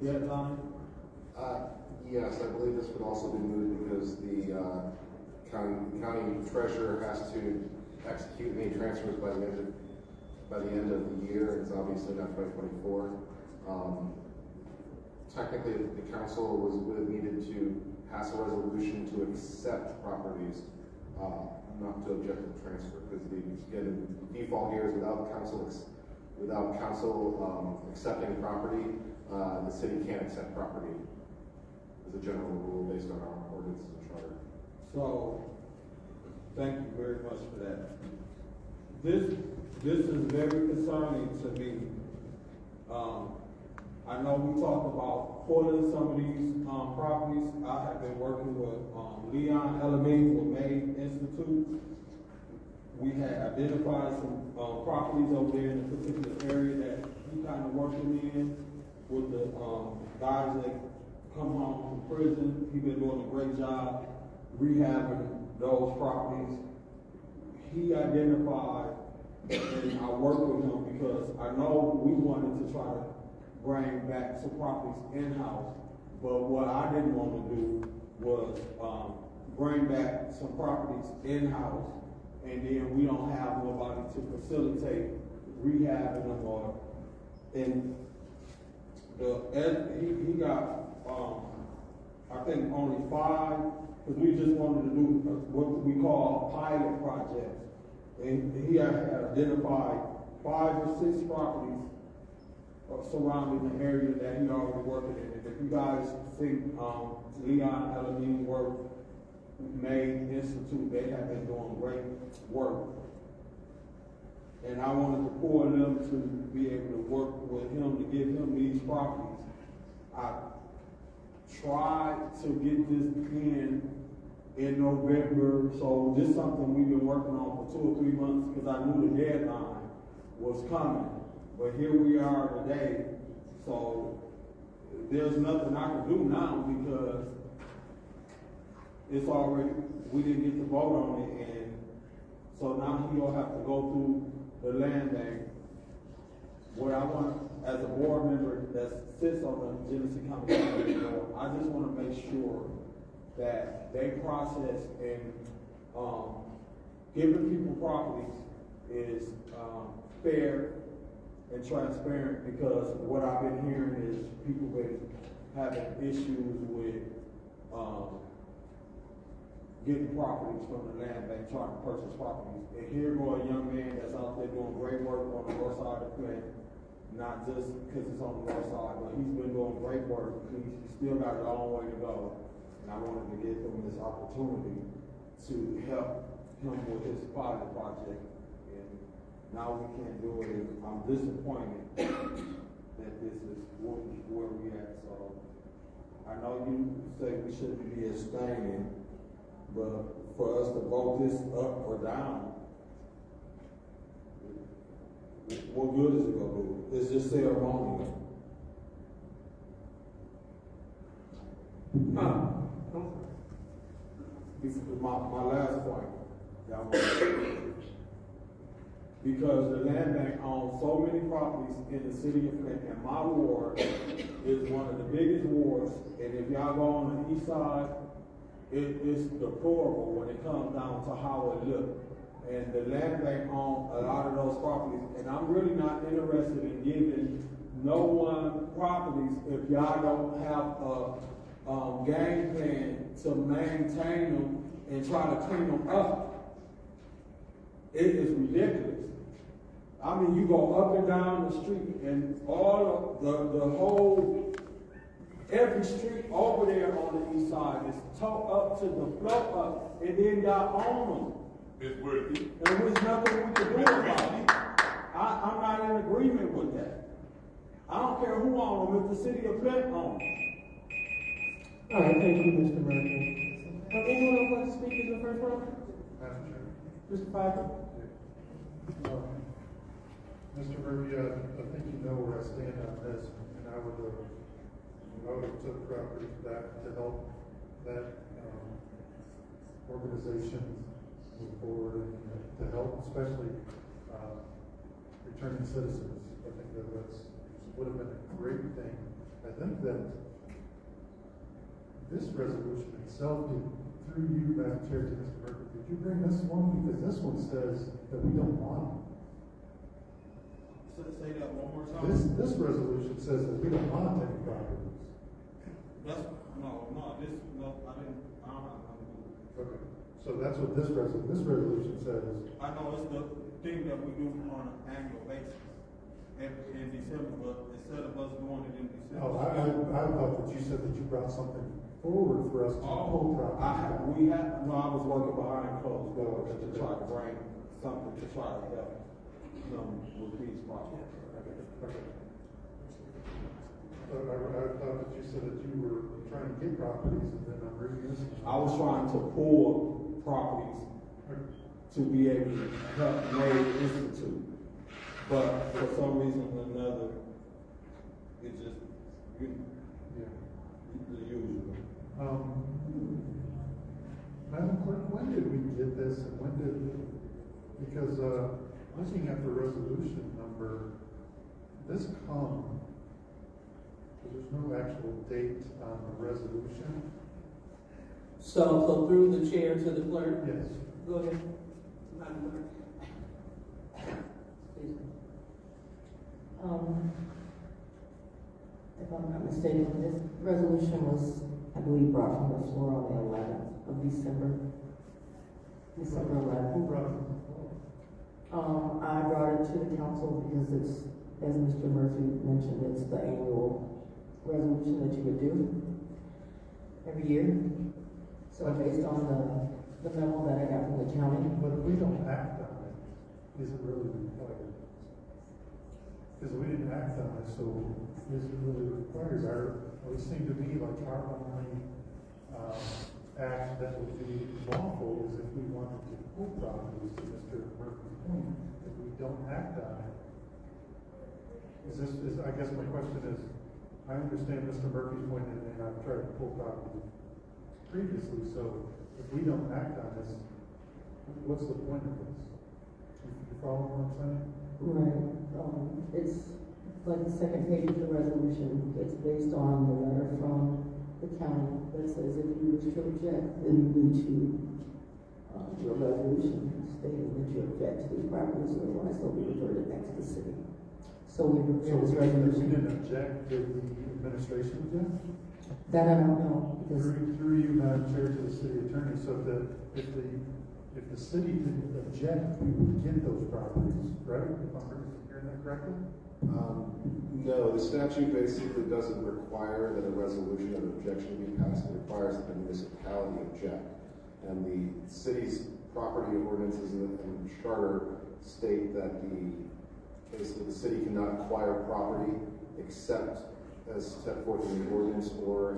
deadline? Yes, I believe this would also be moved because the county treasurer has to execute any transfers by the end of the year. It's obviously not 2024. Technically, the council would have needed to pass a resolution to accept properties, not to object to the transfer, because the default here is without council accepting property, the city can't accept property as a general rule based on our ordinances and charter. So, thank you very much for that. This is very concerning to me. I know we talked about pulling some of these properties. I have been working with Leon Element with May Institute. We had identified some properties over there in a particular area that he kind of working in with the guys that come home from prison. He's been doing a great job rehabbing those properties. He identified, and I worked with him because I know we wanted to try to bring back some properties in-house, but what I didn't want to do was bring back some properties in-house, and then we don't have nobody to facilitate rehabbing them and he got I think only 5, because we just wanted to do what we call pilot projects, and he had identified 5 or 6 properties surrounding the area that he already working in. And if you guys think Leon Elamine work, May Institute, they have been doing great work. And I wanted to pull them to be able to work with him to give him these properties. I tried to get this in November, so this is something we've been working on for 2 or 3 months because I knew the deadline was coming. But here we are today, so there's nothing I can do now because it's already, we didn't get to vote on it, and so now he'll have to go through the land bank. What I want, as a board member that sits on the Genesee County Board, I just want to make sure that they process and giving people properties is fair and transparent, because what I've been hearing is people been having issues with getting properties from the land bank, trying to purchase properties. And here go a young man that's out there doing great work on the north side of Flint, not just because it's on the north side, but he's been doing great work. He's still got a long way to go. And I wanted to give him this opportunity to help him with his pilot project. And now we can't do it. And I'm disappointed that this is where we at. So I know you say we shouldn't be abstaining, but for us to vote this up or down, what good is it gonna do? It's just ceremonial. My last point, because the land bank owns so many properties in the city of Flint, and my ward is one of the biggest wards, and if y'all go on the east side, it's deplorable when it comes down to how it looks. And the land bank owns a lot of those properties, and I'm really not interested in giving no one properties if y'all don't have a game plan to maintain them and try to clean them up. It is ridiculous. I mean, you go up and down the street, and all of the whole, every street over there on the east side is towed up to the floor up, and then y'all own them. It's worthy. And there's nothing we can do about it. I'm not in agreement with that. I don't care who owns them, if the city of Flint owns them. All right, thank you, Mr. Murphy. Anyone else want to speak in the first round? Madam Chair. Mr. Pfeiffer? Mr. Murphy, I think you know where I stand on this, and I would have took properties back to help that organization move forward and to help, especially returning citizens. I think that would have been a great thing. I think that this resolution itself, through you, Madam Chair, to Mr. Murphy, did you bring this one? Because this one says that we don't want it. Say that one more time. This resolution says that we don't want to take properties. I don't have nothing. Okay. So that's what this resolution says. I know it's the thing that we do on an annual basis in December, but instead of us doing it in December. Oh, I thought that you said that you brought something forward for us to pull properties. I was working behind closed doors to try to bring something to try to help them with these problems. Okay. So I thought that you said that you were trying to get properties, and then I'm reading this. I was trying to pull properties to be able to help Mayoral Institute, but for some reason or another, it just the usual. Madam Clerk, when did we get this, and because looking at the resolution number, this there's no actual date on the resolution. So through the chair to the clerk? Yes. Go ahead. If I'm not mistaken, this resolution was, I believe, brought from the floor on the 11th of December. December 11th. Who brought it from the floor? I brought it to the council because it's, as Mr. Murphy mentioned, it's the annual resolution that you would do every year. So based on the memo that I got from the county. But if we don't act on it, is it really required? Because we didn't act on it, so is it really required? It would seem to me like our only act that would be lawful is if we wanted to pull properties, to Mr. Murphy's point. If we don't act on it, I guess my question is, I understand Mr. Murphy's point, and I've tried to pull properties previously, so if we don't act on this, what's the point of this? You follow what I'm saying? Right. It's like the second page of the resolution. It's based on the letter from the county that says if you wish to object, then you need to do a resolution stating that you object to these properties, otherwise they'll be reverted back to the city. So we prepared this resolution. We didn't object to the administration object? That I don't know, because Through you, Madam Chair, to the city attorney, so that if the city didn't object, we would get those properties, right? If I'm hearing that correctly? No, the statute basically doesn't require that a resolution of objection be passed. It requires that the municipality object. And the city's property ordinances and charter state that basically the city cannot acquire property except as set forth in the ordinance or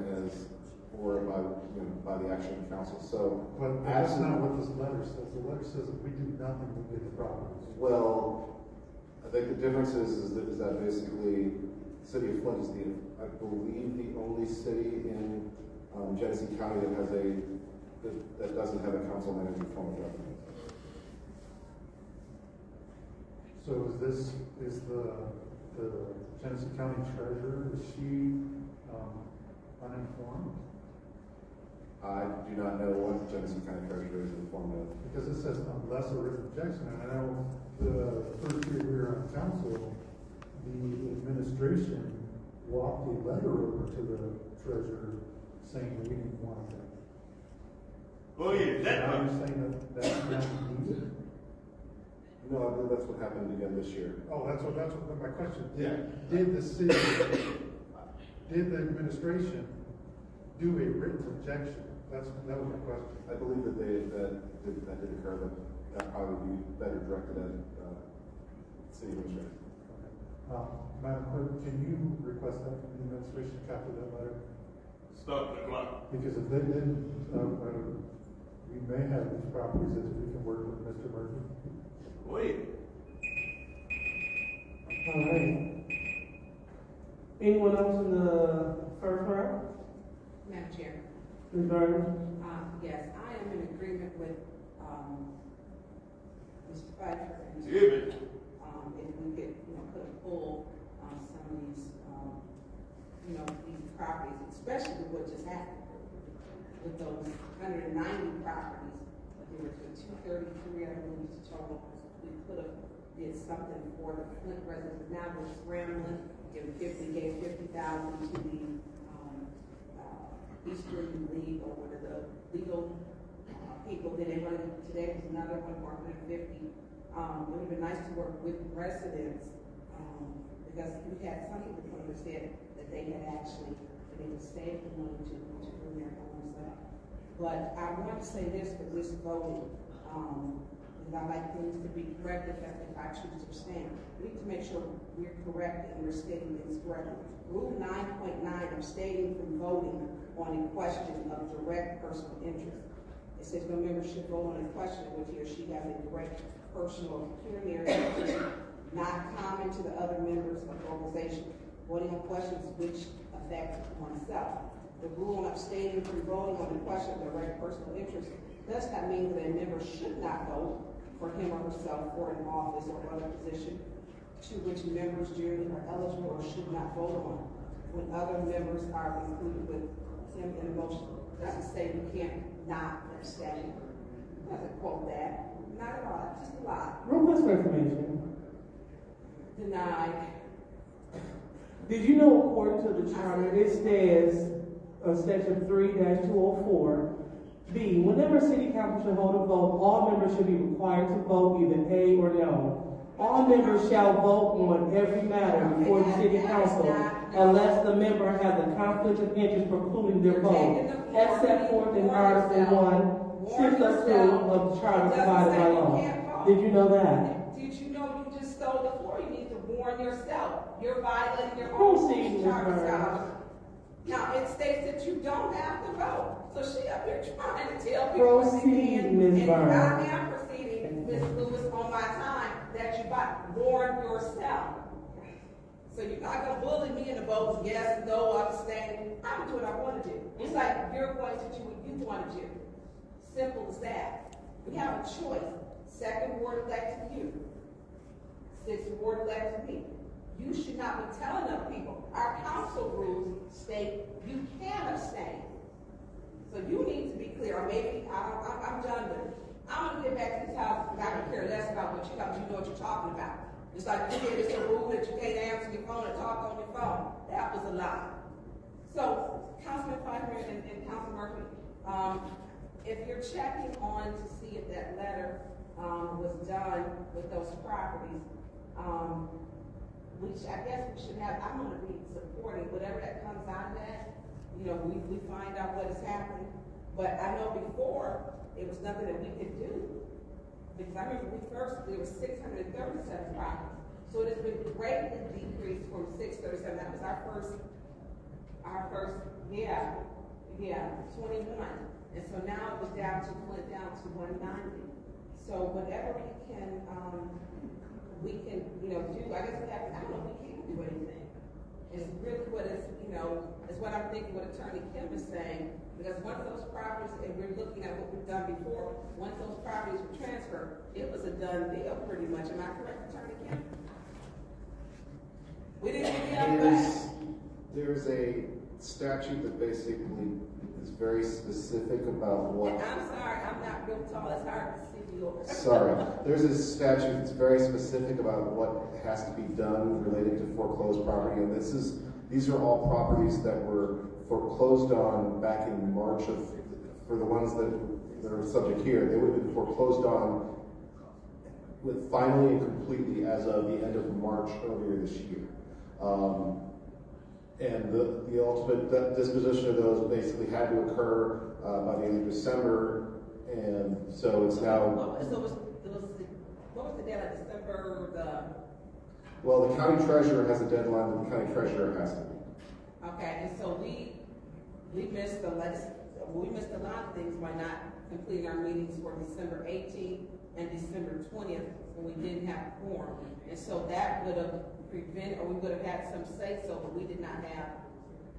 by the action of council. So, but that's not what this letter says. The letter says if we do nothing, we'll get the properties. Well, I think the difference is that basically the city of Flint is I believe the only city in Genesee County that doesn't have a council manager form of government. So is the Genesee County treasurer, is she uninformed? I do not know what the Genesee County treasurer is informed of. Because it says unless a written objection, and I know the first year we were on council, the administration walked a letter over to the treasurer saying we didn't want that. Oh yeah, Now you're saying that's not needed? No, I believe that's what happened again this year. Oh, that's what my question. Yeah. Did the administration do a written objection? That was my question. I believe that that did occur, but that probably would be better directed at city administration. Madam Clerk, can you request that from the administration, copy that letter? Stop the clock. Because if they didn't, we may have these properties if we can work with Mr. Murphy. Wait. All right. Anyone else in the first round? Madam Chair. Ms. Burns? Yes, I am in agreement with Mr. Pfeiffer. If we could, put a pull on some of these, these properties, especially with what just happened with those 190 properties. There were 233, I believe, total. We could have did something for the Flint residents. Now we're scrambling. Gave 50,000 to the Eastern League or one of the legal people. Then they wanted today was another one for 150. It would have been nice to work with residents because we had some people who understand that they had actually been able to save the money to bring their homes up. But I want to say this for this voting. I like things to be correct if I choose to abstain. We need to make sure we're correct and we're stating things correctly. Rule 9.9, abstaining from voting on a question of direct personal interest. It says no member should vote on a question in which he or she has a direct personal pecuniary interest, not common to the other members of the organization. Voting on questions which affect oneself. The rule on abstaining from voting on a question of direct personal interest does not mean that a member should not vote for him or herself for an office or other position to which members generally are eligible or should not vote on when other members are included with him in a motion. It doesn't say we can't not abstain. It doesn't quote that. Not at all. That's just a lie. Request for information. Denied. Did you know according to the charter, it says, section 3-204, B, whenever city council should hold a vote, all members should be required to vote either A or no. All members shall vote on every matter before the city council unless the member has a conflict of interest precluding their vote, as set forth in Article 1, 602 of the charter provided by law. Did you know that? Did you know you just stole the floor? You need to warn yourself. You're violating your own charter scholarship. Now, it states that you don't have to vote. So she up here trying to tell people Proceed, Ms. Burns. I am proceeding, Ms. Lewis, on my time that you warn yourself. So you're not going to bully me in the votes, yes, no, abstain. I'm going to do what I want to do. It's like you're going to do what you want to do. Simple as that. We have a choice. Second ward elected you. Sixth ward elected me. You should not be telling other people. Our council rules state you can abstain. So you need to be clear. Or maybe I'm done with it. I'm going to get back to this house because I don't care less about what you know what you're talking about. Just like you said, it's a rule that you can't answer your phone and talk on your phone. That was a lie. So, Councilman Pfeiffer and Councilman Murphy, if you're checking on to see if that letter was done with those properties, which I guess we should have, I'm going to be supporting whatever that comes out of that. You know, we find out what is happening. But I know before, it was nothing that we could do. Because I remember there was 637 properties. So it has been greatly decreased from 637. That was our first, 21. And so now it was went down to 190. So whatever we can, do, I guess we have, I don't know if we can do anything. It's really what is, is what I'm thinking what Attorney Kim is saying, because once those properties, and we're looking at what we've done before, once those properties were transferred, it was a done deal pretty much. Am I correct, Attorney Kim? We didn't get the back. There's a statute that basically is very specific about what... And I'm sorry, I'm not real tall, it's hard to see you over. Sorry. There's a statute that's very specific about what has to be done related to foreclosed property, and these are all properties that were foreclosed on back in March for the ones that are subject here, they would have been foreclosed on with finally and completely as of the end of March earlier this year. And the ultimate disposition of those basically had to occur by the end of December, and so it's now... What was the deadline, December Well, the county treasurer has a deadline that the county treasurer has to meet. Okay, and so we missed a lot of things by not completing our meetings for December 18th and December 20th when we didn't have a quorum. And so that would have prevented, or we would have had some say-so, but we did not have,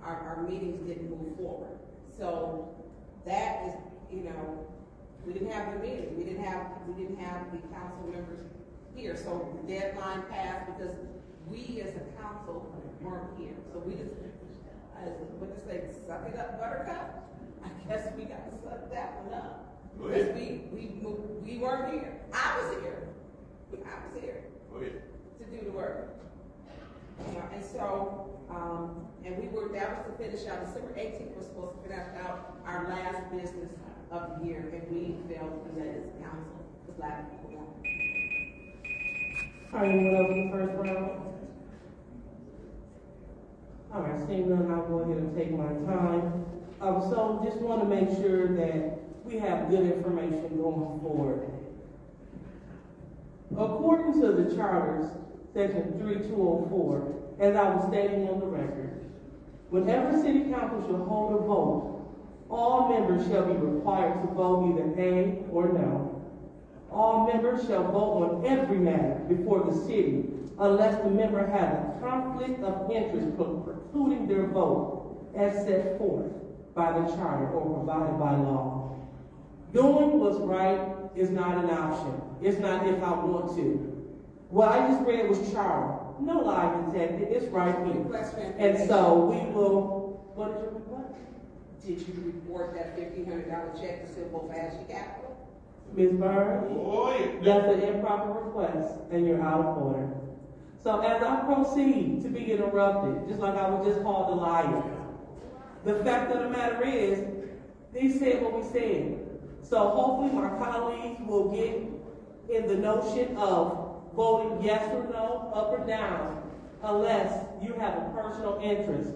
our meetings didn't move forward. So that is, we didn't have the meeting. We didn't have the council members here. So the deadline passed because we as a council weren't here. So we just, suck it up, buttercup? I guess we got to suck that one up. Because we weren't here. I was here to do the work. And so, and that was to finish out, December 18th was supposed to finish out our last business of the year, and we failed to do that as a council, because a lot of people don't. All right, anyone else in the first round? All right, seeing none, I'll go ahead and take my time. So just want to make sure that we have good information going forward. According to the charters, section 3204, as I was stating on the record, whenever city council shall hold a vote, all members shall be required to vote either A or no. All members shall vote on every matter before the city unless the member has a conflict of interest precluding their vote as set forth by the charter or provided by law. Doing what's right is not an option. It's not if I want to. What I just read was charter. No lie detected. It's right here. And so we will, what did you report? Did you report that $1,500 check to Civil Fast you got? Ms. Byrd, that's an improper request, and you're out of order. So as I proceed to be interrupted, just like I was just called a liar, the fact of the matter is, they said what we said. So hopefully my colleagues will get in the notion of voting yes or no, up or down, unless you have a personal interest.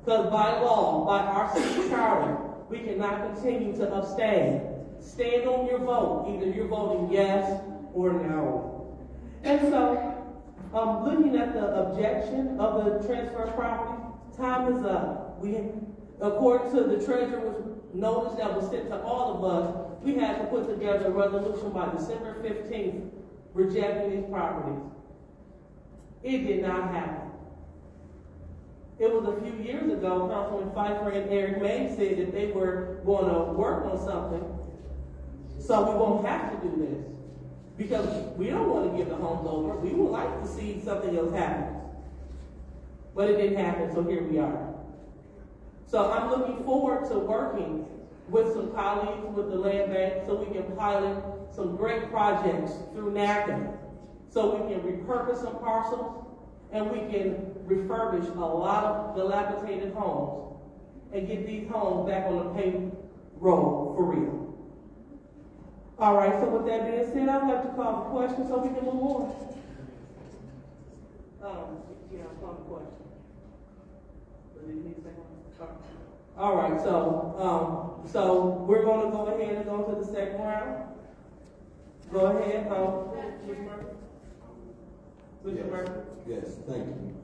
Because by law, by our city charter, we cannot continue to abstain. Stand on your vote. Either you're voting yes or no. And so, looking at the objection of the transfer property, time is up. According to the treasurer's notice that was sent to all of us, we had to put together a resolution by December 15th rejecting these properties. It did not happen. It was a few years ago, Councilman Pfeiffer and Eric May said that they were going to work on something, so we won't have to do this. Because we don't want to give the homes over. We would like to see something else happen. But it didn't happen, so here we are. So I'm looking forward to working with some colleagues with the land bank so we can pilot some great projects through NACA so we can repurpose some parcels, and we can refurbish a lot of dilapidated homes and get these homes back on the payroll for real. All right, so with that being said, I'd like to call the question so we can move on. Yeah, I'll call the question. All right, so we're going to go ahead and go to the second round. Go ahead, Mr. Murphy. Mr. Murphy. Yes, thank you.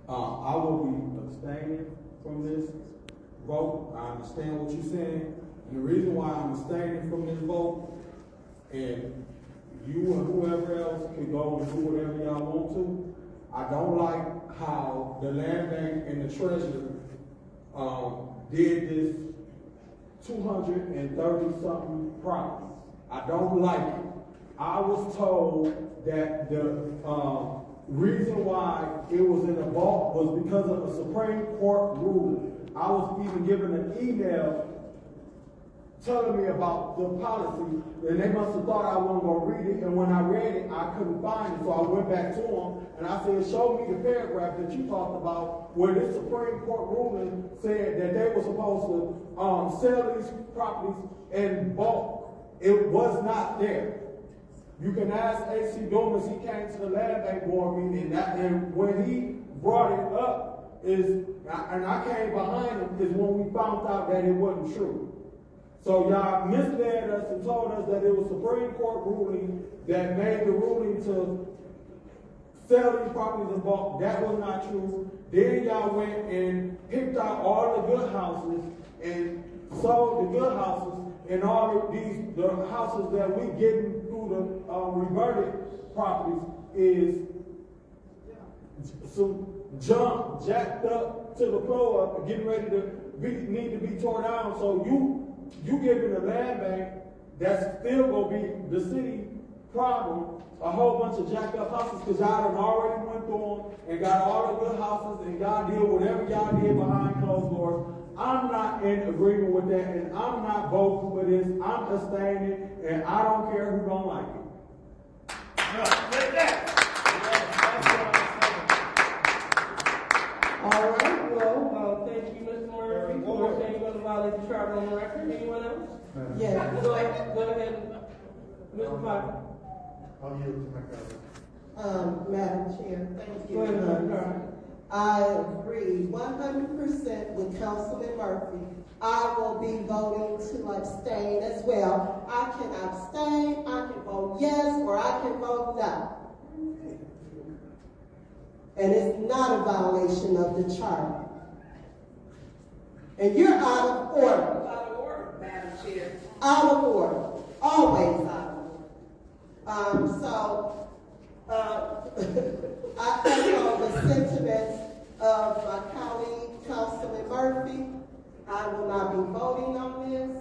I will be abstaining from this vote. I understand what you're saying. And the reason why I'm abstaining from this vote, and you and whoever else can go and do whatever y'all want to, I don't like how the land bank and the treasurer did this 230-something properties. I don't like it. I was told that the reason why it was in the vault was because of a Supreme Court ruling. I was even given an email telling me about the policy, and they must have thought I wasn't going to read it, and when I read it, I couldn't find it, so I went back to them, and I said, show me the paragraph that you talked about where this Supreme Court ruling said that they were supposed to sell these properties in bulk. It was not there. You can ask A.C. Dumas, he came to the land bank board meeting, and when he brought it up, and I came behind him, is when we found out that it wasn't true. So y'all misled us and told us that it was Supreme Court ruling that made the ruling to sell these properties in bulk. That was not true. Then y'all went and picked out all the good houses and sold the good houses, and all of the houses that we getting through the reverted properties is some junk jacked up to the floor up and getting ready to need to be torn down. So you giving the land bank that's still gonna be the city problem a whole bunch of jacked up houses because y'all done already went through them and got all the good houses and y'all did whatever y'all did behind closed doors. I'm not in agreement with that, and I'm not voting for this. I'm abstaining, and I don't care who don't like it. All right, well, thank you, Mr. Murphy, for saying you're going to violate the charter on the record. Anyone else? Yeah. Go ahead, Mr. Piper. I'll yield to my colleague. Madam Chair, thank you. Go ahead, I agree 100% with Councilman Murphy. I will be voting to abstain as well. I can abstain, I can vote yes, or I can vote no. And it's not a violation of the charter. And you're out of order. Out of order, Madam Chair. Out of order. Always out of order. I echo the sentiments of my colleague, Councilman Murphy. I will not be voting on this.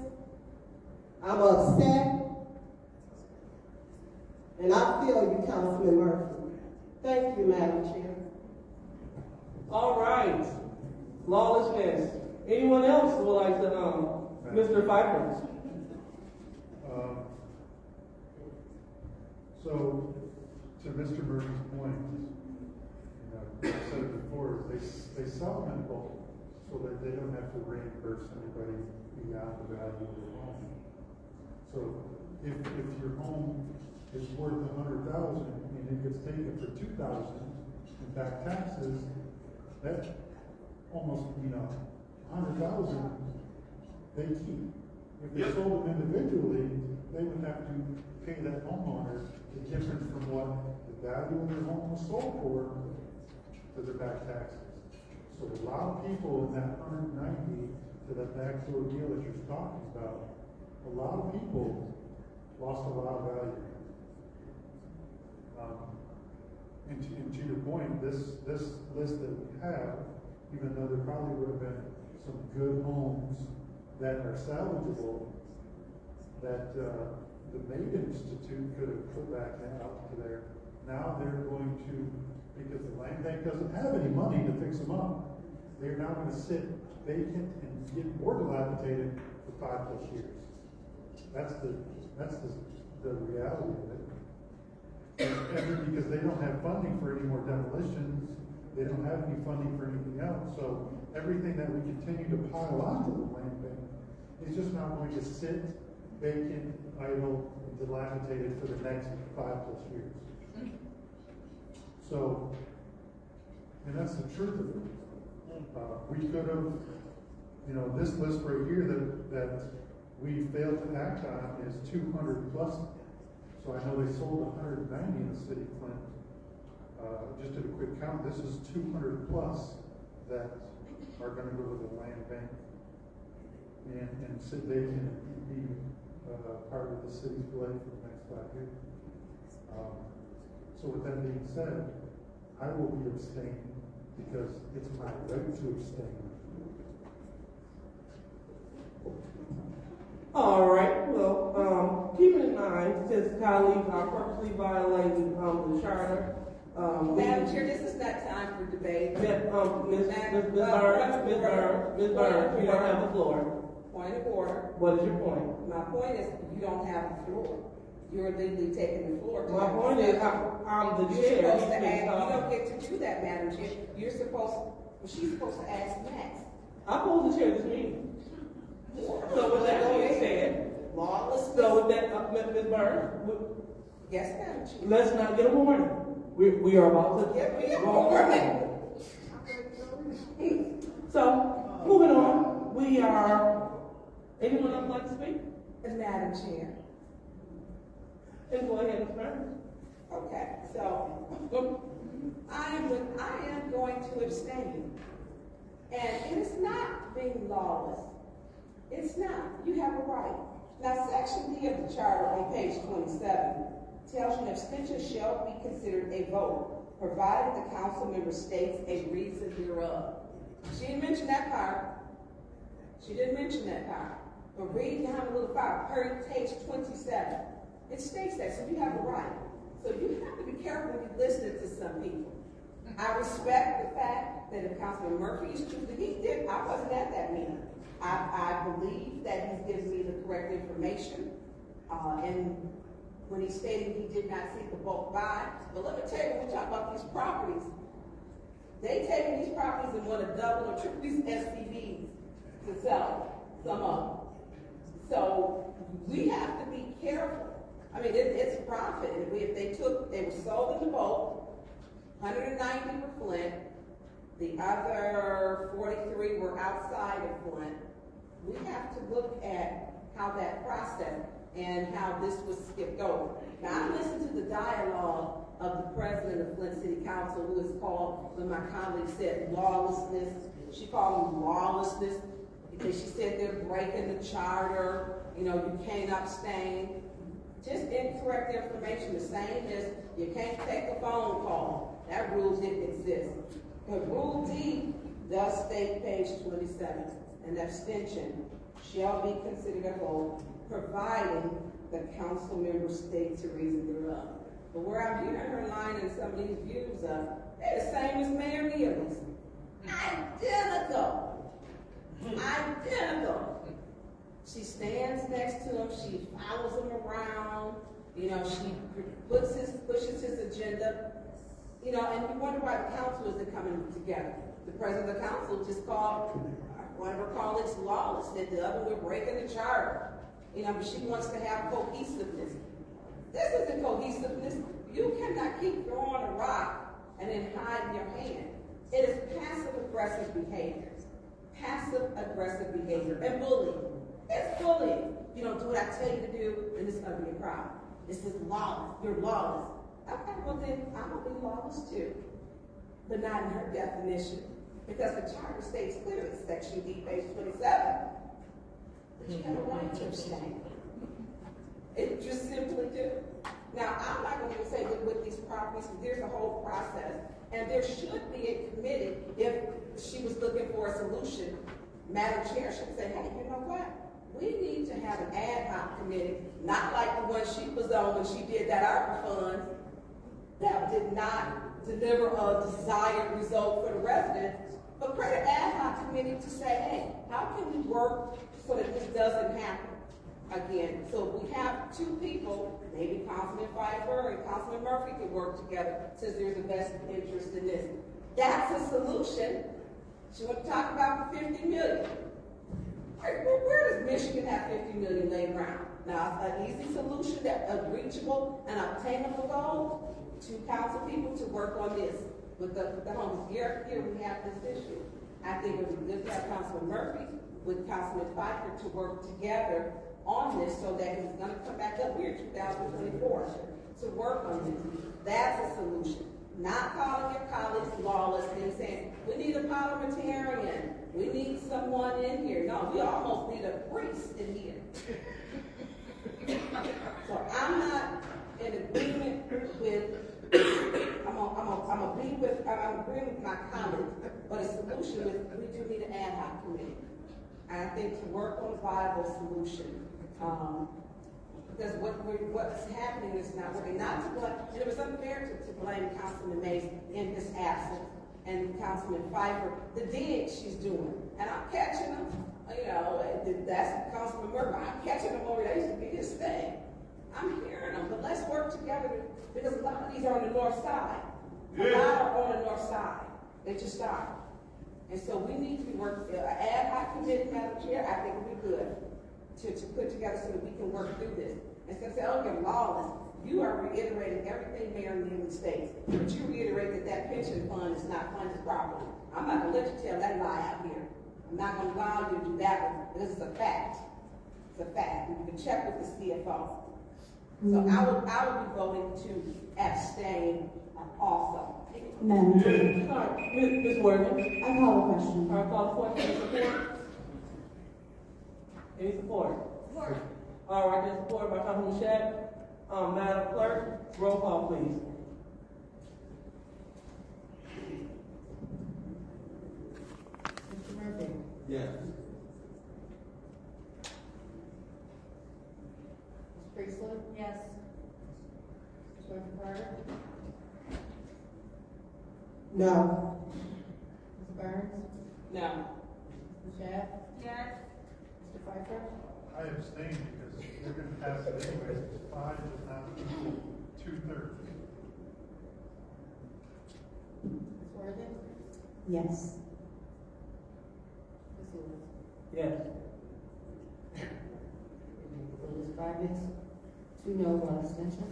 I'm upset. And I feel you, Councilman Murphy. Thank you, Madam Chair. All right. Lawlessness. Anyone else would like to, Mr. Piper? So, to Mr. Murphy's point, I said it before, they sell them in bulk so that they don't have to reimburse anybody beyond the value of their home. So, if your home is worth $100,000 and it gets taken for $2,000 in back taxes, that's almost, $100,000 they keep. If they sold them individually, they would have to pay that homeowner the difference from what the value of their home was sold for to their back taxes. So a lot of people in that 190 to that backdoor deal that you're talking about, a lot of people lost a lot of value. And to your point, this list that we have, even though there probably would have been some good homes that are salvageable, that the Maiden Institute could have put back out to there. Now they're going to, because the land bank doesn't have any money to fix them up, they're now going to sit vacant and get more dilapidated for 5+ years. That's the reality of it. because they don't have funding for any more demolitions, they don't have any funding for anything else, so everything that we continue to pile onto the land bank is just not going to sit vacant, idle, and dilapidated for the next 5+ years. So, and that's the truth of it. We could have, this list right here that we failed to act on is 200+. So I know they sold 190 in the city of Flint. Just did a quick count. This is 200+ that are going to go to the land bank, and so they can be part of the city's budget for the next 5 years. So with that being said, I will be abstaining because it's my right to abstain. All right, well, keeping in mind, since colleagues are purposely violating the charter, Madam Chair, this is not time for debate. Ms. Burns, you don't have the floor. Point of order. What is your point? My point is, you don't have the floor. You're legally taking the floor. My point is, I'm the chair. You're supposed to ask, you don't get to do that, Madam Chair. You're supposed, she's supposed to ask next. I'm supposed to chair this meeting. So with that being said, lawlessness. So with that, Ms. Burns, yes, Madam Chair. Let's not get a warning. We are about to get a warning. So moving on, we are. Anyone else like to speak? Madam Chair. And go ahead, Ms. Burns. Okay, so I am going to abstain, and it's not being lawless. It's not. You have a right. Now, Section D of the Charter on page 27 tells you an abstention shall be considered a vote, provided the council member states a reason thereof. She didn't mention that part. She didn't mention that part. But read down a little far, page 27. It states that, so you have a right. So you have to be careful when you're listening to some people. I respect the fact that if Councilman Murphy is true, I wasn't at that meeting. I believe that he's given me the correct information. And when he stated he did not see the bulk buy, but let me tell you, when we talk about these properties, they taking these properties and want to double or triple these SPVs to sell some of them. So we have to be careful. I mean, it's profit. If they were sold in the bulk, 190 were Flint, the other 43 were outside of Flint. We have to look at how that process and how this was skipped over. Now, I listened to the dialogue of the president of Flint City Council, who is called, when my colleague said lawlessness, she called them lawlessness because she said they're breaking the charter, you can't abstain. Just incorrect information. The same as you can't take a phone call. That rule didn't exist. But Rule D does state, page 27, an abstention shall be considered a vote, providing the council member states a reason thereof. But where I'm hearing her lining some of these views up, they're the same as Mayor Neal's. Identical. Identical. She stands next to him, she follows him around, she pushes his agenda, and you wonder why the council isn't coming together. The president of the council just called one of her colleagues lawless, that the other were breaking the charter. But she wants to have cohesiveness. This isn't cohesiveness. You cannot keep throwing a rock and then hiding your hand. It is passive-aggressive behavior. Passive-aggressive behavior. And bullying. It's bullying. You don't do what I tell you to do, then it's going to be a problem. This is lawless. You're lawless. Okay, well then, I'm going to be lawless too. But not in her definition. Because the charter states clearly, Section D, page 27, that you have a right to abstain. It just simply do. Now, I'm not going to say that with these properties, there's a whole process. And there should be a committee if she was looking for a solution. Madam Chair should say, hey, you know what? We need to have an ad hoc committee, not like the one she was on when she did that ARPA fund that did not deliver a desired result for the residents, but create an ad hoc committee to say, hey, how can we work so that this doesn't happen? again, so if we have two people, maybe Councilman Pfeiffer and Councilman Murphy could work together since there's a vested interest in this. That's a solution. She want to talk about the 50 million. Where does Michigan have 50 million laid around? Now, it's an easy solution, that a reachable and obtainable goal to council people to work on this with the homeless. Here we have this issue. I think it would be good to have Councilman Murphy with Councilman Pfeiffer to work together on this so that it's going to come back up here in 2024 to work on this. That's a solution. Not calling your colleagues lawless and saying, we need a parliamentarian. We need someone in here. No, we almost need a priest in here. So I'm not in agreement with, I'm agreeing with my comments, but a solution is we do need an ad hoc committee. And I think to work on a viable solution, because what's happening is not working. Not to blame, and it was unfair to blame Councilman Mays in his absence and Councilman Pfeiffer, the dig she's doing. And I'm catching them, that's Councilman Murphy. I'm catching them over there. That used to be his thing. I'm hearing them, but let's work together because a lot of these are on the north side. A lot are on the north side. They just are. And so we need to be working, an ad hoc committee, Madam Chair, I think would be good to put together so that we can work through this. Instead of saying, oh, you're lawless, you are reiterating everything Mayor Neely states. But you reiterate that pension fund is not funded properly. I'm not going to let you tell that lie out here. I'm not going to allow you to do that one because it's a fact. It's a fact. You can check with the CFO. So I would be voting to abstain also. Madam Chair. Ms. Worthing. I call the question. All right, call the question. Any support? Any support? Support. All right, there's support by Councilman Shedd. Madam Clerk, roll call, please. Mr. Murphy? Yes. Ms. Priestley? Yes. Ms. Murphy Carter? No. Ms. Burns? No. Ms. Shedd? Yes. Mr. Pfeiffer? I abstain because we're going to pass it anyway. 5 is not equal 2/3. Ms. Worthing? Yes. Ms. Lewis? Yes. So there's 5 yes, 2 no, 1 abstention.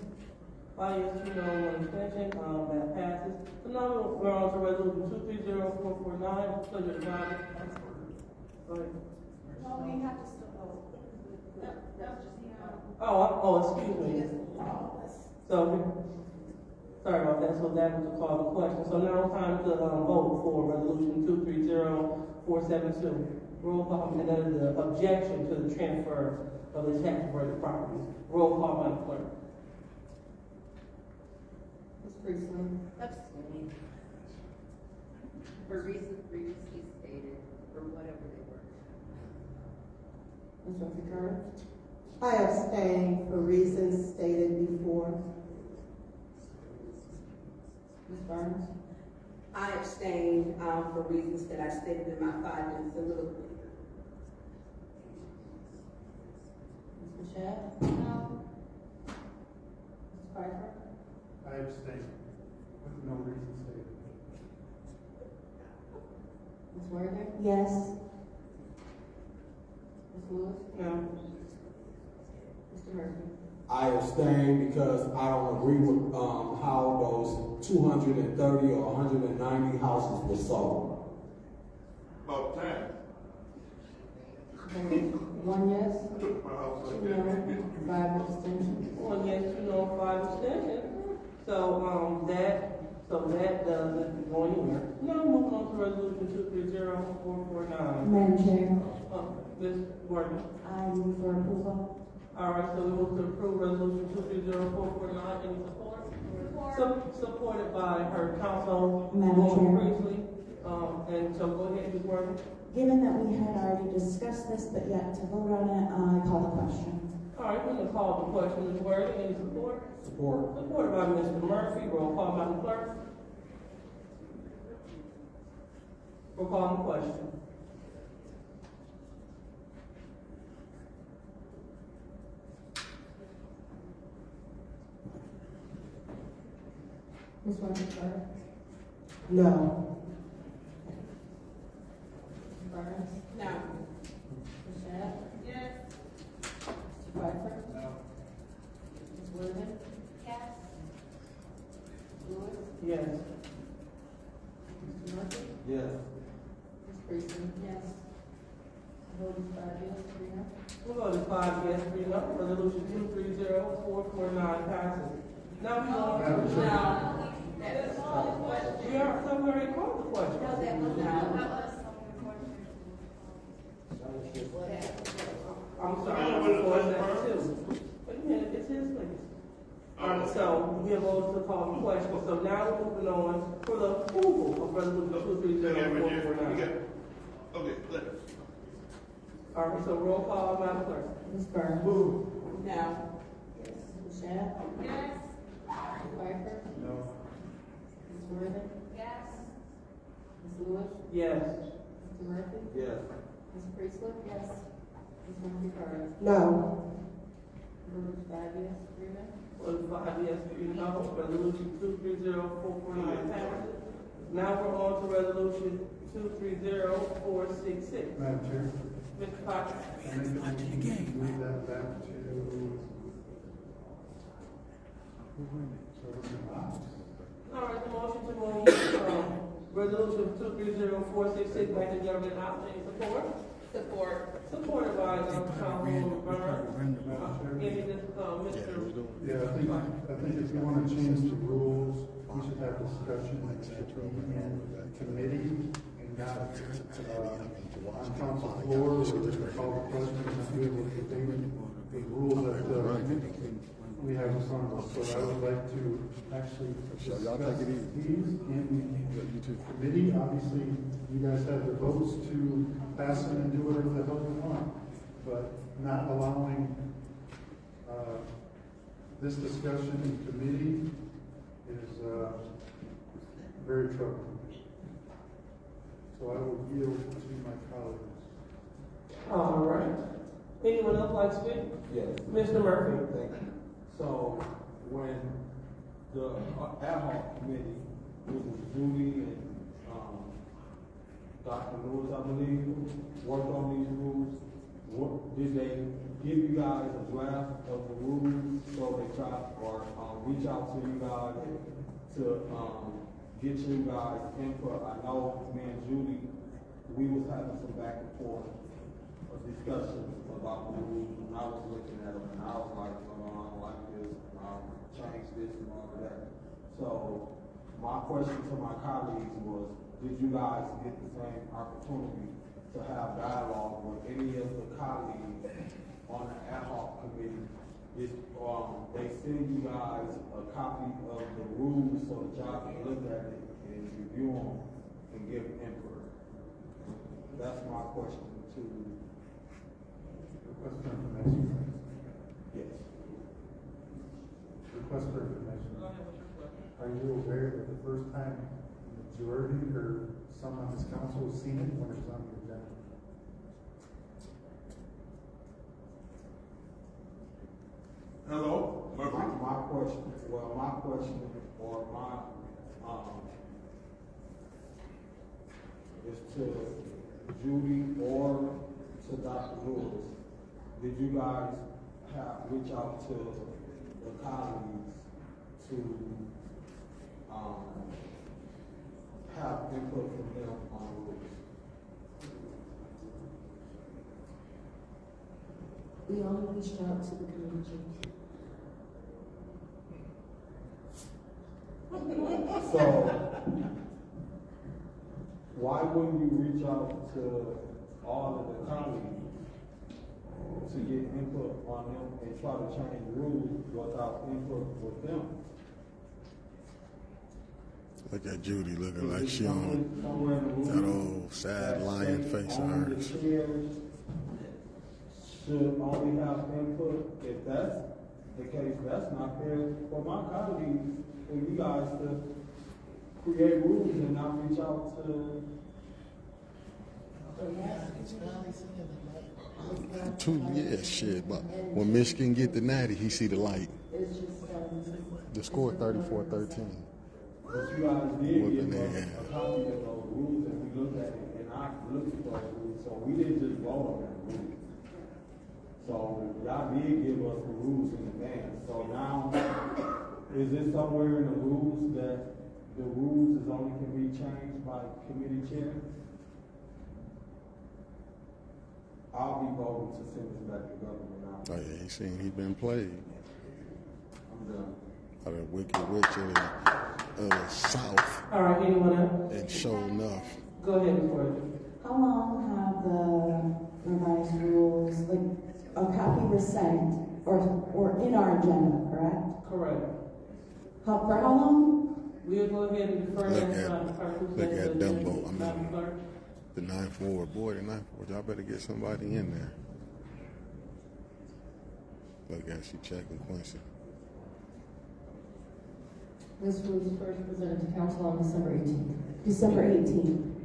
5 yes, 2 no, 1 abstention. That passes. So now we're on to resolution 230449. Pleasure to God. Go ahead. No, we have to still vote. That's just, Excuse me. So, sorry about that. So that was a call to question. So now it's time to vote for resolution 230472. Roll call, and that is the objection to the transfer of the tax averted properties. Roll call, Madam Clerk. Ms. Priestley? Abstain. For reasons previously stated, or whatever they were. Ms. Murphy Carter? I abstain for reasons stated before. Ms. Burns? I abstain for reasons that I stated in my 5-minute soliloquy. Ms. Shedd? No. Mr. Pfeiffer? I abstain with no reason stated. Ms. Worthing? Yes. Ms. Lewis? No. Mr. Murphy? I abstain because I don't agree with how those 230 or 190 houses were sold. About time. 1 yes, 2 no, 5 abstentions. 1 yes, 2 no, 5 abstentions. So that doesn't go anywhere. Now move on to resolution 230449. Madam Chair. Ms. Worthing. I move for approval. All right, so we move to approve resolution 230449. Any support? Supported by her council, Madam Chair. Priestley. And so go ahead, Ms. Worthing. Given that we had already discussed this, but yet to vote on it, I call the question. All right, we're going to call the question. Ms. Worthing, any support? Support. Supported by Mr. Murphy. Roll call, Madam Clerk. Roll call on the question. Ms. Rutherford? No. Ms. Burns? No. Ms. Shedd? Yes. Mr. Pfeiffer? No. Ms. Worthing? Yes. Ms. Lewis? Yes. Mr. Murphy? Yes. Ms. Priestley? Yes. The vote is 5 yes, 3 no. We're voting 5 yes, 3 no. Resolution 230449 passes. Now we go Madam Chair. No. That was all the question. We already called the question. No, that was not. That was I'm sorry, I'm going that too. Wait a minute, it's his place. So we have voted to call the question. So now we're moving on for the approval of resolution 230449. Okay, let us. All right, so roll call, Madam Clerk. Ms. Burns? Move. No. Yes. Ms. Shedd? yes. Mr. Pfeiffer? No. Ms. Worthing? Yes. Ms. Lewis? Yes. Mr. Murphy? Yes. Ms. Priestley? Yes. Ms. Murphy Carter? No. Vote is 5 yes, 3 no. Voting 5 yes, 3 no. Resolution 230449 passes. Now we're on to resolution 230466. Madam Chair. Mr. Fox. I make a motion to move that back to. All right, the motion to move resolution 230466 back to government option support. Support. Supported by Councilwoman Burns. Any Mr. Yeah, I think if you want to change the rules, we should have discussion in committee and not on council floor, or just call the question and deal with the rules that we have in front of us. So I would like to actually discuss these in committee. Obviously, you guys have the votes to pass them and do whatever the hell you want, but not allowing this discussion in committee is very troubling. So I will yield to my colleagues. All right. Anyone else like to speak? Yes. Mr. Murphy. Thank you. So when the ad hoc committee, which was Judy and Dr. Lewis, I believe, worked on these rules, did they give you guys a draft of the rules so they try or reach out to you guys to get you guys input? I know me and Judy, we was having some back and forth discussions about the rules, and I was looking at them and I was like, I don't like this, change this and all of that. So my question to my colleagues was, did you guys get the same opportunity to have dialogue with any of the colleagues on the ad hoc committee? They send you guys a copy of the rules so that y'all can look at it and review them and give input. That's my question to. Request for information. Yes. Request for information. Are you aware that the first time the majority or some on this council has seen it when it was on the agenda? Hello? My question, or my, is to Judy or to Dr. Lewis. Did you guys reach out to the colleagues to have input from them on rules? We only reached out to the community. So, why wouldn't you reach out to all of the colleagues to get input on them and try to change rules without input with them? Look at Judy looking like she on that old sad lion face of hers. Should only have input. If that's the case, that's not fair for my colleagues, for you guys to create rules and not reach out to. Shit, but when Michigan get the natty, he see the light. The score 34-13. But you guys did give us a copy of those rules, and we looked at it, and I looked at those rules, so we didn't just vote on that rule. So y'all did give us the rules in advance. So now, is it somewhere in the rules that the rules is only can be changed by committee chair? I'll be voting to send this back to government now. Oh yeah, he been played. I'm done. By the wicked witch of the South. All right, anyone else? And sure enough. Go ahead, Victoria. How long have the revised rules, like a copy was sent or in our agenda, correct? Correct. For how long? We'll go ahead and defer Look that. at Dumbo. I mean, the 9th Ward. Boy, the 9th Ward. Y'all better get somebody in there. Look at she checking Quincy. This was first presented to council on December 18th. December 18th.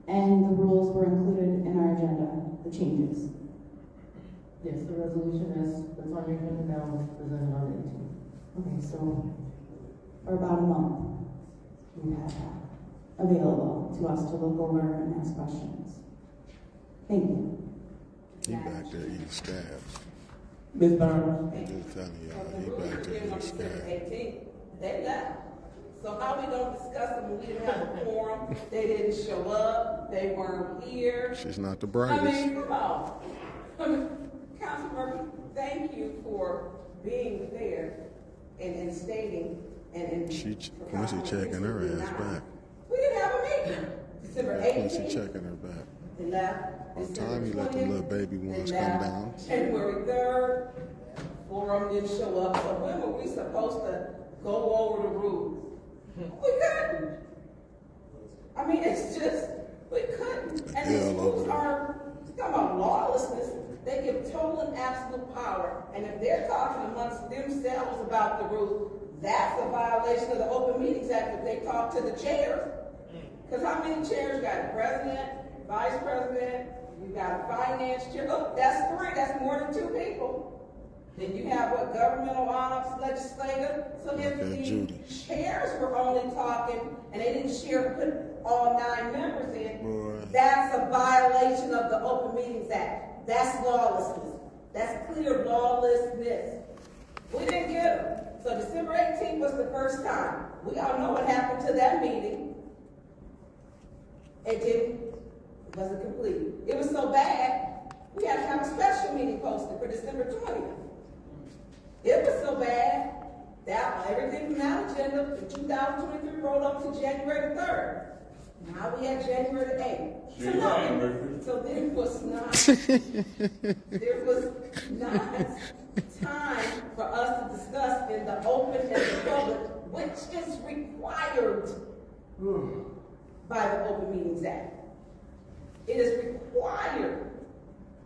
And the rules were included in our agenda, the changes. Yes, the resolution that's on your agenda now was presented on the 18th. Okay, so for about a month, we have that available to us to look over and ask questions. Thank you. He back there eating scabs. Ms. Barnes. I'm just telling y'all, he back there eating scabs. They left. So how we gonna discuss them when we didn't have a quorum? They didn't show up. They weren't here. She's not the brightest. I mean, come on. Councilman Murphy, thank you for being there and stating and Quincy checking her ass back. we didn't have a meeting. December 18th. Quincy checking her back. They left. By the time you let them little baby ones come down. January 3rd, forum didn't show up. So when were we supposed to go over the rules? We couldn't. I mean, it's just, we couldn't. And these rules are, come on, lawlessness. They give total and absolute power. And if they're talking amongst themselves about the rules, that's a violation of the Open Meetings Act if they talk to the chairs. Because how many chairs? You got a president, vice president, you got a finance chair. Oh, that's 3. That's more than 2 people. Then you have what, governmental ops, legislative. So if the chairs were only talking and they didn't put all 9 members in, that's a violation of the Open Meetings Act. That's lawlessness. That's clear lawlessness. We didn't get them. So December 18th was the first time. We all know what happened to that meeting. It wasn't complete. It was so bad, we had to have a special meeting posted for December 20th. It was so bad that everything from that agenda in 2023 rolled up to January 3rd. Now we have January 8th. So there was not time for us to discuss in the open and the public, which is required by the Open Meetings Act. It is required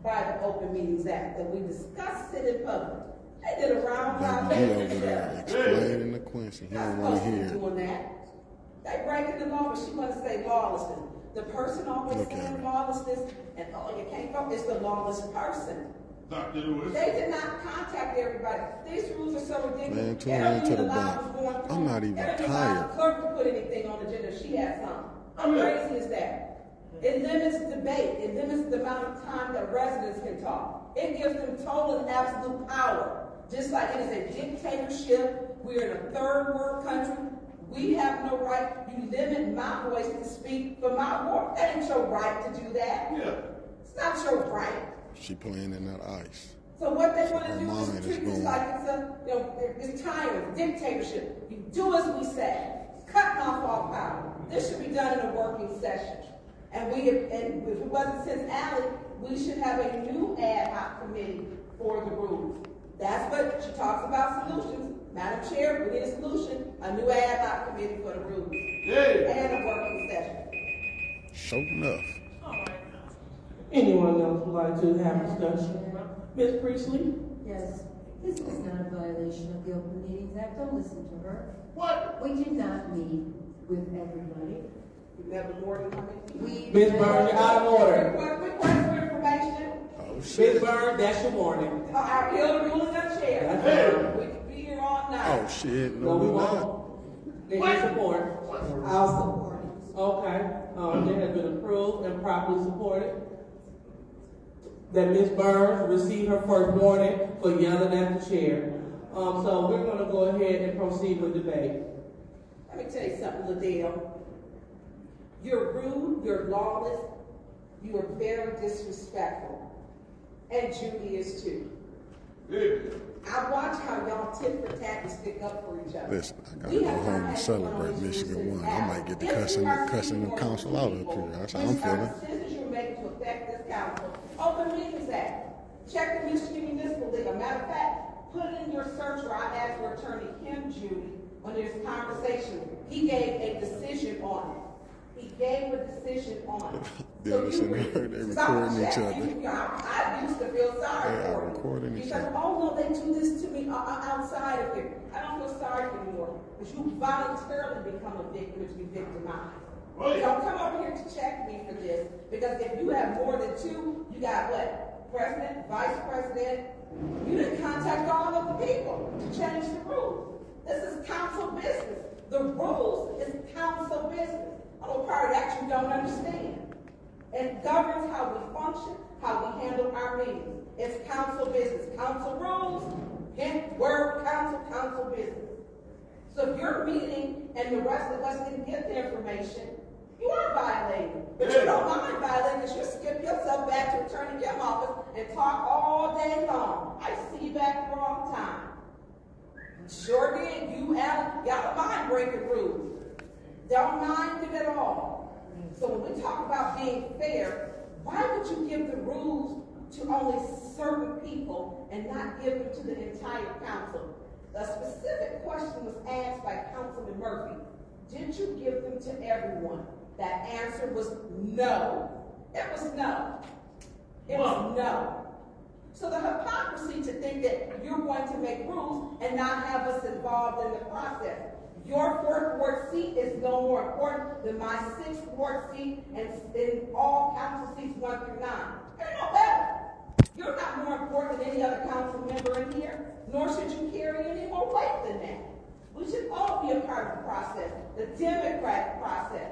by the Open Meetings Act that we discuss it in public. They did a round robin. He over there explaining to Quincy. He don't want to hear it. Doing that. They breaking the law, but she want to say lawlessness. The person always saying lawlessness, and you can't go. It's the lawless person. They did not contact everybody. These rules are so ridiculous. Man, tune into the back. I'm not even tired. The clerk to put anything on the agenda. She has some. How crazy is that? It limits debate. It limits the amount of time that residents can talk. It gives them total and absolute power. Just like it is a dictatorship. We're in a third world country. We have no right. You limit my voice to speak for my ward. That ain't your right to do that. Yeah. It's not your right. She playing in that ice. So what they want to do is treat this like it's tyrant, dictatorship. You do as we say. Cutting off all power. This should be done in a working session. And if it wasn't since Alley, we should have a new ad hoc committee for the rules. That's what she talks about solutions. Madam Chair, we need a solution, a new ad hoc committee for the rules. And a working session. Sure enough. Anyone else would like to have discussion? Ms. Priestley? Yes. This is not a violation of the Open Meetings Act. Don't listen to her. What? We did not meet with everybody. You never more than how many? Ms. Burns, you're out of order. Request for information. Ms. Burns, that's your warning. I appeal the rules of the chair. That's right. We could be here all night. Oh shit, No, we won't. They need support. I'll support it. Okay, it has been approved and properly supported. That Ms. Burns received her first warning for yelling at the chair. So we're gonna go ahead and proceed with debate. Let me tell you something, Liddell. You're rude, you're lawless, you are very disrespectful. And Judy is too. I watch how y'all tit for tat and stick up for each other. Listen, I gotta go home and celebrate Michigan won. I might get the cussing the council out up here. That's how I'm feeling. Decisions you're making to affect this council. Open Meetings Act. Check the Michigan Municipal League. A matter of fact, put it in your search where I asked for Attorney Kim Judy when there's conversation. He gave a decision on it. He gave a decision on it. They're recording each other. I used to feel sorry They are for recording you. each Because, other. oh no, they do this to me outside of here. I don't feel sorry for you anymore. Because you voluntarily become a victim to be victimized. You don't come over here to check me for this. Because if you have more than two, you got what? President, vice president. You didn't contact all of the people to change the rules. This is council business. The rules is council business. I know part of that you don't understand. It governs how we function, how we handle our meetings. It's council business. Council rules, hint, word, council business. So if you're meeting and the rest of us didn't get the information, you are violating. But you don't mind violating because you skip yourself back to Attorney Kim's office and talk all day long. I see you back there all the time. Sure did. You don't mind breaking rules. Don't mind it at all. So when we talk about being fair, why would you give the rules to only certain people and not give them to the entire council? A specific question was asked by Councilman Murphy. Did you give them to everyone? That answer was no. It was no. It was no. So the hypocrisy to think that you're going to make rules and not have us involved in the process. Your 4th ward seat is no more important than my 6th ward seat and in all council seats 1 through 9. You're no better. You're not more important than any other council member in here, nor should you carry any more weight than that. We should all be a part of the process, the democratic process,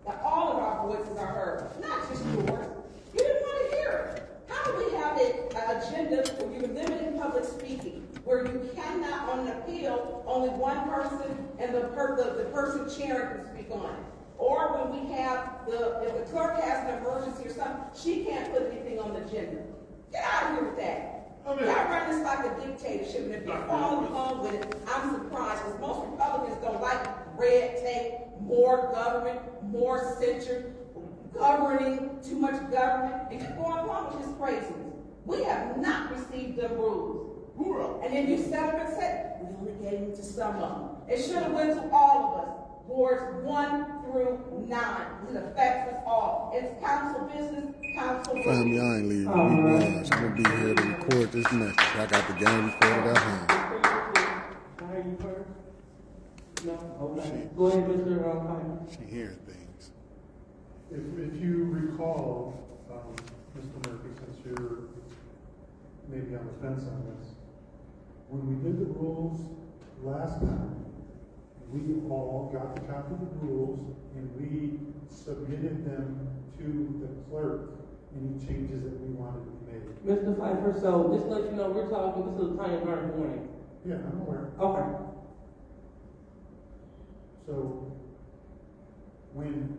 that all of our voices are heard, not just yours. You didn't want to hear it. How do we have an agenda where you're limiting public speaking, where you cannot, on an appeal, only one person and the person chairing can speak on it? Or when we have if the clerk has an emergency or something, she can't put anything on the agenda. Get out of here with that. Y'all run this like a dictatorship, and if you follow along with it, I'm surprised, because most Republicans don't like red tape, more government, more censure, governing, too much government, and keep going along with this craziness. We have not received the rules. And then you set up and said, we only gave them to some of them. It should have went to all of us. Wards 1 through 9. It affects us all. It's council business, council rules. Family, I ain't leaving. I'm gonna be here to record this message. I got the game recorded at home. I hear you first. No? Okay. Go ahead, Mr. Kiner. She hears things. If you recall, Mr. Murphy, since you're maybe on the fence on this, when we did the rules last time, we all got the copy of the rules and we submitted them to the clerk, any changes that we wanted to be made. Mr. Pfeiffer, so just to let you know, we're talking, this is a time burn warning. Yeah, I'm aware. Okay. So, when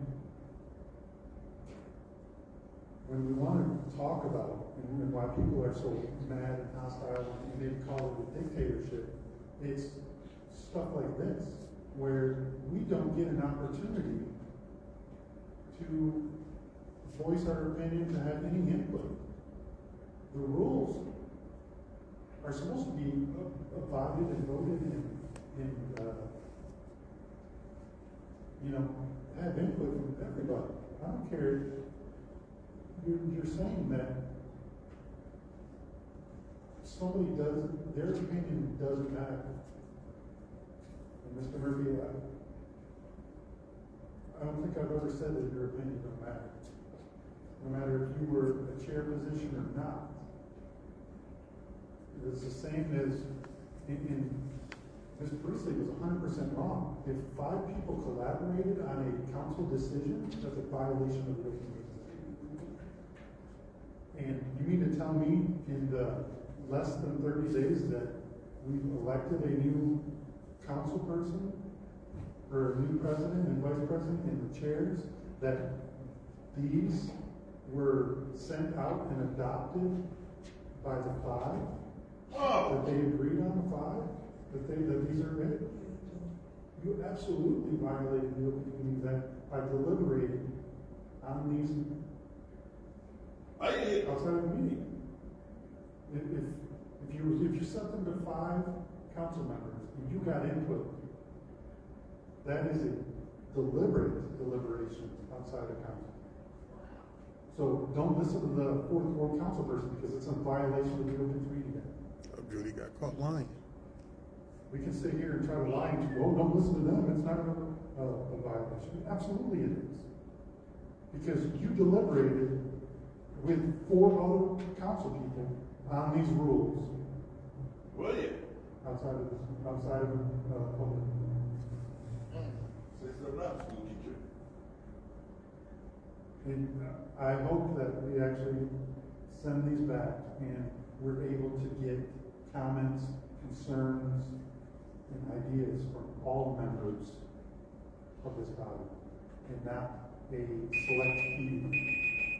we want to talk about and why people are so mad and hostile and maybe call it a dictatorship, it's stuff like this, where we don't get an opportunity to voice our opinion, to have any input. The rules are supposed to be adopted and voted and have input from everybody. I don't care. You're saying that somebody doesn't, their opinion doesn't matter. And Mr. Murphy, I don't think I've ever said that your opinion don't matter. No matter if you were a chair position or not. It's the same as in Ms. Priestley was 100% wrong. If 5 people collaborated on a council decision, that's a violation of the open meeting. And you mean to tell me in the less than 30 days that we've elected a new council person, or a new president and vice president and the chairs, that these were sent out and adopted by the 5? That they agreed on the 5? That these are it? You absolutely violated the Open Meetings Act by deliberating on these outside of the meeting. If you sent them to 5 council members and you got input, that is a deliberate deliberation outside of council. So don't listen to the 4th Ward council person because it's a violation of the Open Meeting Act. Oh, good, he got caught lying. We can sit here and try to lie to you. Oh, don't listen to them. It's not a violation. Absolutely it is. Because you deliberated with 4 other council people on these rules. Will you? Outside of public. Say something else, school teacher. And I hope that we actually send these back and we're able to get comments, concerns, and ideas from all members of this body, and not a select few.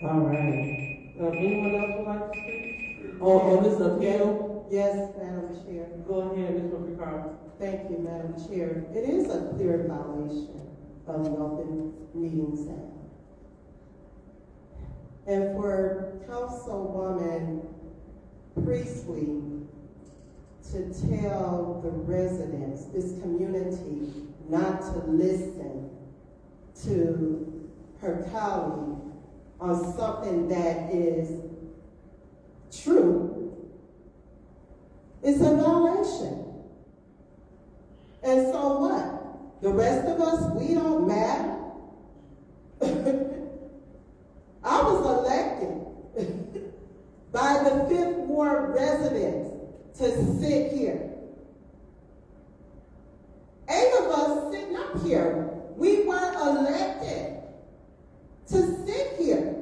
All right. Anyone else would like to speak? On this appeal? Yes, Madam Chair. Go ahead, Ms. Ricardo. Thank you, Madam Chair. It is a clear violation of the Open Meetings Act. And for Councilwoman Priestley to tell the residents, this community, not to listen to her colleague on something that is true, is a violation. And so what? The rest of us, we don't matter? I was elected by the 5th Ward residents to sit here. 8 of us sitting up here, we were elected to sit here,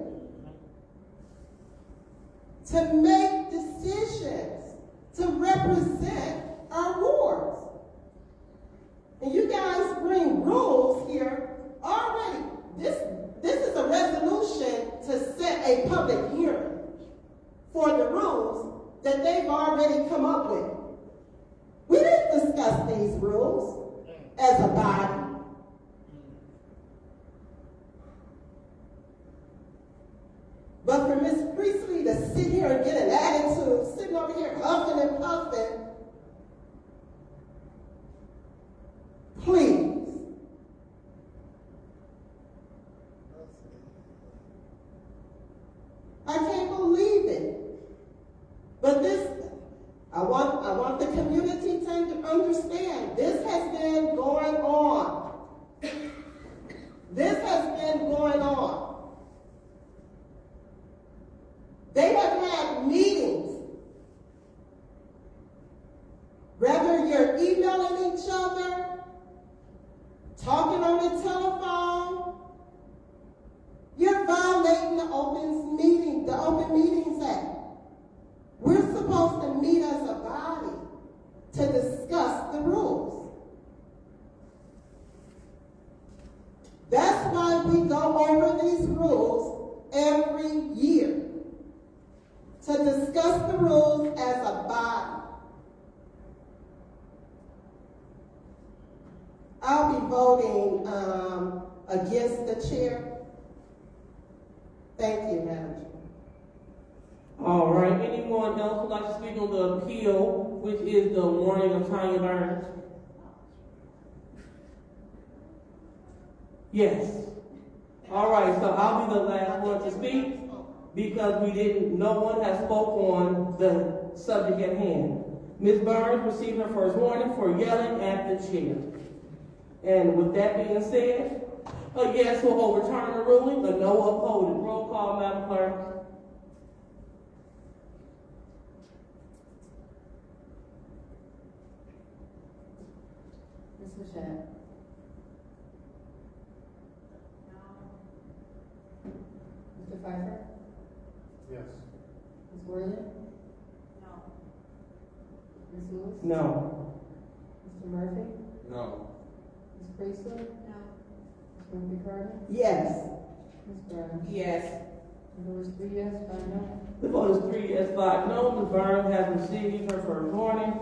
to make decisions, to represent our wards. And you guys bring rules here already. This is a resolution to set a public hearing for the rules that they've already come up with. We didn't discuss these rules as a body. But for Ms. Priestley to sit here and get an attitude, sitting over here huffing and puffing, please. I can't believe it. But this, I want the community to understand, this has been going on. This has been going on. They have had meetings. Whether you're emailing each other, talking on the telephone, you're violating the Open Meetings Act. We're supposed to meet as a body to discuss the rules. That's why we go over these rules every year, to discuss the rules as a body. I'll be voting against the chair. Thank you, Madam Chair. All right. Anyone else would like to speak on the appeal, which is the warning of Tanya Burns? Yes. All right. So I'll be the last one to speak because no one has spoke on the subject at hand. Ms. Burns received her first warning for yelling at the chair. And with that being said, a yes will overturn the ruling, a no will uphold it. Roll call, Madam Clerk. Chat. Mr. Pfeiffer? Yes. Ms. Worley? No. Ms. Lewis? No. Mr. Murphy? No. Ms. Priestley? No. Ms. Murphy Carter? Yes. Ms. Brown? Yes. The vote is 3 yes, 5 no. The vote is 3 yes, 5 no. Ms. Burns has received her first warning.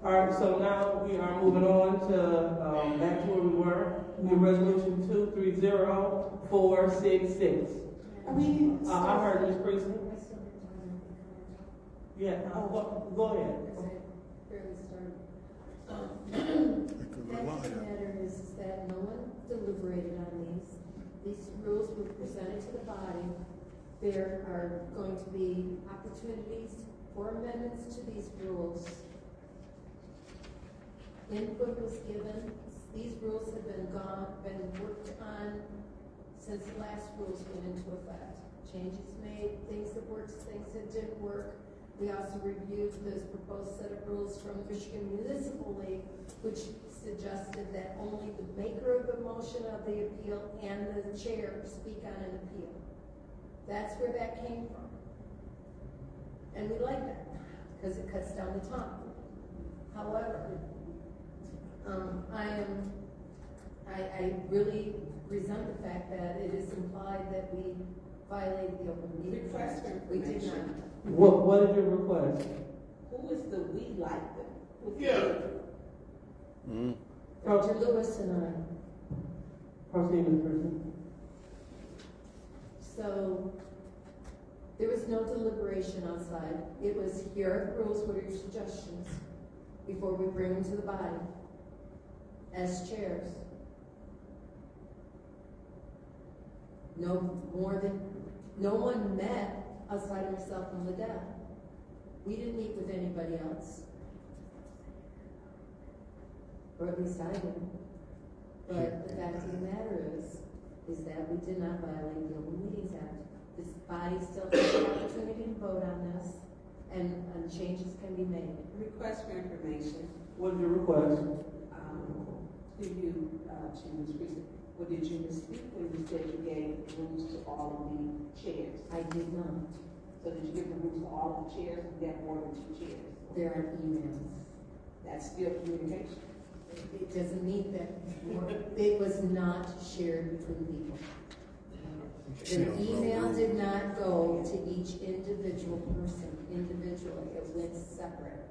All right, so now we are moving on to back to where we were. New resolution 230466. I heard Ms. Priestley. Yeah, go ahead. Barely started. The fact of the matter is that no one deliberated on these. These rules were presented to the body. There are going to be opportunities for amendments to these rules. Input was given. These rules have been worked on since the last rules went into effect. Changes made, things that worked, things that didn't work. We also reviewed this proposed set of rules from the Michigan Municipal League, which suggested that only the maker of the motion of the appeal and the chair speak on an appeal. That's where that came from. And we like that, because it cuts down the time. However, I really resent the fact that it is implied that we violated the open meeting. Request for We did information. not. What is your request? Who is the we like them? Who's Yeah. the Dr. Lewis and I. Proceed, Ms. Person. So there was no deliberation outside. It was, here are the rules, what are your suggestions? Before we bring them to the body as chairs. No one met outside of myself and Liddell. We didn't meet with anybody else. Or at least I didn't. But the fact of the matter is that we did not violate the Open Meetings Act. This body still has the opportunity to vote on this, and changes can be made. request for information? What is your request? To you, to Ms. Priestley, or did you misspeak when you said you gave rules to all of the chairs? I did not. So did you give the rules to all of the chairs, and get more than 2 chairs? There are emails. That's still communication. It doesn't mean that it was not shared between people. The email did not go to each individual person individually. It went separate.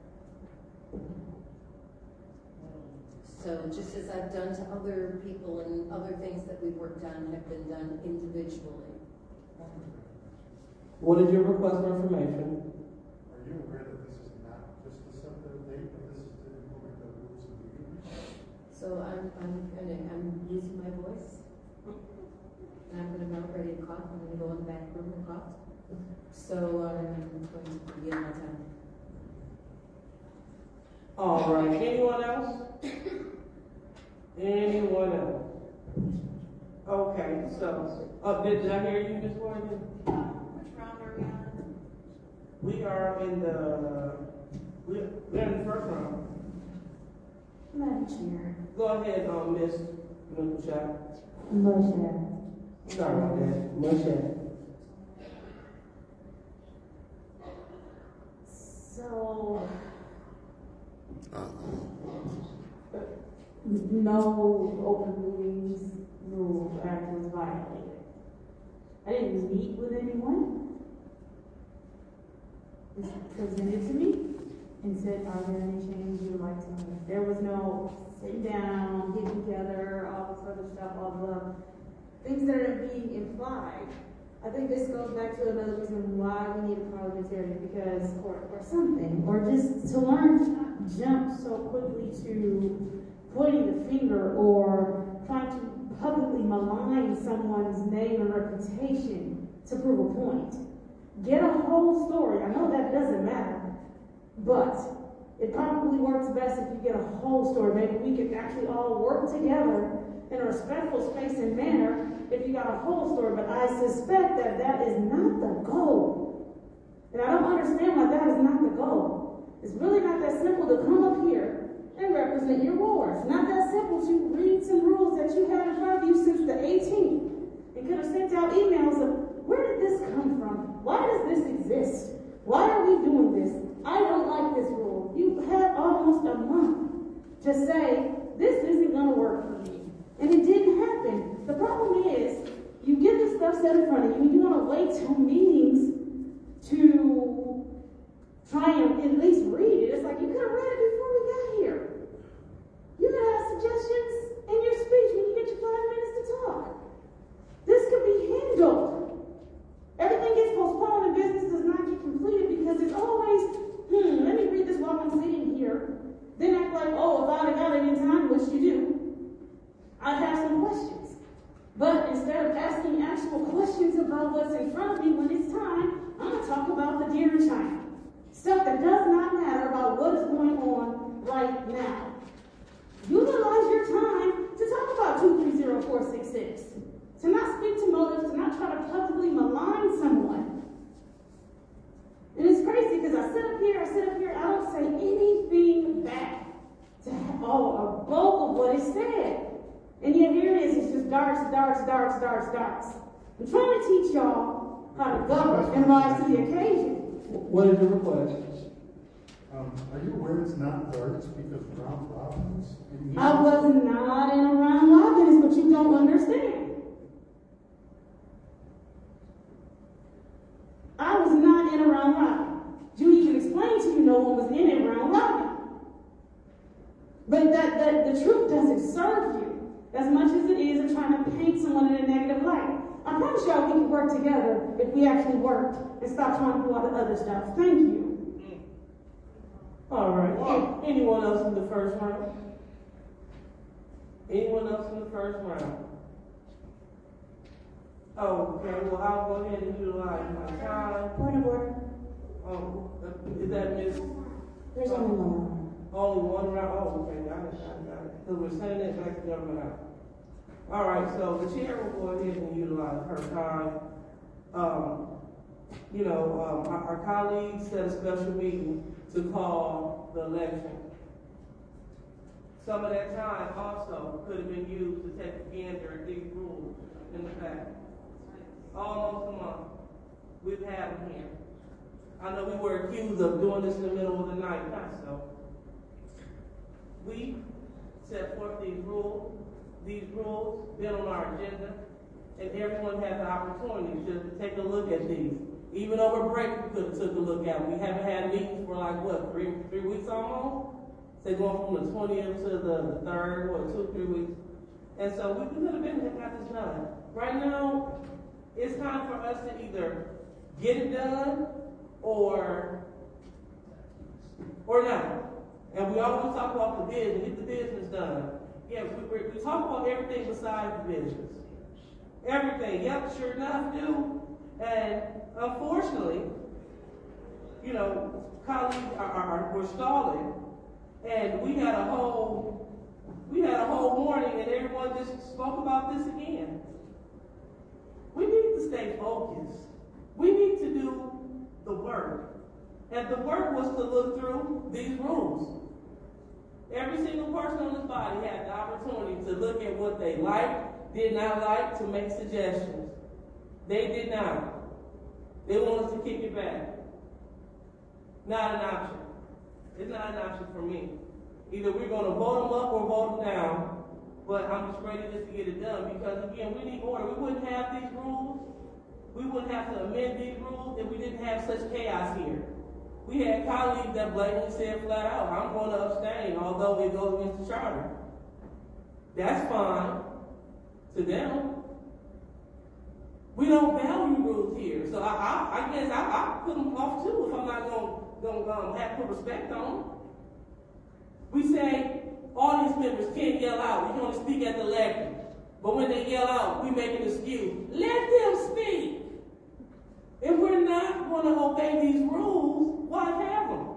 So just as I've done to other people and other things that we've worked on have been done individually. What is your request for information? Are you aware that this is not just to set the date, but this is to implement the rules of the meeting? So I'm losing my voice. And I'm gonna mount ready to cough. I'm gonna go in the back room and cough. So I'm going to begin my time. All right, anyone else? Anyone else? Okay, so, did I hear you, Ms. Morgan? Which round are we on? We are in we're in the first round. Madam Chair. Go ahead, Ms. Middleton. Motion. Sorry about that. Motion. So, no open meetings rule act was violated. I didn't meet with anyone. It was presented to me and said, are there any changes you would like to make? There was no sit down, get together, all this other stuff, all the things that are being implied. I think this goes back to another reason why we need a parliamentarian, because, or something, or just to learn to not jump so quickly to pointing the finger or trying to publicly malign someone's name and reputation to prove a point. Get a whole story. I know that doesn't matter, but it probably works best if you get a whole story. Maybe we could actually all work together in a respectful space and manner if you got a whole story, but I suspect that that is not the goal. And I don't understand why that is not the goal. It's really not that simple to come up here and represent your wards. Not that simple to read some rules that you had in front of you since the 18th and could have sent out emails of, where did this come from? Why does this exist? Why are we doing this? I don't like this rule. You had almost a month to say, this isn't going to work for me. And it didn't happen. The problem is, you get this stuff set in front of you, and you want to wait till meetings to try and at least read it. It's like, you could have read it before we got here. You could have suggestions in your speech when you get your 5 minutes to talk. This could be handled. Everything gets postponed and business does not get completed because it's always, let me read this while I'm sitting here. Then act like, oh, if I'd have got it in time, which you do, I'd have some questions. But instead of asking actual questions about what's in front of me when it's time, I'm going to talk about the deer in China. Stuff that does not matter about what is going on right now. Utilize your time to talk about 230466. To not speak to motives, to not try to publicly malign someone. And it's crazy because I sit up here, I don't say anything back to have a bulk of what is said. And yet here it is, it's just darts. I'm trying to teach y'all how to govern and rise to the occasion. What is your request? Are you aware it's not darts because round robins? I was not in a round robin, is what you don't understand. I was not in a round robin. Judy can explain to you no one was in a round robin. But that the truth doesn't serve you as much as it is of trying to paint someone in a negative light. I promise y'all we can work together if we actually worked and stop trying to do all the other stuff. Thank you. All right. Anyone else in the first round? Anyone else in the first round? Oh, okay. Well, I'll go ahead and utilize my time. Point of order. Oh, is that Miss? There's only one round. Only one round? Oh, okay. Got it. So we're sending it back to government out. All right. So the chair will go ahead and utilize her time. Our colleagues set a special meeting to call the election. Some of that time also could have been used to take a gander at these rules in the back. Almost a month. We've had them here. I know we were accused of doing this in the middle of the night, not so. We set forth these rules. These rules been on our agenda, and everyone has the opportunity to take a look at these. Even over break, we could have took a look at them. We haven't had meetings for like, what, three weeks almost? So going from the 20th to the 3rd, what, 2-3 weeks? And so we could have been got this done. Right now, it's time for us to either get it done or not. And we always talk about the business, get the business done. Yeah, we talk about everything besides the business. Everything, yep, sure enough, do. And unfortunately, colleagues were stalling, and we had a whole morning, and everyone just spoke about this again. We need to stay focused. We need to do the work, and the work was to look through these rules. Every single person on this body had the opportunity to look at what they liked, did not like, to make suggestions. They did not. They want us to kick it back. Not an option. It's not an option for me. Either we're going to vote them up or vote them down, but I'm just ready just to get it done because, again, we need order. We wouldn't have these rules. We wouldn't have to amend these rules if we didn't have such chaos here. We had colleagues that blatantly said flat out, I'm going to abstain, although it goes against the charter. That's fine to them. We don't value rules here. So I guess I put them off too if I'm not going to have put respect on them. We say audience members can't yell out. We can only speak at the lectern. But when they yell out, we make an excuse. Let them speak. If we're not going to obey these rules, why have them?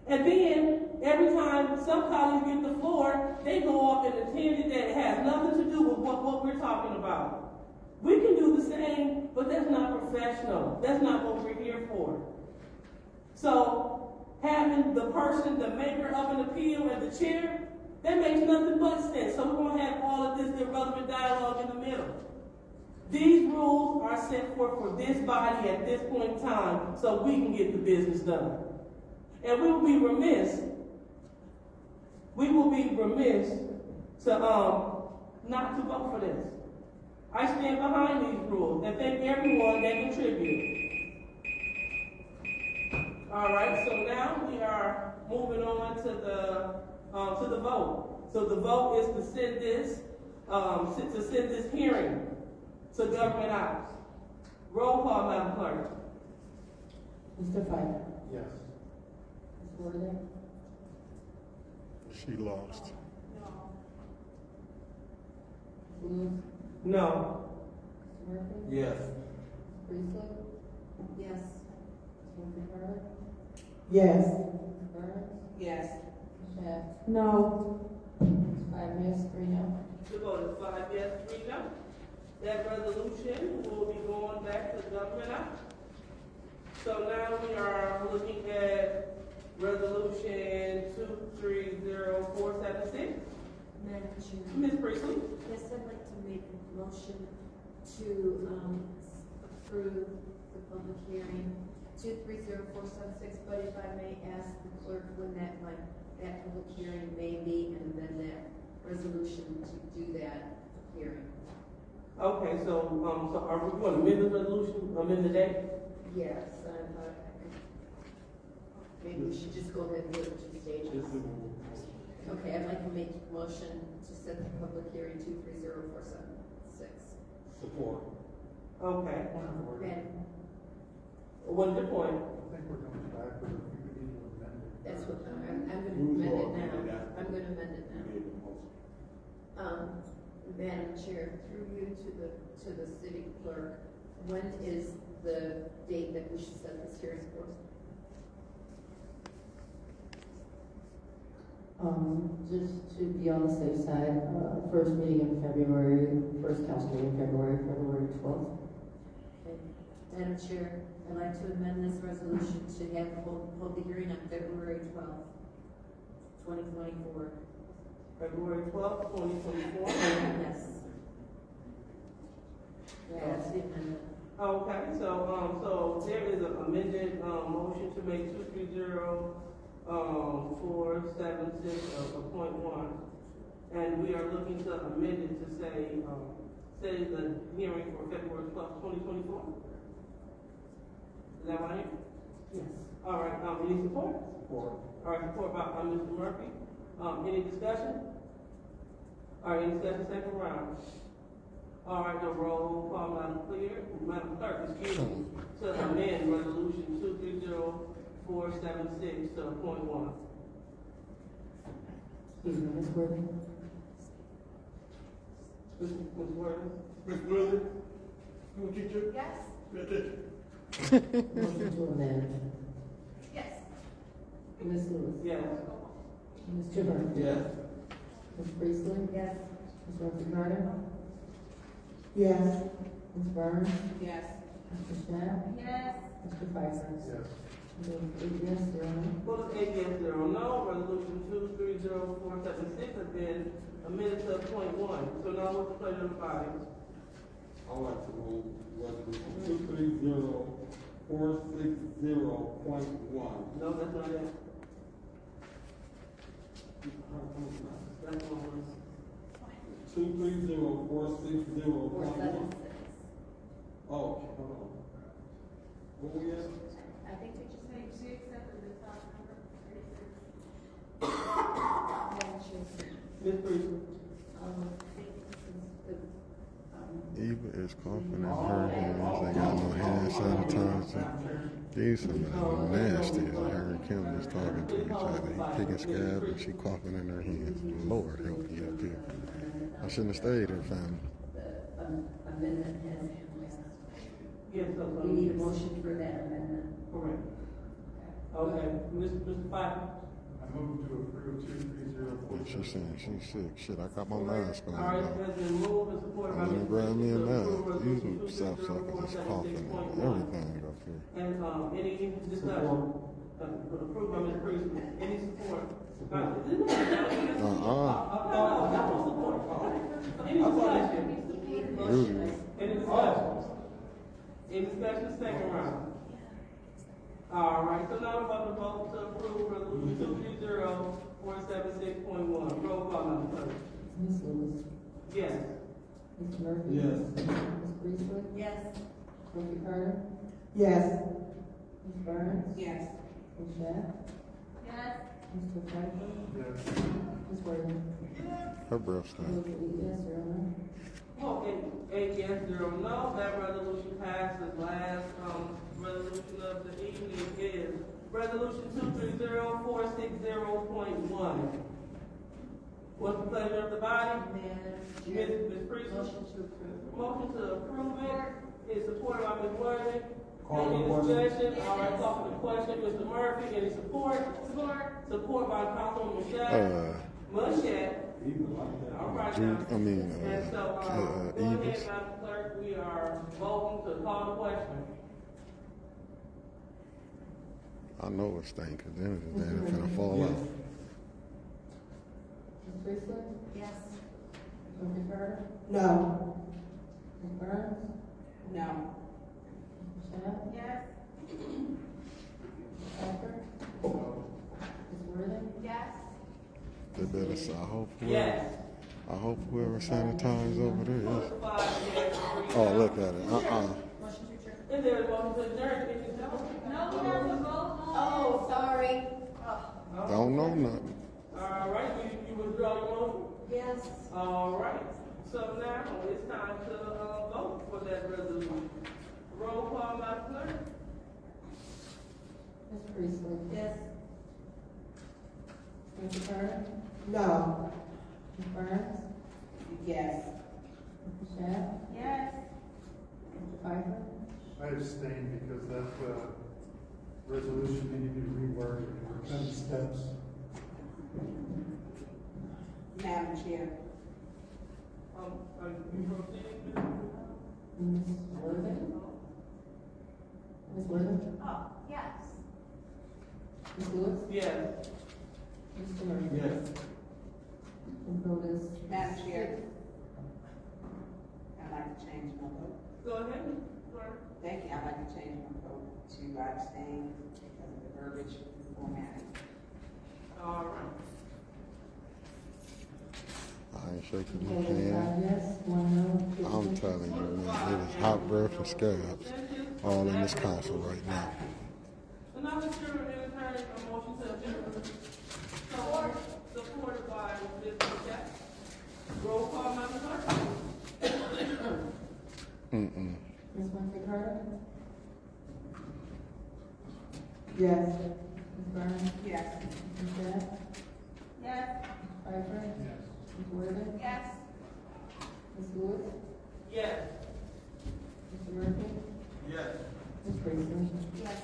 And then, every time some colleagues get the floor, they go off in a tangent that has nothing to do with what we're talking about. We can do the same, but that's not professional. That's not what we're here for. So, having the person, the maker of an appeal and the chair, that makes nothing but sense. So we're going to have all of this irrelevant dialogue in the middle. These rules are set forth for this body at this point in time so we can get the business done. And we will be remiss to not to vote for this. I stand behind these rules and thank everyone that contributed. All right, so now we are moving on to the vote. So the vote is to send this hearing to Government House. Roll call, Madam Clerk. Mr. Pfeiffer? Yes. Ms. Worthing? She lost. No. Mr. Murphy? Yes. Priestley? Yes. Ms. Carter? Yes. Ms. Burns? Yes. Ms. Shaft? No. 5 yes, 3 no. The vote is 5 yes, 3 no. That resolution will be going back to Government House. So now we are looking at Resolution 230476. Madam Chair. Ms. Priestley? Yes, I'd like to make a motion to approve the public hearing 230476, but if I may ask the clerk when that public hearing may be, and then that resolution to do that hearing. Okay, so are we going to amend the resolution, amend the date? Yes, maybe we should just go ahead and do it in 2 stages. Okay, I'd like to make a motion to set the public hearing 230476. Support. Okay. Madam, What's your point? I think we're going backward. We could even amend it. that's what I'm going to amend it now. I'm going to amend it now. Madam Chair, through you to the city clerk, when is the date that we should set this hearing for? Just to be on the safe side, first meeting in February, first council meeting in February 12th. Okay. Madam Chair, I'd like to amend this resolution to hold the hearing on February 12th, 2024. February 12th, 2024? Yes. That's the amendment. Okay, so there is an amended motion to make 230476 a point one, and we are looking to amend it to say the hearing for February 12th, 2024. Is that right? Yes. All right. Any support? Support. All right. Support by Mr. Murphy. Any discussion? All right. Any discussion? Second round. All right, the roll call, Madam Clerk, excuse me, to amend Resolution 230476 to point one. Excuse me, Ms. Worthing? Ms. Worthing? Ms. Worthing? You want to Yes. pay attention? Motion to amend. Yes. Ms. Lewis? Yes. Mr. Murphy? Yes. Ms. Priestley? Yes. Ms. Murphy Carter? Yes. Ms. Burns? Yes. Mr. Shaft? Yes. Mr. Pfeiffer? Yes. 8 yes, 0 no. Vote is 8 yes, 0 no. Resolution 230476 has been amended to point one. So now what's the pleasure of the body? I would like to move Resolution 230460.1. No, that's not it. That's the one. 230460.1. Oh, hold on. What we at? I think we just need to accept the top number. Ms. Priestley. Eva is coughing in her hands. They got no hand sanitizer. These are nasty. Her and Kim is talking to each other. He picking scab and she coughing in her hands. Lord help you up here. I shouldn't have stayed here, family. The amendment has passed. Yes, We need a motion for that amendment. correct. Okay, Mr. Pfeiffer. I move to approve 2304. She's saying she's sick. Shit, I got my mask on. All right, it has been moved and supported by I'm gonna Mr. grab me a Priestley to mask. approve Resolution You self-suckers is coughing and 230476.1. everything up here. And any discussion? Approved by Ms. Priestley. Any support? Uh-uh. That was support. Any discussion? Any discussion? Any discussion, second round? All right, so now we're about to vote to approve resolution 230-476.1. Roll call, Madam Clerk. Ms. Lewis. Yes. Mr. Murphy. Yes. Ms. Priestley. Yes. Mr. Carter. Yes. Ms. Burns. Yes. Ms. Shack. Yes. Mr. Pfeiffer. Yes. Ms. Worthing. Her breath stank. Yes, 0 no. Okay, 8 yes, 0 no. That resolution passes. Last resolution of the evening is resolution 230-460.1. What's the pleasure of the body? Ms. Priestley? Motion to approve it is supported by Ms. Worthing. Call the Any question. discussion? All right, call for the question. Mr. Murphy, any support? Support by Councilwoman Michelle. Mushat. All right, now. I mean, And so, go ahead, Eves. Madam Clerk, we are voting to call the question. I know it stank, because then it's gonna fall out. Ms. Priestley. Yes. Mr. Carter. No. Ms. Burns. No. Ms. Shack. Yes. Ms. Pfeiffer. Ms. Worthing. Yes. They better say, Yes. I hope whoever sanitizes over there is. 5 yes, 3 Oh, no. look at it. Is there a motion to adjourn? No, we have to vote. Oh, sorry. Don't know nothing. All right, you withdraw your motion? Yes. All right, so now it's time to vote for that resolution. Roll call, Madam Clerk. Ms. Priestley. Yes. Mr. Carter. No. Ms. Burns. Yes. Ms. Shack. Yes. Mr. Pfeiffer. I abstain because that resolution needed to be reworded for 10 steps. Madam Chair. You proceed? Ms. Worthing. Ms. Worthing. Oh, yes. Ms. Lewis. Yes. Mr. Murphy. Yes. The vote is. Madam Chair. I'd like to change my vote. Go ahead, Clerk. Thank you. I'd like to change my vote to abstain because of the verbiage formatting. All right. I ain't shaking The your vote is 5 hand. yes, 1 no. I'm telling you, man, it is hot breath and scabs all in this council right now. So now the chair will entertain a motion to adjourn. Supported by Ms. Jack. Roll call, Madam Clerk. Ms. Winfrey Carter. Yes. Ms. Burns. Yes. Ms. Shack. Yes. Pfeiffer. Yes. Ms. Worthing. Yes. Ms. Lewis. Yes. Mr. Murphy. Yes. Ms. Priestley. Yes.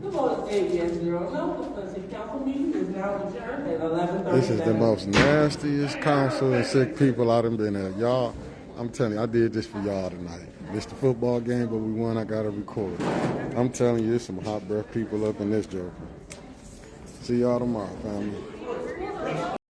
The vote is 8 yes, 0 no. The vote is 8 yes, 0 no. The city council meeting is now adjourned at 11:30. This is the most nastiest council and sick people I've been at. Y'all, I'm telling you, I did this for y'all tonight. It's the football game, but we won. I got to record. I'm telling you, there's some hot breath people up in this joker. See y'all tomorrow, family.